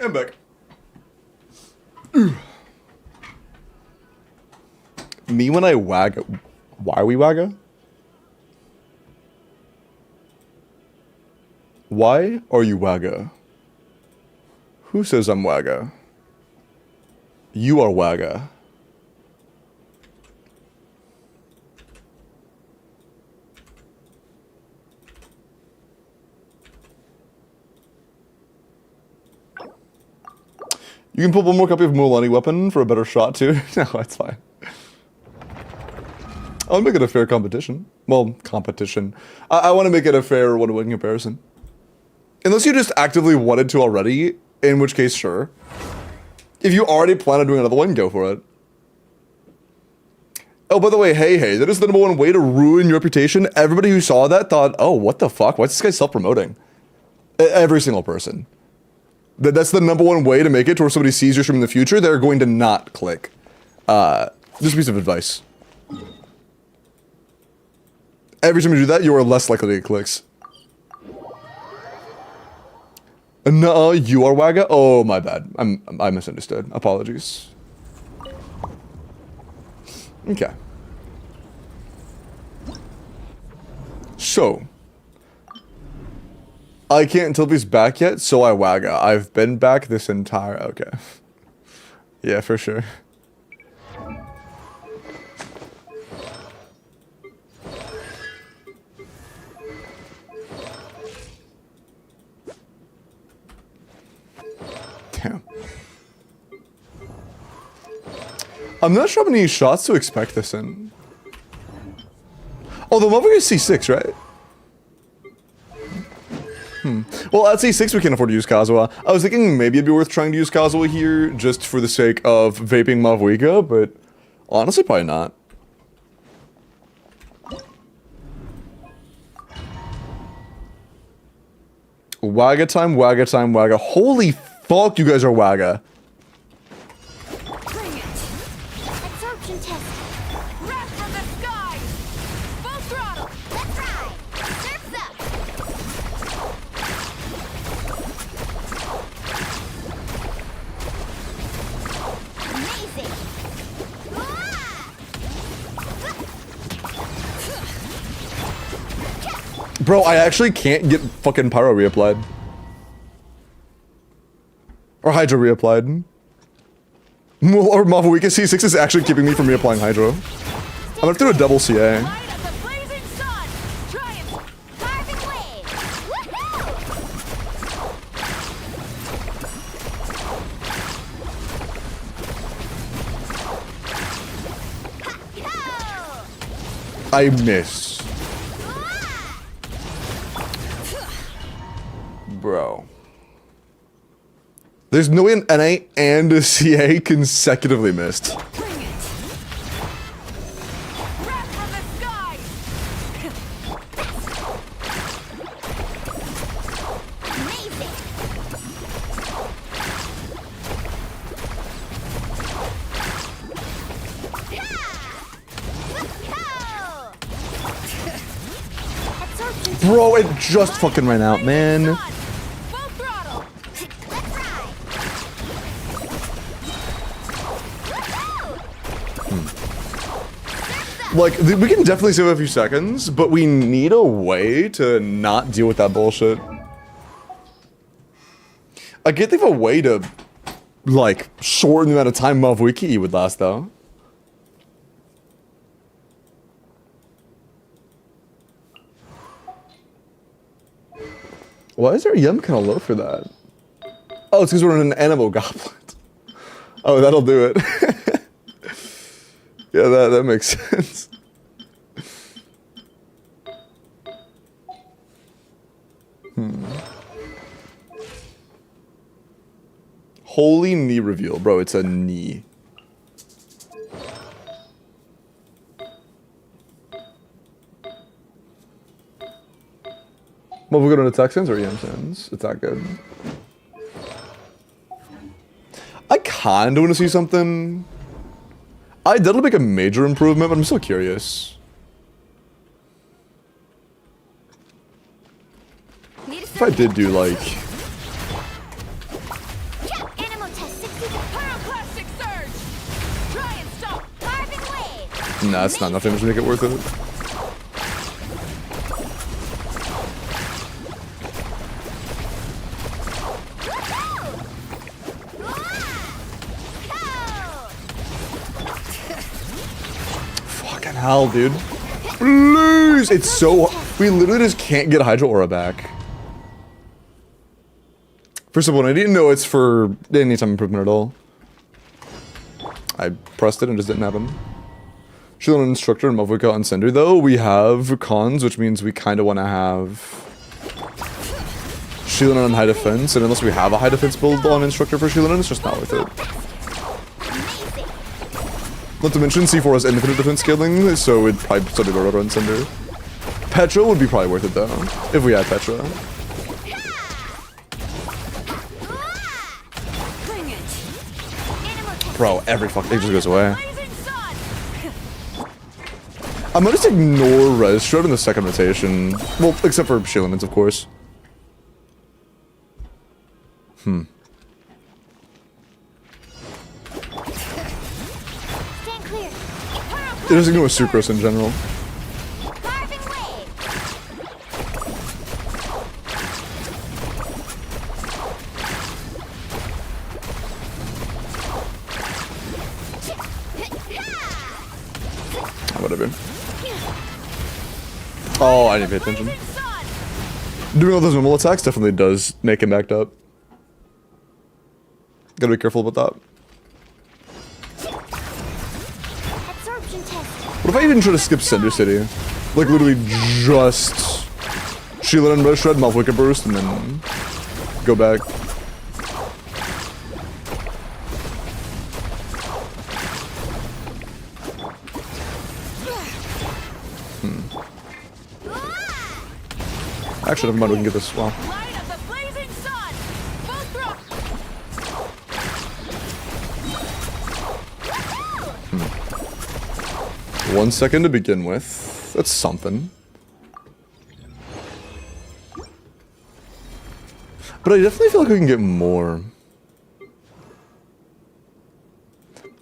I'm back. Me when I wag... Why are we wagga? Why are you wagga? Who says I'm wagga? You are wagga. You can pull one more copy of Mualani Weapon for a better shot too. No, that's fine. I'll make it a fair competition. Well, competition. I want to make it a fair one-to-one comparison. Unless you just actively wanted to already, in which case, sure. If you already plan on doing another one, go for it. Oh, by the way, hey, that is the #1 way to ruin your reputation. Everybody who saw that thought, oh, what the fuck? Why's this guy self-promoting? Every single person. That's the #1 way to make it to where somebody sees your stream in the future. They're going to not click. Just a piece of advice. Every time you do that, you are less likely to get clicks. No, you are wagga? Oh, my bad. I misunderstood. Apologies. Okay. So. I can't tell if he's back yet, so I wagga. I've been back this entire... Okay. Yeah, for sure. Damn. I'm not sure how many shots to expect this in. Oh, the motherfucker is C6, right? Well, at C6 we can't afford to use Kazuha. I was thinking maybe it'd be worth trying to use Kazuha here just for the sake of vaping Mavuika, but honestly probably not. Wagga time, wagga time, wagga. Holy fuck, you guys are wagga. Bring it. Absorption test. Wrath from the sky. Full throttle. Let's ride. Surf's up. Amazing. Bro, I actually can't get fucking Pyro reapplied. Or Hydro reapplied. Or Mavuika C6 is actually keeping me from reapplying Hydro. I'm gonna have to do a double CA. Light of the blazing sun. Triumph. Carving wave. Woohoo! I miss. Bro. There's no way an NA and a CA consecutively missed. Bring it. Wrath from the sky. Amazing. Bro, it just fucking ran out, man. Full throttle. Let's ride. Like, we can definitely save a few seconds, but we need a way to not deal with that bullshit. I get they have a way to, like, shorten the amount of time Mavwiki would last, though. Why is our yum kind of low for that? Oh, it's because we're in an animal goblet. Oh, that'll do it. Yeah, that makes sense. Holy knee reveal. Bro, it's a knee. Well, we're going to attack sins or EM sins. Attack good. I kinda want to see something. That'll make a major improvement, but I'm still curious. If I did do like, Animal test 60 pyroclastic surge. Try and stop. Carving wave. nah, it's not enough damage to make it worth it. Fucking hell, dude. Please! It's so... We literally just can't get Hydro Aura back. First of all, I didn't know it's for any time improvement at all. I pressed it and it just didn't happen. Shield Instructor and Mavwika on Sender, though. We have cons, which means we kind of want to have Shieldon on High Defense, and unless we have a High Defense build on Instructor for Shieldon, it's just not worth it. Not to mention, C4 has infinite defense scaling, so it'd probably still be better on Sender. Petra would be probably worth it, though, if we had Petra. Bring it. Animal test. Bro, every fuck thing just goes away. I'm gonna just ignore Res Shred in the second rotation. Well, except for Shieldons, of course. Stand clear. It doesn't ignore Sucrose in general. Carving wave. Whatever. Oh, I didn't pay attention. Doing all those normal attacks definitely does make him backed up. Gotta be careful about that. Absorption test. What if I even try to skip Cinder City? Like literally just Sheila and Red Shred, Malvika Burst, and then go back. Actually, never mind, we can get this well. Light of the blazing sun. Full throttle. 1 second to begin with. That's something. But I definitely feel like we can get more.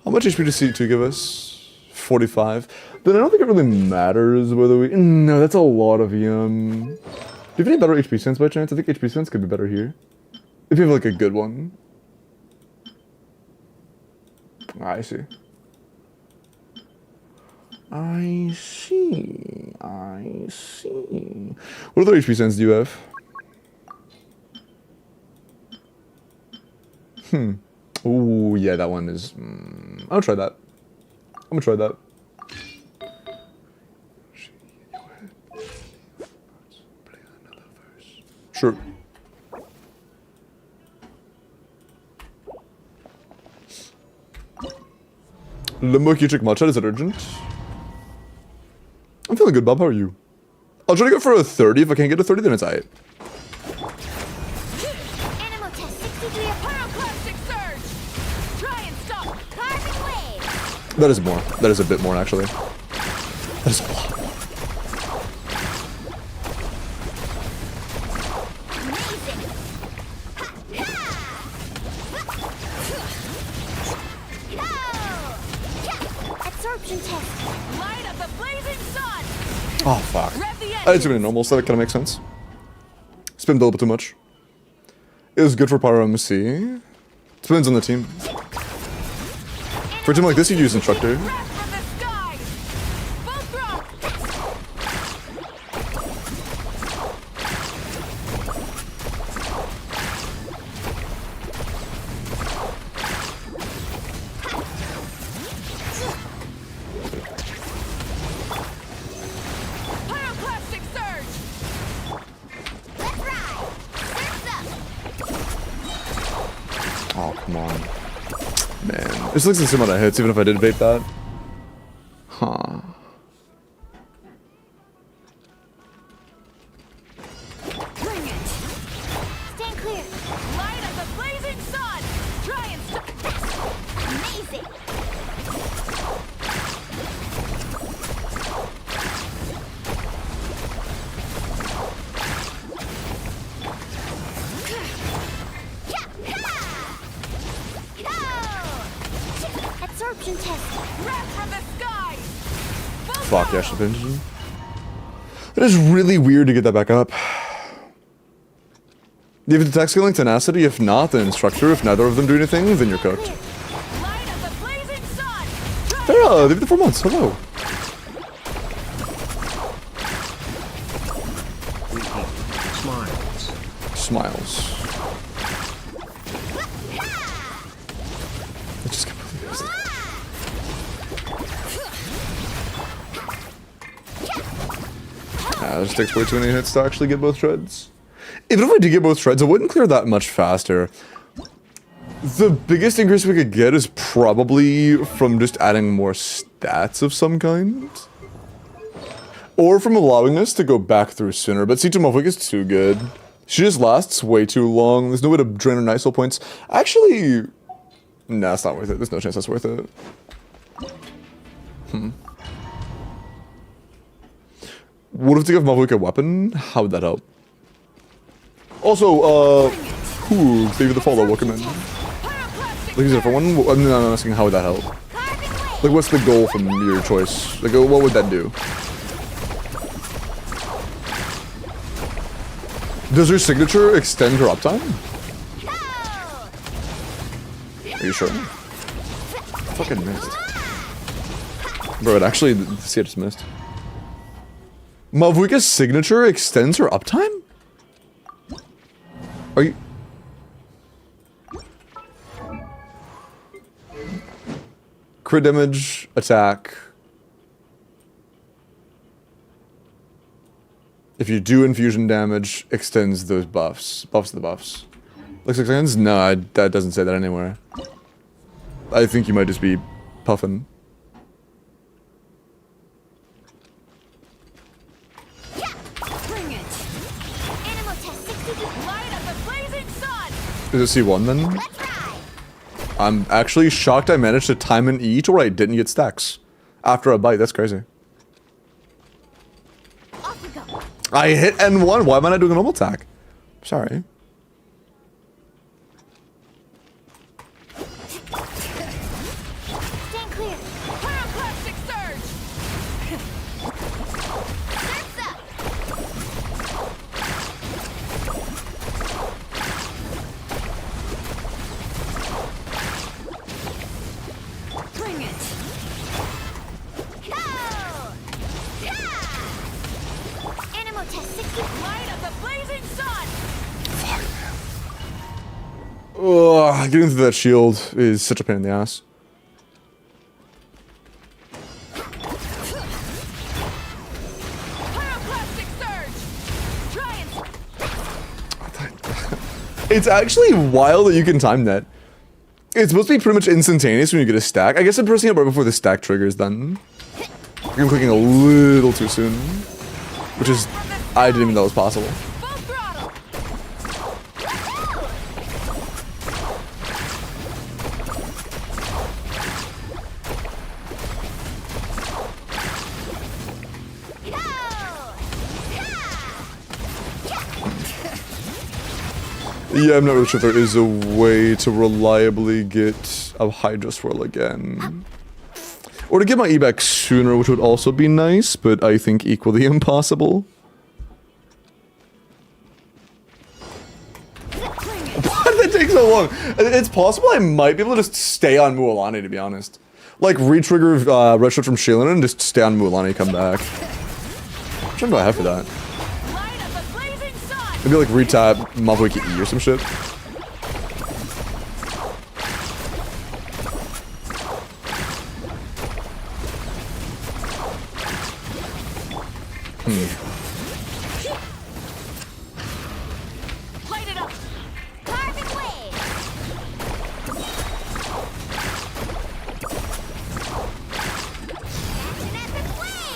How much HP does C2 give us? 45. Then I don't think it really matters whether we... No, that's a lot of yum. Do you have any better HP sense by chance? I think HP sense could be better here. If you have like a good one. I see. I see. I see. What other HP sense do you have? Ooh, yeah, that one is... I'll try that. I'm gonna try that. Sure. Limbo Keytrick Matcha, is it urgent? I'm feeling good, Bob. How are you? I'll try to go for a 30. If I can't get a 30, then it's aight. Animal test 63 pyroclastic surge. Try and stop carving waves. That is more. That is a bit more, actually. That is a lot. Amazing. Absorption test. Light of the blazing sun. Oh, fuck. Rev the It's engine. really normal, so that kind of makes sense. Spimmed a little bit too much. It was good for Pyro MC. Depends on the team. For a team like this, you use Instructor. Rev from the sky. Full throttle. Pyroclastic surge. Let's ride. Surf's up. Oh, come on. Man. This looks the same amount of hits, even if I did bait that. Huh. Bring it. Stand clear. Light of the blazing sun. Try and stop. Amazing. Absorption test. Rev from the sky. Full Fuck, yeah, throttle. Engine. It is really weird to get that back up. Do you have attack scaling tenacity? If not, then Instructor. If neither of them do anything, then you're cooked. Light of the blazing sun. Try Farah, they've been 4 months. Hello. Smiles. Smiles. I just completely missed it. This takes way too many hits to actually get both shreds. Even if I did get both shreds, I wouldn't clear that much faster. The biggest increase we could get is probably from just adding more stats of some kind. Or from allowing us to go back through sooner, but C2 Mofwick is too good. She just lasts way too long. There's no way to drain her nice points. Actually, nah, it's not worth it. There's no chance that's worth it. What if to give Mofwick a weapon? How would that help? Also, thank you for the follow, welcome in. pyroclastic Like, is it for one? I'm asking how would that help? carving waves. Like, what's the goal from your choice? Like, what would that do? Does her signature extend her uptime? Are you sure? Fucking missed. Bro, it actually, see, I just missed. Mavwika's signature extends her uptime? Are you... Crit damage, attack. If you do infusion damage, extends those buffs. Buffs the buffs. Like 6 seconds? No, that doesn't say that anywhere. I think you might just be puffing. Bring it. Animal test 62. Light of the blazing sun. Is it C1 then? Let's ride. I'm actually shocked I managed to time an E to where I didn't get stacks. After a bite, that's crazy. Off we go. I hit N1, why am I not doing a normal attack? Sorry. Stand clear. Pyroclastic surge. Surf's up. Bring it. Go. Yeah. Animal test 60. Light of the blazing sun. Ugh, getting through that shield is such a pain in the ass. Pyroclastic surge. Try and It's actually wild that you can time that. It's supposed to be pretty much instantaneous when you get a stack. I guess I'm pressing it right before the stack triggers then. I'm clicking a little too soon. Which is, I didn't even know was possible. Full throttle. Yeah, I'm not really sure if there is a way to reliably get a Hydra Swirl again. Or to get my E back sooner, which would also be nice, but I think equally impossible. Why did that take so long? It's possible I might be able to just stay on Mualani, to be honest. Like, re-trigger Red Shirt from Shaylin and just stay on Mualani, come back. How much time do I have for that? Light of the blazing sun. Maybe like retap Mavwiki E or some shit. Light it up. Carving wave. Action epic wave.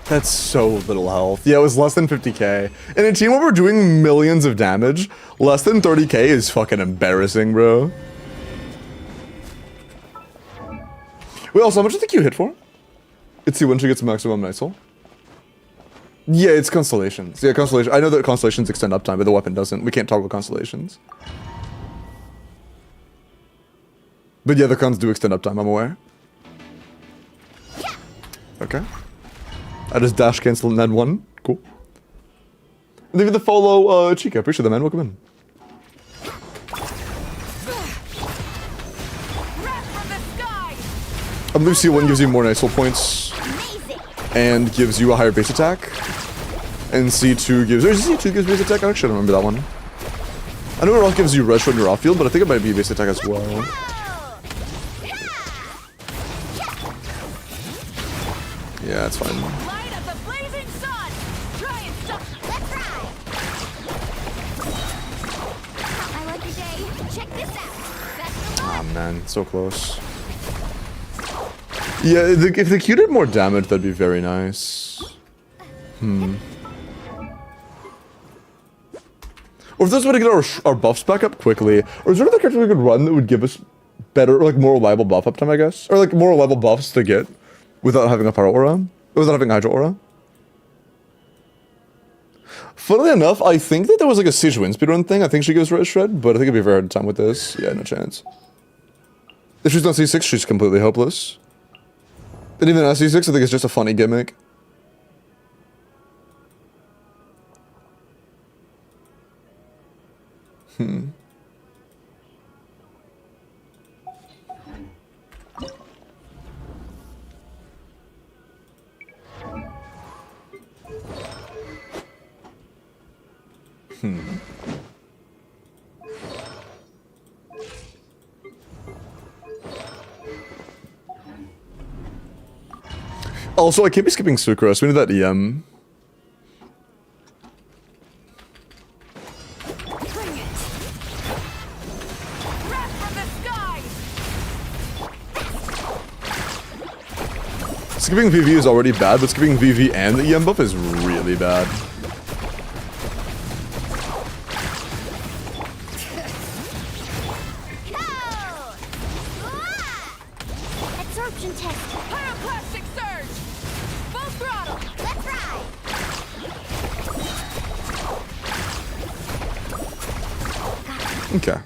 That's so little health. Yeah, it was less than 50k. In a team where we're doing millions of damage, less than 30k is fucking embarrassing, bro. Wait, also, how much did the Q hit for? Let's see when she gets maximum Night Soul. Yeah, it's Constellations. Yeah, Constellation. I know that Constellations extend uptime, but the weapon doesn't. We can't toggle Constellations. But yeah, the cons do extend uptime, I'm aware. Okay. I just dash cancel Ned 1. Cool. Leave it the follow, Chica. Appreciate that, man. Welcome in. Wrath from the sky. I believe C1 gives you more Night Soul points Amazing. and gives you a higher base attack. And C2 gives... Or C2 gives base attack? I actually don't remember that one. I know it also gives you Red Shirt in your off field, but I think it might be base attack as well. Yeah, it's fine. Light of the blazing sun. Try and stop. Let's ride. Not my lucky day. Check this out. That's the Oh man, so close. Yeah, if the Q did more damage, that'd be very nice. Or if there's a way to get our buffs back up quickly, or is there another character we could run that would give us better, or like more reliable buff uptime, I guess? Or like more reliable buffs to get without having a Pyro Aura? Without having Hydra Aura? Funnily enough, I think that there was like a Siege Wind speedrun thing. I think she gives Red Shred, but I think it'd be a very hard time with this. Yeah, no chance. If she's not C6, she's completely hopeless. And even at C6, I think it's just a funny gimmick. Also, I can't be skipping Sucrose. We need that EM. Bring it. Wrath from the sky. Skipping VV is already bad, but skipping VV and the EM buff is really bad. Absorption test. Pyroclastic surge. Full throttle. Let's ride. Okay.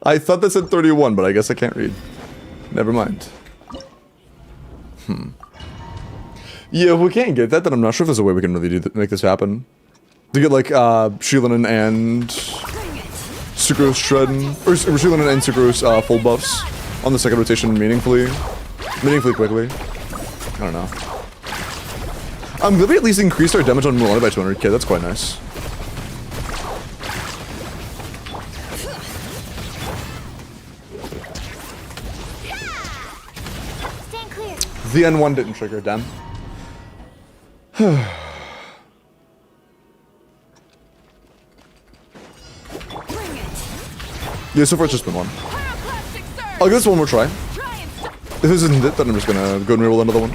I thought that said 31, but I guess I can't read. Never mind. Yeah, if we can't get that, then I'm not sure if there's a way we can really make this happen. To get like Sheilin and Sucrose shredding, or Sheilin and Sucrose full buffs on the second rotation meaningfully quickly. I don't know. I'm glad we at least increased our damage on Mulan by 200k. That's quite nice. Stand clear. The N1 didn't trigger, damn. Yeah, so far it's just been one. Pyroclastic surge. I'll give this one more try. Try and stop. If this isn't it, then I'm just gonna go and reroll another one.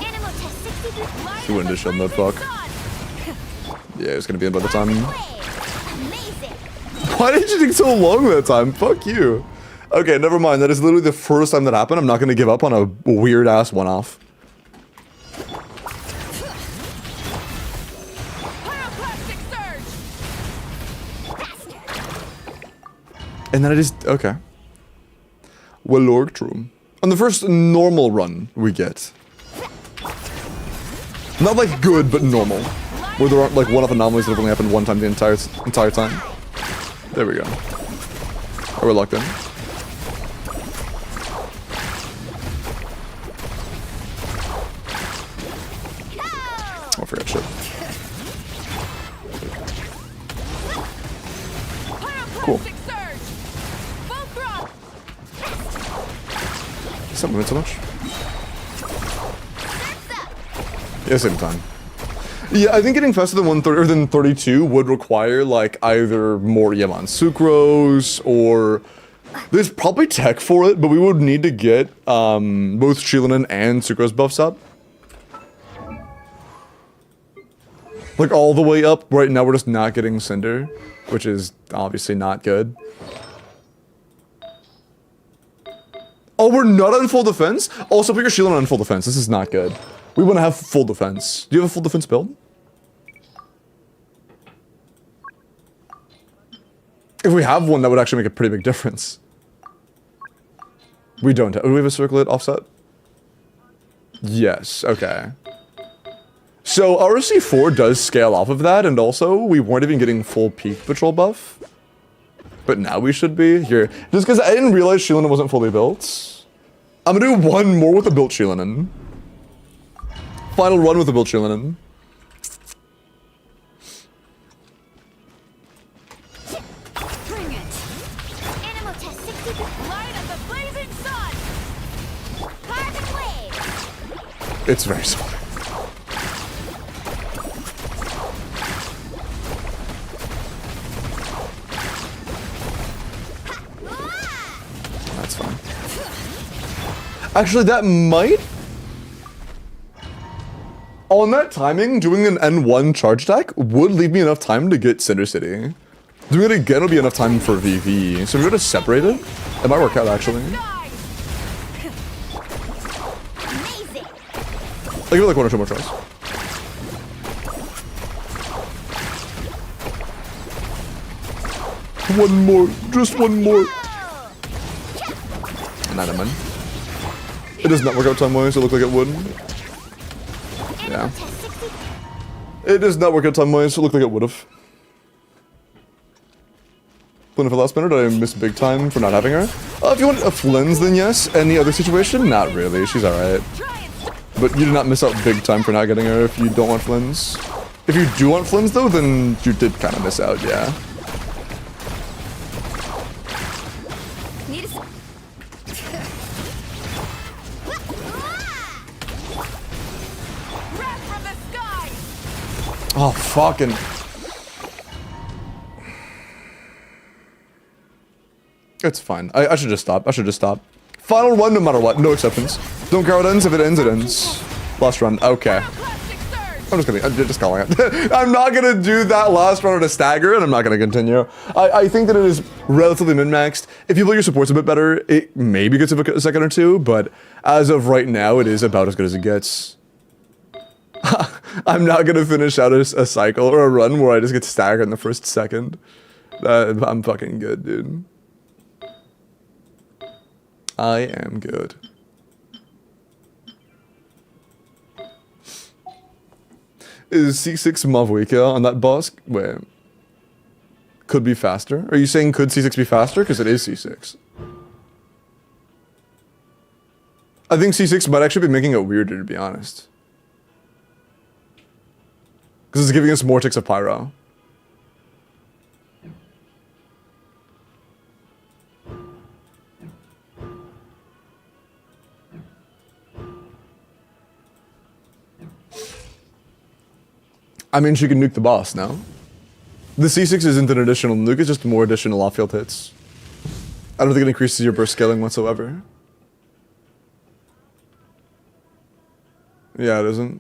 Animal test 63. He went into shield mode, fuck. Yeah, it's gonna be in by the time. Amazing. Why did you take so long that time? Fuck you. Okay, never mind. That is literally the first time that happened. I'm not gonna give up on a weird ass one-off. Pyroclastic surge. And then I just okay. Well, Lord, true. On the first normal run we get. Not like good, but normal. Where there aren't like one-off anomalies that have only happened one time the entire time. There we go. Are we locked in? Oh, I forgot shit. Cool. Pyroclastic surge. Full throttle. Is that moving so much? Surf's up. Yeah, same time. Yeah, I think getting faster than 130 or than 32 would require like either more Yaman Sucrose or there's probably tech for it, but we would need to get both Shilinen and Sucrose buffs up. Like all the way up. Right now we're just not getting Cinder, which is obviously not good. Oh, we're not on full defense? Also put your Shilinen on full defense. This is not good. We want to have full defense. Do you have a full defense build? If we have one, that would actually make a pretty big difference. We don't have. Do we have a circlet offset? Yes, okay. So RC4 does scale off of that, and also we weren't even getting full peak patrol buff. But now we should be. Here. Just because I didn't realize Shilinen wasn't fully built. I'm gonna do one more with the built Shilinen. Final run with the built Shilinen. Bring it. Animal test 63. Light of the blazing sun. Carbon wave. It's very small. That's fine. Actually, that might... On that timing, doing an N1 charge attack would leave me enough time to get Cinder City. Doing it again will be enough time for VV. So if we were to separate it, it might work out actually. Sky. Amazing. I'll give it like one or two more tries. One more, just one more. And then I'm in. It does not work out time-wise, it looked like it would. Yeah. It does not work out time-wise, it looked like it would have. Flynn for last minute, did I miss big time for not having her? If you want a Flynn's, then yes. Any other situation? Not really, she's alright. But you did not miss out big time for not getting her if you don't want Flynn's. If you do want Flynn's though, then you did kind of miss out, yeah. Need a Wrath from the sky. Oh, fucking... It's fine. I should just stop. I should just stop. Final run no matter what. No exceptions. Don't care how it ends. If it ends, it ends. Last run. Okay. I'm just calling it. I'm not gonna do that last run on a stagger, and I'm not gonna continue. I think that it is relatively min-maxed. If you build your supports a bit better, it maybe gets a second or two, but as of right now, it is about as good as it gets. I'm not gonna finish out a cycle or a run where I just get staggered in the first second. I'm fucking good, dude. I am good. Is C6 Mavwika on that boss? Wait. Could be faster? Are you saying could C6 be faster? Because it is C6. I think C6 might actually be making it weirder, to be honest. Because it's giving us more ticks of pyro. I mean, she can nuke the boss now. The C6 isn't an additional nuke, it's just more additional off-field hits. I don't think it increases your burst scaling whatsoever. Yeah, it isn't.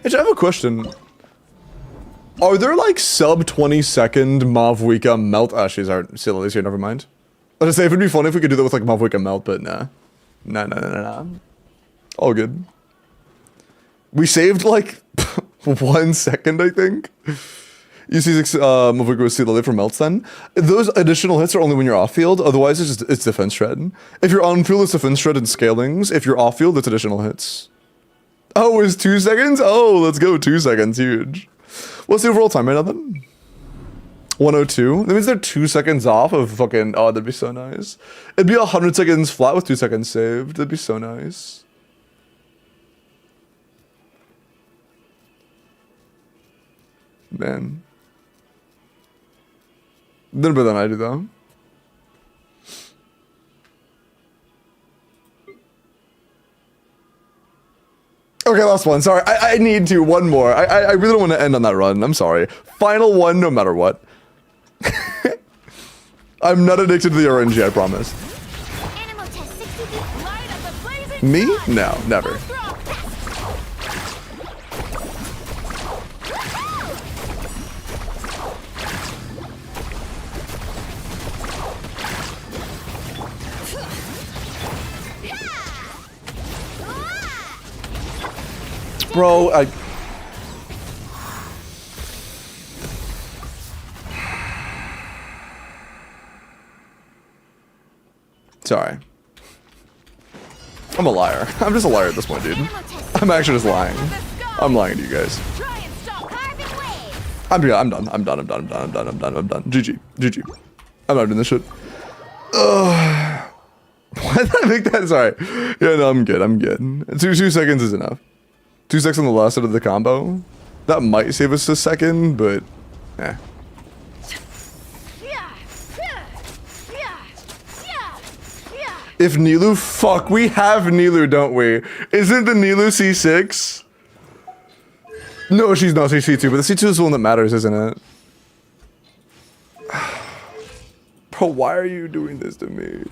Hey, I have a question. Are there like sub 20-second Mavwika melt? Ah, she's our Lily's here, never mind. I was gonna say, it would be funny if we could do that with like Mavwika melt, but nah. Nah. All good. We saved like 1 second, I think. You see Mavwika with Lily for melts then. Those additional hits are only when you're off field, otherwise it's defense shred. If you're on field, it's defense shred and scalings. If you're off field, it's additional hits. Oh, it's 2 seconds? Oh, let's go, 2 seconds, huge. What's the overall time right now then? 102? That means they're 2 seconds off of fucking, oh, that'd be so nice. It'd be 100 seconds flat with 2 seconds saved. That'd be so nice. Man. Did better than I do though. Okay, last one. Sorry, I need to. One more. I really don't want to end on that run. I'm sorry. Final one, no matter what. I'm not addicted to the RNG, I promise. Animal test 60 feet light of the blazing Me? sun. No, never. Bro, sorry. I'm a liar. I'm just a liar at this point, dude. I'm actually just lying. I'm lying to you guys. Try and stop carving waves. I'm done. I'm done. GG. I'm not doing this shit. Why did I make that? Sorry. Yeah, no, I'm good. 2 seconds is enough. 2 seconds on the last side of the combo. That might save us a second, but eh. If Nilu, fuck, we have Nilu, don't we? Isn't the Nilu C6? No, she's not C2, but the C2 is the one that matters, isn't it? Bro, why are you doing this to me?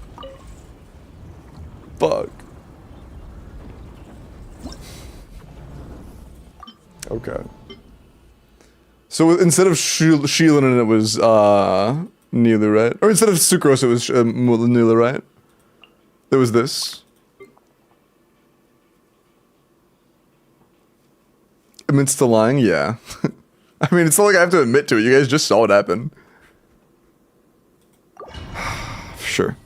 Fuck. Okay. So instead of Sheelan, it was Nilu, right? Or instead of Sucrose, it was Nilu, right? There was this. Admits to lying? Yeah. I mean, it's not like I have to admit to it. You guys just saw it happen. Sure.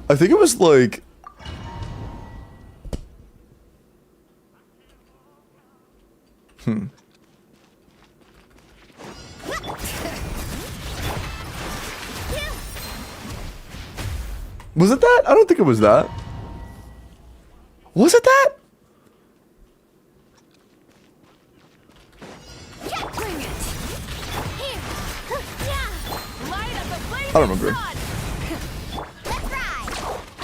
I think it was like... Was it that? I don't think it was that. Was it that? Bring it. Here. Yeah. Light up the blazing I don't remember. sun. Let's ride.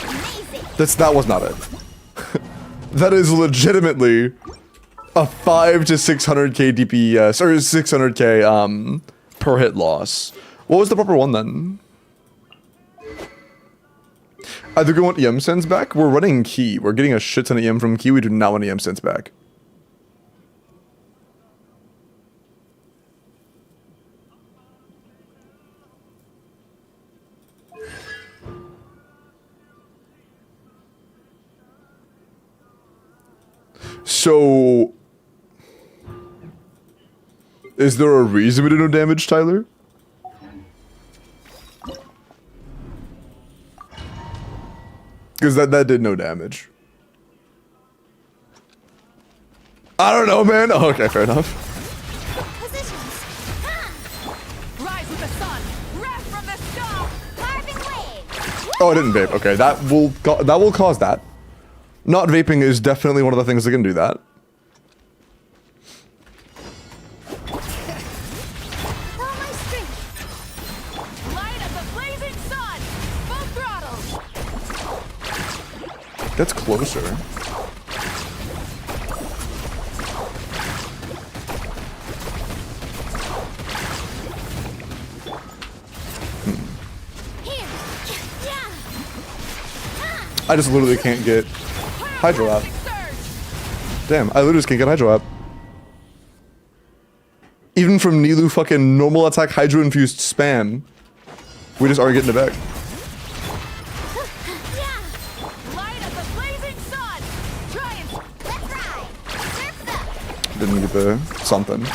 Amazing. That was not it. That is legitimately a 5 to 600k DPS or 600k per hit loss. What was the proper one then? I think we want EM sense back. We're running key. We're getting a shit ton of EM from key. We do not want EM sense back. So, is there a reason we did no damage, Tyler? Because that did no damage. I don't know, man. Oh, okay, fair enough. Positions. Rise with the sun. Wrath from the sky. Carving waves. Oh, I didn't vape. Okay, that will cause that. Not vaping is definitely one of the things that can do that. All my strength. That's closer. Here. Yeah. I just literally can't get Hydro out. Surge. Damn, I literally just can't get Hydro out. Even from Nilou fucking normal attack Hydro infused spam, we just aren't getting it back. Yeah. Light of the blazing sun. Triumph. Let's ride. Surf's up. Didn't get the something.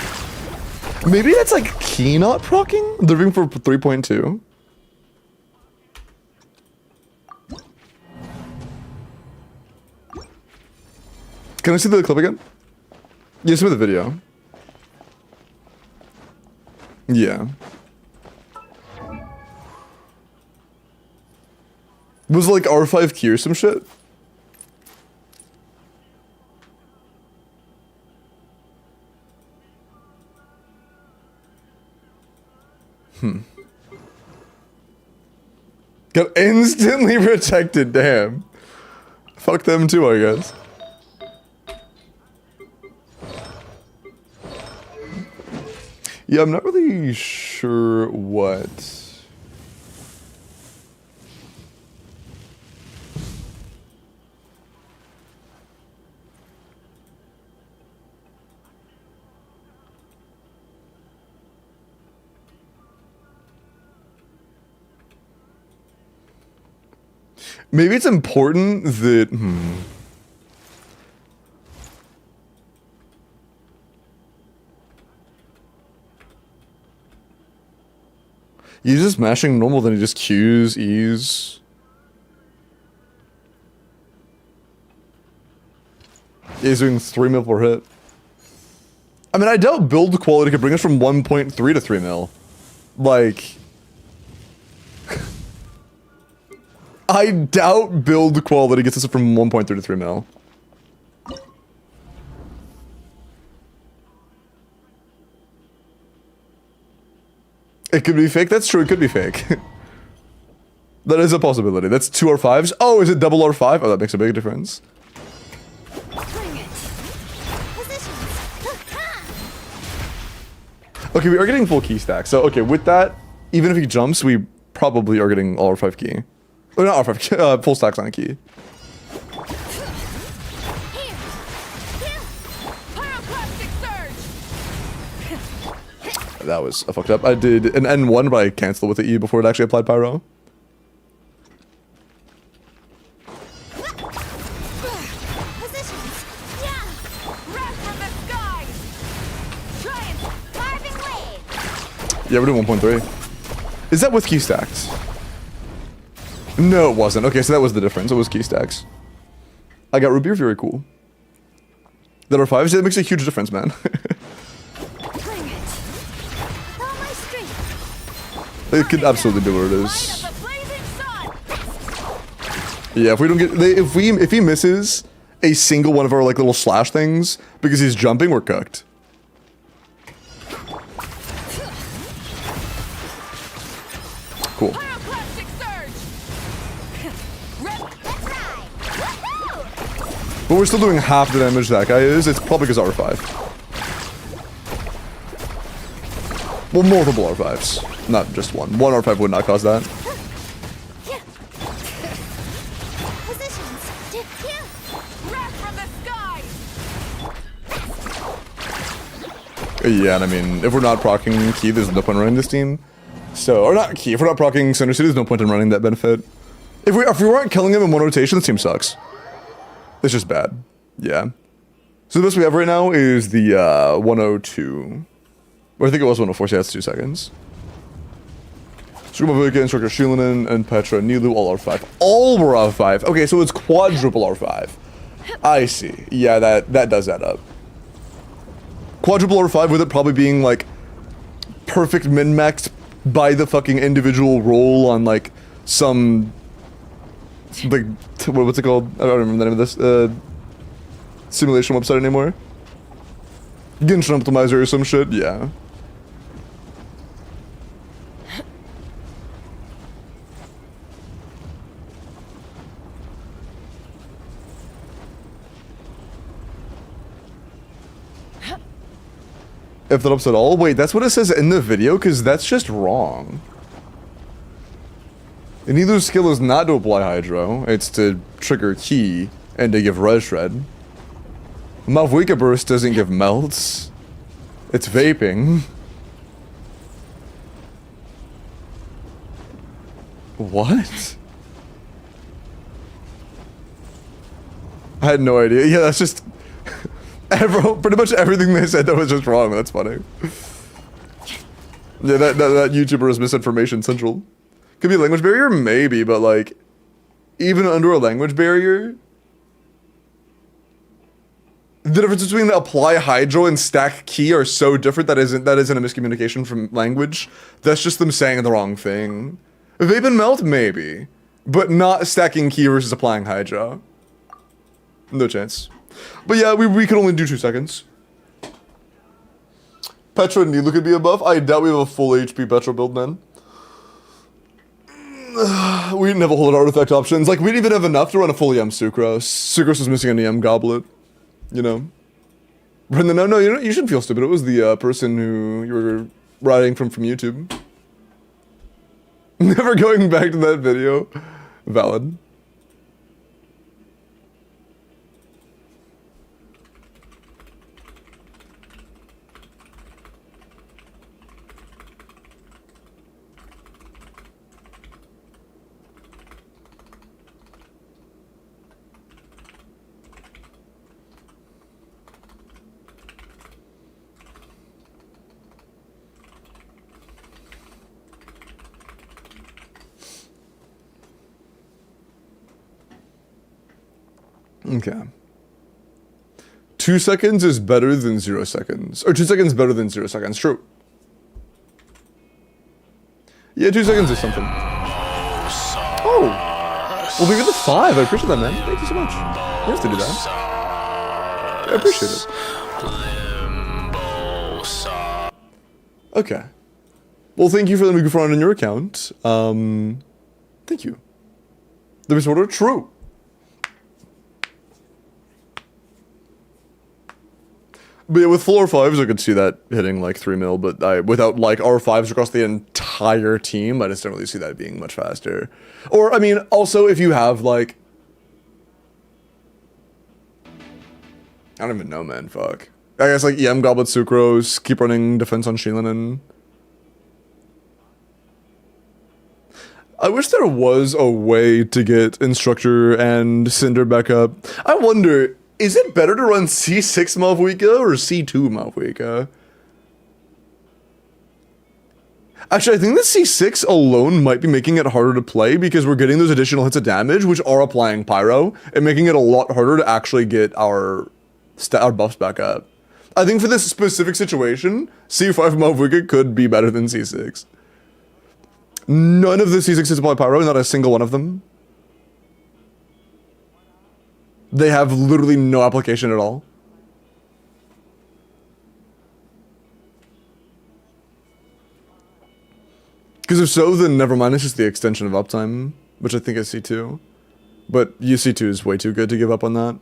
Maybe that's like key not proccing? They're moving for 3.2. Can I see the clip again? Yeah, send me the video. Yeah. Was it like R5 key or some shit? Got instantly protected, damn. Fuck them too, I guess. Yeah, I'm not really sure what. Maybe it's important that. He's just mashing normal, then he just Qs, E's. He's doing 3 mil per hit. I mean, I doubt build quality could bring us from 1.3 to 3 mil. Like... I doubt build quality gets us from 1.3 to 3 mil. It could be fake. That's true. It could be fake. That is a possibility. That's 2 R5s. Oh, is it double R5? Oh, that makes a big difference. Bring it. Positions. Okay, we are getting full key stack. So, okay, with that, even if he jumps, we probably are getting all R5 key. Oh, not R5 key, full stacks on a key. Here. Here. Pyroclastic surge. That was a fucked up. I did an N1, but I canceled with the E before it actually applied pyro. Positions. Yeah. Wrath from the skies. Triumph. Carving wave. Yeah, we're doing 1.3. Is that with key stacks? No, it wasn't. Okay, so that was the difference. It was key stacks. I got root beer, very cool. That are 5s, that makes a huge difference, man. Bring it. With all my strength. It could absolutely be what it Light is. of the blazing sun. Yeah, if we don't get, if he misses a single one of our like little slash things because he's jumping, we're cooked. Cool. Pyroclastic surge. Let's ride. Woohoo! But we're still doing half the damage that guy is. It's probably because R5. Well, multiple R5s, not just one. One R5 would not cause that. Yeah. Positions. Yeah. Wrath from the skies. Yeah, and I mean, if we're not proccing key, there's no point in running this team. So, or not key, if we're not proccing Center City, there's no point in running that benefit. If we weren't killing him in one rotation, this team sucks. It's just bad. Yeah. So the best we have right now is the 102. Or I think it was 104, so that's 2 seconds. Sukuma Vulcan, Instructor Shulanin, and Petra, Nilou, all R5. All were R5. Okay, so it's quadruple R5. I see. Yeah, that does add up. Quadruple R5 with it probably being like perfect min-maxed by the fucking individual role on like some like what's it called? I don't remember the name of this simulation website anymore. Genshin optimizer or some shit. Yeah. If that helps at all. Wait, that's what it says in the video? Because that's just wrong. And neither skill is not to apply Hydro. It's to trigger Key and to give Res Shred. Malvuika Burst doesn't give melts. It's vaping. What? I had no idea. Yeah, that's just... pretty much everything they said that was just wrong. That's funny. Yeah, that YouTuber is misinformation central. Could be a language barrier? Maybe, but like... Even under a language barrier... The difference between the apply Hydro and stack Key are so different that isn't a miscommunication from language. That's just them saying the wrong thing. Vape and Melt? Maybe. But not stacking Key versus applying Hydro. No chance. But yeah, we could only do 2 seconds. Petra and Needle could be a buff. I doubt we have a full HP Petra build, man. We didn't have a whole lot of artifact options. Like, we didn't even have enough to run a full EM Sucrose. Sucrose was missing an EM Goblet. You know? Brendan, no, you shouldn't feel stupid. It was the person who you were riding from YouTube. Never going back to that video. Valid. Okay. 2 seconds is better than 0 seconds. Or 2 seconds better than 0 seconds. True. Yeah, 2 seconds is something. Oh! Well, we got the 5. I appreciate that, man. Thank you so much. You have to do that. I appreciate it. Okay. Well, thank you for the microphone on your account. Thank you. The disorder, true. But yeah, with full R5s, I could see that hitting like 3 mil, but without like R5s across the entire team, I just don't really see that being much faster. Or, I mean, also if you have like... I don't even know, man, fuck. I guess like EM Goblet Sucrose, keep running defense on Sheelin. I wish there was a way to get Instructor and Cinder back up. I wonder... Is it better to run C6 Malvuika or C2 Malvuika? Actually, I think the C6 alone might be making it harder to play because we're getting those additional hits of damage, which are applying Pyro, and making it a lot harder to actually get our buffs back up. I think for this specific situation, C5 Malvuika could be better than C6. None of the C6s apply Pyro, not a single one of them. They have literally no application at all. Because if so, then never mind, it's just the extension of uptime, which I think is C2. But UC2 is way too good to give up on that.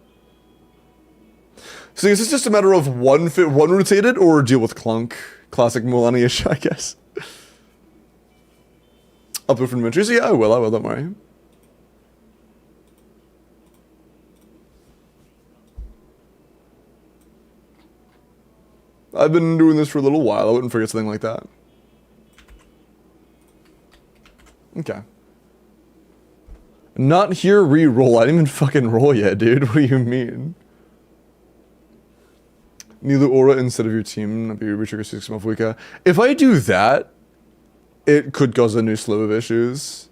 So is this just a matter of one rotated, or deal with Clunk? Classic Mulan-ish, I guess. Up with inventories? Yeah, I will, don't worry. I've been doing this for a little while. I wouldn't forget something like that. Okay. Not here re-roll. I didn't even fucking roll yet, dude. What do you mean? Nilu Aura instead of your team. Not be retrigger 6 Malvuika. If I do that, it could cause a new slew of issues.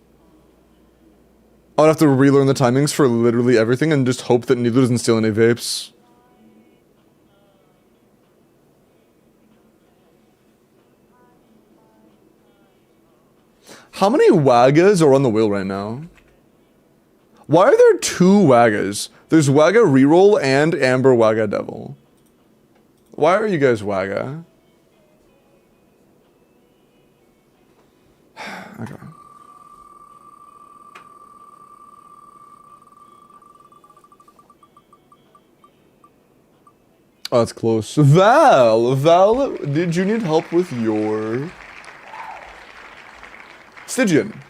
I'd have to relearn the timings for literally everything and just hope that Nilu doesn't steal any vapes. How many Waggas are on the wheel right now? Why are there 2 Waggas? There's Wagga Reroll and Amber Wagga Devil. Why are you guys Wagga? Okay. Oh, that's close. Val, did you need help with your Stygian?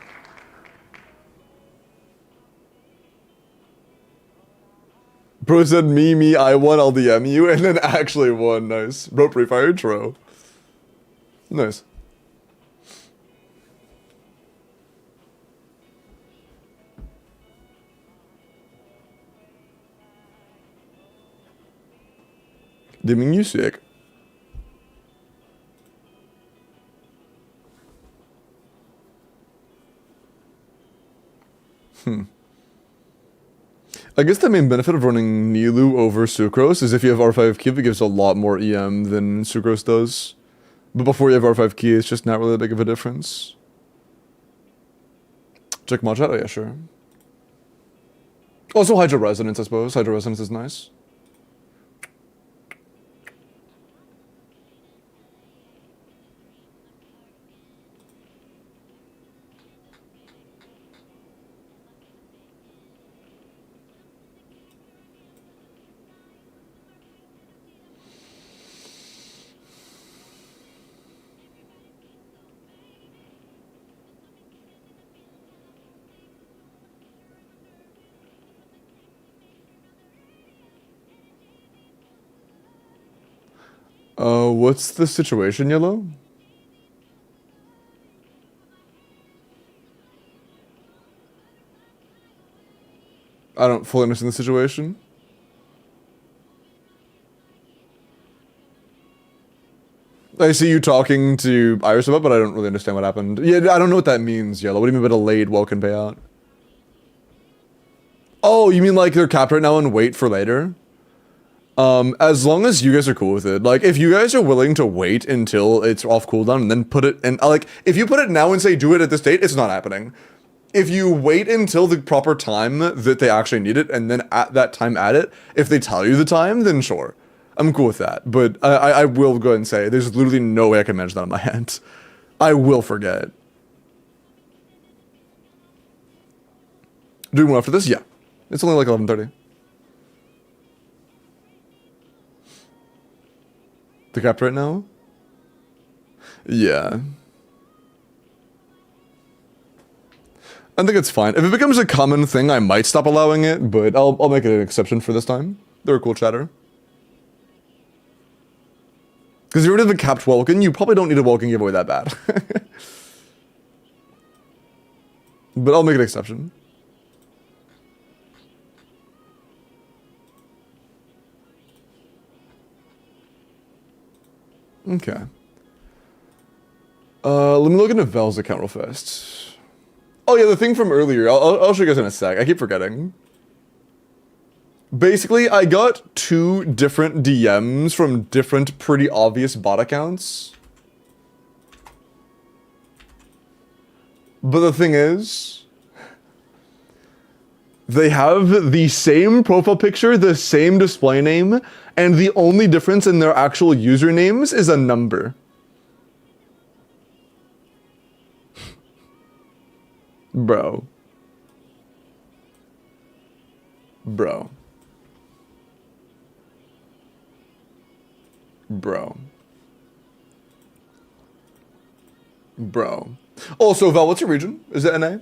Bro said me, I won, I'll DM you, and then actually won. Nice. Bro, pre-fire intro. Nice. Dimming you sick. I guess the main benefit of running Nilu over Sucrose is if you have R5 key, it gives a lot more EM than Sucrose does. But before you have R5 key, it's just not really that big of a difference. Check mod chat? Oh yeah, sure. Also Hydro Resonance, I suppose. Hydro Resonance is nice. What's the situation, Yellow? I don't fully understand the situation. I see you talking to Iris about, but I don't really understand what happened. Yeah, I don't know what that means, Yellow. What do you mean by delayed Welkin payout? Oh, you mean like they're capped right now and wait for later? As long as you guys are cool with it. Like, if you guys are willing to wait until it's off cooldown and then put it in, like, if you put it now and say do it at this date, it's not happening. If you wait until the proper time that they actually need it and then at that time add it, if they tell you the time, then sure. I'm cool with that. But I will go ahead and say, there's literally no way I can manage that on my end. I will forget. Doing well after this? Yeah. It's only like 11:30. The cap right now? Yeah. I think it's fine. If it becomes a common thing, I might stop allowing it, but I'll make it an exception for this time. They're a cool chatter. Because you're rid of a capped Welkin, you probably don't need a Welkin giveaway that bad. But I'll make an exception. Okay. Let me look into Vel's account real fast. Oh yeah, the thing from earlier. I'll show you guys in a sec. I keep forgetting. Basically, I got 2 different DMs from different pretty obvious bot accounts. But the thing is, they have the same profile picture, the same display name, and the only difference in their actual usernames is a number. Bro. Bro. Bro. Bro. Also, Val, what's your region? Is it NA?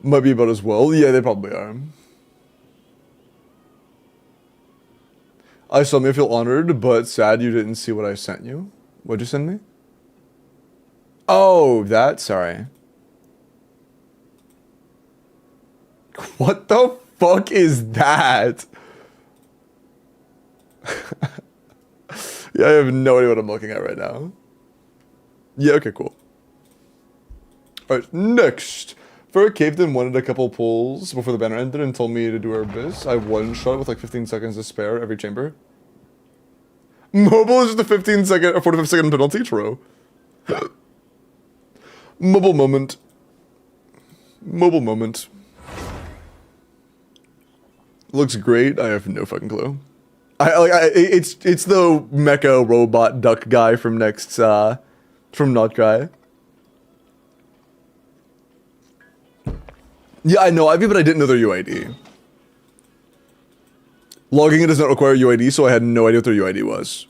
Might be about as well. Yeah, they probably are. I suddenly feel honored, but sad you didn't see what I sent you. What'd you send me? Oh, that? Sorry. What the fuck is that? Yeah, I have no idea what I'm looking at right now. Yeah, okay, cool. Alright, next. Fur caved in wanted a couple pulls before the banner ended and told me to do our biz. I one-shot with like 15 seconds to spare every chamber. Mobile is just a 15-second or 45-second penalty, true. Mobile moment. Mobile moment. Looks great. I have no fucking clue. It's the mecha robot duck guy from next from Not Guy. Yeah, I know IV, but I didn't know their UID. Logging in does not require UID, so I had no idea what their UID was.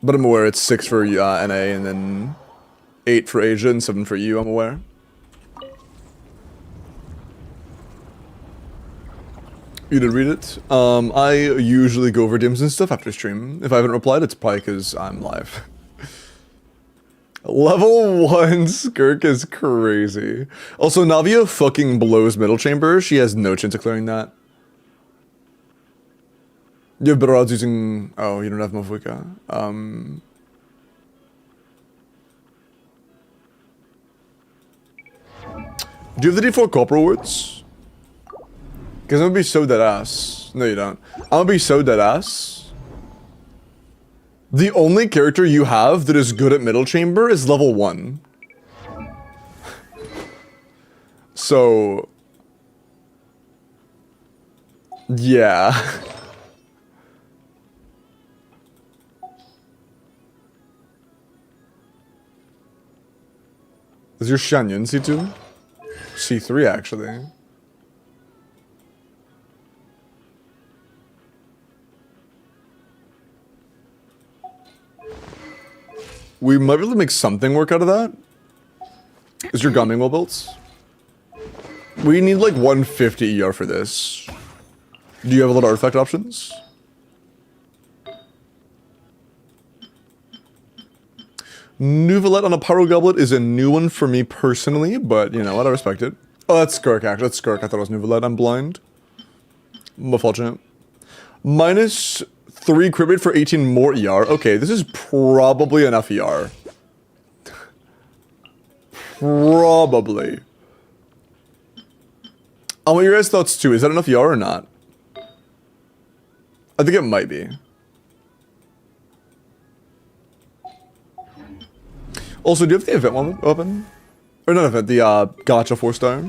But I'm aware it's 6 for NA, and then 8 for Asia, and 7 for EU, I'm aware. You did read it? I usually go over DMs and stuff after stream. If I haven't replied, it's probably because I'm live. Level 1 Skirk is crazy. Also, Navia fucking blows middle chamber. She has no chance of clearing that. You have better odds using... Oh, you don't have Mafuika. Do you have the D4 co-op rewards? Because I'm gonna be so dead ass. No, you don't. I'm gonna be so dead ass. The only character you have that is good at middle chamber is level 1. So... Yeah. Is your Shanyan C2? C3 actually. We might be able to make something work out of that. Is your Gumming well built? We need like 150 ER for this. Do you have a lot of artifact options? Nuvalette on a Pyro Goblet is a new one for me personally, but you know what, I respect it. Oh, that's Skirk actually, that's Skirk. I thought it was Nuvalette, I'm blind. Unfortunate. Minus 3 crit rate for 18 more ER. Okay, this is probably enough ER. Probably. I want your guys' thoughts too. Is that enough ER or not? I think it might be. Also, do you have the event one open? Or not event, the gacha 4-star?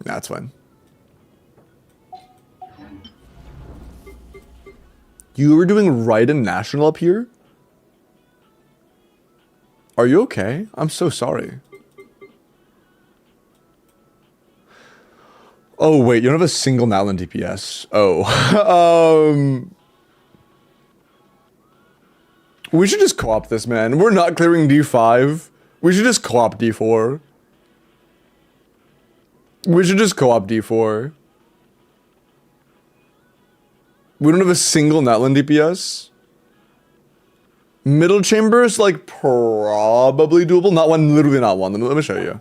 Nah, that's fine. You were doing Raiden National up here? Are you okay? I'm so sorry. Oh, wait, you don't have a single Natlan DPS. Oh. We should just co-op this, man. We're not clearing D5. We should just co-op D4. We should just co-op D4. We don't have a single Natlan DPS. Middle chamber is like probably doable. Not one, literally not one. Let me show you.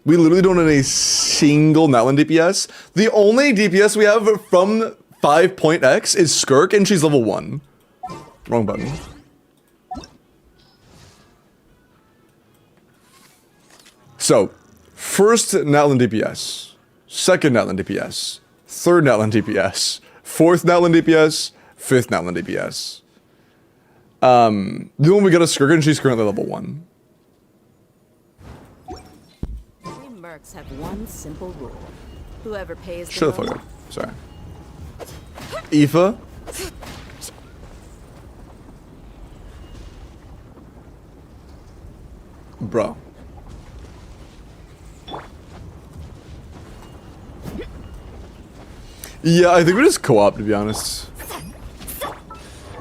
We literally don't have a single Natlan DPS. The only DPS we have from 5.x is Skirk, and she's level 1. Wrong button. So, first Natlan DPS, second Natlan DPS, third Natlan DPS, fourth Natlan DPS, fifth Natlan DPS. The one we got a Skirk, and she's currently level 1. We mercs have one simple rule. Whoever pays the Shut the most... fuck up. Sorry. Aoife? Bro. Yeah, I think we just co-op, to be honest.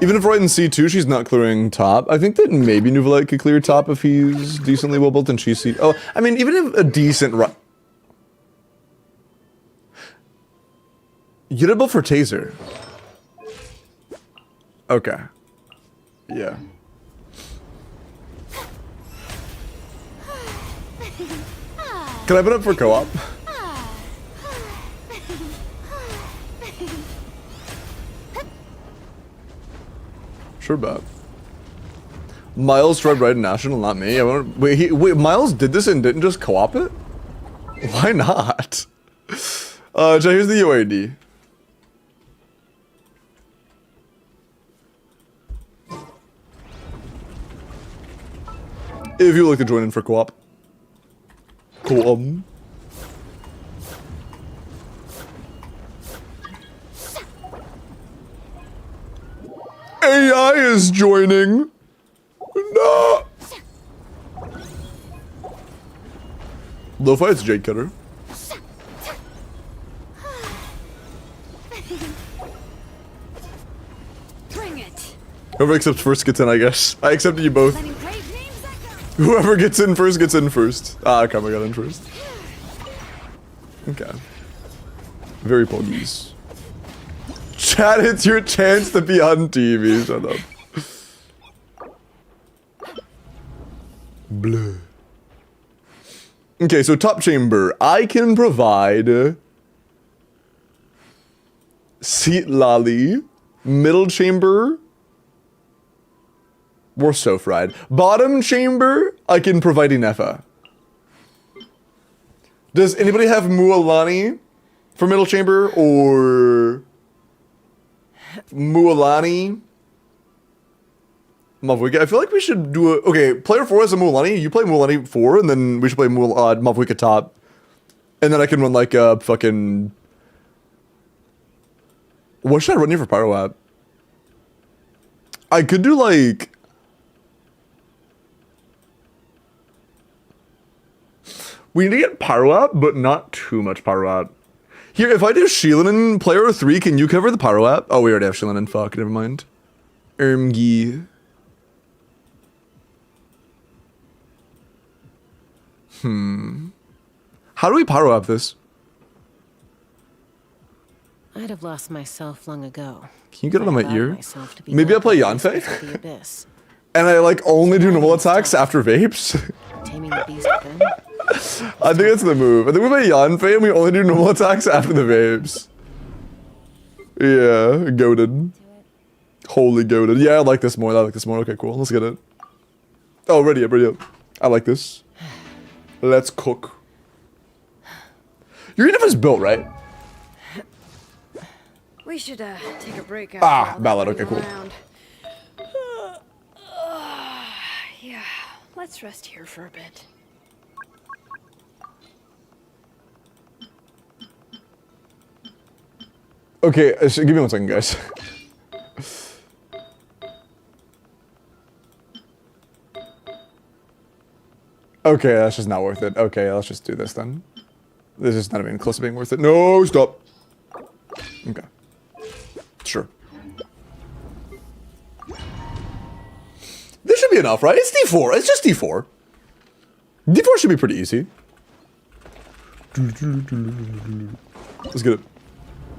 Even if right in C2, she's not clearing top. I think that maybe Nuvalite could clear top if he's decently well built and she's C. Oh, I mean, even if a decent right. You did build for Taser. Okay. Yeah. Can I put up for co-op? Sure bet. Miles tried Raiden National, not me. I wonder, wait, Miles did this and didn't just co-op it? Why not? So here's the UAD. If you would like to join in for co-op. Co-op. AI is joining. No. Lo-fi, it's Jade Cutter. Bring it. Whoever accepts first gets in, I guess. I accepted you both. Letting brave names echo. Whoever gets in first gets in first. Ah, Karma got in first. Okay. Very poggies. Chat, it's your chance to be on TV. Shut up. Bleh. Okay, so top chamber. I can provide seat lolly. Middle chamber. We're so fried. Bottom chamber. I can provide Inefa. Does anybody have Mualani for middle chamber or Mualani? Mavwika. I feel like we should do a... Okay, player 4 is a Mualani. You play Mualani 4, and then we should play Mavwika top. And then I can run like a fucking... What should I run here for Pyro app? I could do like... We need to get Pyro app, but not too much Pyro app. Here, if I do Sheelan in player 3, can you cover the Pyro app? Oh, we already have Sheelan in. Fuck, never mind. Ermgi. How do we Pyro app this? I'd have lost myself long ago. Can you get it on my allowed ear? myself to be Maybe I led play by Yanfei? beasts of the abyss. And I like only do normal attacks after vapes? Taming the beast within. I think that's the move. I think we play Yanfei and we only do normal attacks after the vapes. Yeah, goated. Holy goated. Yeah, I like this more. I like this more. Okay, cool. Let's get it. Oh, ready up, ready up. I like this. Let's cook. Your Universe built, right? We should take a break. Ah, ballad. Okay, cool. Yeah, let's rest here for a bit. Okay, so give me 1 second, guys. Okay, that's just not worth it. Okay, let's just do this then. This is not even close to being worth it. No, stop. Okay. Sure. This should be enough, right? It's D4. It's just D4. D4 should be pretty easy. Let's get it.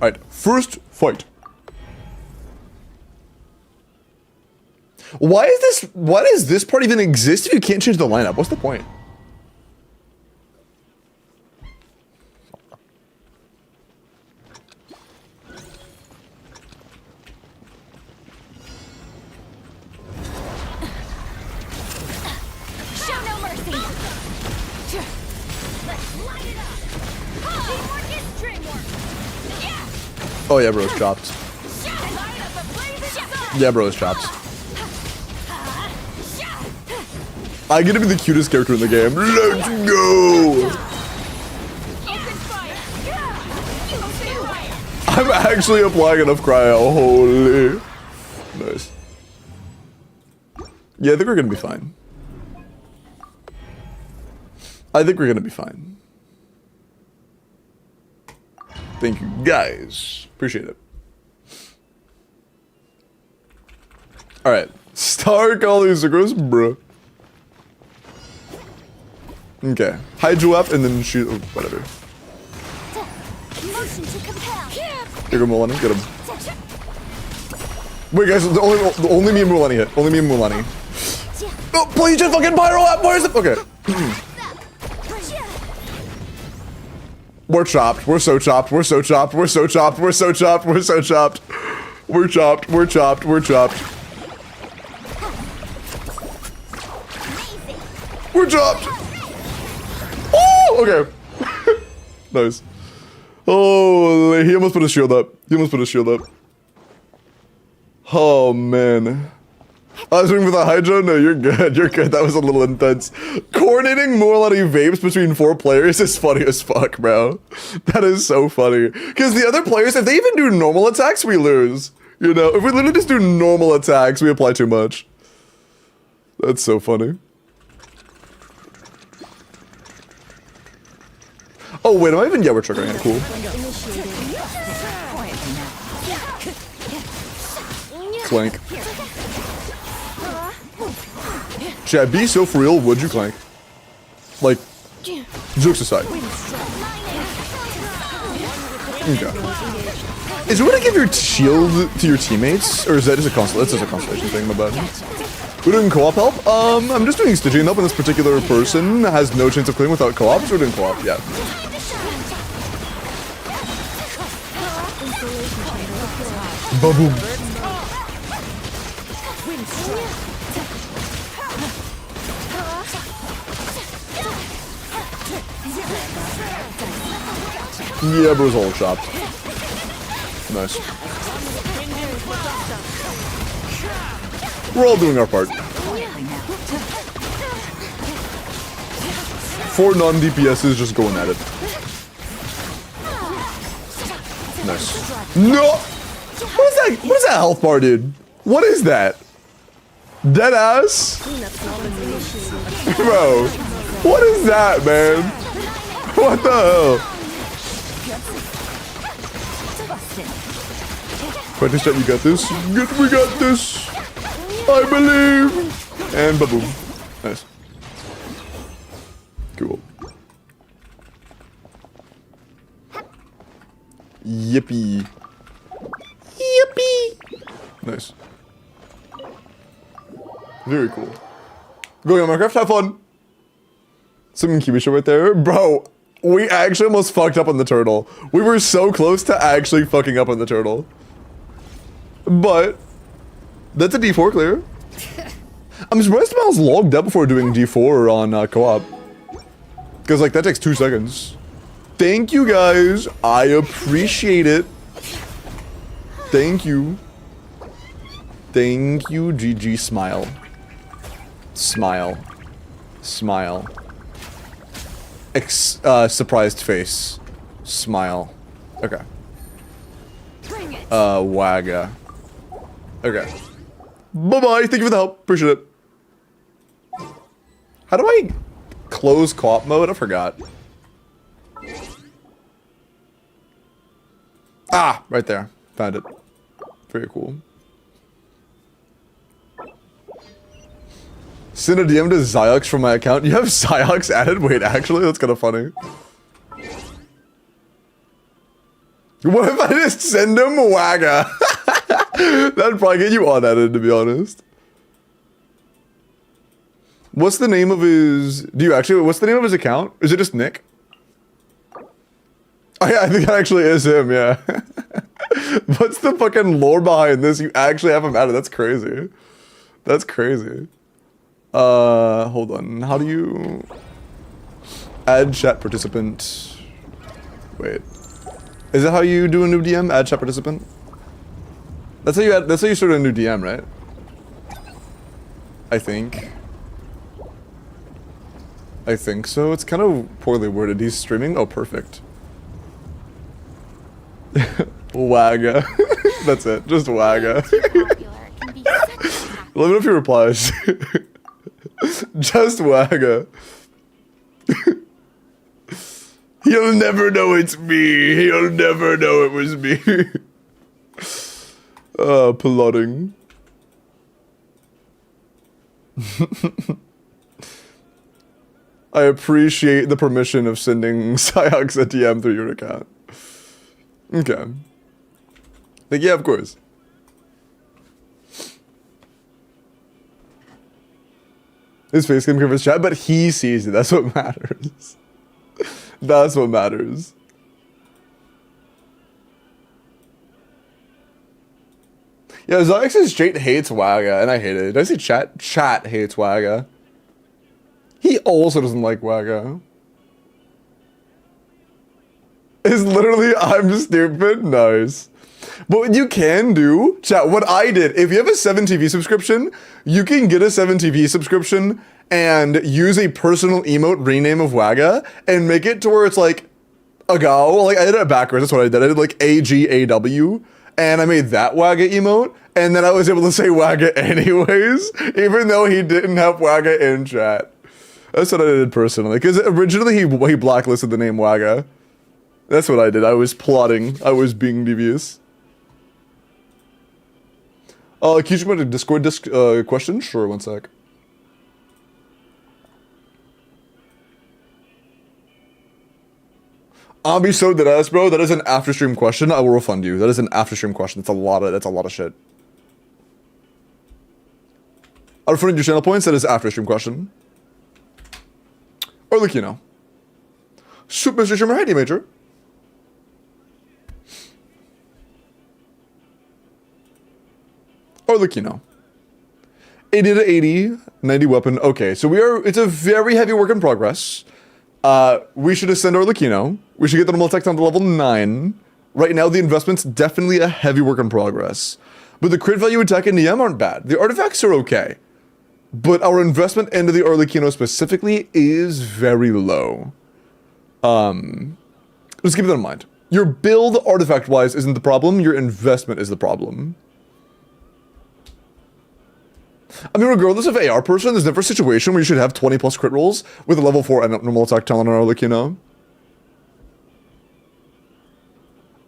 Alright, first fight. Why does this part even exist if you can't change the lineup? What's the point? Show no mercy. Let's light it up. Teamwork is dreamwork. Yeah. Oh yeah, bro's chopped. Light up the blazing sun. Yeah, bro's chopped. I get to be the cutest character in the game. Let's go! Open fire. You stay away. I'm actually applying enough cryo. Holy. Nice. Yeah, I think we're gonna be fine. I think we're gonna be fine. Thank you, guys. Appreciate it. Alright. Star Calling Synchros, bruh. Okay. Hydro up and then shoot. Oh, whatever. Motion to compel. Here go Mulani. Get him. Wait, guys. Only me and Mulani hit. Only me and Mulani. Oh, please just fucking pyro up. Where's it? Okay. We're chopped. We're so chopped. We're so chopped. We're so chopped. We're so chopped. We're so chopped. We're chopped. We're chopped. We're chopped. We're chopped. Oh, okay. Nice. Oh, he almost put his shield up. He almost put his shield up. Oh, man. I was waiting for the Hydro. No, you're good. You're good. That was a little intense. Coordinating Mualani vapes between 4 players is funny as fuck, bro. That is so funny. Because the other players, if they even do normal attacks, we lose. You know, if we literally just do normal attacks, we apply too much. That's so funny. Oh, wait, am I even? Yeah, we're triggering it. Cool. Clank. Chat, be so for real, would you clank? Like, jokes aside. Okay. Is it going to give your shield to your teammates? Or is that just a constellation? That's just a constellation thing, my bad. We're doing co-op help? I'm just doing staging help, and this particular person has no chance of clearing without co-op, so we're doing co-op, yeah. Ba-boom. Yeah, bro's all chopped. Nice. We're all doing our part. 4 non-DPSs just going at it. Nice. No! What is that? What is that health bar, dude? What is that? Dead ass? Bro, what is that, man? What the hell? Wait, this shot, you got this. We got this. I believe. And ba-boom. Nice. Cool. Yippee. Yippee. Nice. Very cool. Going on Minecraft, have fun. Some incubation right there. Bro, we actually almost fucked up on the turtle. We were so close to actually fucking up on the turtle. But that's a D4 clear. I'm surprised Miles logged up before doing D4 on co-op. Because, like, that takes 2 seconds. Thank you, guys. I appreciate it. Thank you. Thank you, GG. Smile. Smile. Smile. Surprised face. Smile. Okay. Wagga. Okay. Bye-bye. Thank you for the help. Appreciate it. How do I close co-op mode? I forgot. Ah! Right there. Found it. Very cool. Send a DM to Zyox from my account. You have Zyox added? Wait, actually? That's kind of funny. What if I just send him Wagga? That'd probably get you unadded, to be honest. What's the name of his... what's the name of his account? Is it just Nick? Oh yeah, I think that actually is him, yeah. What's the fucking lore behind this? You actually have him added. That's crazy. That's crazy. Hold on. How do you... Add chat participant... Wait. Is that how you do a new DM? Add chat participant? That's how you start a new DM, right? I think so. It's kind of poorly worded. He's streaming? Oh, perfect. Wagga. That's it. Just Wagga. Let me know if he replies. Just Wagga. He'll never know it's me. He'll never know it was me. Plotting. I appreciate the permission of sending Zyox a DM through your account. Okay. Like, yeah, of course. His face cam covers chat, but he sees it. That's what matters. That's what matters. Yeah, Zyox is straight hates Wagga, and I hate it. Did I say chat? Chat hates Wagga. He also doesn't like Wagga. It's literally, I'm stupid. Nice. But what you can do, chat, what I did, if you have a 7TV subscription, you can get a 7TV subscription and use a personal emote rename of Wagga and make it to where it's like a go. Like, I did it backwards. That's what I did. I did like AGAW, and I made that Wagga emote, and then I was able to say Wagga anyways, even though he didn't have Wagga in chat. That's what I did personally. Because originally he blacklisted the name Wagga. That's what I did. I was plotting. I was being devious. Can you go to Discord question? Sure, one sec. I'll be so dead ass, bro. That is an after stream question. I will refund you. That is an after stream question. That's a lot of shit. I'll refund your channel points. That is after stream question. Or like, you know. Shoot, Mr. Shimmer, hey, Major. Or like, you know. 80 to 80, 90 weapon. Okay, so it's a very heavy work in progress. We should ascend our Lucino. We should get the normal attack down to level 9. Right now, the investment's definitely a heavy work in progress. But the crit value attack and EM aren't bad. The artifacts are okay. But our investment into the Arlecchino specifically is very low. Just keep that in mind. Your build artifact-wise isn't the problem, your investment is the problem. I mean, regardless of AR person, there's never a situation where you should have 20 plus crit rolls with a level 4 and normal attack talent on Arlecchino.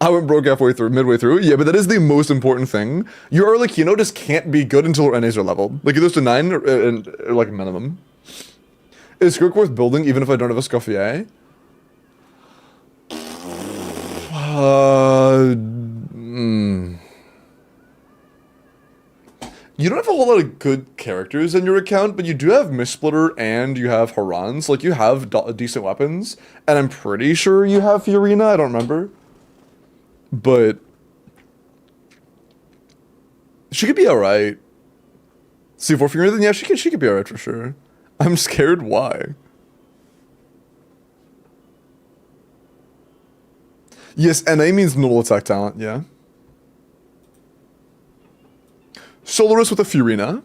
I went broke midway through. Yeah, but that is the most important thing. Your Arlecchino just can't be good until our NAs are leveled. Like, it goes to 9 or like minimum. Is Skirk worth building even if I don't have a Scuffier? You don't have a whole lot of good characters in your account, but you do have Mistsplitter and you have Harans. Like, you have decent weapons. And I'm pretty sure you have Fiorina. I don't remember. But she could be alright. C4 Fiorina, then yeah, she could be alright for sure. I'm scared why. Yes, NA means normal attack talent, yeah. Solaris with a Fiorina.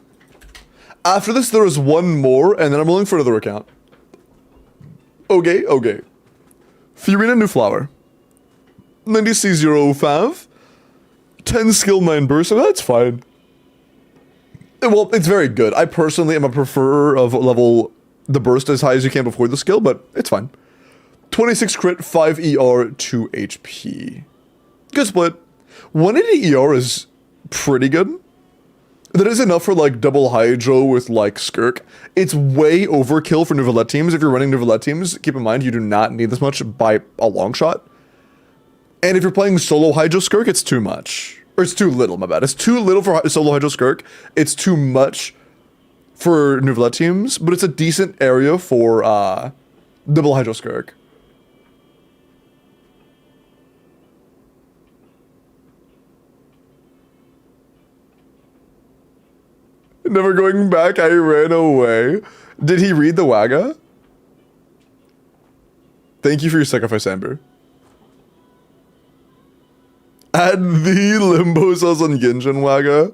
After this, there is one more, and then I'm rolling for another account. Okay. Fiorina, new flower. 90 C05. 10 skill, 9 burst, so that's fine. Well, it's very good. I personally am a preferer of level the burst as high as you can before the skill, but it's fine. 26 crit, 5 ER, 2 HP. Good split. 180 ER is pretty good. That is enough for like double Hydro with like Skirk. It's way overkill for Nouvelette teams. If you're running Nouvelette teams, keep in mind you do not need this much by a long shot. And if you're playing solo Hydro Skirk, it's too much. Or it's too little, my bad. It's too little for solo Hydro Skirk. It's too much for Nouvelette teams, but it's a decent area for double Hydro Skirk. Never going back, I ran away. Did he read the Wagga? Thank you for your sacrifice, Amber. Add the limbo cells on Genshin Wagga.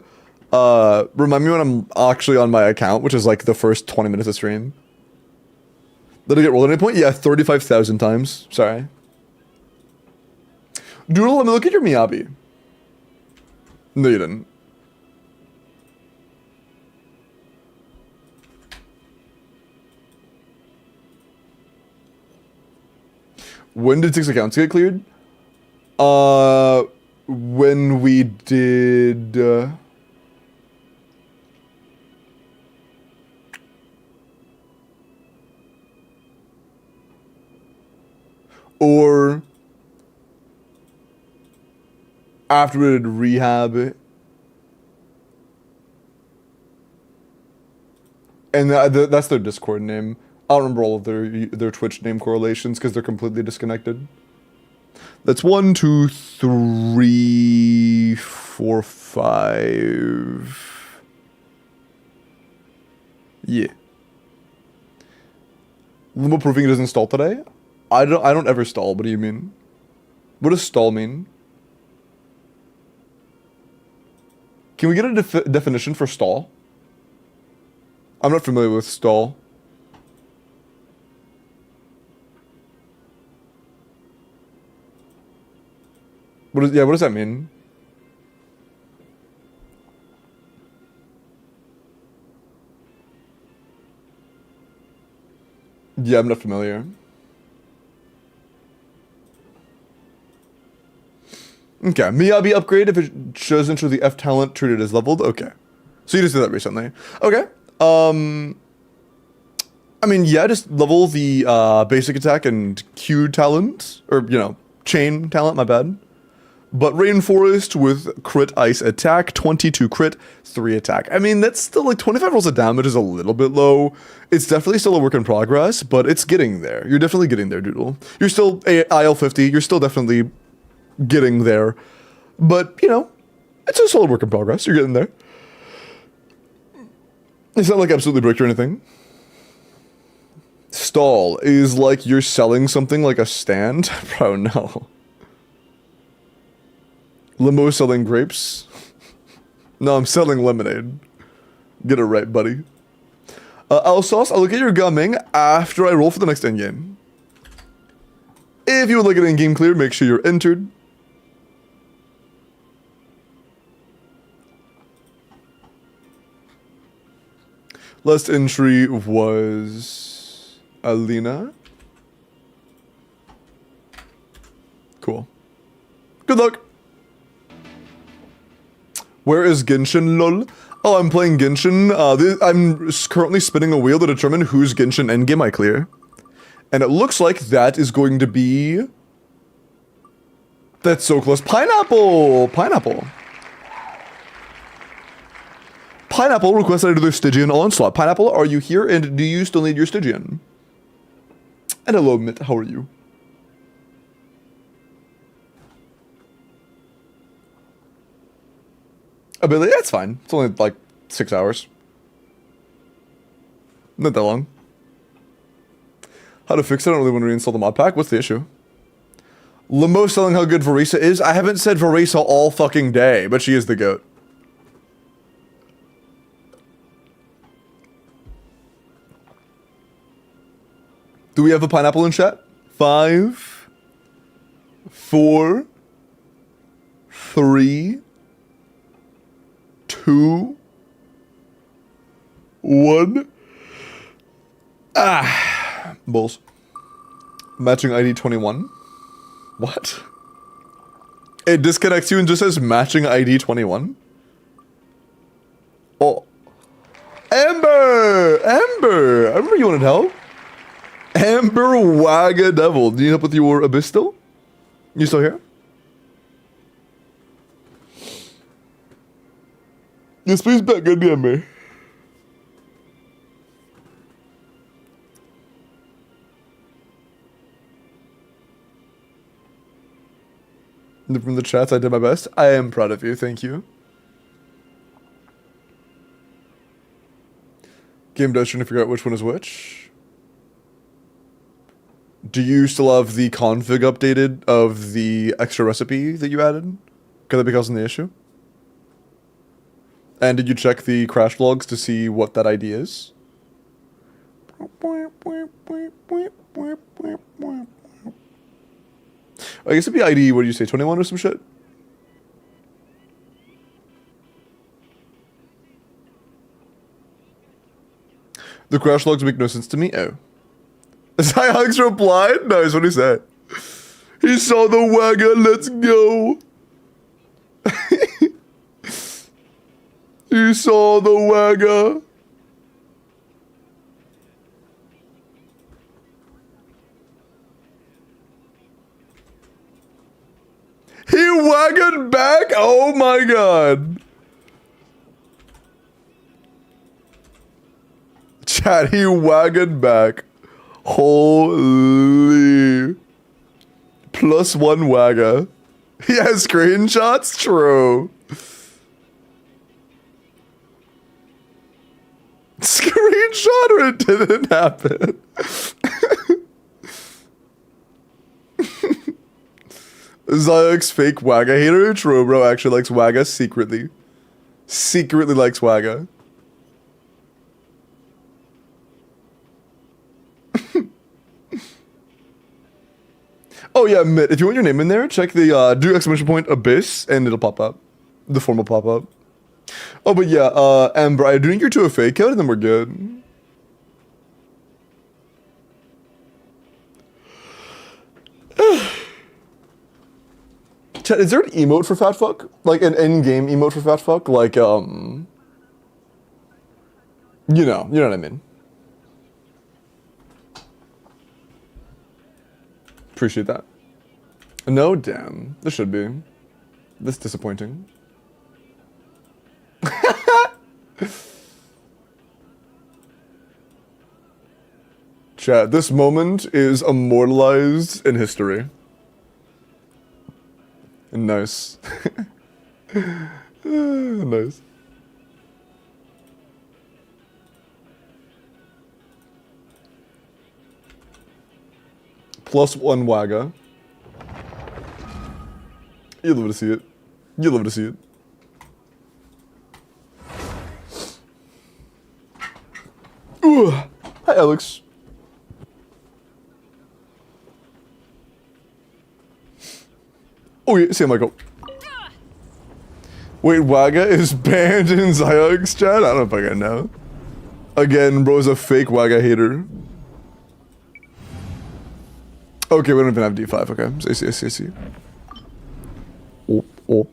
Remind me when I'm actually on my account, which is like the first 20 minutes of stream. Did I get rolled at any point? Yeah, 35,000 times. Sorry. Doodle, let me look at your Miyabi. No, you didn't. When did 6 accounts get cleared? When we did... or... after we did rehab. And that's their Discord name. I don't remember all of their Twitch name correlations because they're completely disconnected. That's 1, 2, 3, 4, 5. Yeah. Limbo proving it doesn't stall today? I don't ever stall. What do you mean? What does stall mean? Can we get a definition for stall? I'm not familiar with stall. What does that mean? Yeah, I'm not familiar. Okay, Miyabi upgrade if it doesn't show the F talent treated as leveled. Okay. So you just did that recently. Okay. I mean, yeah, just level the basic attack and Q talent. Or, you know, chain talent, my bad. But Rainforest with crit ice attack, 22 crit, 3 attack. I mean, that's still like 25 rolls of damage is a little bit low. It's definitely still a work in progress, but it's getting there. You're definitely getting there, Doodle. You're still IL 50. You're still definitely getting there. But, you know, it's a solid work in progress. You're getting there. It's not like absolutely bricked or anything. Stall is like you're selling something like a stand? Bro, no. Limo selling grapes? No, I'm selling lemonade. Get it right, buddy. Alsos, I'll look at your gumming after I roll for the next endgame. If you would like an endgame clear, make sure you're entered. Last entry was Alina. Cool. Good luck. Where is Genshin, lol? Oh, I'm playing Genshin. I'm currently spinning a wheel to determine whose Genshin endgame I clear. And it looks like that is going to be... That's so close. Pineapple! Pineapple. Pineapple requests that I do their Stygian onslaught. Pineapple, are you here? And do you still need your Stygian? And hello, Mitt. How are you? Ability? That's fine. It's only like 6 hours. Not that long. How to fix it? I don't really want to reinstall the mod pack. What's the issue? Limo selling how good Varisa is? I haven't said Varisa all fucking day, but she is the GOAT. Do we have a pineapple in chat? 5, 4, 3, 2, 1. Ah, bulls. Matching ID 21. What? It disconnects you and just says matching ID 21. Oh, Amber, Amber. I remember you wanted help. Amber Wagga Devil. Do you need help with your abyss still? You still here? Yes, please back good Amber. From the chats, I did my best. I am proud of you. Thank you. Game does trying to figure out which one is which. Do you still have the config updated of the extra recipe that you added? Could that be causing the issue? And did you check the crash logs to see what that ID is? I guess it'd be ID, what do you say, 21 or some shit? The crash logs make no sense to me. Oh. Zyhugs replied? Nice, what did he say? He saw the wagon, let's go. He saw the wagon. He wagoned back? Oh my god. Chat, he wagoned back. Holy. +1 wagga. He has screenshots? True. Screenshot or it didn't happen? Zyx fake wagga hater? True, bro actually likes wagga secretly. Secretly likes wagga. Oh yeah, Mitt, if you want your name in there, check the do exclamation point abyss and it'll pop up. The form will pop up. Oh, but yeah, Amber, I do think you're to a fake out and then we're good. Chat, is there an emote for fat fuck? Like an in-game emote for fat fuck? Like, you know what I mean. Appreciate that. No, damn. This should be. This disappointing. Chat, this moment is immortalized in history. Nice. Nice. +1 Wagga. You love to see it. You love to see it. Ooh. Hi, Alex. Oh yeah, see Michael. Wait, Wagga is banned in Zyog's chat? I don't fucking know. Again, bro's a fake Wagga hater. Okay, we don't even have D5, okay. I see. Oh.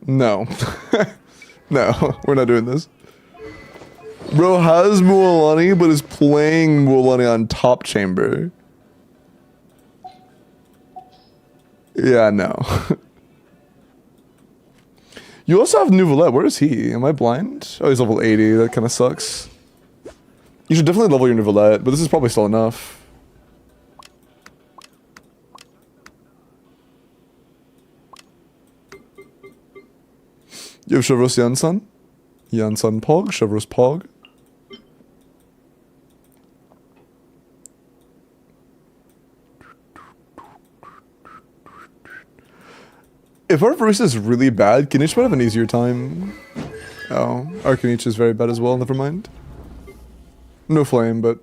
No. No, we're not doing this. Bro has Mualani, but is playing Mualani on top chamber. Yeah, no. You also have Nouvelette. Where is he? Am I blind? Oh, he's level 80. That kind of sucks. You should definitely level your Nouvelette, but this is probably still enough. You have Chevros Yansan? Yansan Pog? Chevros Pog? If our Varisa is really bad, Kinich might have an easier time. Oh, our Kinich is very bad as well, never mind. No flame, but...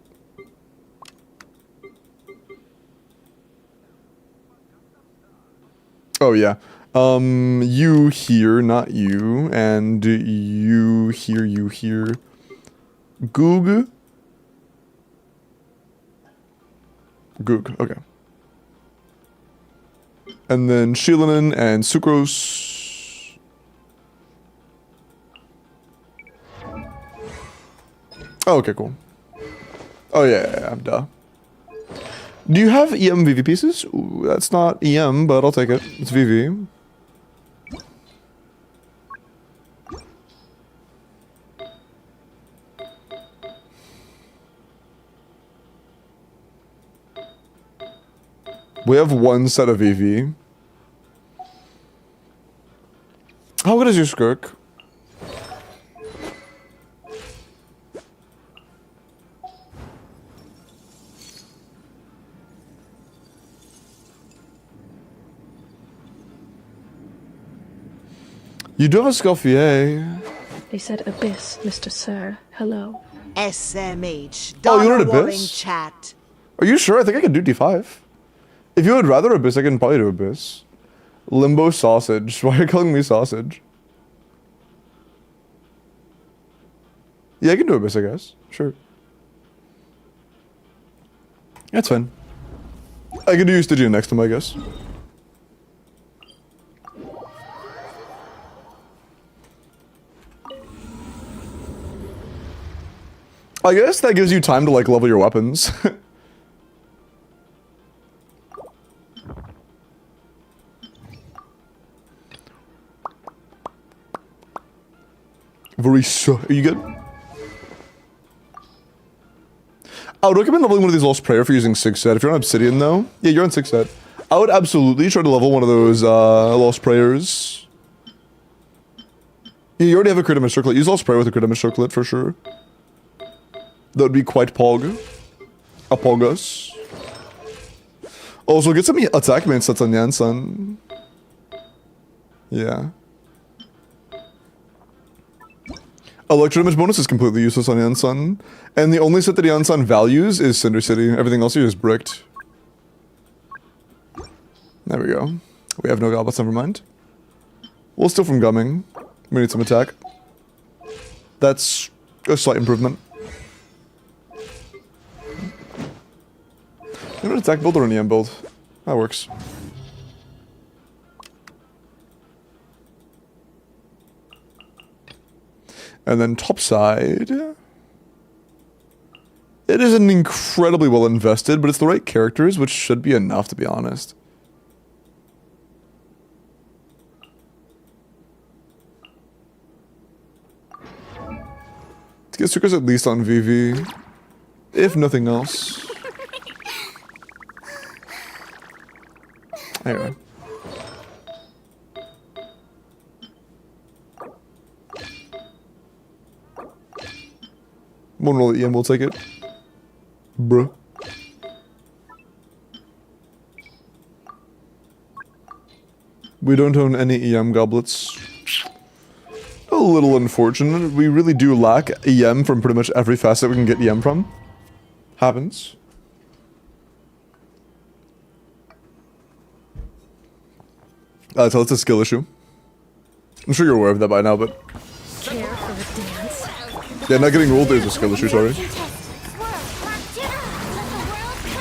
Oh yeah. You here, not you, and you here. Goog? Goog, okay. And then Shilanin and Sucrose. Oh, okay, cool. Oh yeah, duh. Do you have EM VV pieces? Ooh, that's not EM, but I'll take it. It's VV. We have one set of VV. How good is your Skirk? You do have a Scalfier. They said abyss, Mr. Sir. Hello. SMH. Oh, you want Dollar Abyss? Warring Chat. Are you sure? I think I can do D5. If you would rather Abyss, I can probably do Abyss. Limbo Sausage. Why are you calling me Sausage? Yeah, I can do Abyss, I guess. Sure. That's fine. I can do Eustagia next time, I guess. I guess that gives you time to, like, level your weapons. Varisa, are you good? I would recommend leveling one of these Lost Prayer for using 6 set. If you're on Obsidian, though, yeah, you're on 6 set. I would absolutely try to level one of those Lost Prayers. Yeah, you already have a crit damage circlet. Use Lost Prayer with a crit damage circlet for sure. That would be quite pog. A pogus. Also, get some attack main sets on Yansan. Yeah. Electro damage bonus is completely useless on Yansan. And the only set that Yansan values is Cinder City. Everything else here is bricked. There we go. We have no goblets, never mind. We'll steal from Gumming. We need some attack. That's A slight improvement. You know, an attack build or an EM build? That works. And then top side. It isn't incredibly well invested, but it's the right characters, which should be enough, to be honest. To get stickers at least on VV, if nothing else. Anyway. Won't roll the EM, we'll take it. Bruh. We don't own any EM goblets. A little unfortunate. We really do lack EM from pretty much every facet we can get EM from. Happens. So it's a skill issue. I'm sure you're aware of that by now, but... Care for the dance. Yeah, not getting rolled is a skill issue, sorry.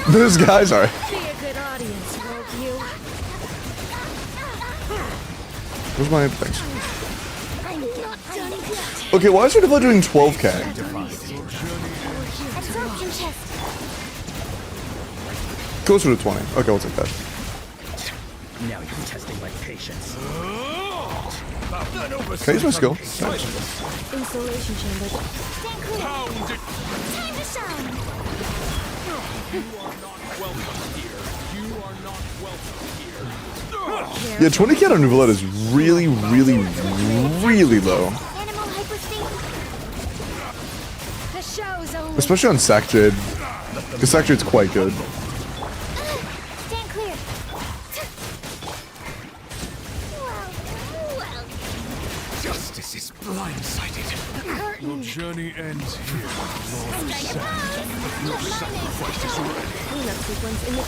Be This guy, sorry. a good audience, won't you? Where's my thanks? I'm not done yet. Okay, why is your default doing 12k? Absorption chest. Closer to 20. Okay, we'll take that. Now you're testing my patience. Can I use my skill? Insulation chamber. Stand clear. Time to shine. Yeah, 20k on Nouvellette is really, really, really low. Animal hyposthesia. The show's over. Especially on Sack Jade. Because Sack Jade's quite good. Stand clear. Well. Justice is blindsided. The curtain. Journey ends here, Lord of Sand. Your sacrifice is ready. Cleanup sequence in the...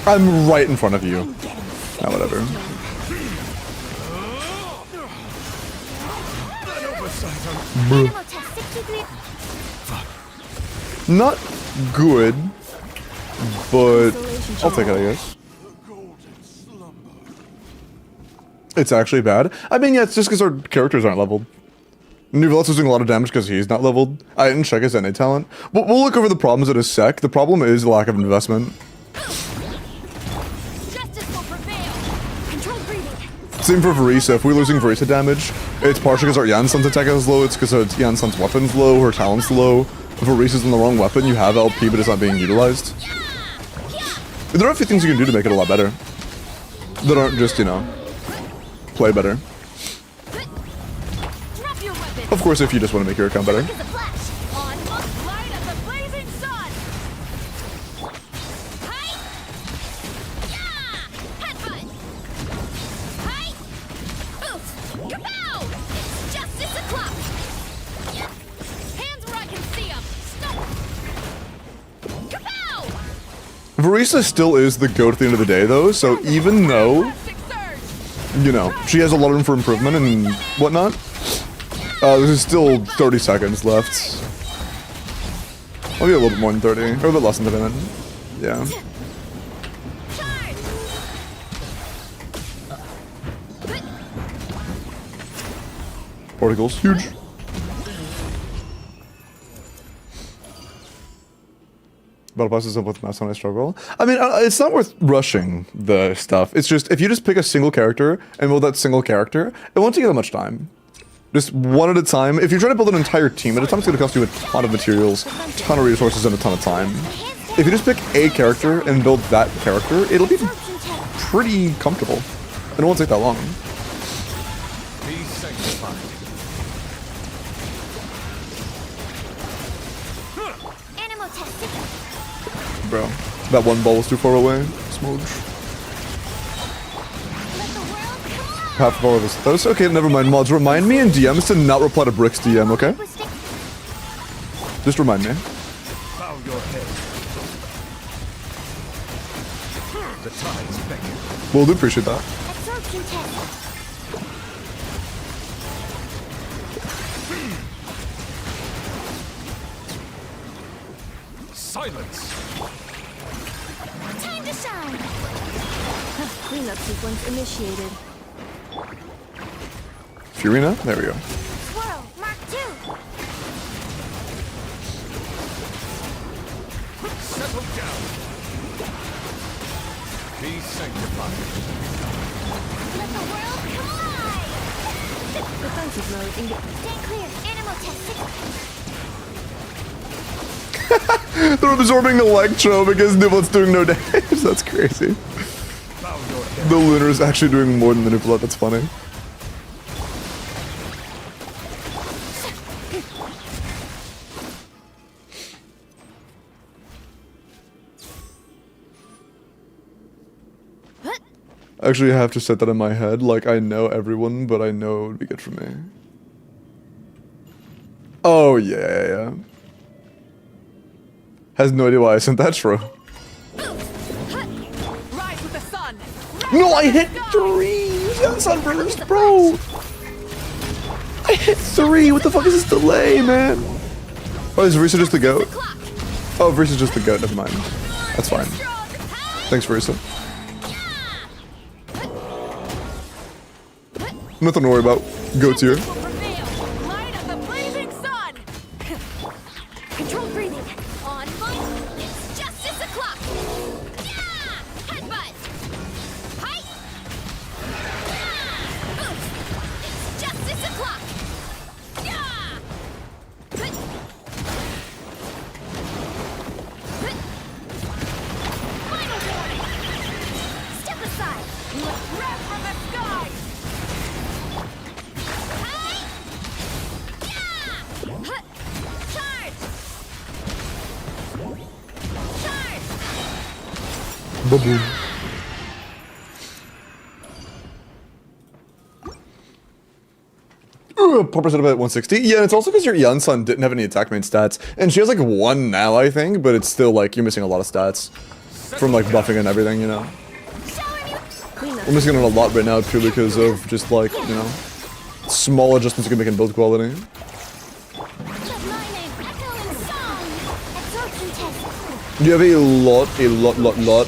I'm right in front of you. Ah, whatever. Animal test 63. Not good, but I'll take it, I guess. It's actually bad. I mean, yeah, it's just because our characters aren't leveled. Nouvellette's doing a lot of damage because he's not leveled. I didn't check his NA talent. But we'll look over the problems at his sec. The problem is the lack of investment. Justice will prevail. Controlled breathing. Same for Varisa. If we're losing Varisa damage, it's partially because our Jansen's attack is low, it's because Jansen's weapon's low, her talent's low. If Varisa's on the wrong weapon, you have LP, but it's not being utilized. There are a few things you can do to make it a lot better. That aren't just, you know, play better. Drop your weapon. Of course, if you just want to make your account better. As a flash. On the light of the blazing sun. Hi. Yeah. Headbutt. Hi. Oof. Kapow. It's justice o'clock. Hands where I can see 'em. Stop. Kapow. Varisa still is the GOAT at the end of the day, though, so even though, Plastic surge. you know, she has a lot of room for improvement and whatnot, there's still 30 seconds left. Maybe a little bit more than 30, or a bit less than 30 minutes. Yeah. Charge. Particles, huge. Battle Pass is simple with mass when I struggle. I mean, it's not worth rushing the stuff. It's just, if you just pick a single character and build that single character, it won't take you that much time. Just one at a time. If you're trying to build an entire team at a time, it's going to cost you a ton of materials, a ton of resources, and a ton of time. If you just pick a character and build that character, it'll be pretty comfortable. And it won't take that long. Be sanctified. Animal testing. Bro, that one ball was too far away. Smooch. Let the world come on. Half of all of us. That was okay, never mind. Mods, remind me in DMs to not reply to Brick's DM, okay? Just remind me. Bow your head. The tides beckon. We'll do appreciate that. Absorption test. Silence! Time to shine. Cleanup sequence initiated. Furina? There we go. Swirl, Mark 2. Settle down! Be sanctified. Let the world come alive. Defensive mode engaged. Stay clear. Animal test. They're absorbing Electro because Niblet's doing no damage. That's crazy. Bow your head. The Lunar is actually doing more than the Niblet. That's funny. Actually, I have to set that in my head. Like, I know everyone, but I know it would be good for me. Oh, yeah. Has no idea why I sent that, Shro. Rise with the sun. No, I hit 3! Got sunburst, bro! I hit 3! What the fuck is this delay, man? Oh, is Risa just the goat? Oh, Risa's just the goat, never mind. That's fine. Thanks, Risa. Nothing to worry about. Goat's here. Will prevail. Light of the blazing sun. Controlled breathing. On point. It's justice o'clock. Yeah! Headbutt. Height. Yeah! Oof. It's justice o'clock. Yeah! Final warning. Step aside. Wrath from the sky. Ba-boom. Popper's at about 160. Yeah, and it's also because your Yansan didn't have any attack main stats. And she has like 1 now, I think, but it's still like you're missing a lot of stats from like buffing and everything, you know. We're missing it a lot right now purely because of just like, you know, small adjustments you can make in build quality. Let my name echo in song. Absorption test. You have a lot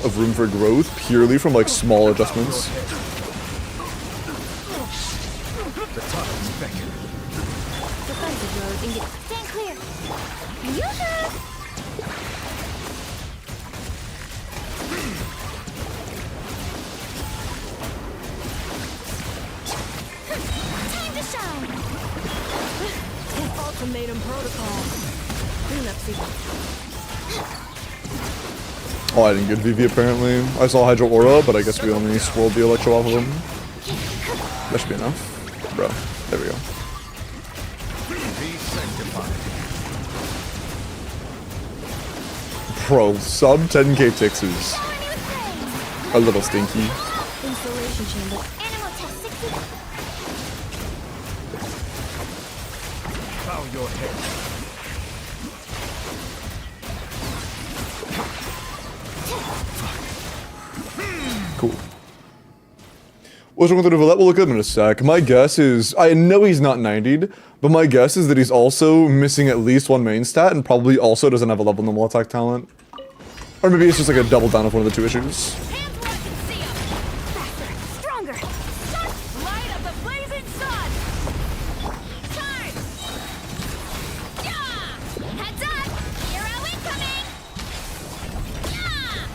of room for growth purely from like small adjustments. The times beckon. Defensive mode engaged. Stand clear. Yoo-hoo! Time to shine. Ultimatum protocol. Cleanup sequence. Oh, I didn't get VV apparently. I saw Hydro Aura, but I guess we only swirled the Electro off of him. That should be enough. Bro, there we go. Be sanctified. Bro, sub 10k Tixers. A little stinky. Installation chamber. Animal test 60. Bow your head. Cool. What's wrong with the Valette? We'll look at him in a sec. My guess is, I know he's not 90'd, but my guess is that he's also missing at least 1 main stat and probably also doesn't have a level normal attack talent. Or maybe it's just like a double down of one of the 2 issues. Hands where I can see 'em. Faster, stronger. Start. Light of the blazing sun. Charge. Yeah! Heads up. Hero incoming. Yeah!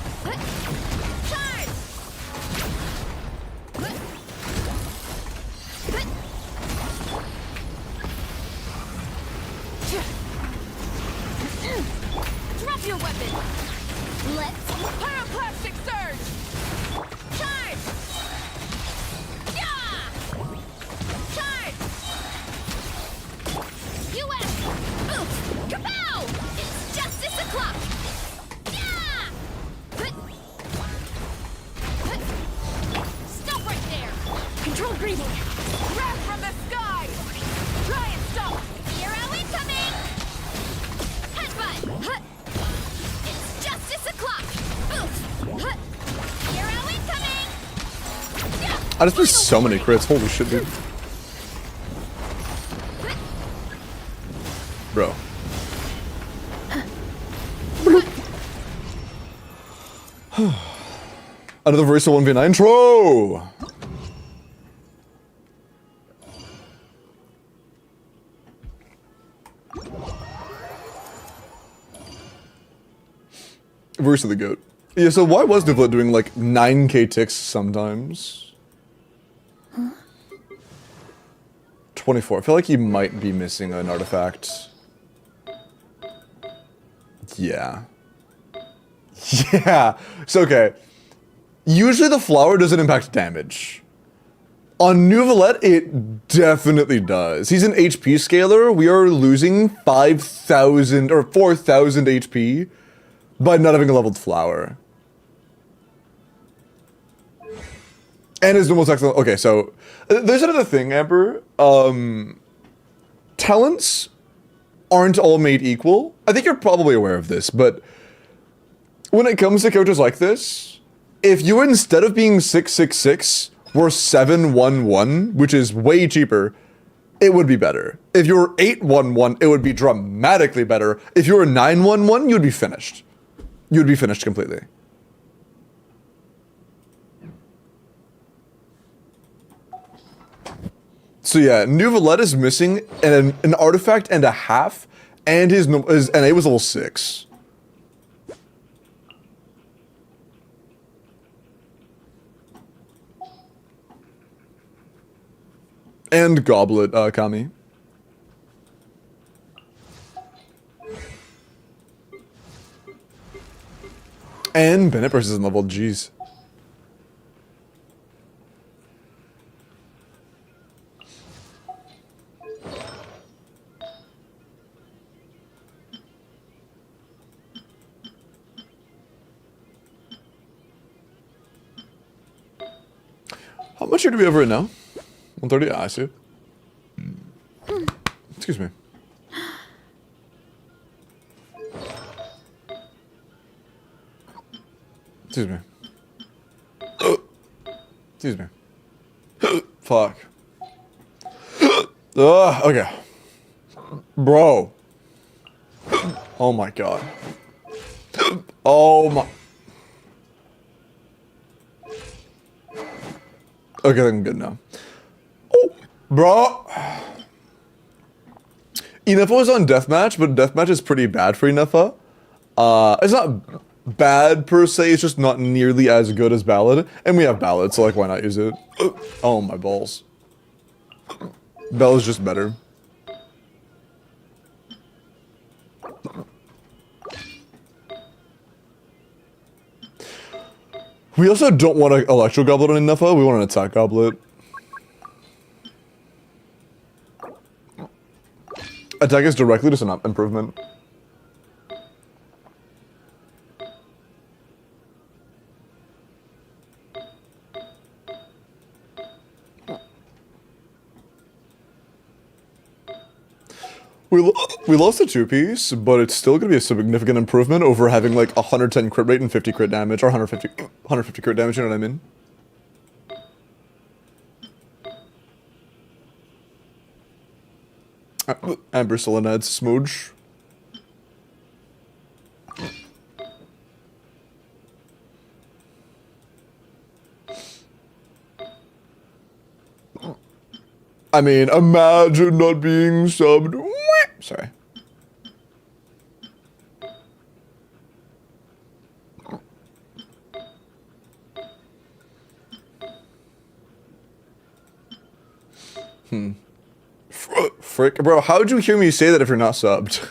Charge. Drop your weapon. Let's Pyroclastic surge. charge. Yeah! Charge. US. Oof. Kapow! It's justice o'clock. Yeah! Stop right there. Controlled breathing. Wrath from the sky. Try and stop. Hero incoming. Headbutt. It's justice o'clock. Oof. Hero incoming. Yeah. I just missed so many crits. Holy shit, dude. Bro. Another Versa 1v9 intro! Versa the GOAT. Yeah, so why was Nuvlet doing like 9k ticks sometimes? 24. I feel like he might be missing an artifact. Yeah. Yeah. So, okay. Usually the flower doesn't impact damage. On Nuvlet, it definitely does. He's an HP scaler. We are losing 5,000 or 4,000 HP by not having a leveled flower. And his normal excellent. Okay, so there's another thing, Amber. Talents aren't all made equal. I think you're probably aware of this, but when it comes to characters like this, if you instead of being 666 were 711, which is way cheaper, it would be better. If you were 811, it would be dramatically better. If you were 911, you'd be finished. You'd be finished completely. So yeah, Nuvlet is missing an artifact and a half, and his NA was level 6. And Goblet, Kami. And Bennett versus level, jeez. How much here do we have right now? 130? Ah, I see. Excuse me. Excuse me. Excuse me. Fuck. Okay. Bro. Oh my god. Oh my... Okay, I'm good now. Oh, bro. Inefa was on Deathmatch, but Deathmatch is pretty bad for Inefa. It's not bad per se, it's just not nearly as good as Ballad. And we have Ballad, so like, why not use it? Oh, my balls. Bella's just better. We also don't want an Electro Goblet on Inefa, we want an Attack Goblet. Attack is directly just an improvement. We lost a 2-piece, but it's still going to be a significant improvement over having like 110 crit rate and 50 crit damage, or 150 crit damage, you know what I mean? Amber Selenad's smooch. I mean, imagine not being subbed. Sorry. Frick. Bro, how'd you hear me say that if you're not subbed?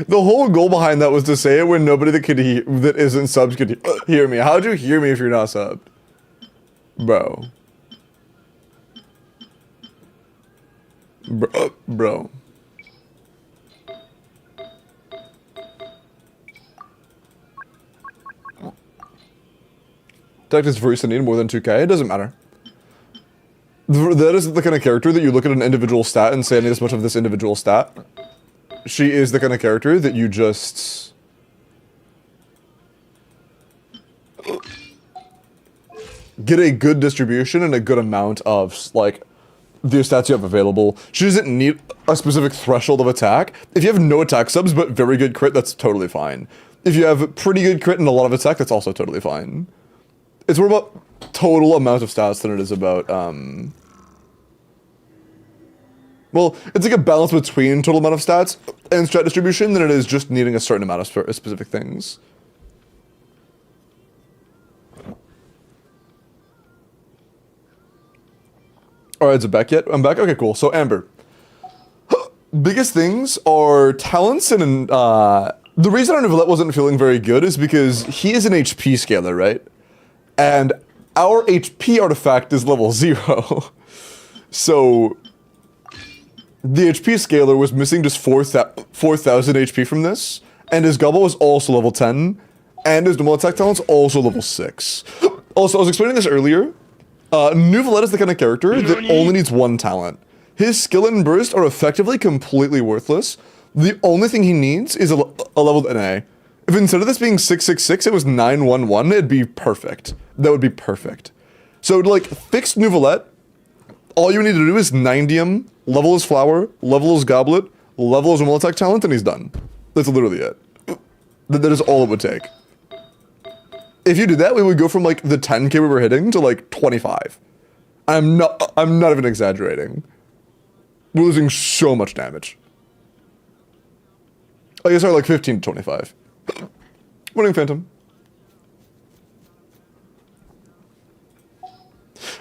The whole goal behind that was to say it when nobody that isn't subs could hear me. How'd you hear me if you're not subbed? Bro. Bro. Tactics Versa need more than 2k, it doesn't matter. That is the kind of character that you look at an individual stat and say I need this much of this individual stat. She is the kind of character that you just... get a good distribution and a good amount of, like, the stats you have available. She doesn't need a specific threshold of attack. If you have no attack subs but very good crit, that's totally fine. If you have pretty good crit and a lot of attack, that's also totally fine. It's more about total amount of stats than it is about, well, it's like a balance between total amount of stats and strat distribution than it is just needing a certain amount of specific things. Alright, is it back yet? I'm back? Okay, cool. So, Amber. Biggest things are talents and, the reason our Neuvillette wasn't feeling very good is because he is an HP scaler, right? And our HP artifact is level 0. So, the HP scaler was missing just 4,000 HP from this, and his Gobble was also level 10, and his normal attack talent's also level 6. Also, I was explaining this earlier. Neuvillette is the kind of character that only needs one talent. His skill and burst are effectively completely worthless. The only thing he needs is a leveled NA. If instead of this being 666, it was 911, it'd be perfect. That would be perfect. So to like fix Neuvillette, all you need to do is 90 him, level his flower, level his goblet, level his normal attack talent, and he's done. That's literally it. That is all it would take. If you did that, we would go from like the 10k we were hitting to like 25. I'm not even exaggerating. We're losing so much damage. I guess I like 15 to 25. Morning, Phantom.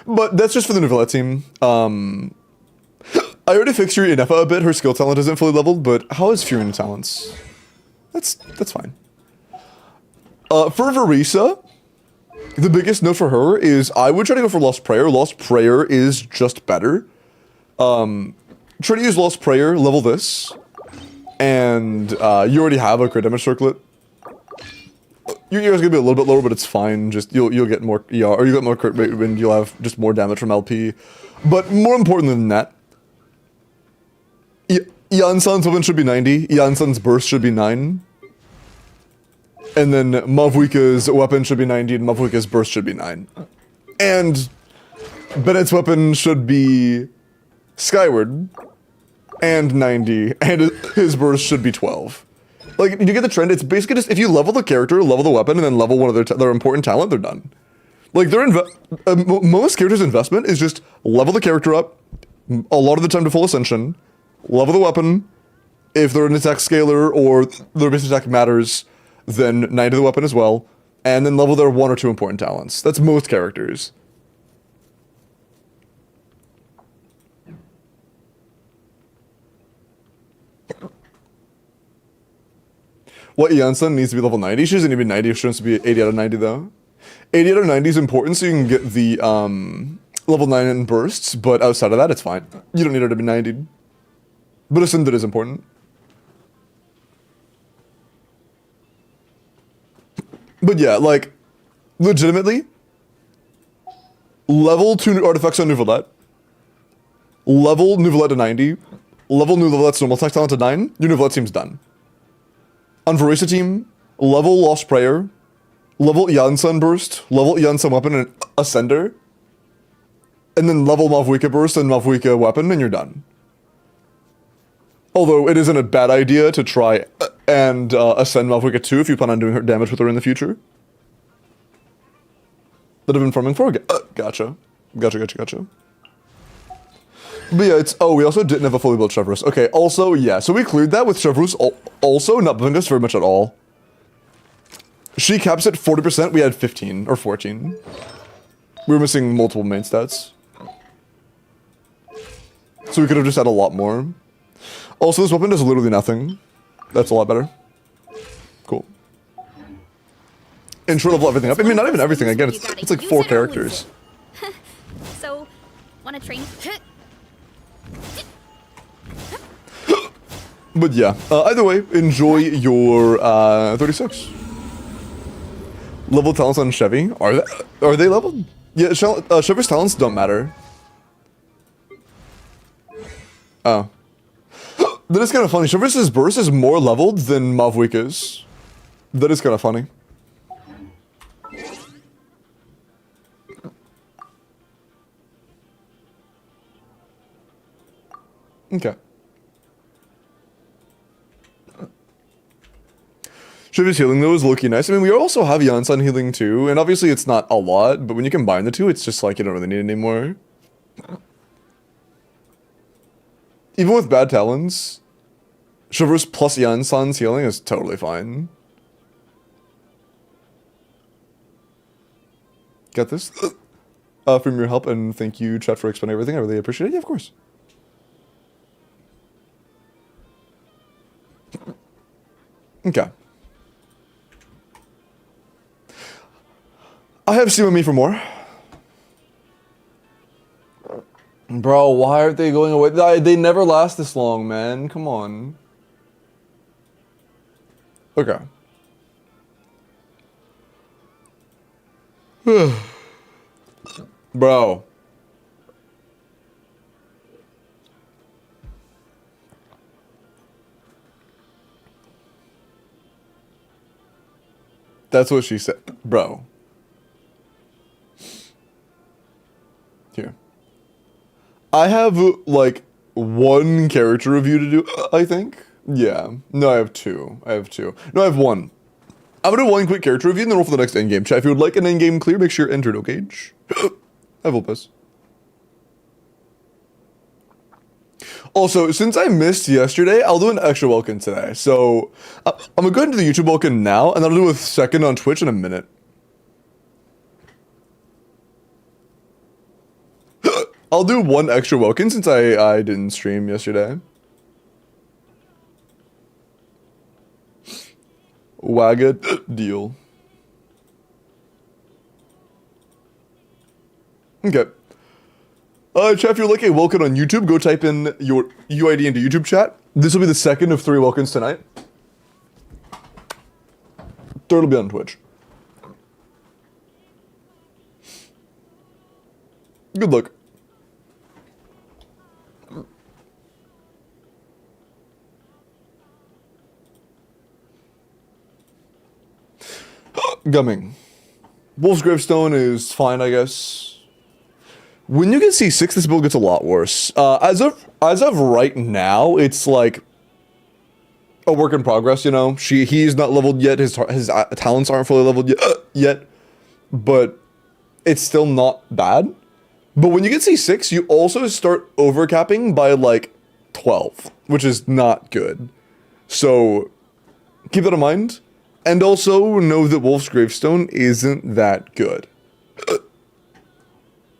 But that's just for the Neuvillette team. I already fixed your Inefa a bit. Her skill talent isn't fully leveled, but how is Fury talents? That's fine. For Verisa, the biggest note for her is I would try to go for Lost Prayer. Lost Prayer is just better. Try to use Lost Prayer, level this, and you already have a crit damage circlet. Your ER is gonna be a little bit lower, but it's fine. Just you'll get more ER, or you get more crit rate when you'll have just more damage from LP. But more important than that, Yansan's weapon should be 90. Yansan's burst should be 9. And then Mavuika's weapon should be 90, and Mavuika's burst should be 9. And Bennett's weapon should be Skyward, and 90, and his burst should be 12. Like, you get the trend, it's basically just, if you level the character, level the weapon, and then level one of their important talent, they're done. Like, most characters' investment is just level the character up, a lot of the time to full ascension, level the weapon, if they're an attack scaler or their base attack matters, then 90 the weapon as well, and then level their 1 or 2 important talents. That's most characters. What Yansan needs to be level 90? She doesn't need to be 90, she wants to be 80 out of 90 though. 80 out of 90 is important so you can get the level 9 in bursts, but outside of that it's fine. You don't need her to be 90. But Ascended is important. But yeah, like, legitimately, level 2 artifacts on Neuvillette, level Neuvillette to 90, level Neuvillette's normal attack talent to 9, your Neuvillette team's done. On Verisa team, level Lost Prayer, level Yansan Burst, level Yansan Weapon and Ascender, and then level Mavuika Burst and Mavuika Weapon, and you're done. Although it isn't a bad idea to try and ascend Mavuika 2 if you plan on doing her damage with her in the future. That I've been farming for? Gotcha. Gotcha. But yeah, it's... Oh, we also didn't have a fully built Chevrus. Okay, also, yeah. So we cleared that with Chevrus also not buffing us very much at all. She caps at 40%, we had 15 or 14. We were missing multiple main stats. So we could have just had a lot more. Also, this weapon does literally nothing. That's a lot better. Cool. Intro level everything up. I mean, not even everything. Again, it's like 4 characters. So, wanna train? But yeah, either way, enjoy your 36. Level talents on Chevy. Are they leveled? Yeah, Chevy's talents don't matter. Oh. That is kind of funny. Chevy's burst is more leveled than Mavuika's. That is kind of funny. Okay. Shiva's healing though is looking nice. I mean, we also have Yansan healing too, and obviously it's not a lot, but when you combine the two, it's just like you don't really need it anymore. Even with bad talents, Shiva's plus Yansan's healing is totally fine. Got this? From your help, and thank you, chat, for explaining everything. I really appreciate it. Yeah, of course. Okay. I have Steam on me for more. Bro, why aren't they going away? They never last this long, man. Come on. Okay. Bro. That's what she said. Bro. Here. I have, like, one character review to do, I think. Yeah. No, I have two. No, I have one. I'm gonna do one quick character review and then roll for the next endgame. Chat, if you would like an endgame clear, make sure you're entered, okay? I will piss. Also, since I missed yesterday, I'll do an extra welcome today. So, I'm gonna go into the YouTube welcome now, and I'll do a second on Twitch in a minute. I'll do one extra welcome since I didn't stream yesterday. Wagga deal. Okay. Chat, if you're like a welcome on YouTube, go type in your UID into YouTube chat. This will be the second of 3 welcomes tonight. Third will be on Twitch. Good luck. Gumming. Wolf's Gravestone is fine, I guess. When you get C6, this build gets a lot worse. As of right now, it's like a work in progress, you know? He's not leveled yet, his talents aren't fully leveled yet, but it's still not bad. But when you get C6, you also start overcapping by like 12, which is not good. So keep that in mind. And also know that Wolf's Gravestone isn't that good.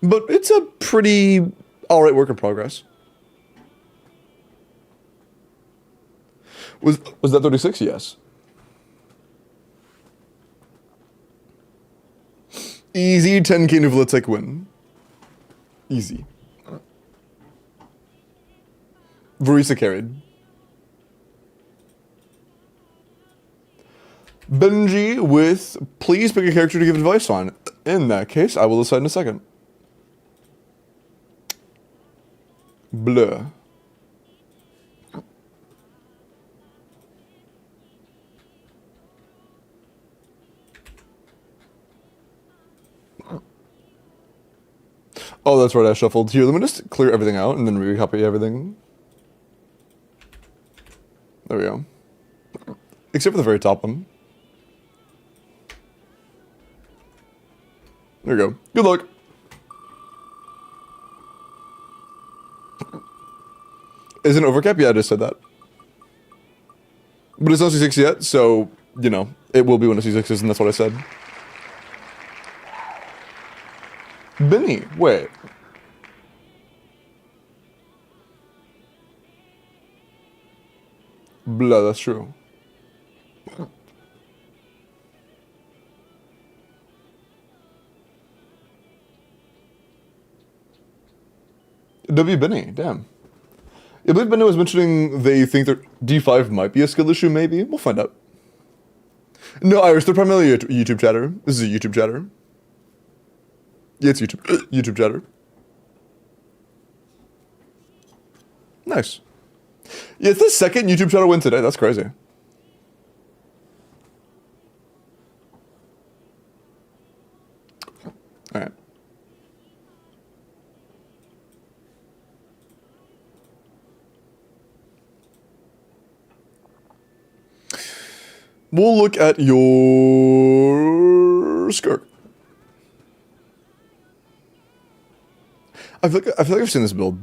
But it's a pretty alright work in progress. Was that 36? Yes. Easy 10k Nuvletic win. Easy. Varisa carried. Benji with, please pick a character to give advice on. In that case, I will decide in a second. Bleu. Oh, that's right, I shuffled. Here, let me just clear everything out and then recopy everything. There we go. Except for the very top one. There we go. Good luck. Is it an overcap? Yeah, I just said that. But it's not C6 yet, so, you know, it will be one of C6s, and that's what I said. Benny, wait. Blah, that's true. W. Benny, damn. I believe Benny was mentioning they think that D5 might be a skill issue, maybe. We'll find out. No, Iris, they're primarily a YouTube chatter. This is a YouTube chatter. Yeah, it's YouTube. YouTube chatter. Nice. Yeah, it's the second YouTube chatter win today. That's crazy. Alright. We'll look at your skirt. I feel like I've seen this build.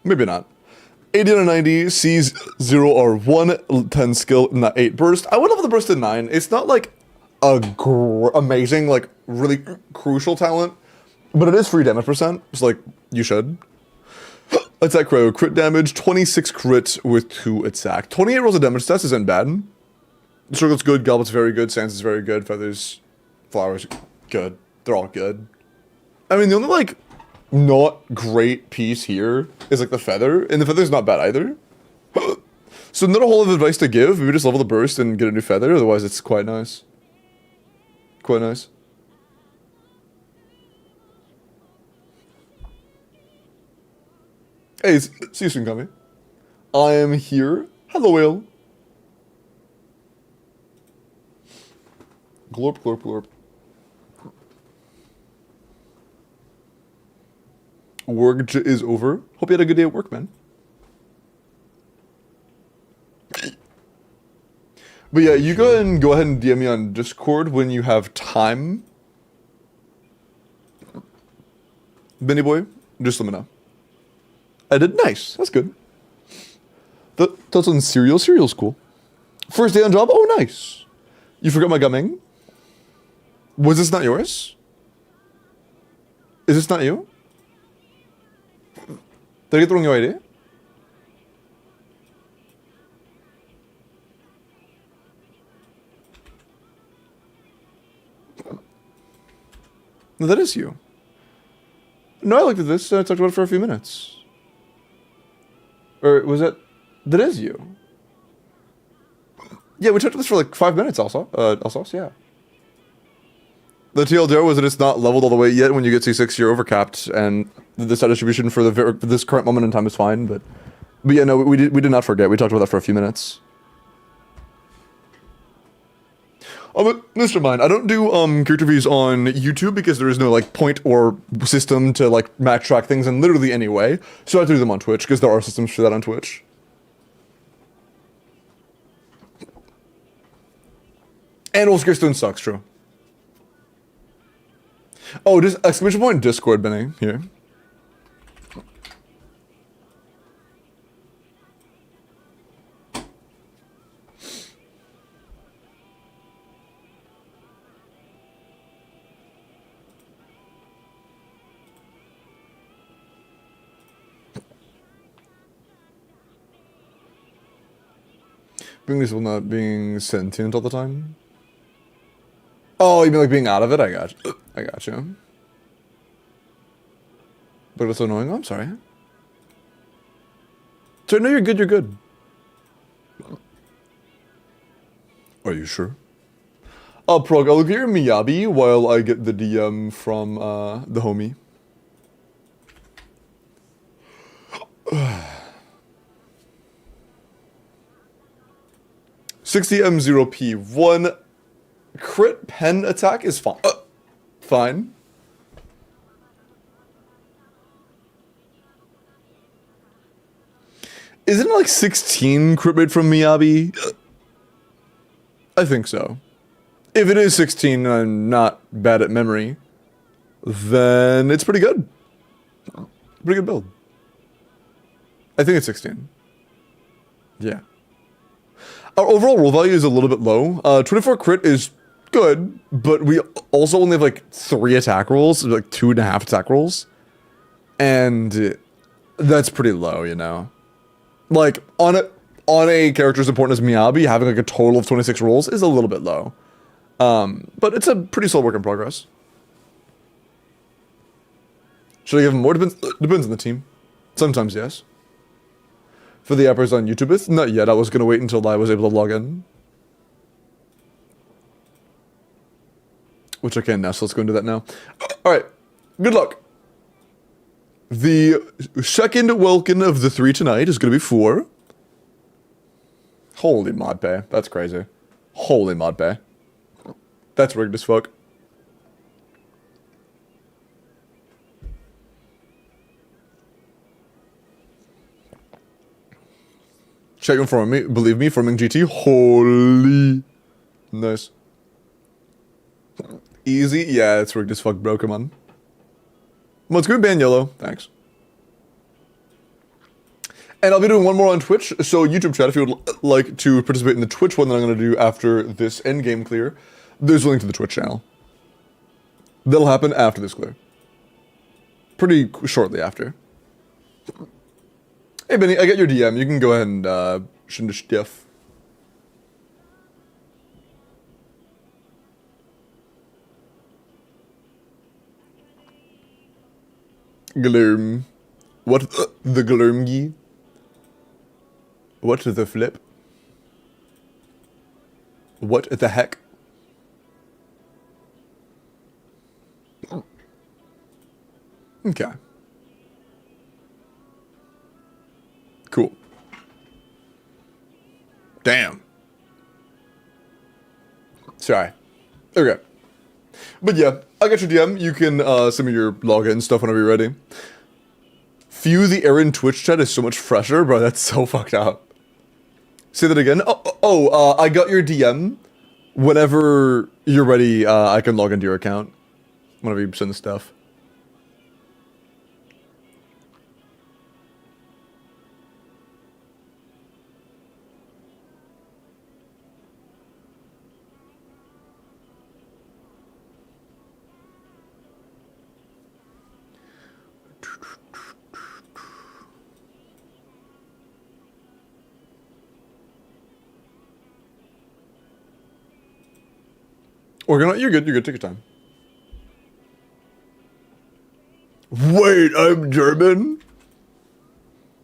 Maybe not. 80 out of 90, C's 0R1, 10 skill, and that 8 burst. I would level the burst to 9. It's not like a amazing, like, really crucial talent, but it is free damage percent, so, like, you should. Attack crow, crit damage, 26 crit with 2 attack. 28 rolls of damage stats isn't bad. Circle's good, Goblet's very good, Sans is very good, Feathers, Flowers, good. They're all good. I mean, the only, like, not great piece here is like the feather, and the feather's not bad either. So not a whole lot of advice to give. Maybe just level the burst and get a new feather. Otherwise, it's quite nice. Quite nice. Hey, see you soon, Kami. I am here. Hello, whale. Glorp, glorp, glorp. Work is over. Hope you had a good day at work, man. But yeah, you go and go ahead and DM me on Discord when you have time. Benny boy, just let me know. I did nice. That's good. Thoughts on cereal? Cereal's cool. First day on job? Oh, nice. You forgot my gumming? Was this not yours? Is this not you? Did I get the wrong ID? No, that is you. No, I looked at this and I talked about it for a few minutes. Or was that... That is you. Yeah, we talked about this for like 5 minutes also. Yeah. The TLDR was that it's not leveled all the way yet. When you get C6, you're overcapped, and the stat distribution for this current moment in time is fine. But yeah, no, we did not forget. We talked about that for a few minutes. Oh, but Mr. Mine, I don't do character reviews on YouTube because there is no like point or system to like match track things in literally any way. So I have to do them on Twitch because there are systems for that on Twitch. And Oscar Stone sucks, true. Oh, just exclamation point Discord, Benny, here. Being this will not being sentient all the time. Oh, you mean like being out of it? I got you. I got you. But it's so annoying. Oh, I'm sorry. So no, you're good. You're good. Are you sure? Prog, I'll get your Miyabi while I get the DM from the homie. $60M0P1 crit pen attack is fine. Fine. Isn't it like 16 crit rate from Miyabi? I think so. If it is 16 and I'm not bad at memory, then it's pretty good. Pretty good build. I think it's 16. Yeah. Our overall roll value is a little bit low. 24 crit is good, but we also only have like 3 attack rolls, like 2.5 attack rolls. And that's pretty low, you know? Like, on a character as important as Miyabi, having like a total of 26 rolls is a little bit low. But it's a pretty solid work in progress. Should I give him more? Depends on the team. Sometimes, yes. For the uppers on YouTube, not yet. I was going to wait until I was able to log in. Which I can now, so let's go into that now. Alright, good luck. The second Welkin of the 3 tonight is going to be 4. Holy mod pay. That's crazy. Holy mod pay. That's rigged as fuck. Check him for me. Believe me, forming GT. Holy. Nice. Easy. Yeah, it's rigged as fuck, bro. Come on. Well, it's good ban yellow. Thanks. And I'll be doing one more on Twitch. So YouTube chat, if you would like to participate in the Twitch one that I'm going to do after this endgame clear, there's a link to the Twitch channel. That'll happen after this clear. Pretty shortly after. Hey Benny, I got your DM. You can go ahead and send a stuff. Glurm. What the glurmgy? What the flip? What the heck? Okay. Cool. Damn. Sorry. Okay. But yeah, I got your DM. You can send me your login stuff whenever you're ready. Phew, the air in Twitch chat is so much fresher, bro. That's so fucked up. Say that again. I got your DM. Whenever you're ready, I can log into your account. Whenever you send the stuff. You're good, take your time. Wait, I'm German?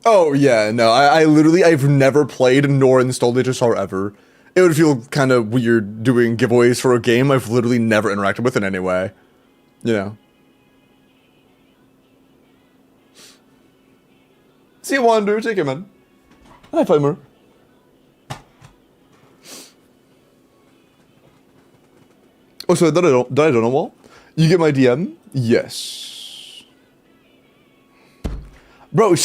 Oh yeah, no, I've never played nor installed HSR ever. It would feel kind of weird doing giveaways for a game I've literally never interacted with in any way. You know. See you, Wander, take care, man. Hi, Fimer. Oh, so did I don't know wall? You get my DM? Yes. Bro, look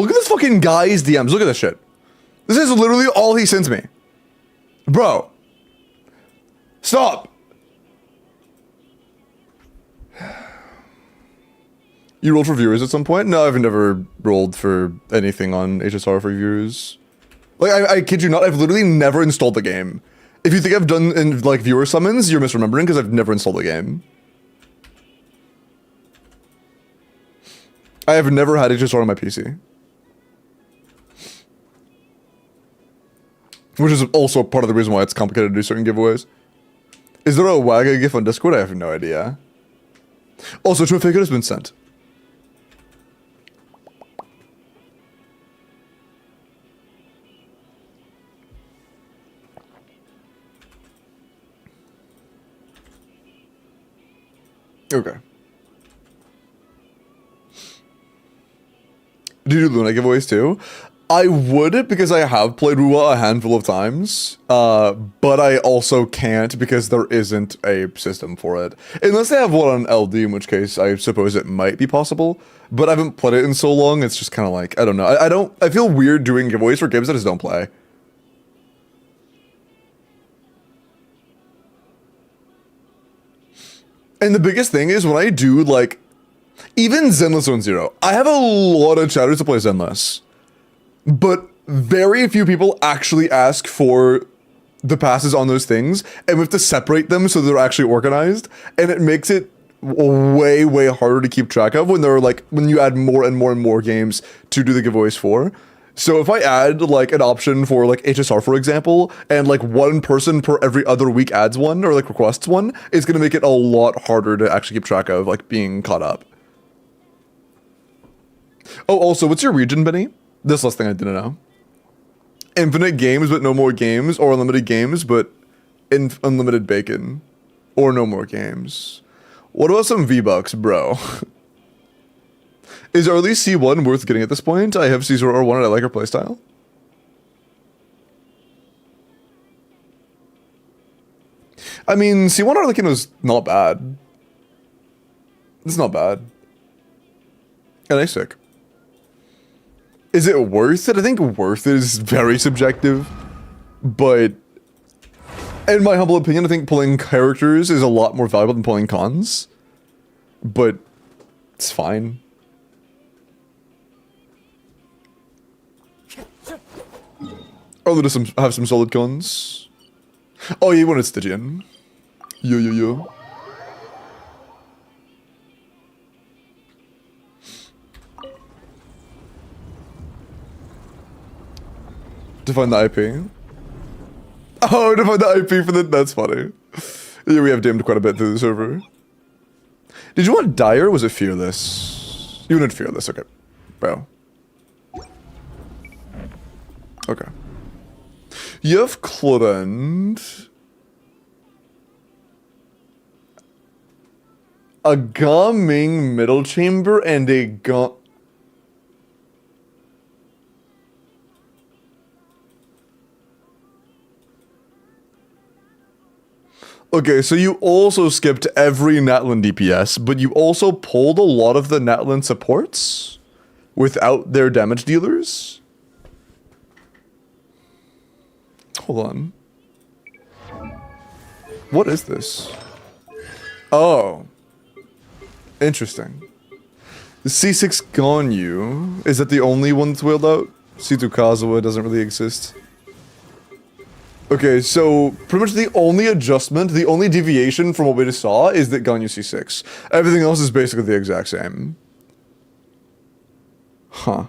at this fucking guy's DMs. Look at this shit. This is literally all he sends me. Bro. Stop. You rolled for viewers at some point? No, I've never rolled for anything on HSR for viewers. Like, I kid you not, I've literally never installed the game. If you think I've done in like viewer summons, you're misremembering because I've never installed the game. I have never had HSR on my PC. Which is also part of the reason why it's complicated to do certain giveaways. Is there a Wagga GIF on Discord? I have no idea. Also, to a figure has been sent. Okay. Do you do Luna giveaways too? I would because I have played Rua a handful of times, but I also can't because there isn't a system for it. Unless they have one on LD, in which case I suppose it might be possible, but I haven't played it in so long, it's just kind of like, I don't know. I feel weird doing giveaways for games that I just don't play. And the biggest thing is when I do, like, even Zenless Zone Zero, I have a lot of chatters to play Zenless, but very few people actually ask for the passes on those things, and we have to separate them so they're actually organized, and it makes it way, way harder to keep track of when there are, like, when you add more and more and more games to do the giveaways for. So if I add, like, an option for, like, HSR, for example, and, like, one person per every other week adds one, or, like, requests one, it's gonna make it a lot harder to actually keep track of, like, being caught up. Oh, also, what's your region, Benny? This last thing I didn't know. Infinite games, but no more games, or unlimited games, but unlimited bacon. Or no more games. What about some V-Bucks, bro? Is early C1 worth getting at this point? I have C0 or 1 and I like her playstyle. I mean, C1 Arlequin was not bad. It's not bad. And I sick. Is it worth it? I think worth it is very subjective, but in my humble opinion, I think pulling characters is a lot more valuable than pulling cons, but it's fine. Oh, let us have some solid cons. Oh, you wanted Stygian. Yo. To find the IP. Oh, to find the IP for the... That's funny. Yeah, we have damned quite a bit through the server. Did you want Dire or was it Fearless? You wanted Fearless, okay. Bro. Okay. You have Clorand. A Gaming middle chamber and a Okay, so you also skipped every Natlan DPS, but you also pulled a lot of the Natlan supports without their damage dealers? Hold on. What is this? Oh. Interesting. The C6 Ganyu, is that the only one that's wheeled out? C2 Kazuha doesn't really exist. Okay, so pretty much the only adjustment, the only deviation from what we just saw is that Ganyu C6. Everything else is basically the exact same. Huh.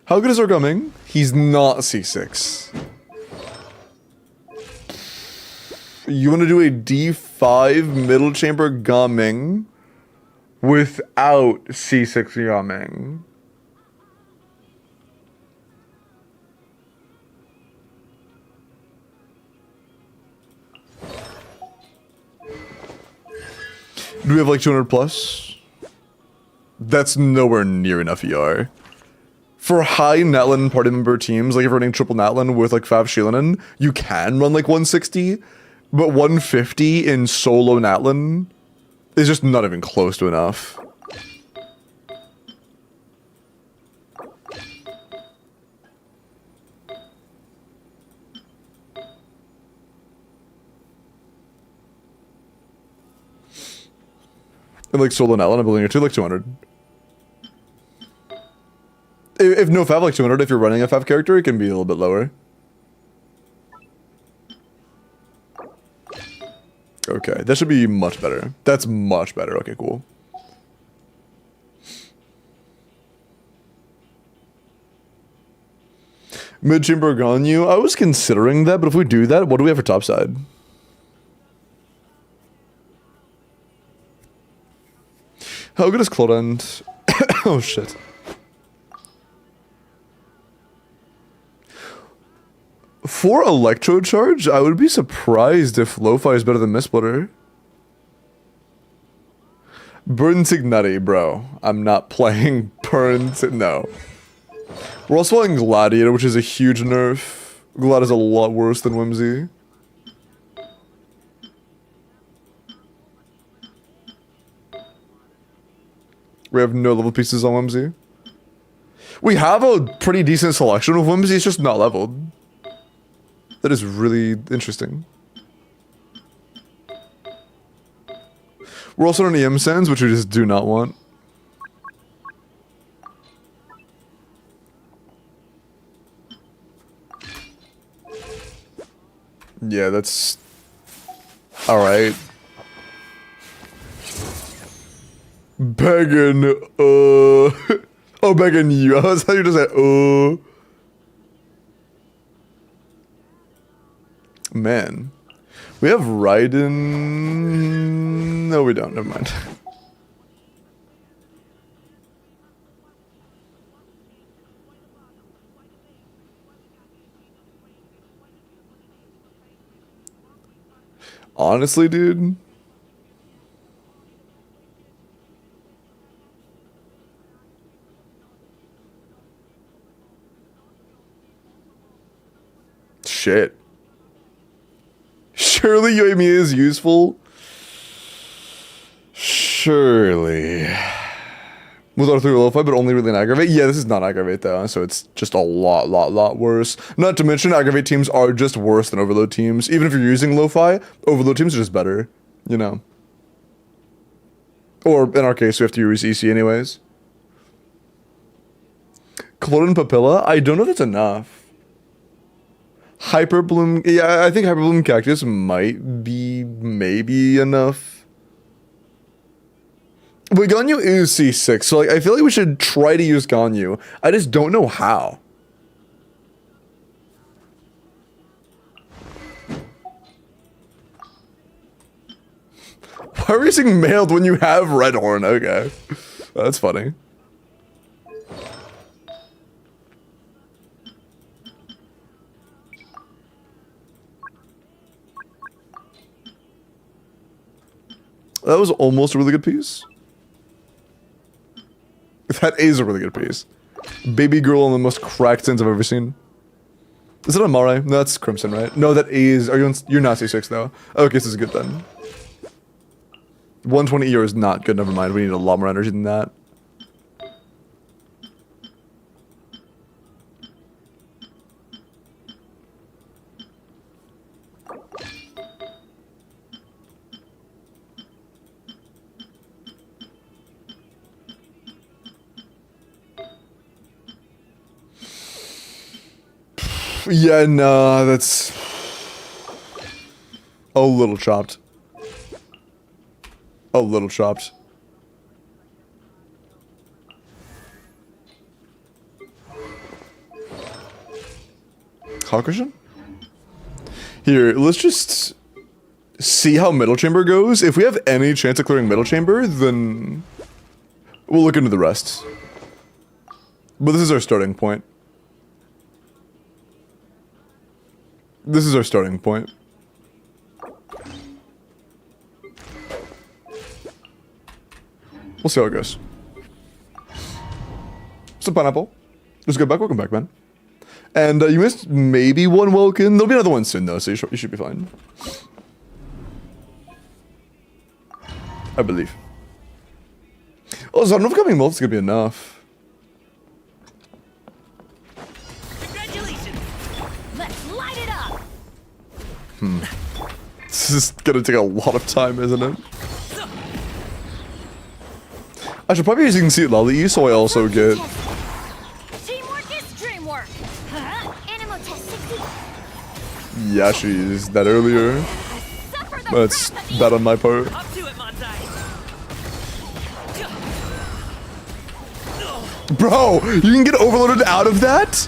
How good is our Gaming? He's not C6. You want to do a D5 middle chamber Gaming without C6 Gaming? Do we have like 200 plus? That's nowhere near enough ER. For high Natlan party member teams, like if you're running triple Natlan with like Fav Shilinen, you can run like 160, but 150 in solo Natlan is just not even close to enough. And like solo Natlan, I'm building it to like 200. If no Fav, like 200, if you're running a Fav character, it can be a little bit lower. Okay, that should be much better. That's much better. Okay, cool. Mid-chamber Ganyu, I was considering that, but if we do that, what do we have for topside? How good is Clorand? Oh shit. For Electro Charge, I would be surprised if Lo-Fi is better than Mistsplitter. Burn Signati, bro. I'm not playing Burn no. We're also playing Gladiator, which is a huge nerf. Glad is a lot worse than Whimsy. We have no level pieces on Whimsy. We have a pretty decent selection of Whimsy, it's just not leveled. That is really interesting. We're also on EM Sands, which we just do not want. Yeah, that's... Alright. Begging, Oh, begging you. I was how you just said, Man. We have Raiden... No, we don't. Never mind. Honestly, dude... Shit. Surely Yoimiya is useful. Surely. With R3 lo-fi, but only really an aggravate? Yeah, this is not aggravate though, so it's just a lot worse. Not to mention, aggravate teams are just worse than overload teams. Even if you're using lo-fi, overload teams are just better, you know. Or in our case, we have to use EC anyways. Clone and Papilla? I don't know if that's enough. Hyperbloom, yeah, I think Hyperbloom Cactus might be maybe enough. But Ganyu is C6, so like I feel like we should try to use Ganyu. I just don't know how. Why are we using mailed when you have red horn? Okay. That's funny. That was almost a really good piece. That is a really good piece. Baby girl on the most cracked sense I've ever seen. Is it Amare? No, that's Crimson, right? No, that is... Are you on... You're not C6, though. Okay, this is good, then. 120 ER is not good, never mind. We need a lot more energy than that. Yeah, nah, that's a little chopped. A little chopped. Hawkerson? Here, let's just see how middle chamber goes. If we have any chance of clearing middle chamber, then we'll look into the rest. But this is our starting point. This is our starting point. We'll see how it goes. Some pineapple. Just go back. Welcome back, man. And you missed maybe one Welkin. There'll be another one soon, though, so you should be fine. I believe. Oh, so I don't know if coming multi is gonna be enough. This is gonna take a lot of time, isn't it? I should probably be using Seat Lolly, so I also get... Teamwork is dreamwork. Animal test 60. Yeah, she used that earlier. That's bad on my part. Up to it, Montai. Bro, you can get overloaded out of that?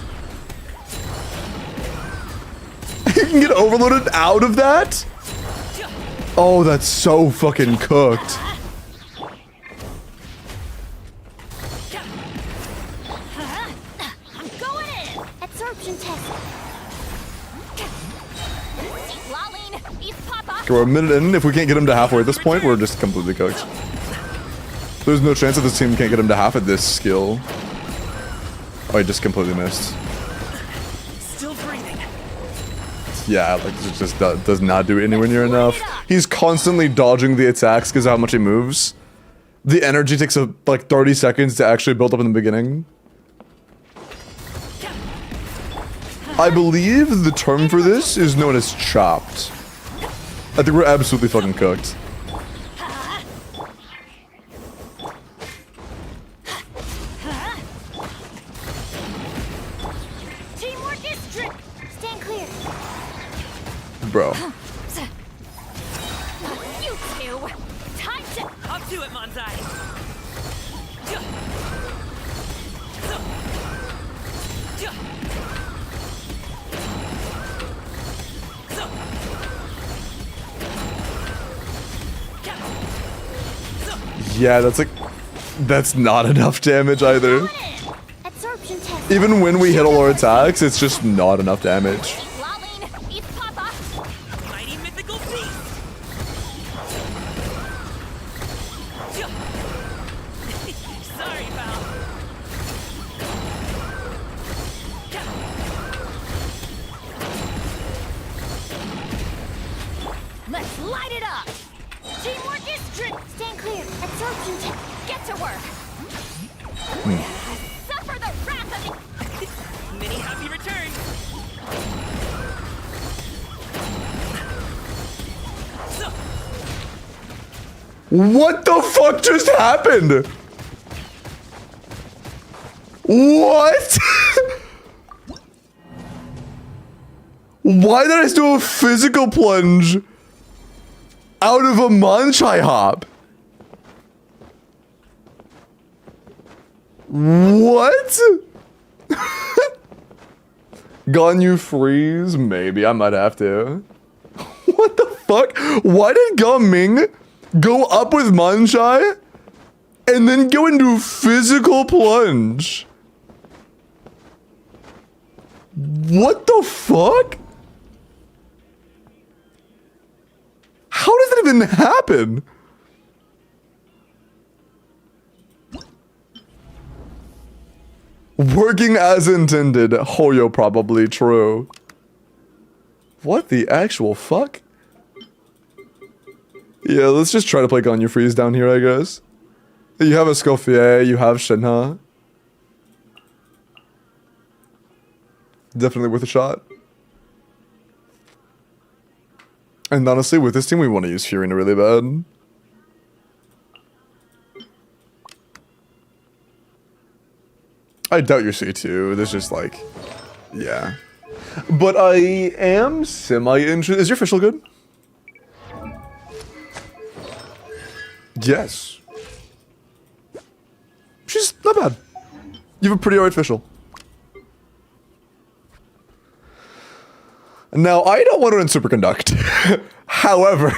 You can get overloaded out of that? Oh, that's so fucking cooked. I'm going in. Absorption test. Lolling. Eat Papa. Okay, we're a minute in. If we can't get him to halfway at this point, we're just completely cooked. There's no chance that this team can't get him to half at this skill. Oh, I just completely missed. Still breathing. Yeah, like this just does not do anywhere near enough. He's constantly dodging the attacks because of how much he moves. The energy takes like 30 seconds to actually build up in the beginning. I believe the term for this is known as chopped. I think we're absolutely fucking cooked. Teamwork is strict. Stand clear. Bro. You two. Time to. Up to it, Montai. Yeah, that's not enough damage either. Absorption test. Even when we hit all our attacks, it's just not enough damage. Lolling. Eat Papa. Mighty mythical beast. Sorry, pal. Let's light it up. Teamwork is strength. Stand clear. Absorption tip. Get to work. Suffer the wrath of the... Many happy returns. What the fuck just happened? What? Why did I just do a physical plunge out of a Manchai hop? What? Ganyu freeze? Maybe I might have to. What the fuck? Why did Gaming go up with Manchai and then go into physical plunge? What the fuck? How does that even happen? Working as intended. Hoyo probably true. What the actual fuck? Yeah, let's just try to play Ganyu Freeze down here, I guess. You have a Escoffier, you have Shenhe. Definitely worth a shot. And honestly, with this team, we want to use Furina really bad. I doubt your C2. There's just like... Yeah. But I am semi-interested. Is your official good? Yes. She's not bad. You have a pretty alright official. Now, I don't want to run Superconduct. However,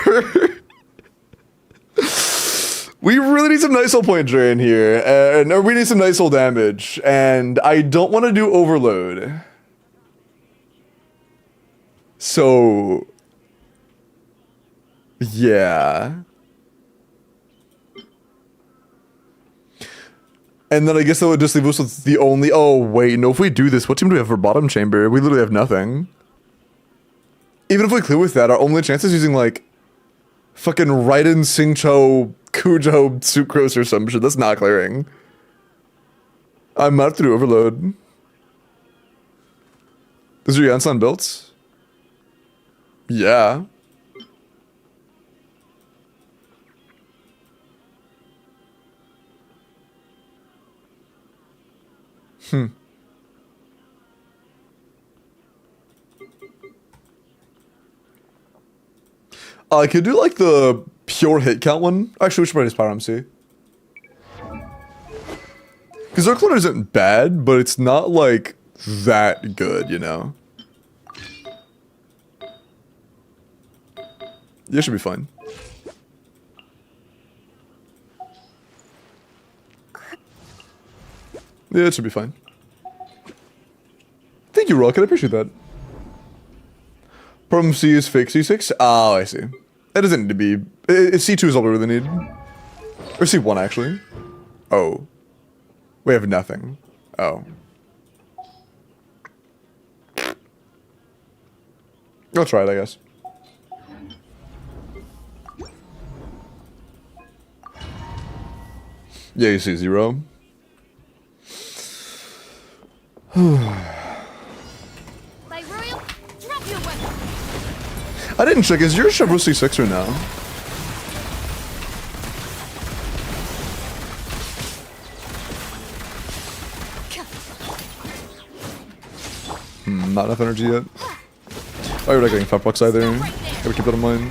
we really need some nice old point drain here. And we need some nice old damage. And I don't want to do Overload. So... Yeah. And then I guess that would just leave us with the only... Oh, wait. No, if we do this, what team do we have for bottom chamber? We literally have nothing. Even if we clear with that, our only chance is using, like, fucking Raiden, Xingqiu, Kujo, Sucrose or some shit. That's not clearing. I might have to do Overload. Is your Yansan built? Yeah. I could do like the pure hit count one. Actually, we should probably just Power MC. Because our clone isn't bad, but it's not like that good, you know? Yeah, it should be fine. Yeah, it should be fine. Thank you, Rocket. I appreciate that. Problem C is fake C6? Oh, I see. It doesn't need to be... C2 is all we really need. Or C1, actually. Oh. We have nothing. Oh. I'll try it, I guess. Yeah, you see 0. I didn't check. Is your Chevrolet C6 or no? Not enough energy yet. Oh, you're not getting $5 either. Gotta keep that in mind.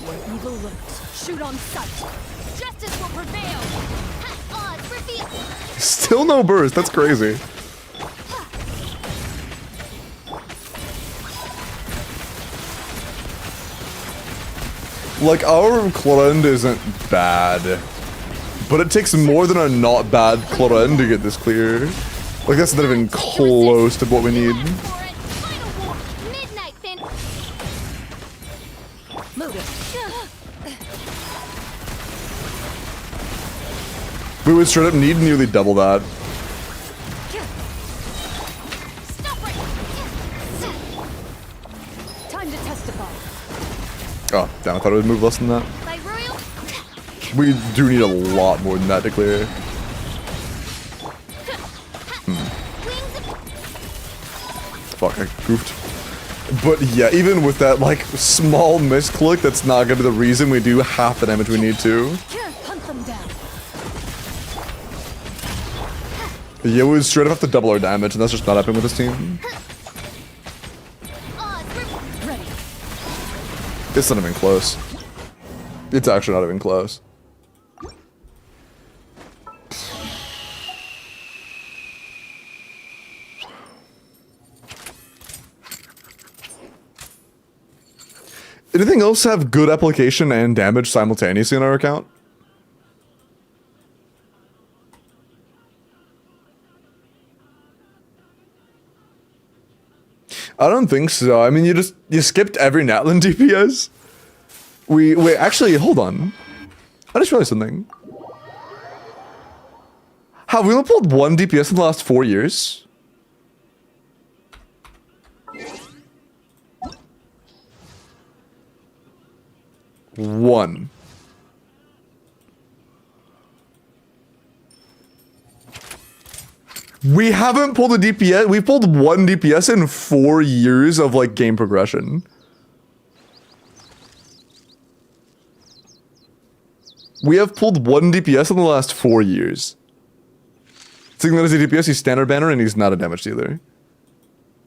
Where evil lurks, shoot on sight. Justice will prevail. Past odds reveal. Still no burst. That's crazy. Like, our Clorend isn't bad, but it takes more than a not bad Clorend to get this clear. Like, that's not even close to what we need. We would straight up need nearly double that. Stop right. Time to testify. Oh, damn, I thought it would move less than that. My royal. We do need a lot more than that to clear. Fuck, I goofed. But yeah, even with that, like, small misclick, that's not gonna be the reason we do half the damage we need to. Hunt them down. Yeah, we would straight up have to double our damage, and that's just not happening with this team. Ready. It's not even close. It's actually not even close. Anything else have good application and damage simultaneously in our account? I don't think so. I mean, you skipped every Natlan DPS. Wait, actually, hold on. I just realized something. Have we only pulled one DPS in the last 4 years? One. We haven't pulled a DPS. We've pulled one DPS in 4 years of like game progression. We have pulled one DPS in the last 4 years. Seeing that as a DPS, he's standard banner and he's not a damage dealer.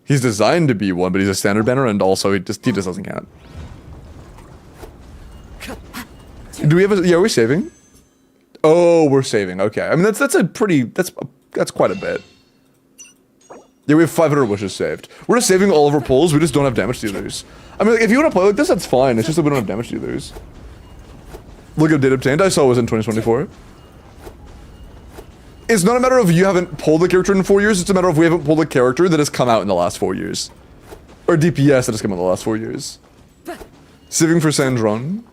He's designed to be one, but he's a standard banner and also he just doesn't count. Do we have a, yeah, are we saving? Oh, we're saving. Okay. I mean, that's a pretty, that's quite a bit. Yeah, we have 500 wishes saved. We're just saving all of our pulls. We just don't have damage dealers. I mean, like, if you want to play like this, that's fine. It's just that we don't have damage dealers. Look at data obtained. I saw it was in 2024. It's not a matter of you haven't pulled a character in 4 years. It's a matter of we haven't pulled a character that has come out in the last 4 years. Or DPS that has come out in the last 4 years. Saving for Sandron.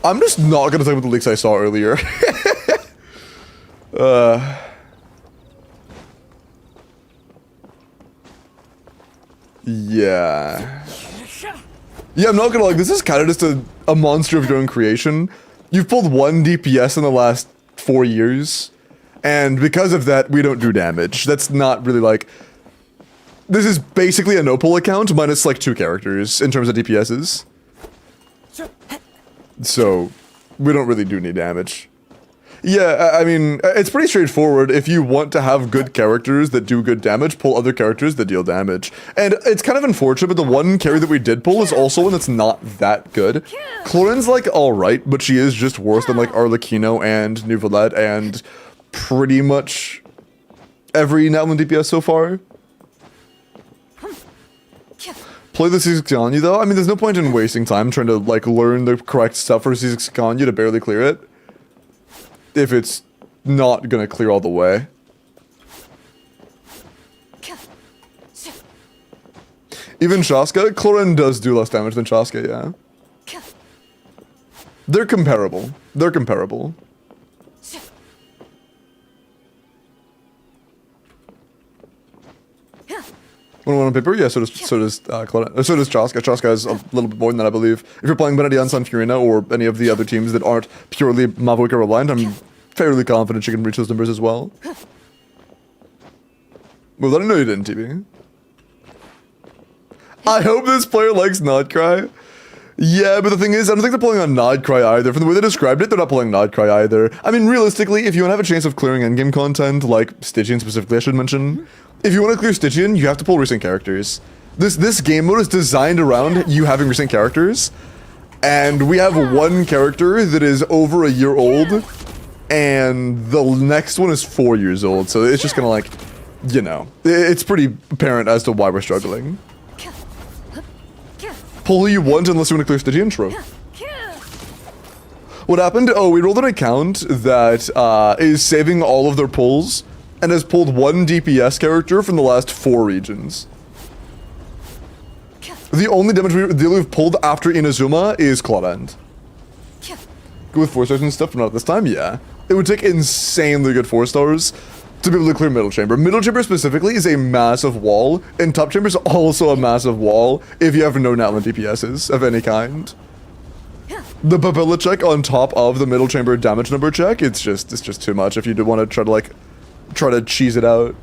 I'm just not gonna talk about the leaks I saw earlier. Yeah. Yeah, I'm not gonna like, this is kind of just a monster of your own creation. You've pulled one DPS in the last 4 years, and because of that, we don't do damage. That's not really like... This is basically a no-pull account, minus like 2 characters in terms of DPSs. So, we don't really do any damage. Yeah, I mean, it's pretty straightforward. If you want to have good characters that do good damage, pull other characters that deal damage. And it's kind of unfortunate, but the one carry that we did pull is also one that's not that good. Clorin's like alright, but she is just worse than like Arlecchino and Nuvolette and pretty much every Natlan DPS so far. Play the Season though. I mean, there's no point in wasting time trying to like learn the correct stuff for Season to barely clear it. If it's not gonna clear all the way. Even Shaska, Clorin does do less damage than Shaska, yeah. They're comparable. They're comparable. 101 on paper? Yeah, so does Clorin. So does Chaska. Chaska is a little bit more than that, I believe. If you're playing Benedict on Furina or any of the other teams that aren't purely Mavuika reliant, I'm fairly confident she can reach those numbers as well. Well, I didn't know you didn't, TB. I hope this player likes Nodcry. Yeah, but the thing is, I don't think they're pulling on Nodcry either. From the way they described it, they're not pulling Nodcry either. I mean, realistically, if you want to have a chance of clearing endgame content, like Stygian specifically, I should mention, if you want to clear Stygian, you have to pull recent characters. This game mode is designed around you having recent characters, and we have one character that is over a year old, and the next one is 4 years old, so it's just gonna like, you know, it's pretty apparent as to why we're struggling. Pull who you want unless you want to clear Stygian, true. What happened? Oh, we rolled an account that is saving all of their pulls and has pulled one DPS character from the last 4 regions. The only damage we've pulled after Inazuma is Clawband. Go with 4 stars and stuff, but not this time, yeah. It would take insanely good 4 stars to be able to clear middle chamber. Middle chamber specifically is a massive wall, and top chamber is also a massive wall if you have no Natlan DPSs of any kind. The Babilla check on top of the middle chamber damage number check, it's just too much if you do want to try to cheese it out.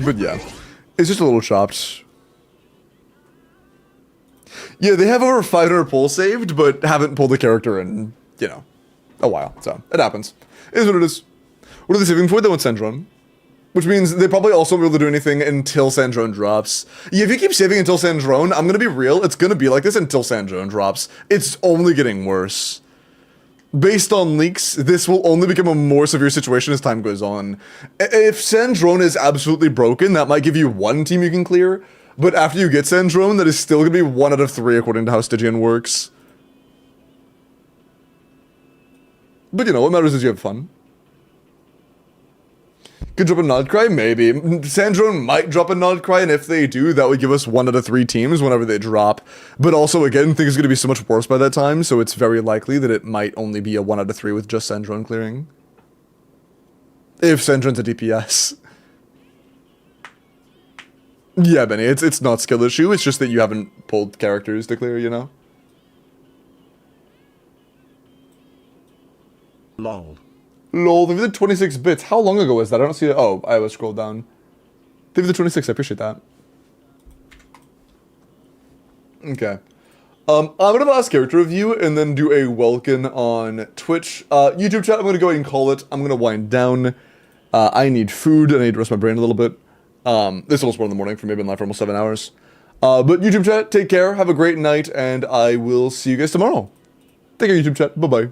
But yeah, it's just a little chopped. Yeah, they have over 500 pulls saved, but haven't pulled the character in, you know, a while. So, it happens. It is what it is. What are they saving for? They want Sandrone. Which means they probably also won't be able to do anything until Sandrone drops. Yeah, if you keep saving until Sandrone, I'm gonna be real, it's gonna be like this until Sandrone drops. It's only getting worse. Based on leaks, this will only become a more severe situation as time goes on. If Sandrone is absolutely broken, that might give you 1 team you can clear, but after you get Sandrone, that is still gonna be 1 out of 3 according to how Stygian works. But you know, what matters is you have fun. Could drop a Nodcry? Maybe. Sandrone might drop a Nodcry, and if they do, that would give us 1 out of 3 teams whenever they drop. But also, again, things are going to be so much worse by that time, so it's very likely that it might only be a 1 out of 3 with just Sandrone clearing. If Sandrone's a DPS. Yeah, Benny, it's not skill issue, it's just that you haven't pulled characters to clear, you know? Lol. Lol, they've did 26 bits. How long ago was that? I don't see it. Oh, I was scrolled down. They've did 26, I appreciate that. Okay. I'm gonna have a last character review and then do a Welkin on Twitch. YouTube chat, I'm gonna go ahead and call it. I'm gonna wind down. I need food, and I need to rest my brain a little bit. It's almost 1 in the morning for me, I've been live for almost 7 hours. But YouTube chat, take care, have a great night, and I will see you guys tomorrow. Take care, YouTube chat. Bye-bye.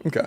Okay.